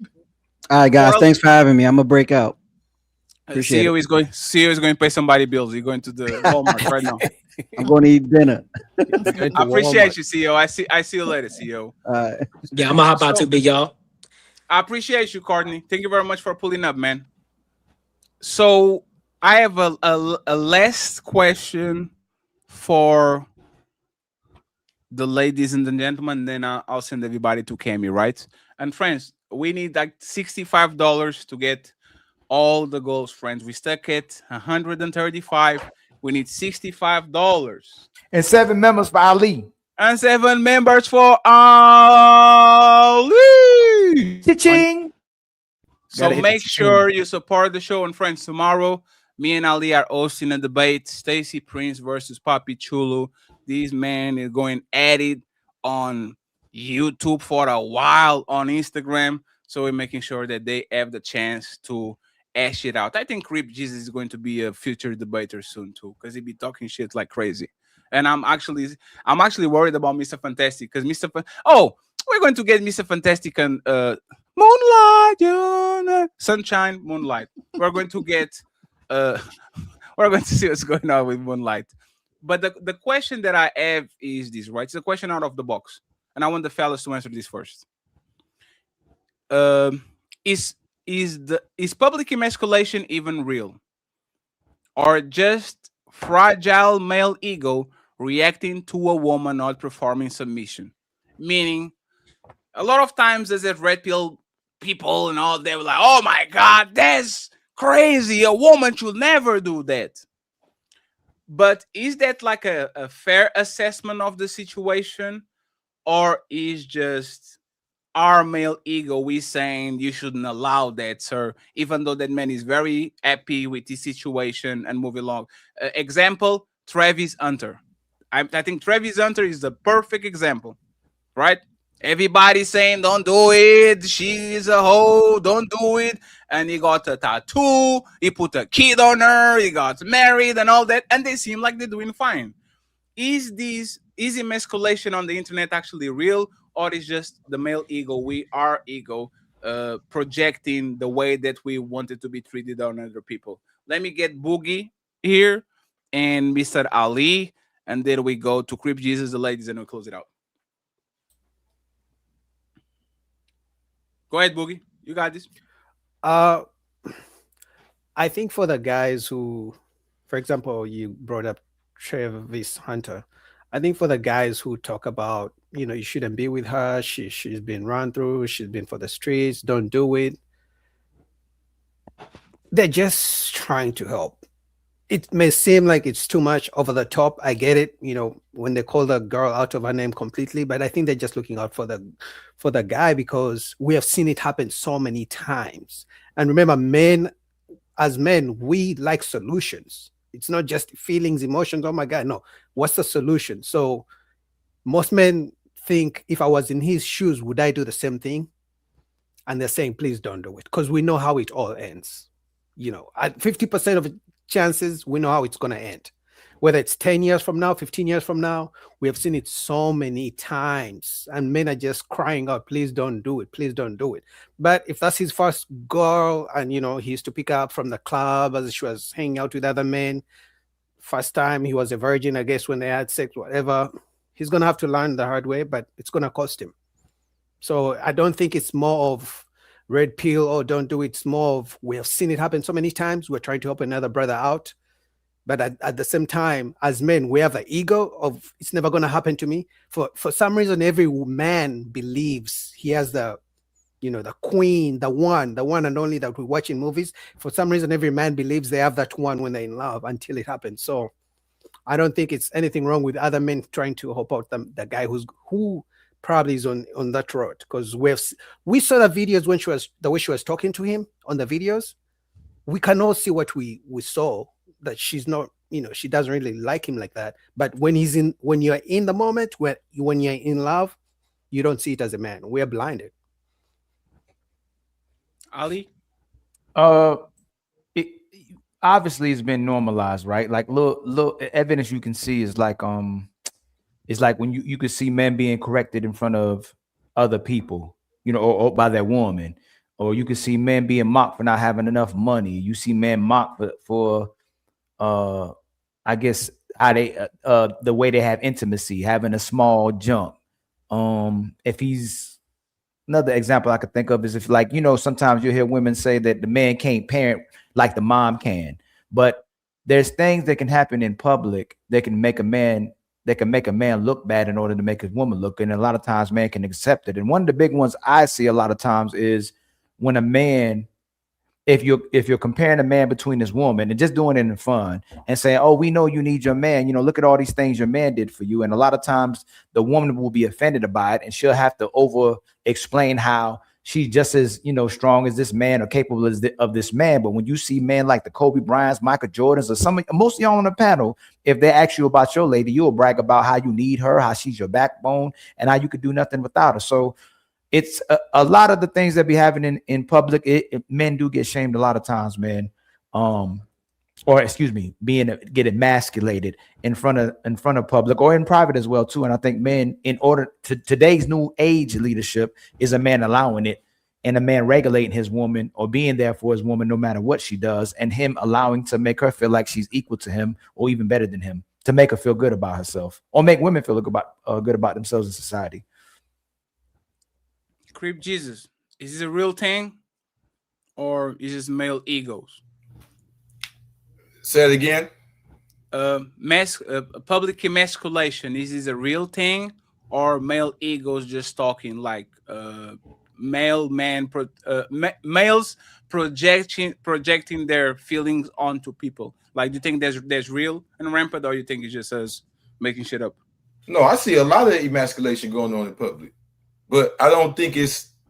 right, guys. Thanks for having me. I'm gonna break out. Appreciate CEO it. is going to pay somebody bills. You're going to the Walmart right now. I'm going to eat dinner. I appreciate you, CEO. I see you later, CEO. Yeah, I'm gonna hop out too, big y'all. I appreciate you, Courtney. Thank you very much for pulling up, man. So I have a last question for the ladies and the gentlemen. Then I'll send everybody to Cami, right? And friends, we need like $65 to get all the goals, friends. We stuck at 135. We need $65. And 7 members for Ali. And 7 members for Ali. Cha-ching. So make sure you support the show. And friends, tomorrow, me and Ali are hosting a debate. Stacy Prince versus Papi Chulu. These men is going at it on YouTube for a while, on Instagram. So we're making sure that they have the chance to ash it out. I think Creep Jesus is going to be a future debater soon too, because he be talking shit like crazy. And I'm actually worried about Mr. Fantastic because we're going to get Mr. Fantastic and Moonlight, Sunshine, Moonlight. We're going to get we're going to see what's going on with Moonlight. But the question that I have is this, right? It's a question out of the box, and I want the fellas to answer this first. Is public emasculation even real, or just fragile male ego reacting to a woman not performing submission? Meaning, a lot of times there's a red pill people and all, they were like, "Oh my God, that's crazy! A woman should never do that." But is that like a fair assessment of the situation, or is just our male ego we saying you shouldn't allow that, sir, even though that man is very happy with his situation and move along? Example, Travis Hunter. I think Travis Hunter is the perfect example, right? Everybody saying don't do it, she's a hoe, don't do it. And he got a tattoo, he put a kid on her, he got married and all that, and they seem like they're doing fine. Is emasculation on the internet actually real, or is just the male ego, our ego, projecting the way that we wanted to be treated on other people? Let me get Boogie here and Mr. Ali, and then we go to Crip Jesus, the ladies, and we close it out. Go ahead, Boogie. You got this. I think for the guys who, for example, you brought up Travis Hunter. I think for the guys who talk about, you know, you shouldn't be with her, she's been run through, she's been for the streets, don't do it. They're just trying to help. It may seem like it's too much over the top. I get it, you know, when they call the girl out of her name completely, but I think they're just looking out for the guy, because we have seen it happen so many times. And remember, as men, we like solutions. It's not just feelings, emotions. Oh my God, no. What's the solution? So most men think, if I was in his shoes, would I do the same thing? And they're saying, please don't do it, because we know how it all ends. You know, at 50% of chances, we know how it's going to end. Whether it's 10 years from now, 15 years from now, we have seen it so many times. And men are just crying out, please don't do it. Please don't do it. But if that's his first girl, and, you know, he used to pick her up from the club as she was hanging out with other men, first time he was a virgin, I guess, when they had sex, whatever, he's going to have to learn the hard way, but it's going to cost him. So I don't think it's more of red pill or don't do it. It's more of, we have seen it happen so many times. We're trying to help another brother out. But at the same time, as men, we have the ego of, it's never going to happen to me. For some reason, every man believes he has the, you know, the queen, the one and only that we watch in movies. For some reason, every man believes they have that one when they're in love until it happens. So I don't think it's anything wrong with other men trying to help out the guy who probably is on that road, because we saw the videos when the way she was talking to him on the videos. We can all see what we saw, that she's not, you know, she doesn't really like him like that. But when you're in the moment, when you're in love, you don't see it as a man. We're blinded. Ali? Obviously it's been normalized, right? Like little evidence you can see is like it's like when you could see men being corrected in front of other people, you know, or by their woman, or you could see men being mocked for not having enough money. You see men mocked for I guess how they the way they have intimacy, having a small jump. If he's, another example I could think of is if, like, you know, sometimes you hear women say that the man can't parent like the mom can, but there's things that can happen in public that can make a man look bad in order to make his woman look good. And a lot of times man can accept it. And one of the big ones I see a lot of times is when a man, if you're comparing a man between his woman and just doing it in fun and saying, oh, we know you need your man, you know, look at all these things your man did for you. And a lot of times the woman will be offended by it, and she'll have to over explain how she's just as, you know, strong as this man or capable of this man. But when you see men like the Kobe Bryants, Michael Jordans, or most of y'all on the panel, if they ask you about your lady, you'll brag about how you need her, how she's your backbone, and how you could do nothing without her. So it's a lot of the things that be happening in public. Men do get shamed a lot of times, man. Or excuse me, get emasculated in front of public or in private as well too. And I think men, in order to today's new age leadership, is a man allowing it, and a man regulating his woman or being there for his woman no matter what she does, and him allowing to make her feel like she's equal to him or even better than him, to make her feel good about herself or make women feel good about themselves in society. Creep Jesus, is this a real thing, or is this male egos? Say it again. Public emasculation, is this a real thing, or male egos just talking, like males projecting their feelings onto people? Like, do you think there's real and rampant, or you think it's just us making shit up? No, I see a lot of emasculation going on in public. But I don't think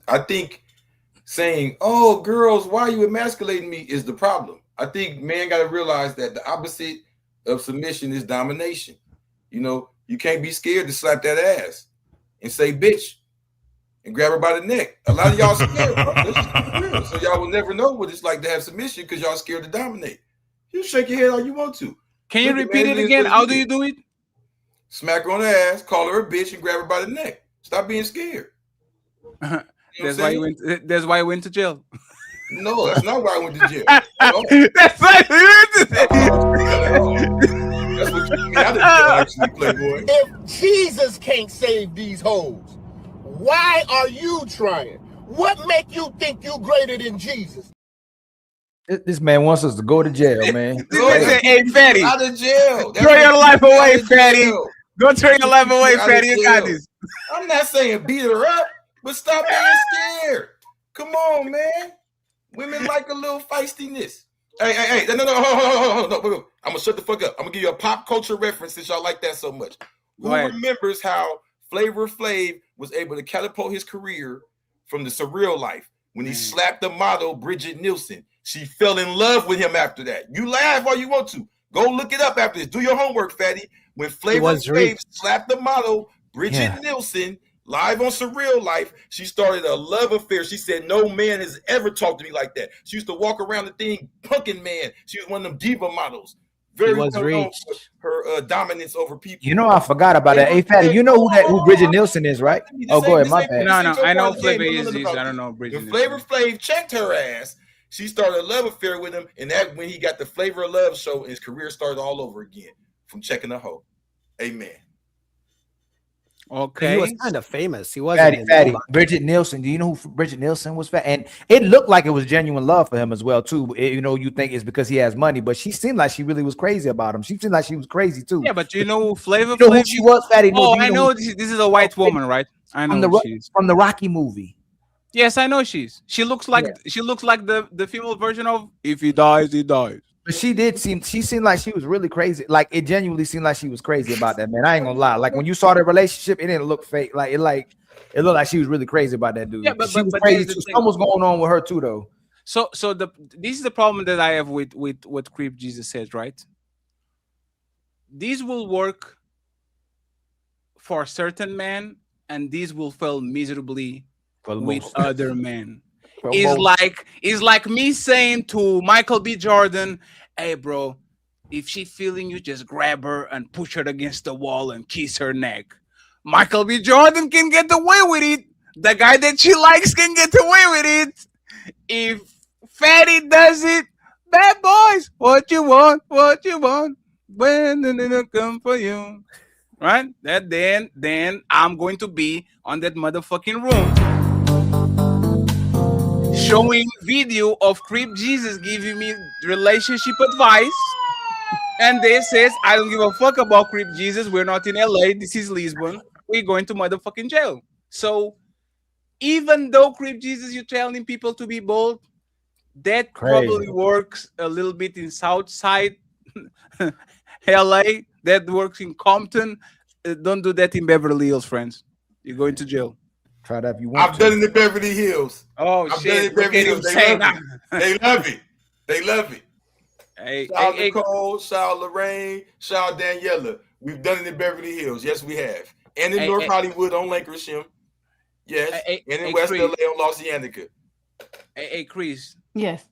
I think saying, oh, girls, why are you emasculating me is the problem. I think men got to realize that the opposite of submission is domination. You know, you can't be scared to slap that ass and say, bitch, and grab her by the neck. A lot of y'all scared, bro. This is real. So y'all will never know what it's like to have submission because y'all scared to dominate. You shake your head all you want to. Can you repeat it again? How do you do it? Smack her on the ass, call her a bitch, and grab her by the neck. Stop being scared. That's why you went to jail. No, that's not why I went to jail. That's why you went to jail. That's what you got to do, actually, Playboy. If Jesus can't save these hoes, why are you trying? What make you think you greater than Jesus? This man wants us to go to jail, man. Hey, Fatty. Out of jail. Throw your life away, Fatty. Don't turn your life away, Out of Fatty. You got jail. this. I'm not saying beat her up, but stop being scared. Come on, man. Women like a little feistiness. Hey, no, hold on. I'm gonna shut the fuck up. I'm gonna give you a pop culture reference since y'all like that so much. Who remembers how Flavor Flav was able to catapult his career from the surreal life when he slapped the model Bridget Nielsen? She fell in love with him after that. You laugh all you want to. Go look it up after this. Do your homework, Fatty. When Flavor Flav slapped the model Bridget Nielsen live on Surreal Life, she started a love affair. She said, no man has ever talked to me like that. She used to walk around the thing, punking man. She was one of them diva models. Very well known for her dominance over people. You know, I forgot about that. Hey, Fatty, you know who Bridget Nielsen is, right? Oh, go ahead, my bad. No, I know Flavor is. I don't know Bridget. When Flavor Flav checked her ass, she started a love affair with him, and that when he got the Flavor of Love show, his career started all over again from checking a hoe. Amen. Okay. He was kind of famous. He wasn't Fatty. Bridget Nielsen. Do you know who Bridget Nielsen was? And it looked like it was genuine love for him as well, too. You think it's because he has money, but she seemed like she really was crazy about him. She seemed like she was crazy too. Yeah, but you know Flavor Flav? Who she was, Fatty? Oh, I know this is a white woman, right? I know from the Rocky movie. Yes, I know she looks like the female version of If He Dies, He Dies. But she seemed like she was really crazy. Like it genuinely seemed like she was crazy about that, man. I ain't gonna lie. Like when you saw their relationship, it didn't look fake. It looked like she was really crazy about that dude. Yeah, but she was crazy too. Something was going on with her too, though. So this is the problem that I have with what Creep Jesus says, right? These will work for certain men, and these will fail miserably with other men. It's like me saying to Michael B. Jordan, hey bro, if she feeling you, just grab her and push her against the wall and kiss her neck. Michael B. Jordan can get away with it. The guy that she likes can get away with it. If Fatty does it, bad boys, what you want, when they come for you. Right? Then I'm going to be on that motherfucking room showing video of Creep Jesus giving me relationship advice, and they says I don't give a fuck about Creep Jesus. We're not in LA. This is Lisbon. We're going to motherfucking jail. So even though Creep Jesus, you're telling people to be bold, that probably works a little bit in Southside LA. That works in Compton. Don't do that in Beverly Hills, friends. You're going to jail. Try that if you want. I've done it in Beverly Hills. Oh I've shit! done it in Beverly Hills. They love it. They love it. Shout out Nicole, shout out Lorraine, shout out Daniela. We've done it in Beverly Hills. Yes, we have. And in North Hollywood on Lankershim. Yes. And in West LA on Los Angeles. Hey, Chris. Yes.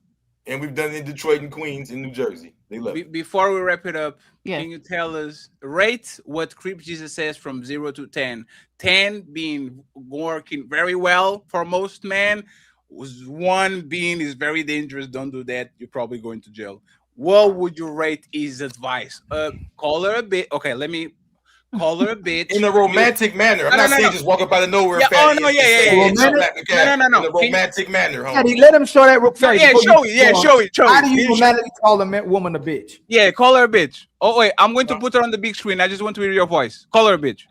And we've done it in Detroit and Queens and New Jersey. They love it. Before we wrap it up, can you tell us, rate what Creep Jesus says from 0 to 10? 10 being working very well for most men, 1 being is very dangerous. Don't do that. You're probably going to jail. What would you rate his advice? Call her a bit. Okay, let me call her a bitch in a romantic manner. I'm not saying just walk up out of nowhere. Yeah, No. In a romantic manner, homie. Let him show that. Show it. How do you romantically call a woman a bitch? Yeah, call her a bitch. Oh wait, I'm going to put her on the big screen. I just want to hear your voice. Call her a bitch.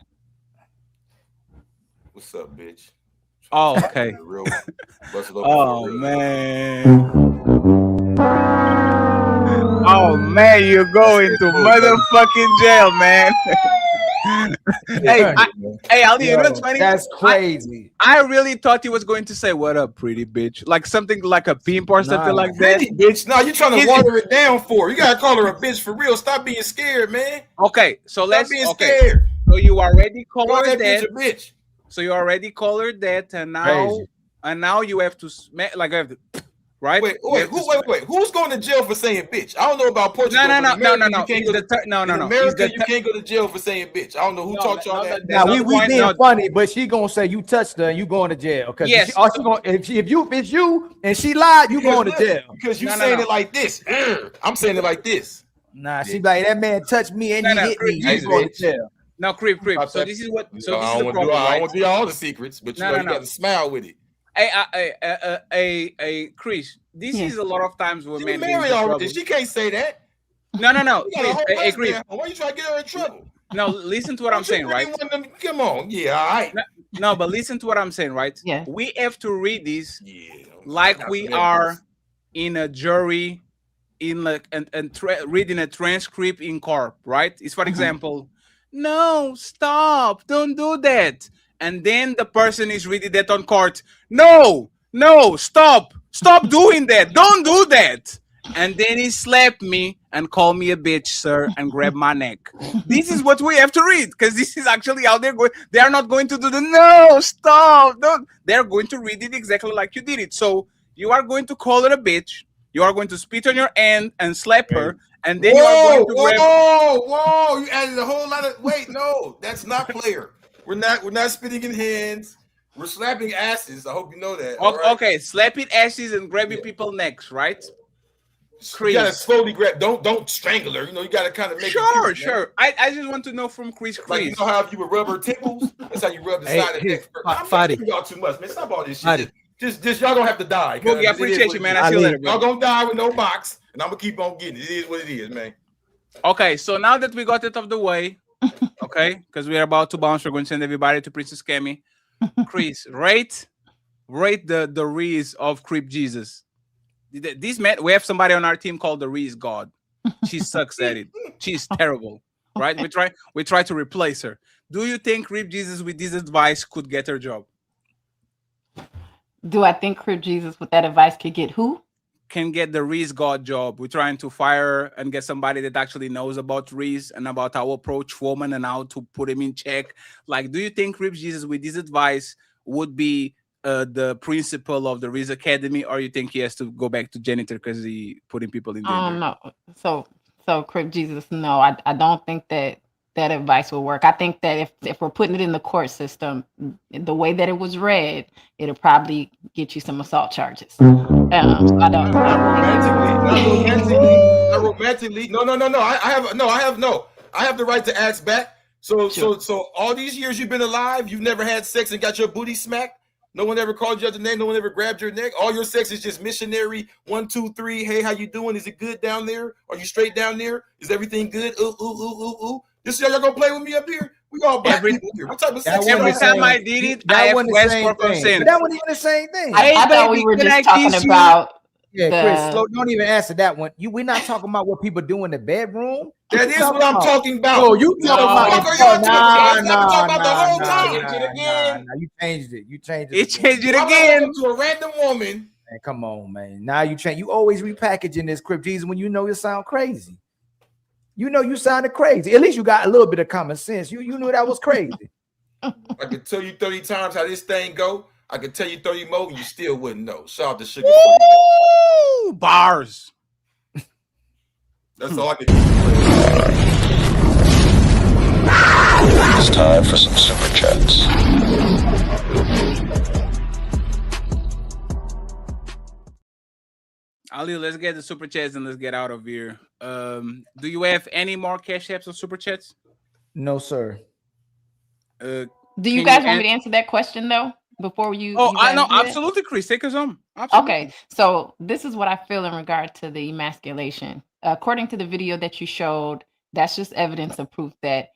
What's up, bitch? Oh, okay. Oh man, you're going to motherfucking jail, man. Hey, Ali, you know what's funny? That's crazy. I really thought he was going to say, "What up, pretty bitch?" Like something like a pimp or something like that. Pretty bitch. No, you're trying to water it down for her. You gotta call her a bitch for real. Stop being scared, man. Okay, so let's being scared. So you already call her that that. Bitch. So you already call her that, and now you have to right? Wait. Who's going to jail for saying bitch? I don't know about Portugal. No. In America, you can't go to jail for saying bitch. I don't know who taught y'all that. Now we being funny, but she gonna say you touched her and you going to jail. Because if it's you and she lied, you going to jail. Because you saying it like this. I'm saying it like this. Nah, she like that man touched me and he hit me. You going to jail. Now, creep. So this is what. So this is the problem. I won't do all the secrets, but you got to smile with it. Hey, Chris. This is a lot of times where men married already. She can't say that. No. Hey, Chris. Why you trying to get her in trouble? No, listen to what I'm saying, right? Come on, yeah, all right. No, but listen to what I'm saying, right? Yeah. We have to read this like we are in a jury, in like reading a transcript in court, right? It's for example, no, stop, don't do that, and then the person is reading that on court. No, stop doing that, don't do that. And then he slapped me and called me a bitch, sir, and grabbed my neck. This is what we have to read, because this is actually how they're going. They are not going to do the no, stop, don't. They're going to read it exactly like you did it. So you are going to call her a bitch. You are going to spit on your hand and slap her, and then you are going to grab. Whoa! You added a whole lot of. Wait, no, that's not player. We're not spitting in hands. We're slapping asses. I hope you know that. Okay, slapping asses and grabbing people's necks, right? Chris. You gotta slowly grab. Don't strangle her. You know, you gotta kind of make. Sure. I just want to know from Chris. Like, you know how if you would rub her temples, that's how you rub the side of the neck. I'm giving y'all too much, man. Stop all this shit. Just y'all don't have to die. Boogie, I appreciate you, man. I see you later. Y'all gonna die with no box, and I'm gonna keep on getting it. It is what it is, man. Okay, so now that we got it out of the way, okay, because we are about to bounce, we're going to send everybody to Princess Cammy. Chris, rate the Reese of Creep Jesus. This man, we have somebody on our team called the Reese God. She sucks at it. She's terrible, right? We try to replace her. Do you think Creep Jesus with this advice could get her job? Do I think Creep Jesus with that advice could get who? Can get the Reese God job. We're trying to fire her and get somebody that actually knows about Reese and about how to approach women and how to put him in check. Like, do you think Creep Jesus with this advice would be the principal of the Reese Academy, or you think he has to go back to janitor because he putting people in danger? No. So Creep Jesus, no, I don't think that advice will work. I think that if we're putting it in the court system, the way that it was read, it'll probably get you some assault charges. So I don't romantically. No. I have the right to ask back. So all these years you've been alive, you've never had sex and got your booty smacked. No one ever called you out the name. No one ever grabbed your neck. All your sex is just missionary. 1, 2, 3. Hey, how you doing? Is it good down there? Are you straight down there? Is everything good? Ooh. This is y'all gonna play with me up here? We all black people here. What type of sex? Every time I did it, I have West for consent. That wasn't even the same thing. I thought we were just talking about. Chris, don't even answer that one. We're not talking about what people do in the bedroom. That is what I'm talking about. Oh, you talking about? Nah. You changed it. It changed it again to a random woman. Man, come on, man. Now you change. You always repackaging this Crip Jesus when you know you sound crazy. You know you sounded crazy. At least you got a little bit of common sense. You knew that was crazy. I could tell you 30 times how this thing go. I could tell you 30 more and you still wouldn't know. Shout out to Sugar. Ooh, bars. That's all I can do. It's time for some super chats. Ali, let's get the super chats and let's get out of here. Do you have any more cash apps or super chats? No, sir. Do you guys want me to answer that question though? Before you? I know, absolutely, Chris. Take us home. Absolutely. Okay, so this is what I feel in regard to the emasculation. According to the video that you showed, that's just evidence of proof that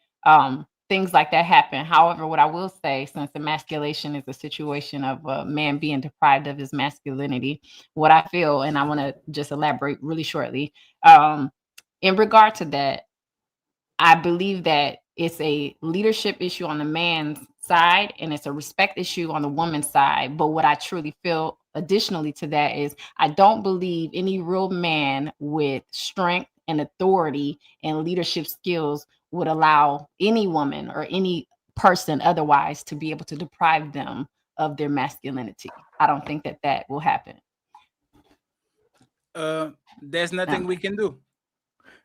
things like that happen. However, what I will say, since emasculation is a situation of a man being deprived of his masculinity, what I feel, and I want to just elaborate really shortly, in regard to that, I believe that it's a leadership issue on the man's side and it's a respect issue on the woman's side. But what I truly feel additionally to that is I don't believe any real man with strength and authority and leadership skills would allow any woman or any person otherwise to be able to deprive them of their masculinity. I don't think that will happen. There's nothing we can do.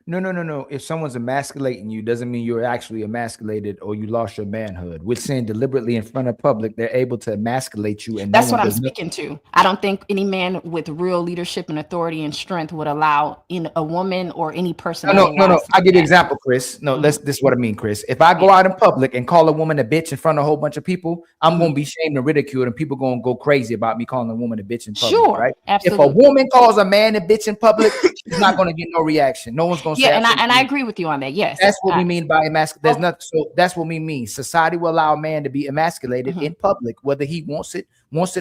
No. If someone's emasculating you, doesn't mean you're actually emasculated or you lost your manhood. We're saying deliberately in front of public, they're able to emasculate you. And that's what I'm speaking to. I don't think any man with real leadership and authority and strength would allow in a woman or any person. No. I'll give you an example, Chris. No, this is what I mean, Chris. If I go out in public and call a woman a bitch in front of a whole bunch of people, I'm going to be shamed and ridiculed, and people going to go crazy about me calling a woman a bitch in public. Sure, right? Absolutely. If a woman calls a man a bitch in public, he's not going to get no reaction. No one's going to say and I absolutely. agree with you on that. Yes, That's what we mean by emasculate. There's nothing. So that's what we mean. Society will allow a man to be emasculated in public, whether he wants it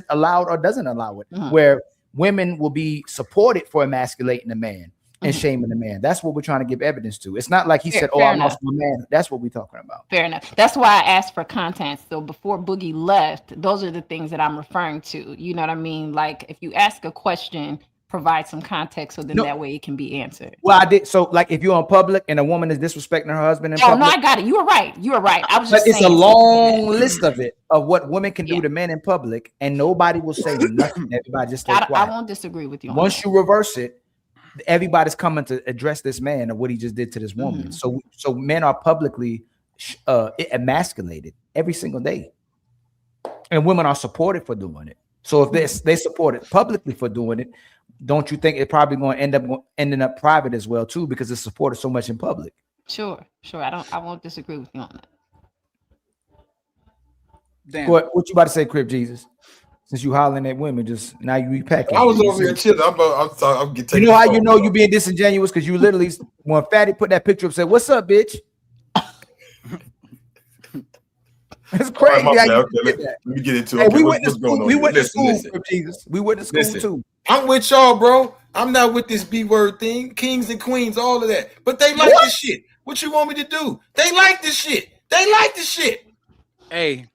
allowed or doesn't allow it. Where women will be supported for emasculating a man and shaming a man. That's what we're trying to give evidence to. It's not like he said, "Oh, I lost my man." That's what we're talking about. Fair enough. That's why I asked for content. So before Boogie left, those are the things that I'm referring to. You know what I mean? Like if you ask a question, provide some context so then that way it can be answered. Well, I did. So, like, if you're in public and a woman is disrespecting her husband in public. No, I got it. You were right. You were right. I was just But it's a saying long list of it of what women can do to men in public, and nobody will say nothing. Everybody just stay quiet. I won't disagree with you. Once you reverse it, everybody's coming to address this man or what he just did to this woman. So men are publicly emasculated every single day, and women are supported for doing it. So if they support it publicly for doing it, don't you think it's probably going to ending up private as well too, because it's supported so much in public? Sure. I won't disagree with you on that. Damn. What you about to say, Crip Jesus? Since you hollering at women, just now you repacking. I was over here chilling. I'm getting. You know how you know you being disingenuous? Because you literally, when Fatty put that picture up, said, "What's up, bitch?" It's crazy. Right, how you let that. me get into Hey, it. we went to school. We went to school, Jesus. We went to school Listen. too. I'm with y'all, bro. I'm not with this B-word thing. Kings and queens, all of that. But they like this shit. What you want me to do? They like this shit. They like this shit. Hey,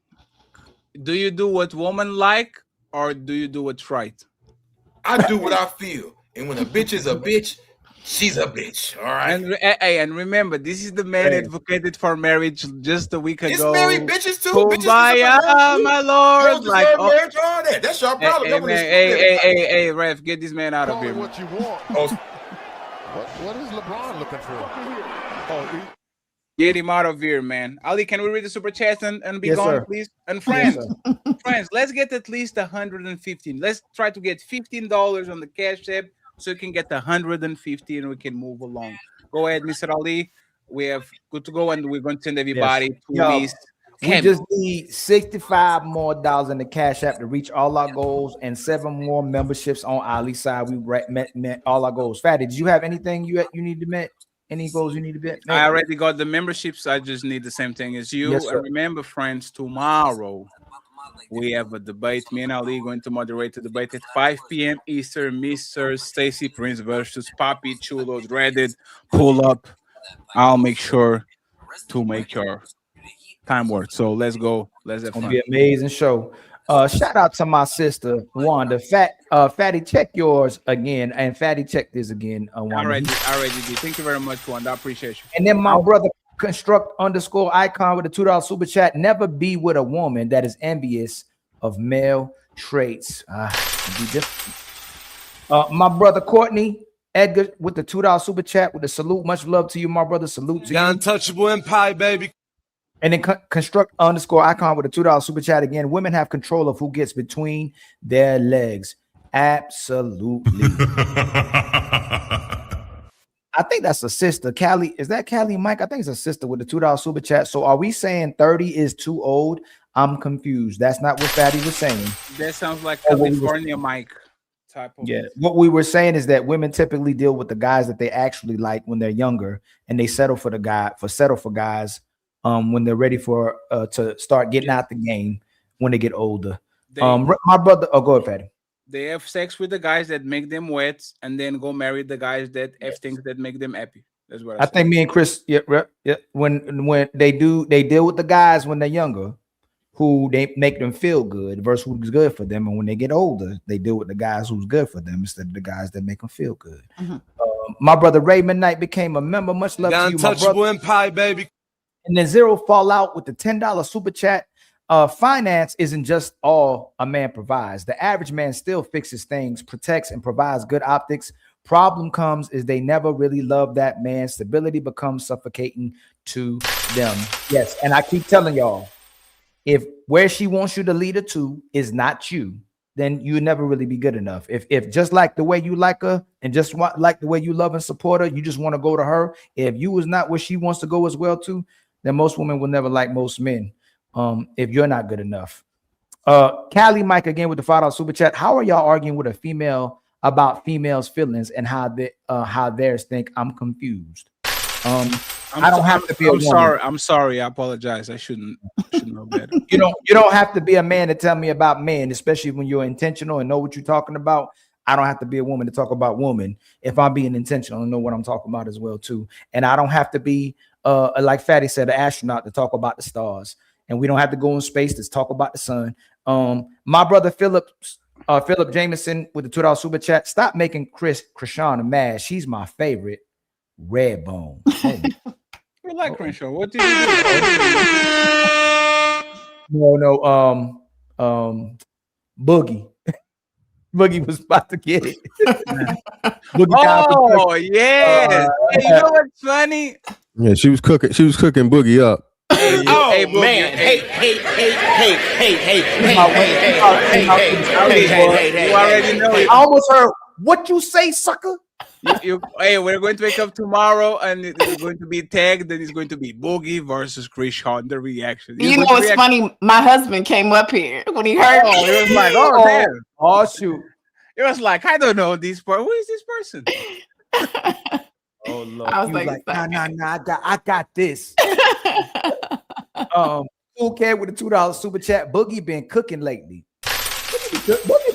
do you do what women like or do you do what's right? I do what I feel. And when a bitch is a bitch, she's a bitch. All right. And remember, this is the man advocated for marriage just a week ago. It's married bitches too. Kumbaya, my lord. Like, marriage, all that. That's your problem. Hey, ref, get this man out of here. What you want? What is LeBron looking for? Get him out of here, man. Ali, can we read the super chat and be Yes, gone, sir. please? And friends, friends, let's get at least 115. Let's try to get $15 on the Cash App so you can get 150 and we can move along. Go ahead, Mr. Ali. We have good to go, and we're going to send everybody to Yo, Miss we Kemi. just need $65 more in the Cash App to reach all our goals, and 7 more memberships on Ali's side. We met all our goals. Fatty, did you have anything you need to met? Any goals you need to bet? I already got the memberships. I just need the same thing as you. Yes, sir. And remember, friends, tomorrow we have a debate. Me and Ali going to moderate the debate at 5 p.m. Eastern. Mr. Stacy Prince versus Papi Chulo Dreaded. Pull up. I'll make sure to make your time work. So let's go. Let's have It's fun. gonna be an amazing show. Shout out to my sister Wanda. Fatty, check yours again, and Fatty, check this again. Wanda. Already did. Thank you very much, Wanda. I appreciate you. And then my brother construct_icon with a $2 super chat. Never be with a woman that is envious of male traits. Be different. My brother Courtney Edgar with the $2 super chat with a salute. Much love to you, my brother. Salute to you. Untouchable Empire, baby. And then construct_icon with a $2 super chat again. Women have control of who gets between their legs. Absolutely. I think that's a sister. Callie, is that Callie Mike? I think it's a sister with the $2 super chat. So are we saying 30 is too old? I'm confused. That's not what Fatty was saying. That sounds like California Mike type of. Yeah. What we were saying is that women typically deal with the guys that they actually like when they're younger, and they settle for guys when they're ready for to start getting out the game when they get older. My brother, go ahead, Fatty. They have sex with the guys that make them wet, and then go marry the guys that have things that make them happy. That's what I think me and Chris, when they deal with the guys when they're younger, who they make them feel good versus who's good for them, and when they get older, they deal with the guys who's good for them instead of the guys that make them feel good. My brother Raymond Knight became a member. Much love to you, my brother. Empire, baby. And then Zero Fallout with the $10 super chat. Finance isn't just all a man provides. The average man still fixes things, protects, and provides good optics. Problem comes is they never really love that man. Stability becomes suffocating to them. Yes, and I keep telling y'all, if where she wants you to lead her to is not you, then you never really be good enough. If just like the way you like her and just like the way you love and support her, you just want to go to her. If you is not where she wants to go as well too, then most women will never like most men. If you're not good enough. Callie Mike again with the $5 super chat. How are y'all arguing with a female about females' feelings and how theirs think? I'm confused. I don't have to be a I'm woman. sorry. I'm sorry. I apologize. I shouldn't know better. You don't have to be a man to tell me about men, especially when you're intentional and know what you're talking about. I don't have to be a woman to talk about woman if I'm being intentional and know what I'm talking about as well too. And I don't have to be like Fatty said, an astronaut to talk about the stars. And we don't have to go in space to talk about the sun. My brother Philip Jameson with the $2 super chat. Stop making Krishan mad. She's my favorite. Redbone. Oh. We like Crenshaw. What did you do? No. Boogie. Boogie was about to get it. Oh yeah. Hey, you know what's funny? Yeah, she was cooking Boogie up. Oh Boogie, man! Hey! You already know it. I almost heard what you say, sucker. Hey, we're going to wake up tomorrow and it's going to be tagged. Then it's going to be Boogie versus Krishan. The reaction. You know what's funny? My husband came up here when he heard. Oh, it was like, oh damn. Oh shoot. It was like, I don't know this person. Who is this person? Oh Lord. I was He like, nah, I got this. Cool cat with the $2 super chat. Boogie been cooking lately. Boogie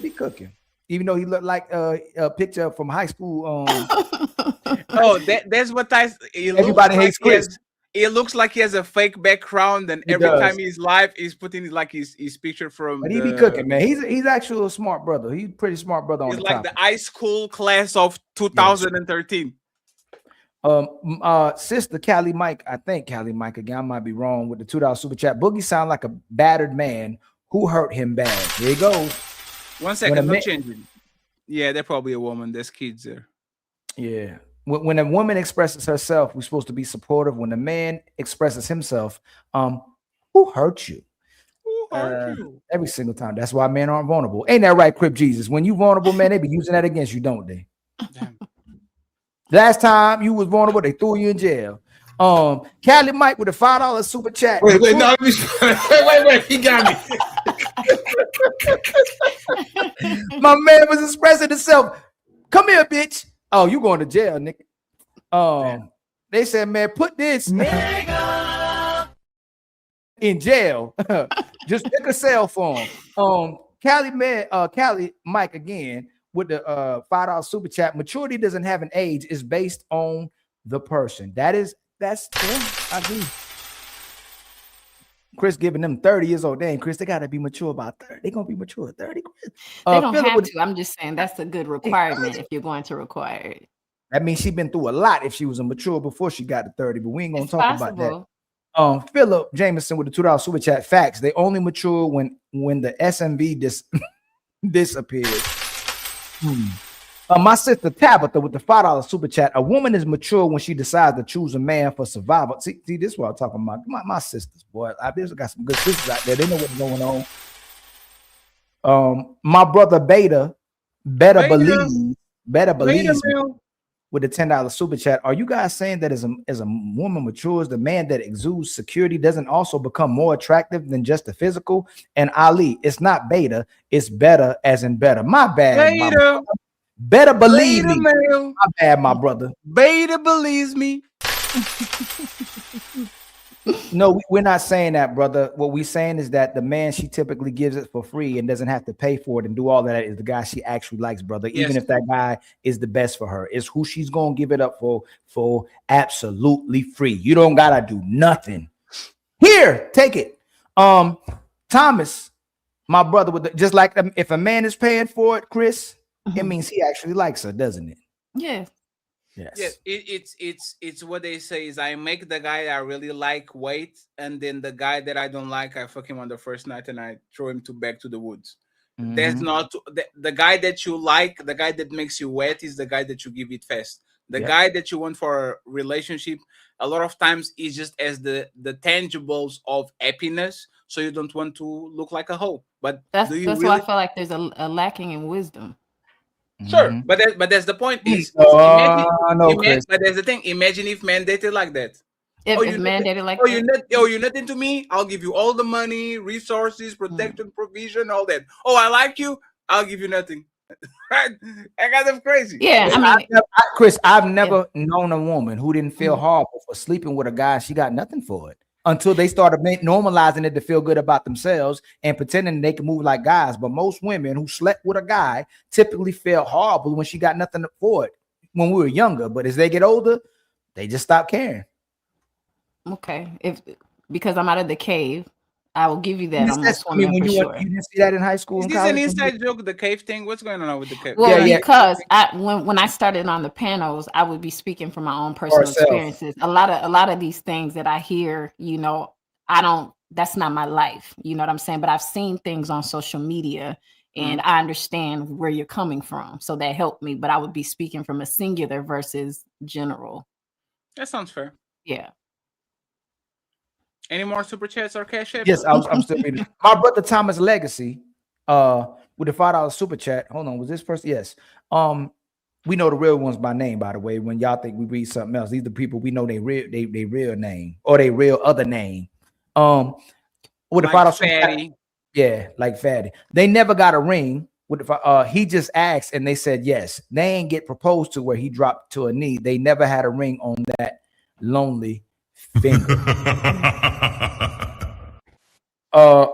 be cooking. Even though he looked like a picture from high school. That's what everybody hates Chris. It looks like he has a fake background, and every time he's live, he's putting like his picture from. But he be cooking, man. He's actually a smart brother. He's a pretty smart brother. He's like the high school class of 2013. Sister Callie Mike, I think Callie Mike again. I might be wrong with the $2 super chat. Boogie sound like a battered man who hurt him bad. Here he goes. 1 second, I'm changing. Yeah, they're probably a woman. There's kids there. Yeah. When a woman expresses herself, we're supposed to be supportive. When a man expresses himself, who hurt you? Who hurt you? Every single time. That's why men aren't vulnerable. Ain't that right, Crip Jesus? When you vulnerable, man, they be using that against you, don't they? Damn. Last time you was vulnerable, they threw you in jail. Callie Mike with a $5 super chat. Wait, no, wait, he got me. My man was expressing himself. Come here, bitch. Oh, you going to jail, nigga. They said, man, put this in jail. Just pick a cell phone. Callie Mike again with the $5 super chat. Maturity doesn't have an age, it's based on the person. That's I agree. Chris giving them 30 years old. Dang, Chris, they gotta be mature about 30. They're gonna be mature at 30. Chris. They don't have to. I'm just saying that's a good requirement if you're going to require it. That means she's been through a lot if she was immature before she got to 30, but we ain't gonna talk about that. Philip Jameson with the $2 super chat. Facts. They only mature when the SMV disappears. My sister Tabitha with the $5 super chat. A woman is mature when she decides to choose a man for survival. See this is what I'm talking about. My sisters, boy. I just got some good sisters out there. They know what's going on. My brother Beta, better believe me, with the $10 super chat. Are you guys saying that as a woman matures, the man that exudes security doesn't also become more attractive than just the physical? And Ali, it's not beta, it's better as in better. My bad. Beta. Better believe me. Male. My bad, my brother. Beta believes me. No, we're not saying that, brother. What we're saying is that the man she typically gives it for free and doesn't have to pay for it and do all that is the guy she actually likes, brother. Yes. Even if that guy is the best for her, it's who she's gonna give it up for absolutely free. You don't gotta do nothing. Here, take it. Thomas, my brother, just like if a man is paying for it, Chris, it means he actually likes her, doesn't it? Yeah. Yes. It's what they say is I make the guy I really like wait, and then the guy that I don't like, I fuck him on the first night and I throw him back to the woods. Mm-hmm. There's not the guy that you like, the guy that makes you wet is the guy that you give it fast. The guy that you want for a relationship, a lot of times is just as the tangibles of happiness, so you don't want to look like a hoe. But that's why I feel like there's a lacking in wisdom. Sure, but that's the point. Is Chris. But there's the thing. Imagine if men dated like that. If men dated like that. You're not into me. I'll give you all the money, resources, protection, provision, all that. Oh, I like you. I'll give you nothing. I got them crazy. Yeah, I mean, Chris, I've never known a woman who didn't feel horrible for sleeping with a guy. She got nothing for it until they started normalizing it to feel good about themselves and pretending they can move like guys. But most women who slept with a guy typically felt horrible when she got nothing for it when we were younger. But as they get older, they just stop caring. okay, because I'm out of the cave, I will give you that on most I mean, women when for you sure. you didn't see that in high school Is and this college? an inside joke, the cave thing? What's going on with the cave? Well, because when I started on the panels, I would be speaking from my own personal Ourselves. experiences. A lot of these things that I hear, that's not my life. You know what I'm saying? But I've seen things on social media and I understand where you're coming from. So that helped me. But I would be speaking from a singular versus general. That sounds fair. Yeah. Any more super chats or cash apps? Yes, I'm still reading. My brother Thomas Legacy, with the $5 super chat. Hold on, was this person? Yes. We know the real ones by name, by the way. When y'all think we read something else, these are the people we know they real name or they real other name. With the $5 super chat, yeah, like Fatty. They never got a ring. With the, he just asked and they said yes. They ain't get proposed to where he dropped to a knee. They never had a ring on that lonely finger.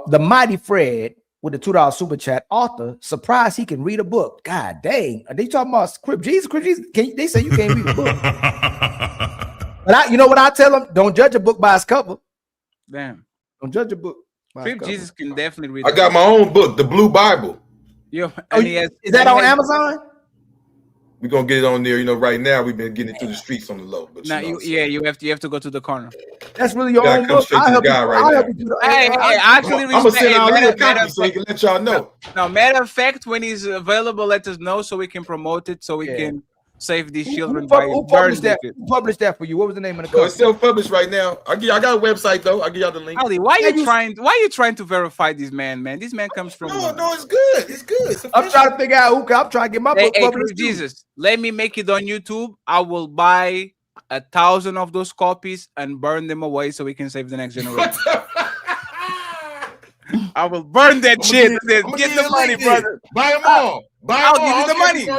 The mighty Fred with the $2 super chat. Author surprised he can read a book. God dang, are they talking about Crip Jesus? They say you can't read a book. But you know what I tell them? Don't judge a book by its cover. Damn. Don't judge a book. Crip Jesus can definitely read. I got my own book, the Blue Bible. Yo, is that on Amazon? We're gonna get it on there. Right now we've been getting it through the streets on the low. But now you have to go to the corner. That's really your own book. Straight to the guy right now. Hey, actually, I'm gonna send out a copy so he can let y'all know. Now, matter of fact, when he's available, let us know so we can promote it, so we can save these children. Who published that? Who published that for you? What was the name of the company? It's self-published right now. I got a website though. I'll give y'all the link. Ali, why are you trying to verify this man? This man comes from No, it's good. It's good. I'm trying to figure out who. I'm trying to get my book published. Crip Jesus, let me make it on YouTube. I will buy 1,000 of those copies and burn them away so we can save the next generation. I will burn that shit. Get the money, brother. Buy them all. I'll give you the money.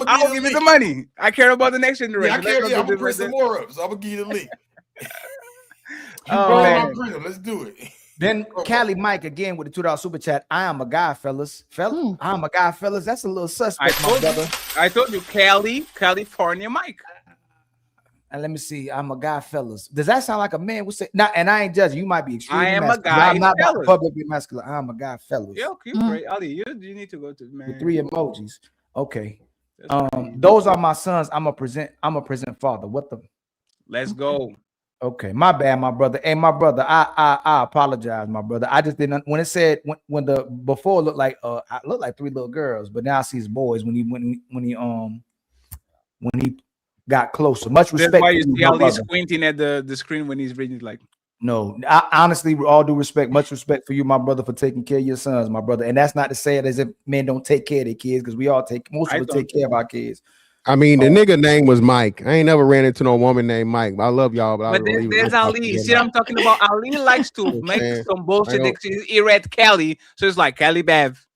I'll give you the money. I care about the next generation. I'm gonna print some more of, so I'm gonna give you the link. Let's do it. Then Cali Mike again with the $2 super chat. I am a guy, fellas. I'm a guy, fellas. That's a little suspect, my brother. I told you, California Mike. And let me see. I'm a guy, fellas. Does that sound like a man would say? Not, and I ain't judging. You might be extremely. I am masculine. a guy. I'm not fellas. publicly masculine. I'm a guy, fellas. Yeah, okay, great. Ali, you need to go to man. With 3 emojis. Okay. Those are my sons. I'm a present father. What the? Let's go. Okay, my bad, my brother. Hey, my brother, I apologize, my brother. I just didn't when it said when the before looked like I looked like 3 little girls, but now I see his boys when he got closer. Much respect. That's why you to see Ali squinting at the screen when he's reading. Like, no, I honestly, with all due respect, much respect for you, my brother, for taking care of your sons, my brother. And that's not to say it as if men don't take care of their kids, because we all most of us take care of our kids. I mean, the nigga name was Mike. I ain't never ran into no woman named Mike. I love y'all, but there's Ali. See what I'm talking about? Ali likes to make some bullshit. He read Cali, so it's like Cali Bev.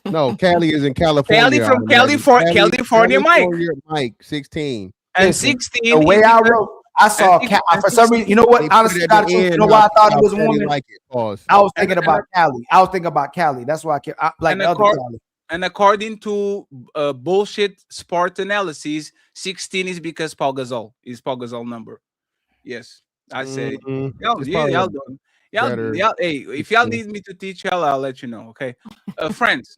No, Cali is in California. Cali from California Mike. Mike, 16. And 16. The way I wrote, I saw for some reason, you know what? Honestly, you know why I thought it was a woman? I was thinking about Cali. That's why I like the other Cali. And according to bullshit sport analysis, 16 is because Paul Gasol is Paul Gasol number. Yes, I say. Y'all done. Y'all, hey, if y'all need me to teach y'all, I'll let you know. Okay, friends.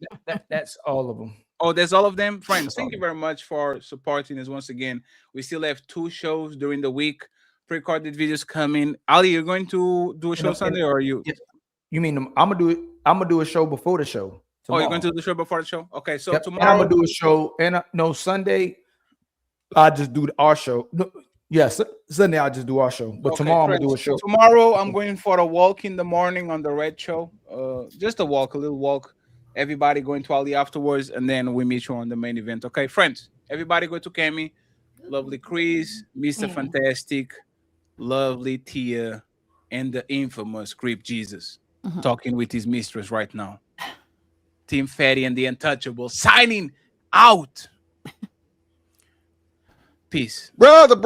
That's all of them. Oh, that's all of them, friends. Thank you very much for supporting us once again. We still have 2 shows during the week. Pre-recorded videos coming. Ali, you're going to do a show Sunday, or are you? You mean I'm gonna do a show before the show. Tomorrow. Oh, you're going to do the show before the show? Okay, so tomorrow. And I'm gonna do a show, and no Sunday. I just do our show. No, yes, Sunday I'll just do our show, but tomorrow I'm gonna do a show. Tomorrow I'm going for a walk in the morning on the Red Show. Just a little walk. Everybody going to Ali afterwards, and then we meet you on the main event. Okay, friends. Everybody go to Cami. Lovely Chris, Mr. Fantastic, lovely Tia, and the infamous Crip Jesus talking with his mistress right now. Team Fatty and the Untouchable signing out. Peace. Brother.